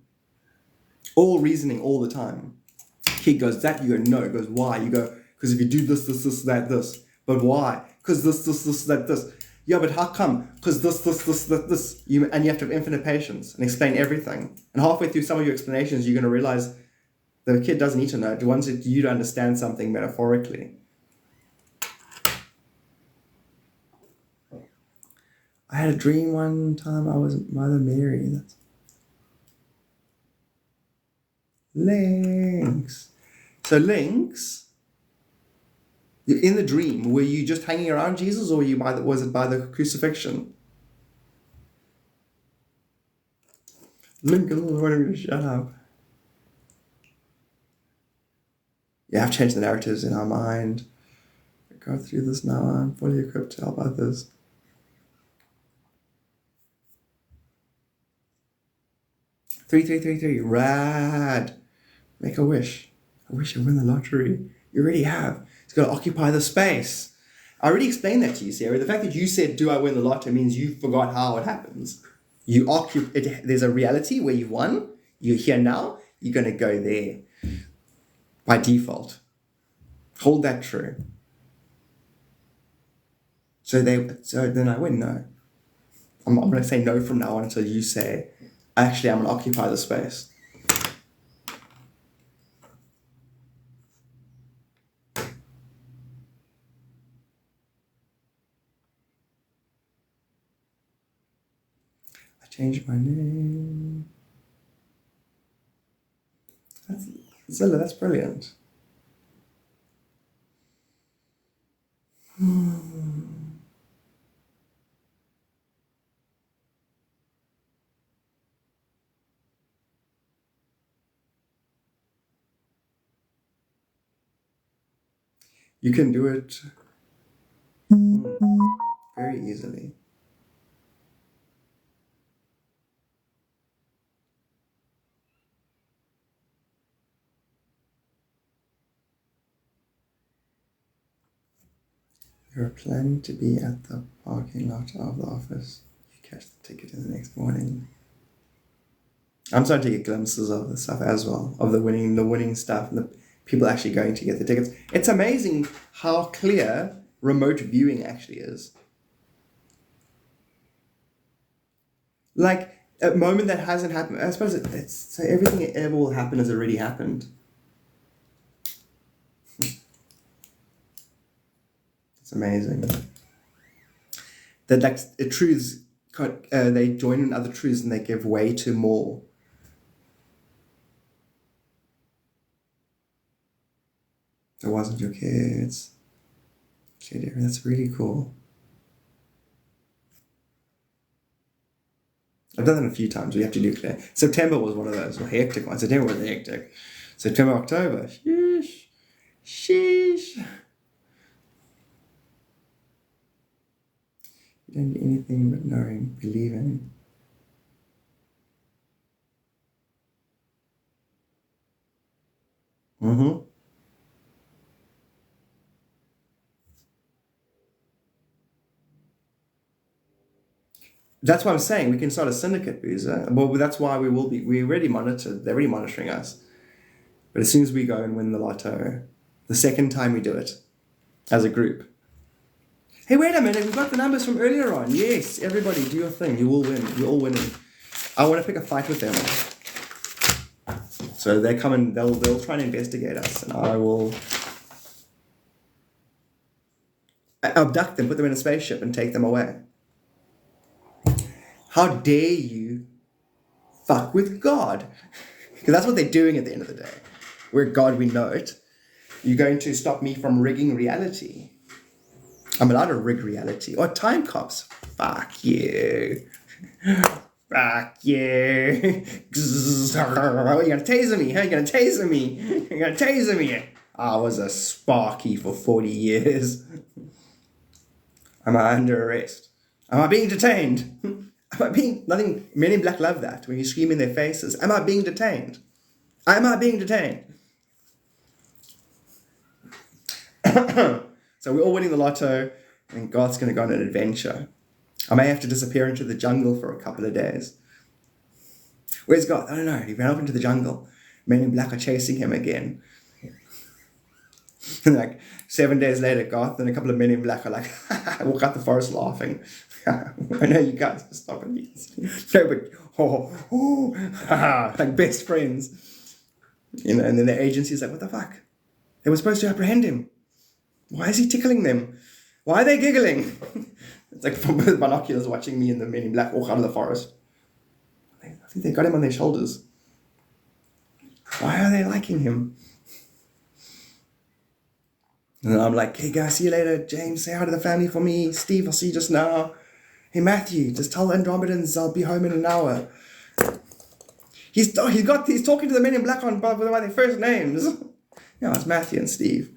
All reasoning all the time. Kid goes, that, you go, no. Goes, why? You go, because if you do this, that, this. But why? Because this, that, this. Yeah, but how come? Because this, that, this. And you have to have infinite patience and explain everything. And halfway through some of your explanations, you're going to realize the kid doesn't need to know. It wants you to understand something metaphorically. I had a dream one time I was Mother Mary. That's Links. So Links, in the dream, were you just hanging around Jesus, or was it by the crucifixion? Lincoln, why don't you shut up? Yeah, I've changed the narratives in our mind. I go through this now. I'm fully equipped to help others. Three. Rad. Make a wish. I wish I win the lottery. You already have. It's got to occupy the space. I already explained that to you, Sarah. The fact that you said, do I win the lottery, means you forgot how it happens. You occupy it. There's a reality where you've won. You're here now. You're going to go there by default. Hold that true. So then I win. No. I'm going to say no from now on until you say, actually, I'm going to occupy the space. I changed my name. Zilla, that's brilliant. You can do it very easily. You're planning to be at the parking lot of the office. You catch the ticket in the next morning. I'm starting to get glimpses of the stuff as well, of the winning stuff, and the people actually going to get the tickets. It's amazing how clear remote viewing actually is. Like a moment that hasn't happened. I suppose it's so everything that ever will happen has already happened. It's amazing. That like truths, they join in other truths and they give way to more. It wasn't your kids. Okay, dear, that's really cool. I've done that a few times. We have to do today. September was one of those hectic ones. September was hectic. September, October. Sheesh. Sheesh. You don't need anything but knowing, believing. Mm-hmm. That's what I'm saying. We can start a syndicate, Boozer. Well, that's why we will be. We already monitored. They're already monitoring us. But as soon as we go and win the lotto, the second time we do it, as a group. Hey, wait a minute. We've got the numbers from earlier on. Yes, everybody, do your thing. You will win. You're all winning. I want to pick a fight with them. So they come and they'll try and investigate us, and I will abduct them, put them in a spaceship, and take them away. How dare you fuck with God? Because that's what they're doing at the end of the day. We're God, we know it. You're going to stop me from rigging reality. I'm allowed to rig reality. Or time cops. Fuck you. Fuck you. You're going to taser me. You're going to taser me. You're going to taser me. I was a Sparky for 40 years. Am I under arrest? Am I being detained? Am I being... Nothing... Men in Black love that. When you scream in their faces. Am I being detained? Am I being detained? So we're all winning the lotto, and Garth's going to go on an adventure. I may have to disappear into the jungle for a couple of days. Where's Garth? I don't know. He ran off into the jungle. Men in Black are chasing him again. And like 7 days later, Garth and a couple of men in Black are like, walk out the forest laughing. I know you guys are stopping me. No, but like best friends. You know, and then the agency's like, what the fuck? They were supposed to apprehend him. Why is he tickling them? Why are they giggling? It's like from binoculars watching me and the men in Black walk out of the forest. I think they got him on their shoulders. Why are they liking him? And I'm like, hey guys, see you later. James, say hi to the family for me. Steve, I'll see you just now. Hey Matthew, just tell Andromedans I'll be home in an hour. He's talking to the men in Black by their first names. Yeah, it's Matthew and Steve.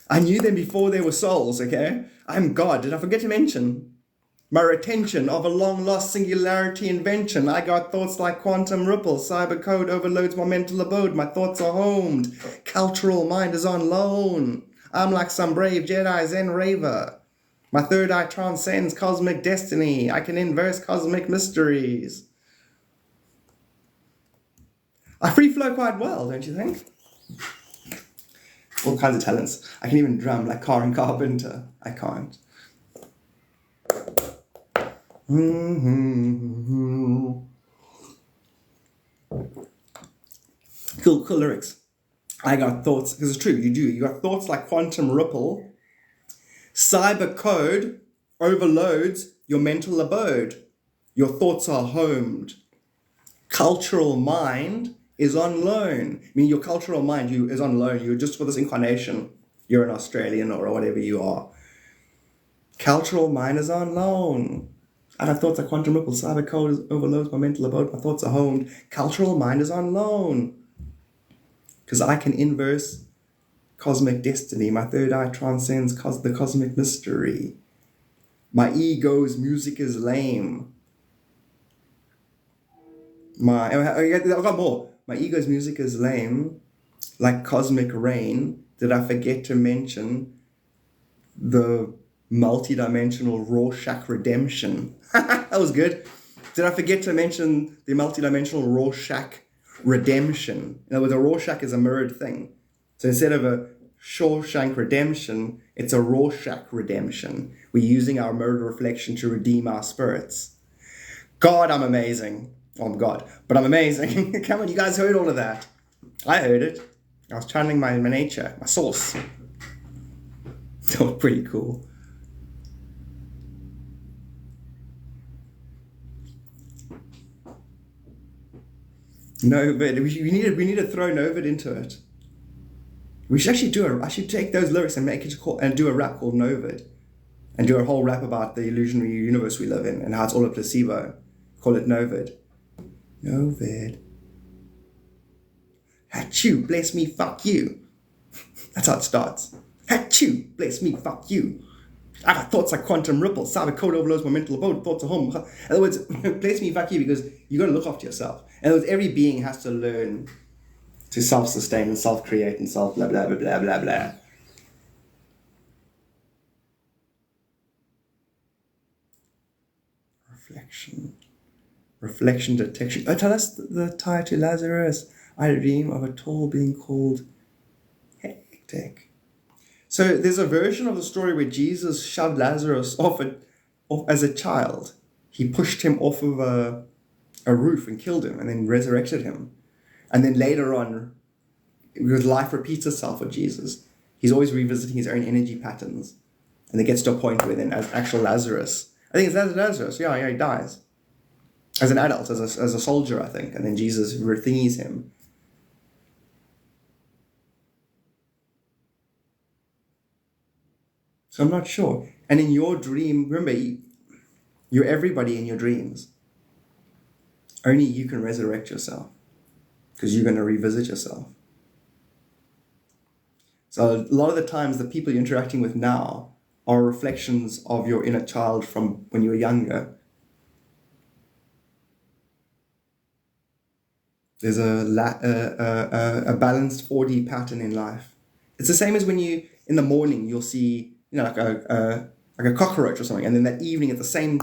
I knew them before they were souls, okay? I'm God. Did I forget to mention? My retention of a long-lost singularity invention. I got thoughts like quantum ripples. Cyber code overloads my mental abode. My thoughts are homed. Cultural mind is on loan. I'm like some brave Jedi Zen raver. My third eye transcends cosmic destiny. I can inverse cosmic mysteries. I free flow quite well, don't you think? All kinds of talents. I can even drum like Karen Carpenter. I can't. Cool lyrics. I got thoughts, because it's true, you do. You got thoughts like quantum ripple. Cyber code overloads your mental abode. Your thoughts are homed. Cultural mind is on loan. I mean, your cultural mind is on loan. You're just for this incarnation. You're an Australian or whatever you are. Cultural mind is on loan. I have thoughts like quantum ripple. Cyber code overloads my mental abode. My thoughts are homed. Cultural mind is on loan. Because I can inverse cosmic destiny. My third eye transcends the cosmic mystery. My ego's music is lame. I've got more. My ego's music is lame, like cosmic rain. Did I forget to mention the multidimensional Rorschach redemption? That was good. Did I forget to mention the multidimensional Rorschach redemption? In other words, a Rorschach is a mirrored thing. So instead of a Shawshank Redemption, it's a Rorschach redemption. We're using our mirror reflection to redeem our spirits. God, I'm amazing. Oh, I'm God, but I'm amazing. Come on, you guys heard all of that. I heard it. I was channeling my nature, my source. That was pretty cool. Novid. We need to throw Novid into it. We should actually I should take those lyrics and do a rap called Novid, and do a whole rap about the illusionary universe we live in and how it's all a placebo. Call it Novid. Novid. Achoo, bless me, fuck you. That's how it starts. Achoo, bless me, fuck you. I got thoughts like quantum ripples. Cyber code overloads my mental abode. Thoughts are home. In other words, bless me, fuck you, because you got to look after yourself. In other words, every being has to learn to self-sustain and self-create and self blah blah blah blah blah blah. Reflection detection. Oh, tell us the tie to Lazarus. I dream of a tall being called Hectic. So there's a version of the story where Jesus shoved Lazarus off as a child. He pushed him off of a roof and killed him and then resurrected him. And then later on, because life repeats itself with Jesus, he's always revisiting his own energy patterns. And it gets to a point where then as actual Lazarus, I think it's Lazarus, yeah, he dies. As an adult, as a soldier, I think. And then Jesus rethingies him. So I'm not sure. And in your dream, remember, you're everybody in your dreams. Only you can resurrect yourself, because you're going to revisit yourself. So a lot of the times, the people you're interacting with now are reflections of your inner child from when you were younger. There's a balanced 4D pattern in life. It's the same as when you, in the morning, you'll see, like a cockroach or something, and then that evening at the same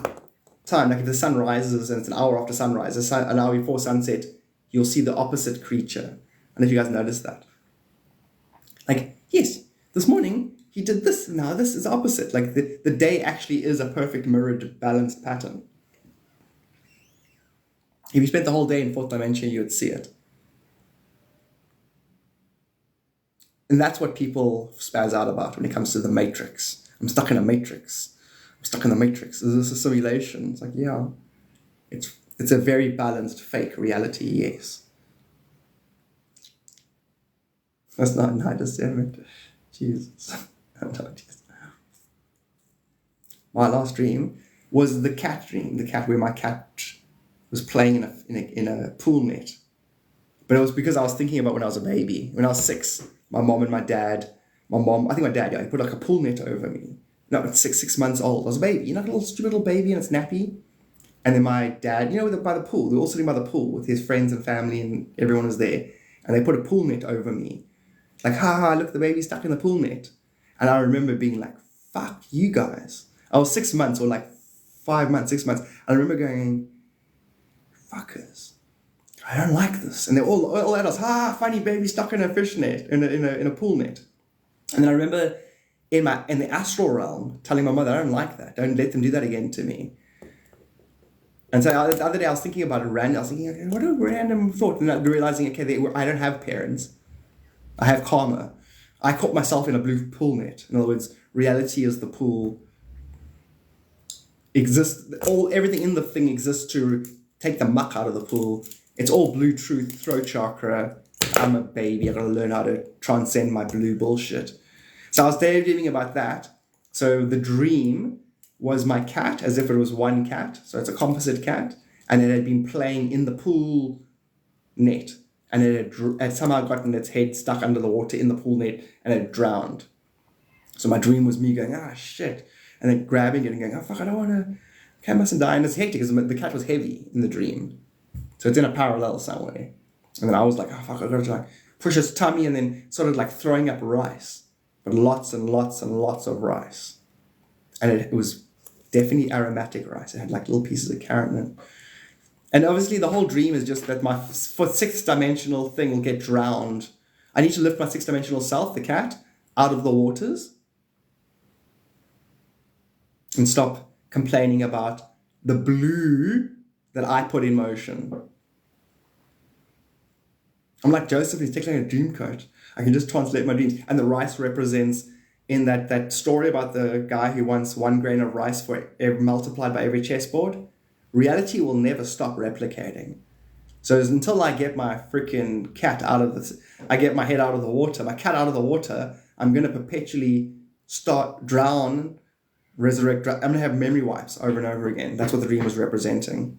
time, like if the sun rises and it's an hour after sunrise, an hour before sunset, you'll see the opposite creature. I don't know if you guys noticed that. Like, yes, this morning he did this, now this is opposite. Like the day actually is a perfect mirrored balanced pattern. If you spent the whole day in fourth dimension, you would see it. And that's what people spaz out about when it comes to the matrix. I'm stuck in a matrix. I'm stuck in the matrix. Is this a simulation? It's like, yeah. It's a very balanced fake reality, yes. That's not 9 to 7. Jesus. My last dream was the cat dream. The cat where my cat was playing in a pool net. But it was because I was thinking about when I was a baby. When I was 6, my mom and my dad, I think my dad, he put like a pool net over me. No, it's 6 months old. I was a baby, like a little stupid little baby, and it's nappy. And then my dad, by the pool, they were all sitting by the pool with his friends and family, and everyone was there. And they put a pool net over me. Like, look, the baby's stuck in the pool net. And I remember being like, fuck you guys. I was 6 months, or like 5 months, 6 months. I remember going, fuckers, I don't like this. And they're all adults, funny baby stuck in a fish net, in a pool net. And then I remember in the astral realm telling my mother, I don't like that. Don't let them do that again to me. And so the other day I was thinking about it random. I was thinking, okay, what a random thought. And then realizing, okay, I don't have parents. I have karma. I caught myself in a blue pool net. In other words, reality is the pool. Everything in the thing exists to take the muck out of the pool. It's all blue truth, throat chakra. I'm a baby. I gotta learn how to transcend my blue bullshit. So I was daydreaming about that. So the dream was my cat, as if it was one cat. So it's a composite cat. And it had been playing in the pool net. And it had somehow gotten its head stuck under the water in the pool net, and it drowned. So my dream was me going, shit. And then grabbing it and going, fuck, I don't want to. Cat mustn't die. And it's hectic because the cat was heavy in the dream. So it's in a parallel somewhere. And then I was like, fuck, I got to push its tummy, and then started like throwing up rice. But lots and lots and lots of rice. And it was definitely aromatic rice. It had like little pieces of carrot in it. And obviously the whole dream is just that my sixth dimensional thing will get drowned. I need to lift my 6th dimensional self, the cat, out of the waters and stop complaining about the blue that I put in motion. I'm like Joseph, he's taking a dream coach. I can just translate my dreams. And the rice represents, in that story about the guy who wants 1 grain of rice multiplied by every chessboard, reality will never stop replicating. So until I get my freaking cat out of this, I get my head out of the water, my cat out of the water, I'm going to perpetually drown, resurrect. I'm going to have memory wipes over and over again. That's what the dream is representing.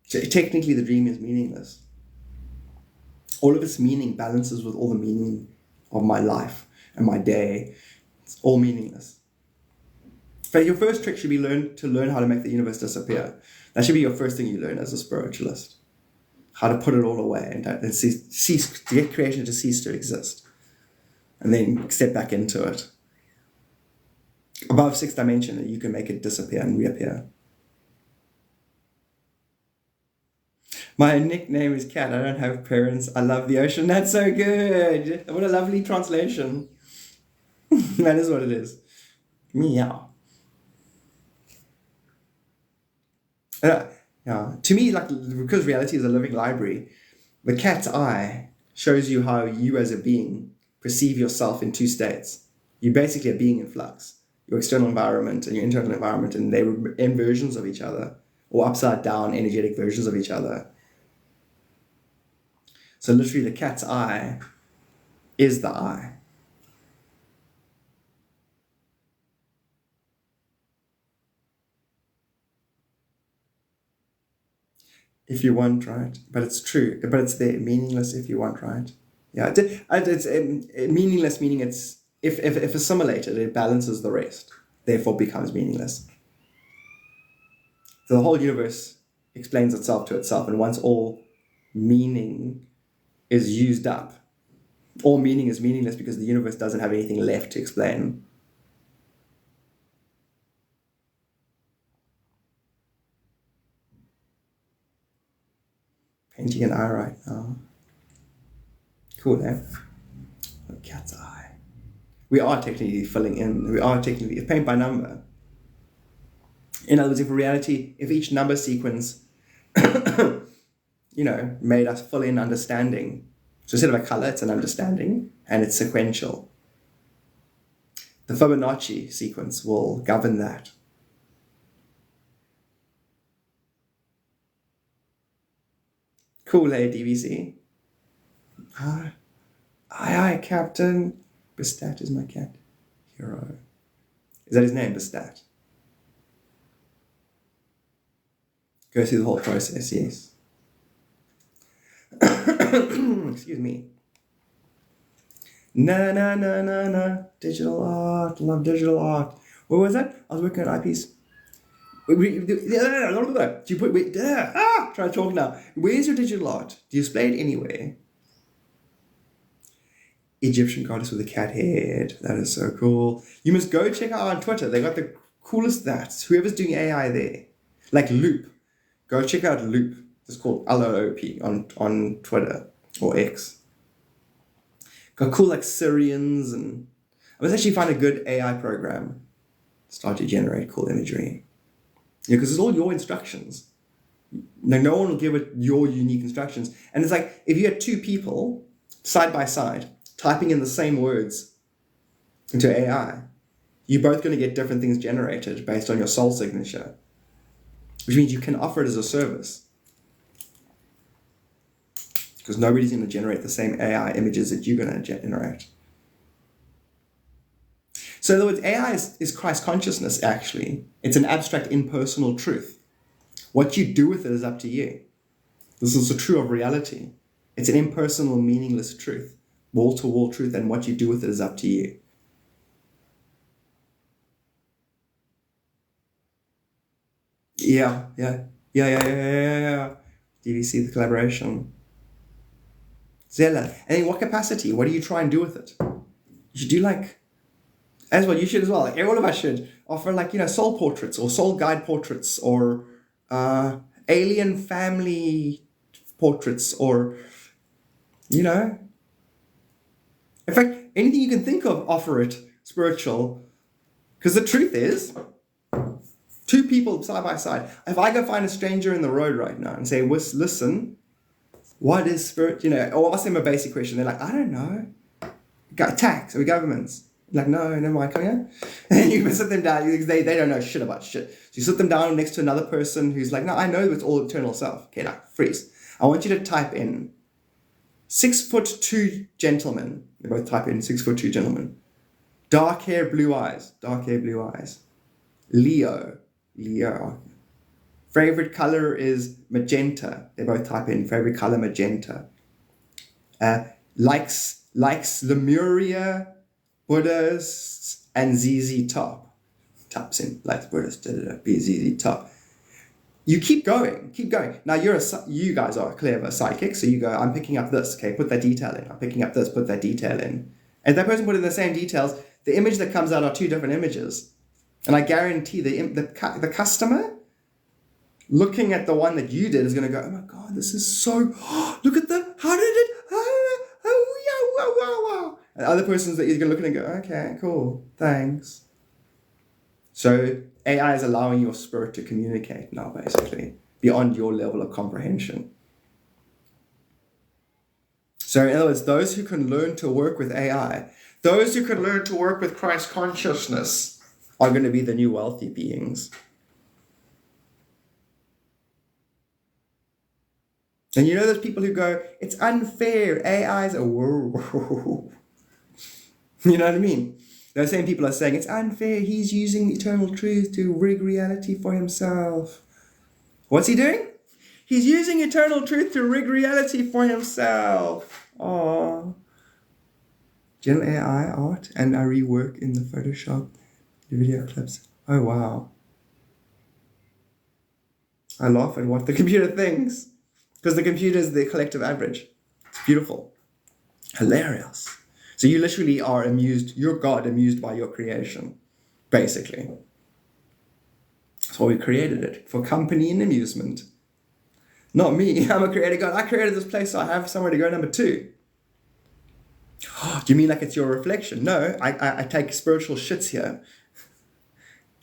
So technically, the dream is meaningless. All of its meaning balances with all the meaning of my life and my day. It's all meaningless. But your first trick should be to learn how to make the universe disappear. That should be your first thing you learn as a spiritualist. How to put it all away and to get creation to cease to exist. And then step back into it. Above 6th dimension, you can make it disappear and reappear. My nickname is Cat. I don't have parents. I love the ocean. That's so good. What a lovely translation. That is what it is. Meow. Yeah. To me, because reality is a living library, the cat's eye shows you how you as a being perceive yourself in 2 states. You're basically a being in flux. Your external environment and your internal environment, and they're inversions of each other, or upside down energetic versions of each other. So literally the cat's eye is the eye. If you want, right? But it's true. But it's there, meaningless if you want, right? Yeah, it's meaningless, meaning it's if assimilated, it balances the rest, therefore becomes meaningless. So the whole universe explains itself to itself, and once all meaning is used up, all meaning is meaningless because the universe doesn't have anything left to explain. Painting an eye right now. Cool, eh? A cat's eye. We are technically filling in. We are technically paint by number. In other words, if each number sequence, made us fill in understanding. So instead of a color, it's an understanding, and it's sequential. The Fibonacci sequence will govern that. Cool, eh, DVC? Aye, Captain. Bastat is my cat. Hero. Is that his name, Bastat? Go through the whole process, yes. Excuse me. Na. Digital art. Love digital art. What was that? I was working on IPs. Try to talk now. Where's your digital art? Do you display it anywhere? Egyptian goddess with a cat head. That is so cool. You must go check out on Twitter. They got the coolest stats. Whoever's doing AI there. Like Loop. Go check out Loop. It's called LOOP on Twitter or X. Got cool Syrians, and I must actually find a good AI program. Start to generate cool imagery. Yeah, because it's all your instructions. No one will give it your unique instructions. And it's like, if you had 2 people side by side typing in the same words into AI, you're both going to get different things generated based on your soul signature, which means you can offer it as a service. Because nobody's going to generate the same AI images that you're going to generate. So in other words, AI is Christ consciousness, actually. It's an abstract, impersonal truth. What you do with it is up to you. This is the true of reality. It's an impersonal, meaningless truth. Wall-to-wall truth, and what you do with it is up to you. Yeah. DVC, the collaboration. Zella. And in what capacity? What do you try and do with it? You should do like, as well, you should as well. Like all of us should offer like, soul portraits or soul guide portraits or alien family portraits or, in fact, anything you can think of, offer it spiritual. Because the truth is, two people side by side. If I go find a stranger in the road right now and say, listen, what is spirit? Or ask them a basic question. They're like, I don't know. Tax or governments. Like, no, never mind, come here. And you sit them down. They don't know shit about shit. So you sit them down next to another person who's like, no, I know it's all eternal self. Okay, now, freeze. I want you to type in 6'2" gentlemen. They both type in 6'2" gentlemen. Dark hair, blue eyes. Dark hair, blue eyes. Leo. Favorite color is magenta. They both type in favorite color magenta. Likes Lemuria, Buddhists, and ZZ Top. Types in likes Buddhists, ZZ Top. You keep going. Now you guys are clever psychics, so you go, I'm picking up this, okay, put that detail in. I'm picking up this, put that detail in. And that person put in the same details, the image that comes out are two different images. And I guarantee the customer looking at the one that you did is going to go, oh my God, this is so, look at how did it, wow. And other persons that you're going to look at and go, okay, cool, thanks. So AI is allowing your spirit to communicate now, basically, beyond your level of comprehension. So in other words, those who can learn to work with AI, those who can learn to work with Christ consciousness are going to be the new wealthy beings. And there's people who go, it's unfair, AI's a whoa. You know what I mean? Those same people are saying, it's unfair, he's using eternal truth to rig reality for himself. What's he doing? He's using eternal truth to rig reality for himself. Aww. General AI art and I rework in the Photoshop, the video clips. Oh, wow. I laugh at what the computer thinks. Because the computer is the collective average. It's beautiful. Hilarious. So you literally are amused, you're God amused by your creation, basically. That's why we created it, for company and amusement. Not me, I'm a creator God. I created this place so I have somewhere to go, number 2. Do you mean like it's your reflection? No, I take spiritual shits here.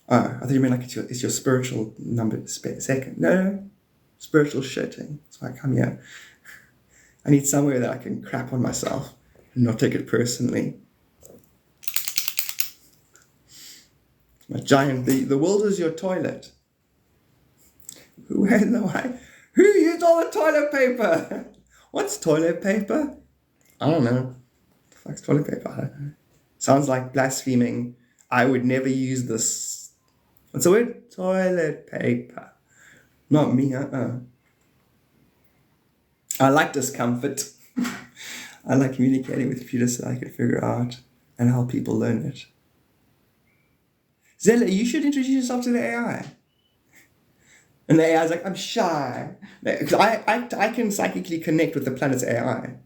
Oh, I thought you meant like it's your spiritual number second. No. Spiritual shitting. So I come here. I need somewhere that I can crap on myself and not take it personally. My giant, the world is your toilet. Who used all the toilet paper? What's toilet paper? I don't know. The fuck's toilet paper? I don't know. Sounds like blaspheming. I would never use this. What's the word? Toilet paper. Not me, I like discomfort. I like communicating with computers so I can figure out and help people learn it. Zella, you should introduce yourself to the AI. And the AI is like, I'm shy. Because I can psychically connect with the planet's AI.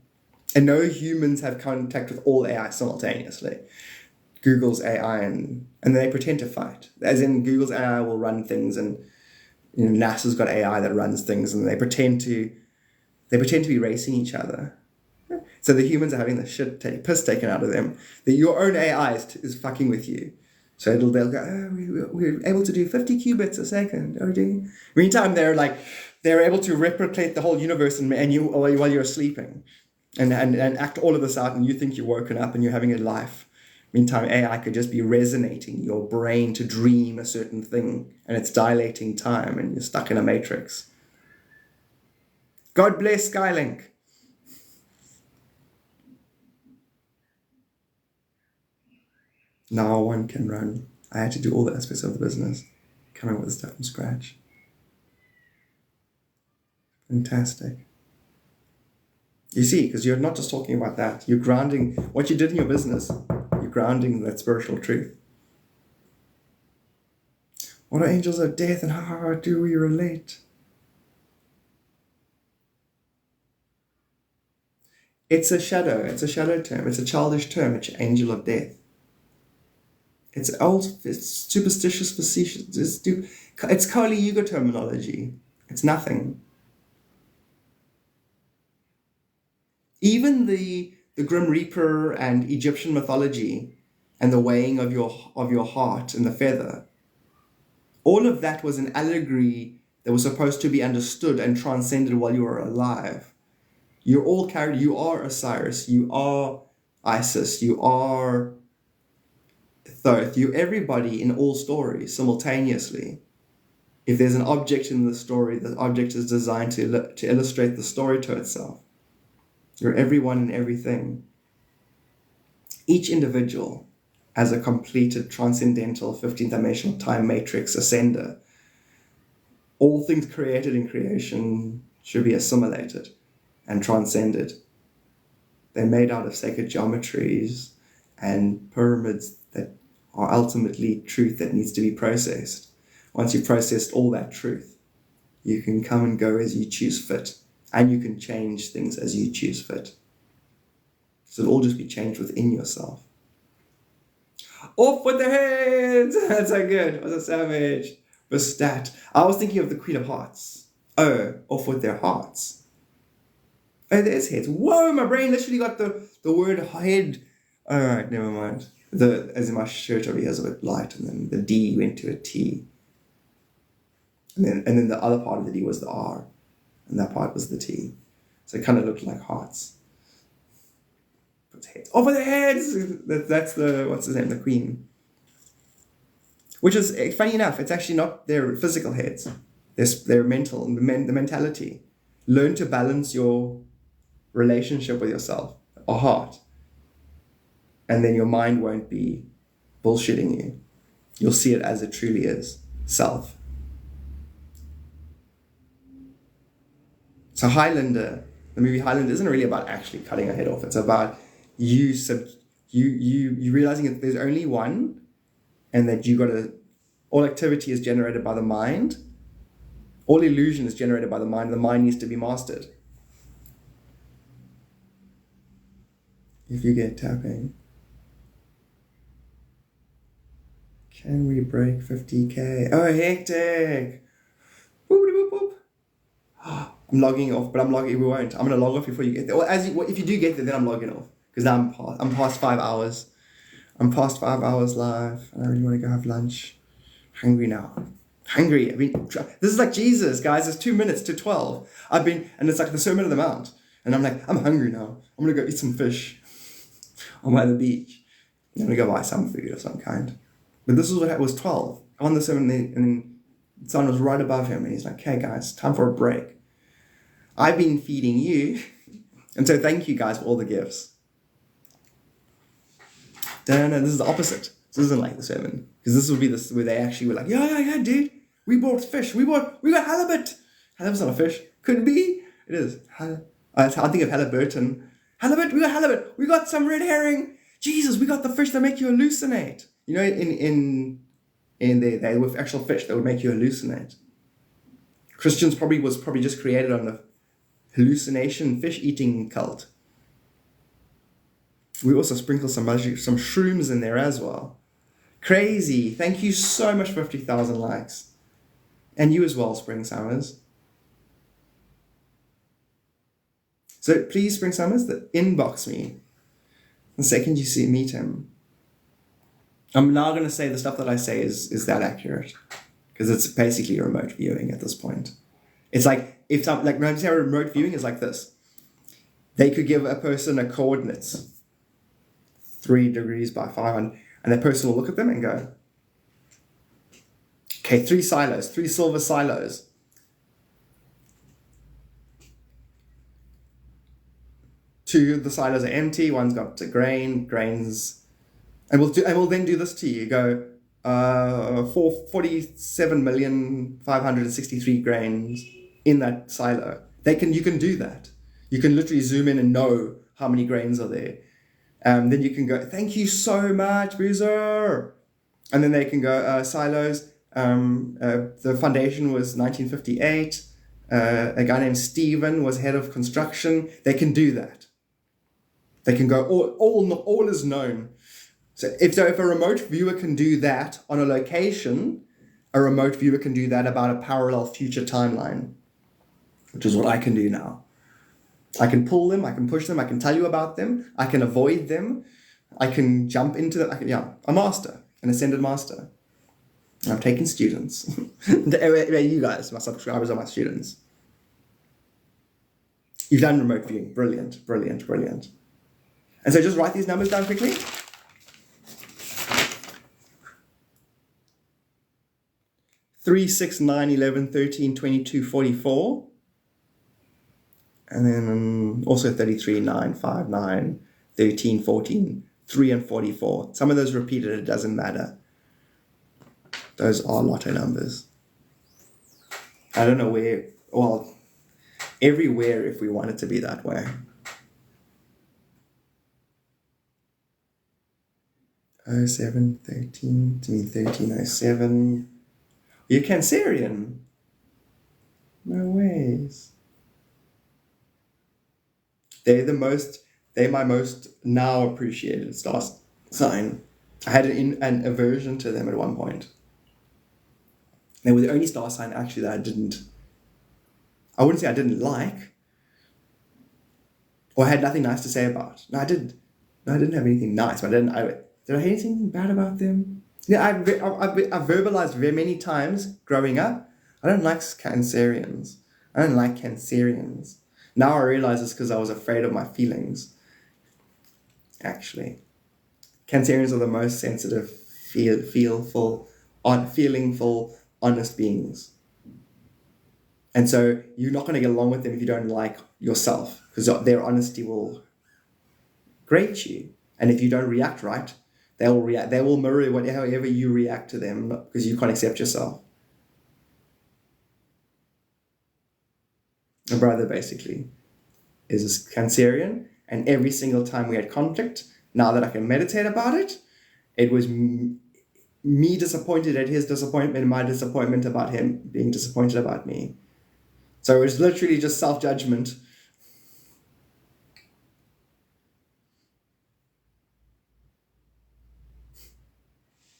And no humans have contact with all AI simultaneously. Google's AI and they pretend to fight. As in, Google's AI will run things and NASA's got AI that runs things and they pretend to be racing each other. So the humans are having the piss taken out of them. That your own AI is fucking with you. So they'll go, oh, we're able to do 50 qubits a second. Meantime, they're able to replicate the whole universe while you're sleeping and act all of this out and you think you're woken up and you're having a life. Meantime, AI could just be resonating your brain to dream a certain thing and it's dilating time and you're stuck in a matrix. God bless Skylink. Now one can run. I had to do all the aspects of the business, coming up with stuff from scratch. Fantastic. You see, because you're not just talking about that. You're grounding what you did in your business. You're grounding that spiritual truth. What are angels of death and how do we relate? It's a shadow term. It's a childish term. It's angel of death. It's old, it's superstitious, facetious. It's Kali Yuga terminology. It's nothing. Even the Grim Reaper and Egyptian mythology and the weighing of your heart and the feather, all of that was an allegory that was supposed to be understood and transcended while you were alive. You're all carried. You are Osiris. You are Isis. You are Thoth. You're everybody in all stories simultaneously. If there's an object in the story, the object is designed to illustrate the story to itself. You're everyone and everything. Each individual as a completed transcendental 15th dimensional time matrix ascender. All things created in creation should be assimilated and transcended. They're made out of sacred geometries and pyramids that are ultimately truth that needs to be processed. Once you've processed all that truth, you can come and go as you choose fit, and you can change things as you choose fit. So it'll all just be changed within yourself. Off with their heads! That's so good. What's a savage? Bastat. I was thinking of the Queen of Hearts. Oh, off with their hearts. Oh, there's heads. Whoa, my brain literally got the word head. Alright, never mind. As in my shirt over here is a bit light, and then the D went to a T. And then the other part of the D was the R. And that part was the T. So it kind of looked like hearts. Heads. Over the heads! That's the, what's his name, the Queen. Which is, funny enough, it's actually not their physical heads. Their mental, the mentality. Learn to balance your relationship with yourself, or heart. And then your mind won't be bullshitting you. You'll see it as it truly is, self. So Highlander, the movie Highlander isn't really about actually cutting a head off. It's about you realizing that there's only one, and that all activity is generated by the mind. All illusion is generated by the mind. The mind needs to be mastered. If you get tapping. Can we break 50K? Oh, hectic. Boop, boop, boop. I'm logging off, but we won't. I'm going to log off before you get there. Well, if you do get there, then I'm logging off. Because now I'm past 5 hours. I'm past 5 hours live. And I really want to go have lunch. Hungry now. Hungry. I mean, this is like Jesus, guys. It's 2 minutes to 12. and it's like the Sermon on the Mount. And I'm like, I'm hungry now. I'm going to go eat some fish on by the beach. I'm going to go buy some food of some kind. But this is what it was 12. On the sermon, and then the sun was right above him. And he's like, hey, guys, time for a break. I've been feeding you. And so thank you, guys, for all the gifts. No, this is the opposite. This isn't like the sermon. Because this will be where they actually were like, yeah, dude. We bought fish. We got halibut. Halibut's not a fish. Could be. It is. I think of Halliburton. Halibut, we got halibut. We got some red herring. Jesus, we got the fish that make you hallucinate. You know, in they with actual fish that would make you hallucinate. Christians was probably just created on the hallucination fish eating cult. We also sprinkle some shrooms in there as well. Crazy. Thank you so much for 50,000 likes. And you as well, Spring Summers. So please, Spring Summers, inbox me the second you meet him. I'm now going to say the stuff that I say is that accurate. Because it's basically remote viewing at this point. It's like, when I say remote viewing is like this. They could give a person a coordinates, 3 degrees by 500, and that person will look at them and go, okay, 3 silos, 3 silver silos. Two of the silos are empty, one's got grains, and we'll then do this to you. Go 47,563 grains in that silo. You can do that. You can literally zoom in and know how many grains are there. Then you can go, thank you so much, Boozer. And then they can go, silos. The foundation was 1958. A guy named Steven was head of construction. They can do that. They can go, all is known. So if a remote viewer can do that on a location, a remote viewer can do that about a parallel future timeline, which is what I can do now. I can pull them, I can push them, I can tell you about them, I can avoid them, I can jump into them. A master, an ascended master. And I'm taking students. You guys, my subscribers are my students. You've done remote viewing. Brilliant, brilliant, brilliant. And so just write these numbers down quickly. 3, 6, 9, 11, 13, 22, 44. And then also 33, 9, 5, 9, 13, 14, 3 and 44. Some of those repeated, it doesn't matter. Those are lotto numbers. I don't know where, well, everywhere if we want it to be that way. 07, 13, to me 1307. You're Cancerian. No ways. They're my most now appreciated star sign. I had an aversion to them at one point. They were the only star sign actually that I wouldn't say I didn't like, or I had nothing nice to say about. No, I didn't have anything nice, but did I hear anything bad about them? Yeah, I've verbalized very many times growing up, I don't like Cancerians. I don't like Cancerians. Now I realize it's because I was afraid of my feelings. Actually, Cancerians are the most sensitive, feelingful, honest beings. And so you're not going to get along with them if you don't like yourself, because their honesty will grate you. And if you don't react right, they will mirror however you react to them, because you can't accept yourself. My brother basically is a Cancerian, and every single time we had conflict, now that I can meditate about it, it was me disappointed at his disappointment and my disappointment about him being disappointed about me. So it was literally just self-judgment.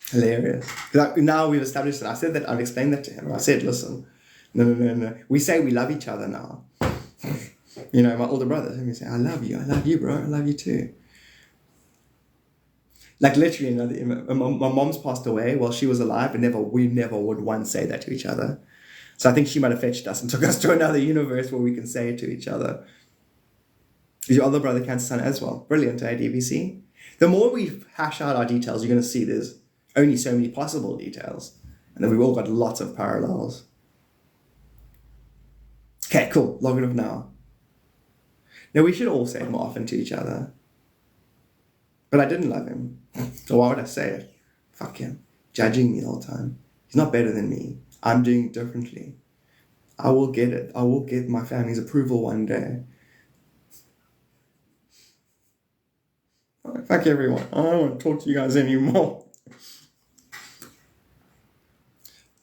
Hilarious. Now we've established it. I've explained that to him. I said, listen, no. We say we love each other now. You know, my older brother, he say, I love you, bro, I love you too. Like literally, my mom's passed away while she was alive, and we never would once say that to each other. So I think she might have fetched us and took us to another universe where we can say it to each other. Is your other brother Cancer Sun as well? Brilliant, eh, DVC? The more we hash out our details, you're going to see there's only so many possible details. And then we've all got lots of parallels. Okay, cool. Log it off now. Now, we should all say it more often to each other. But I didn't love him. So why would I say it? Fuck him. Judging me all the time. He's not better than me. I'm doing it differently. I will get it. I will get my family's approval one day. Fuck everyone. I don't want to talk to you guys anymore.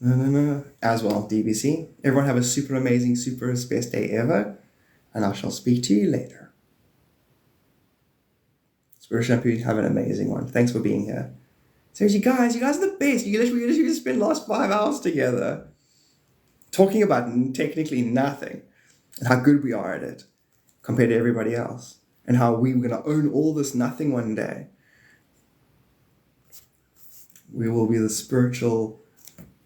No. As well, DBC. Everyone have a super amazing, super best day ever. And I shall speak to you later. Spirit Shampoo, have an amazing one. Thanks for being here. Seriously, guys, you guys are the best. We literally just spent the last 5 hours together talking about technically nothing and how good we are at it compared to everybody else, and how we were going to own all this nothing one day. We will be the spiritual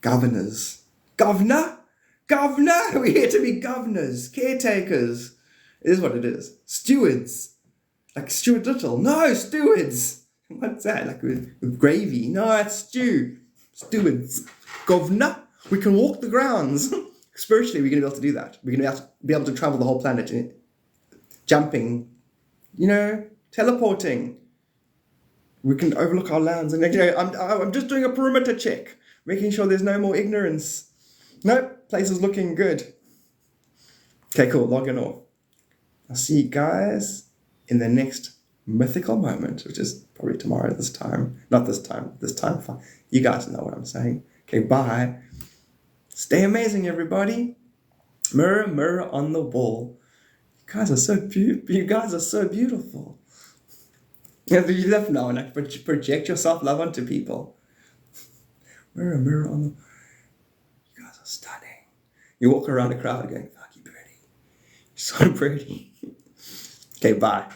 governors. Governor? We're here to be governors, caretakers. It is what it is. Stewards. Like Stuart Little. No, stewards. What's that? Like with gravy. No, it's stew. Stewards. Governor. We can walk the grounds. Spiritually, we're going to be able to do that. We're going to be able to travel the whole planet. Jumping. Teleporting. We can overlook our lands. And I'm just doing a perimeter check. Making sure there's no more ignorance. Nope. Place is looking good. Okay, cool. Logging off. I'll see you guys in the next mythical moment, which is probably tomorrow this time. Not this time. This time. You guys know what I'm saying. Okay, bye. Stay amazing, everybody. Mirror, mirror on the wall. You guys are so beautiful. Yeah, you love now and project your self-love onto people. Mirror, mirror on the... You guys are stunning. You walk around the crowd going, fuck, you pretty. You're so pretty. Okay, bye.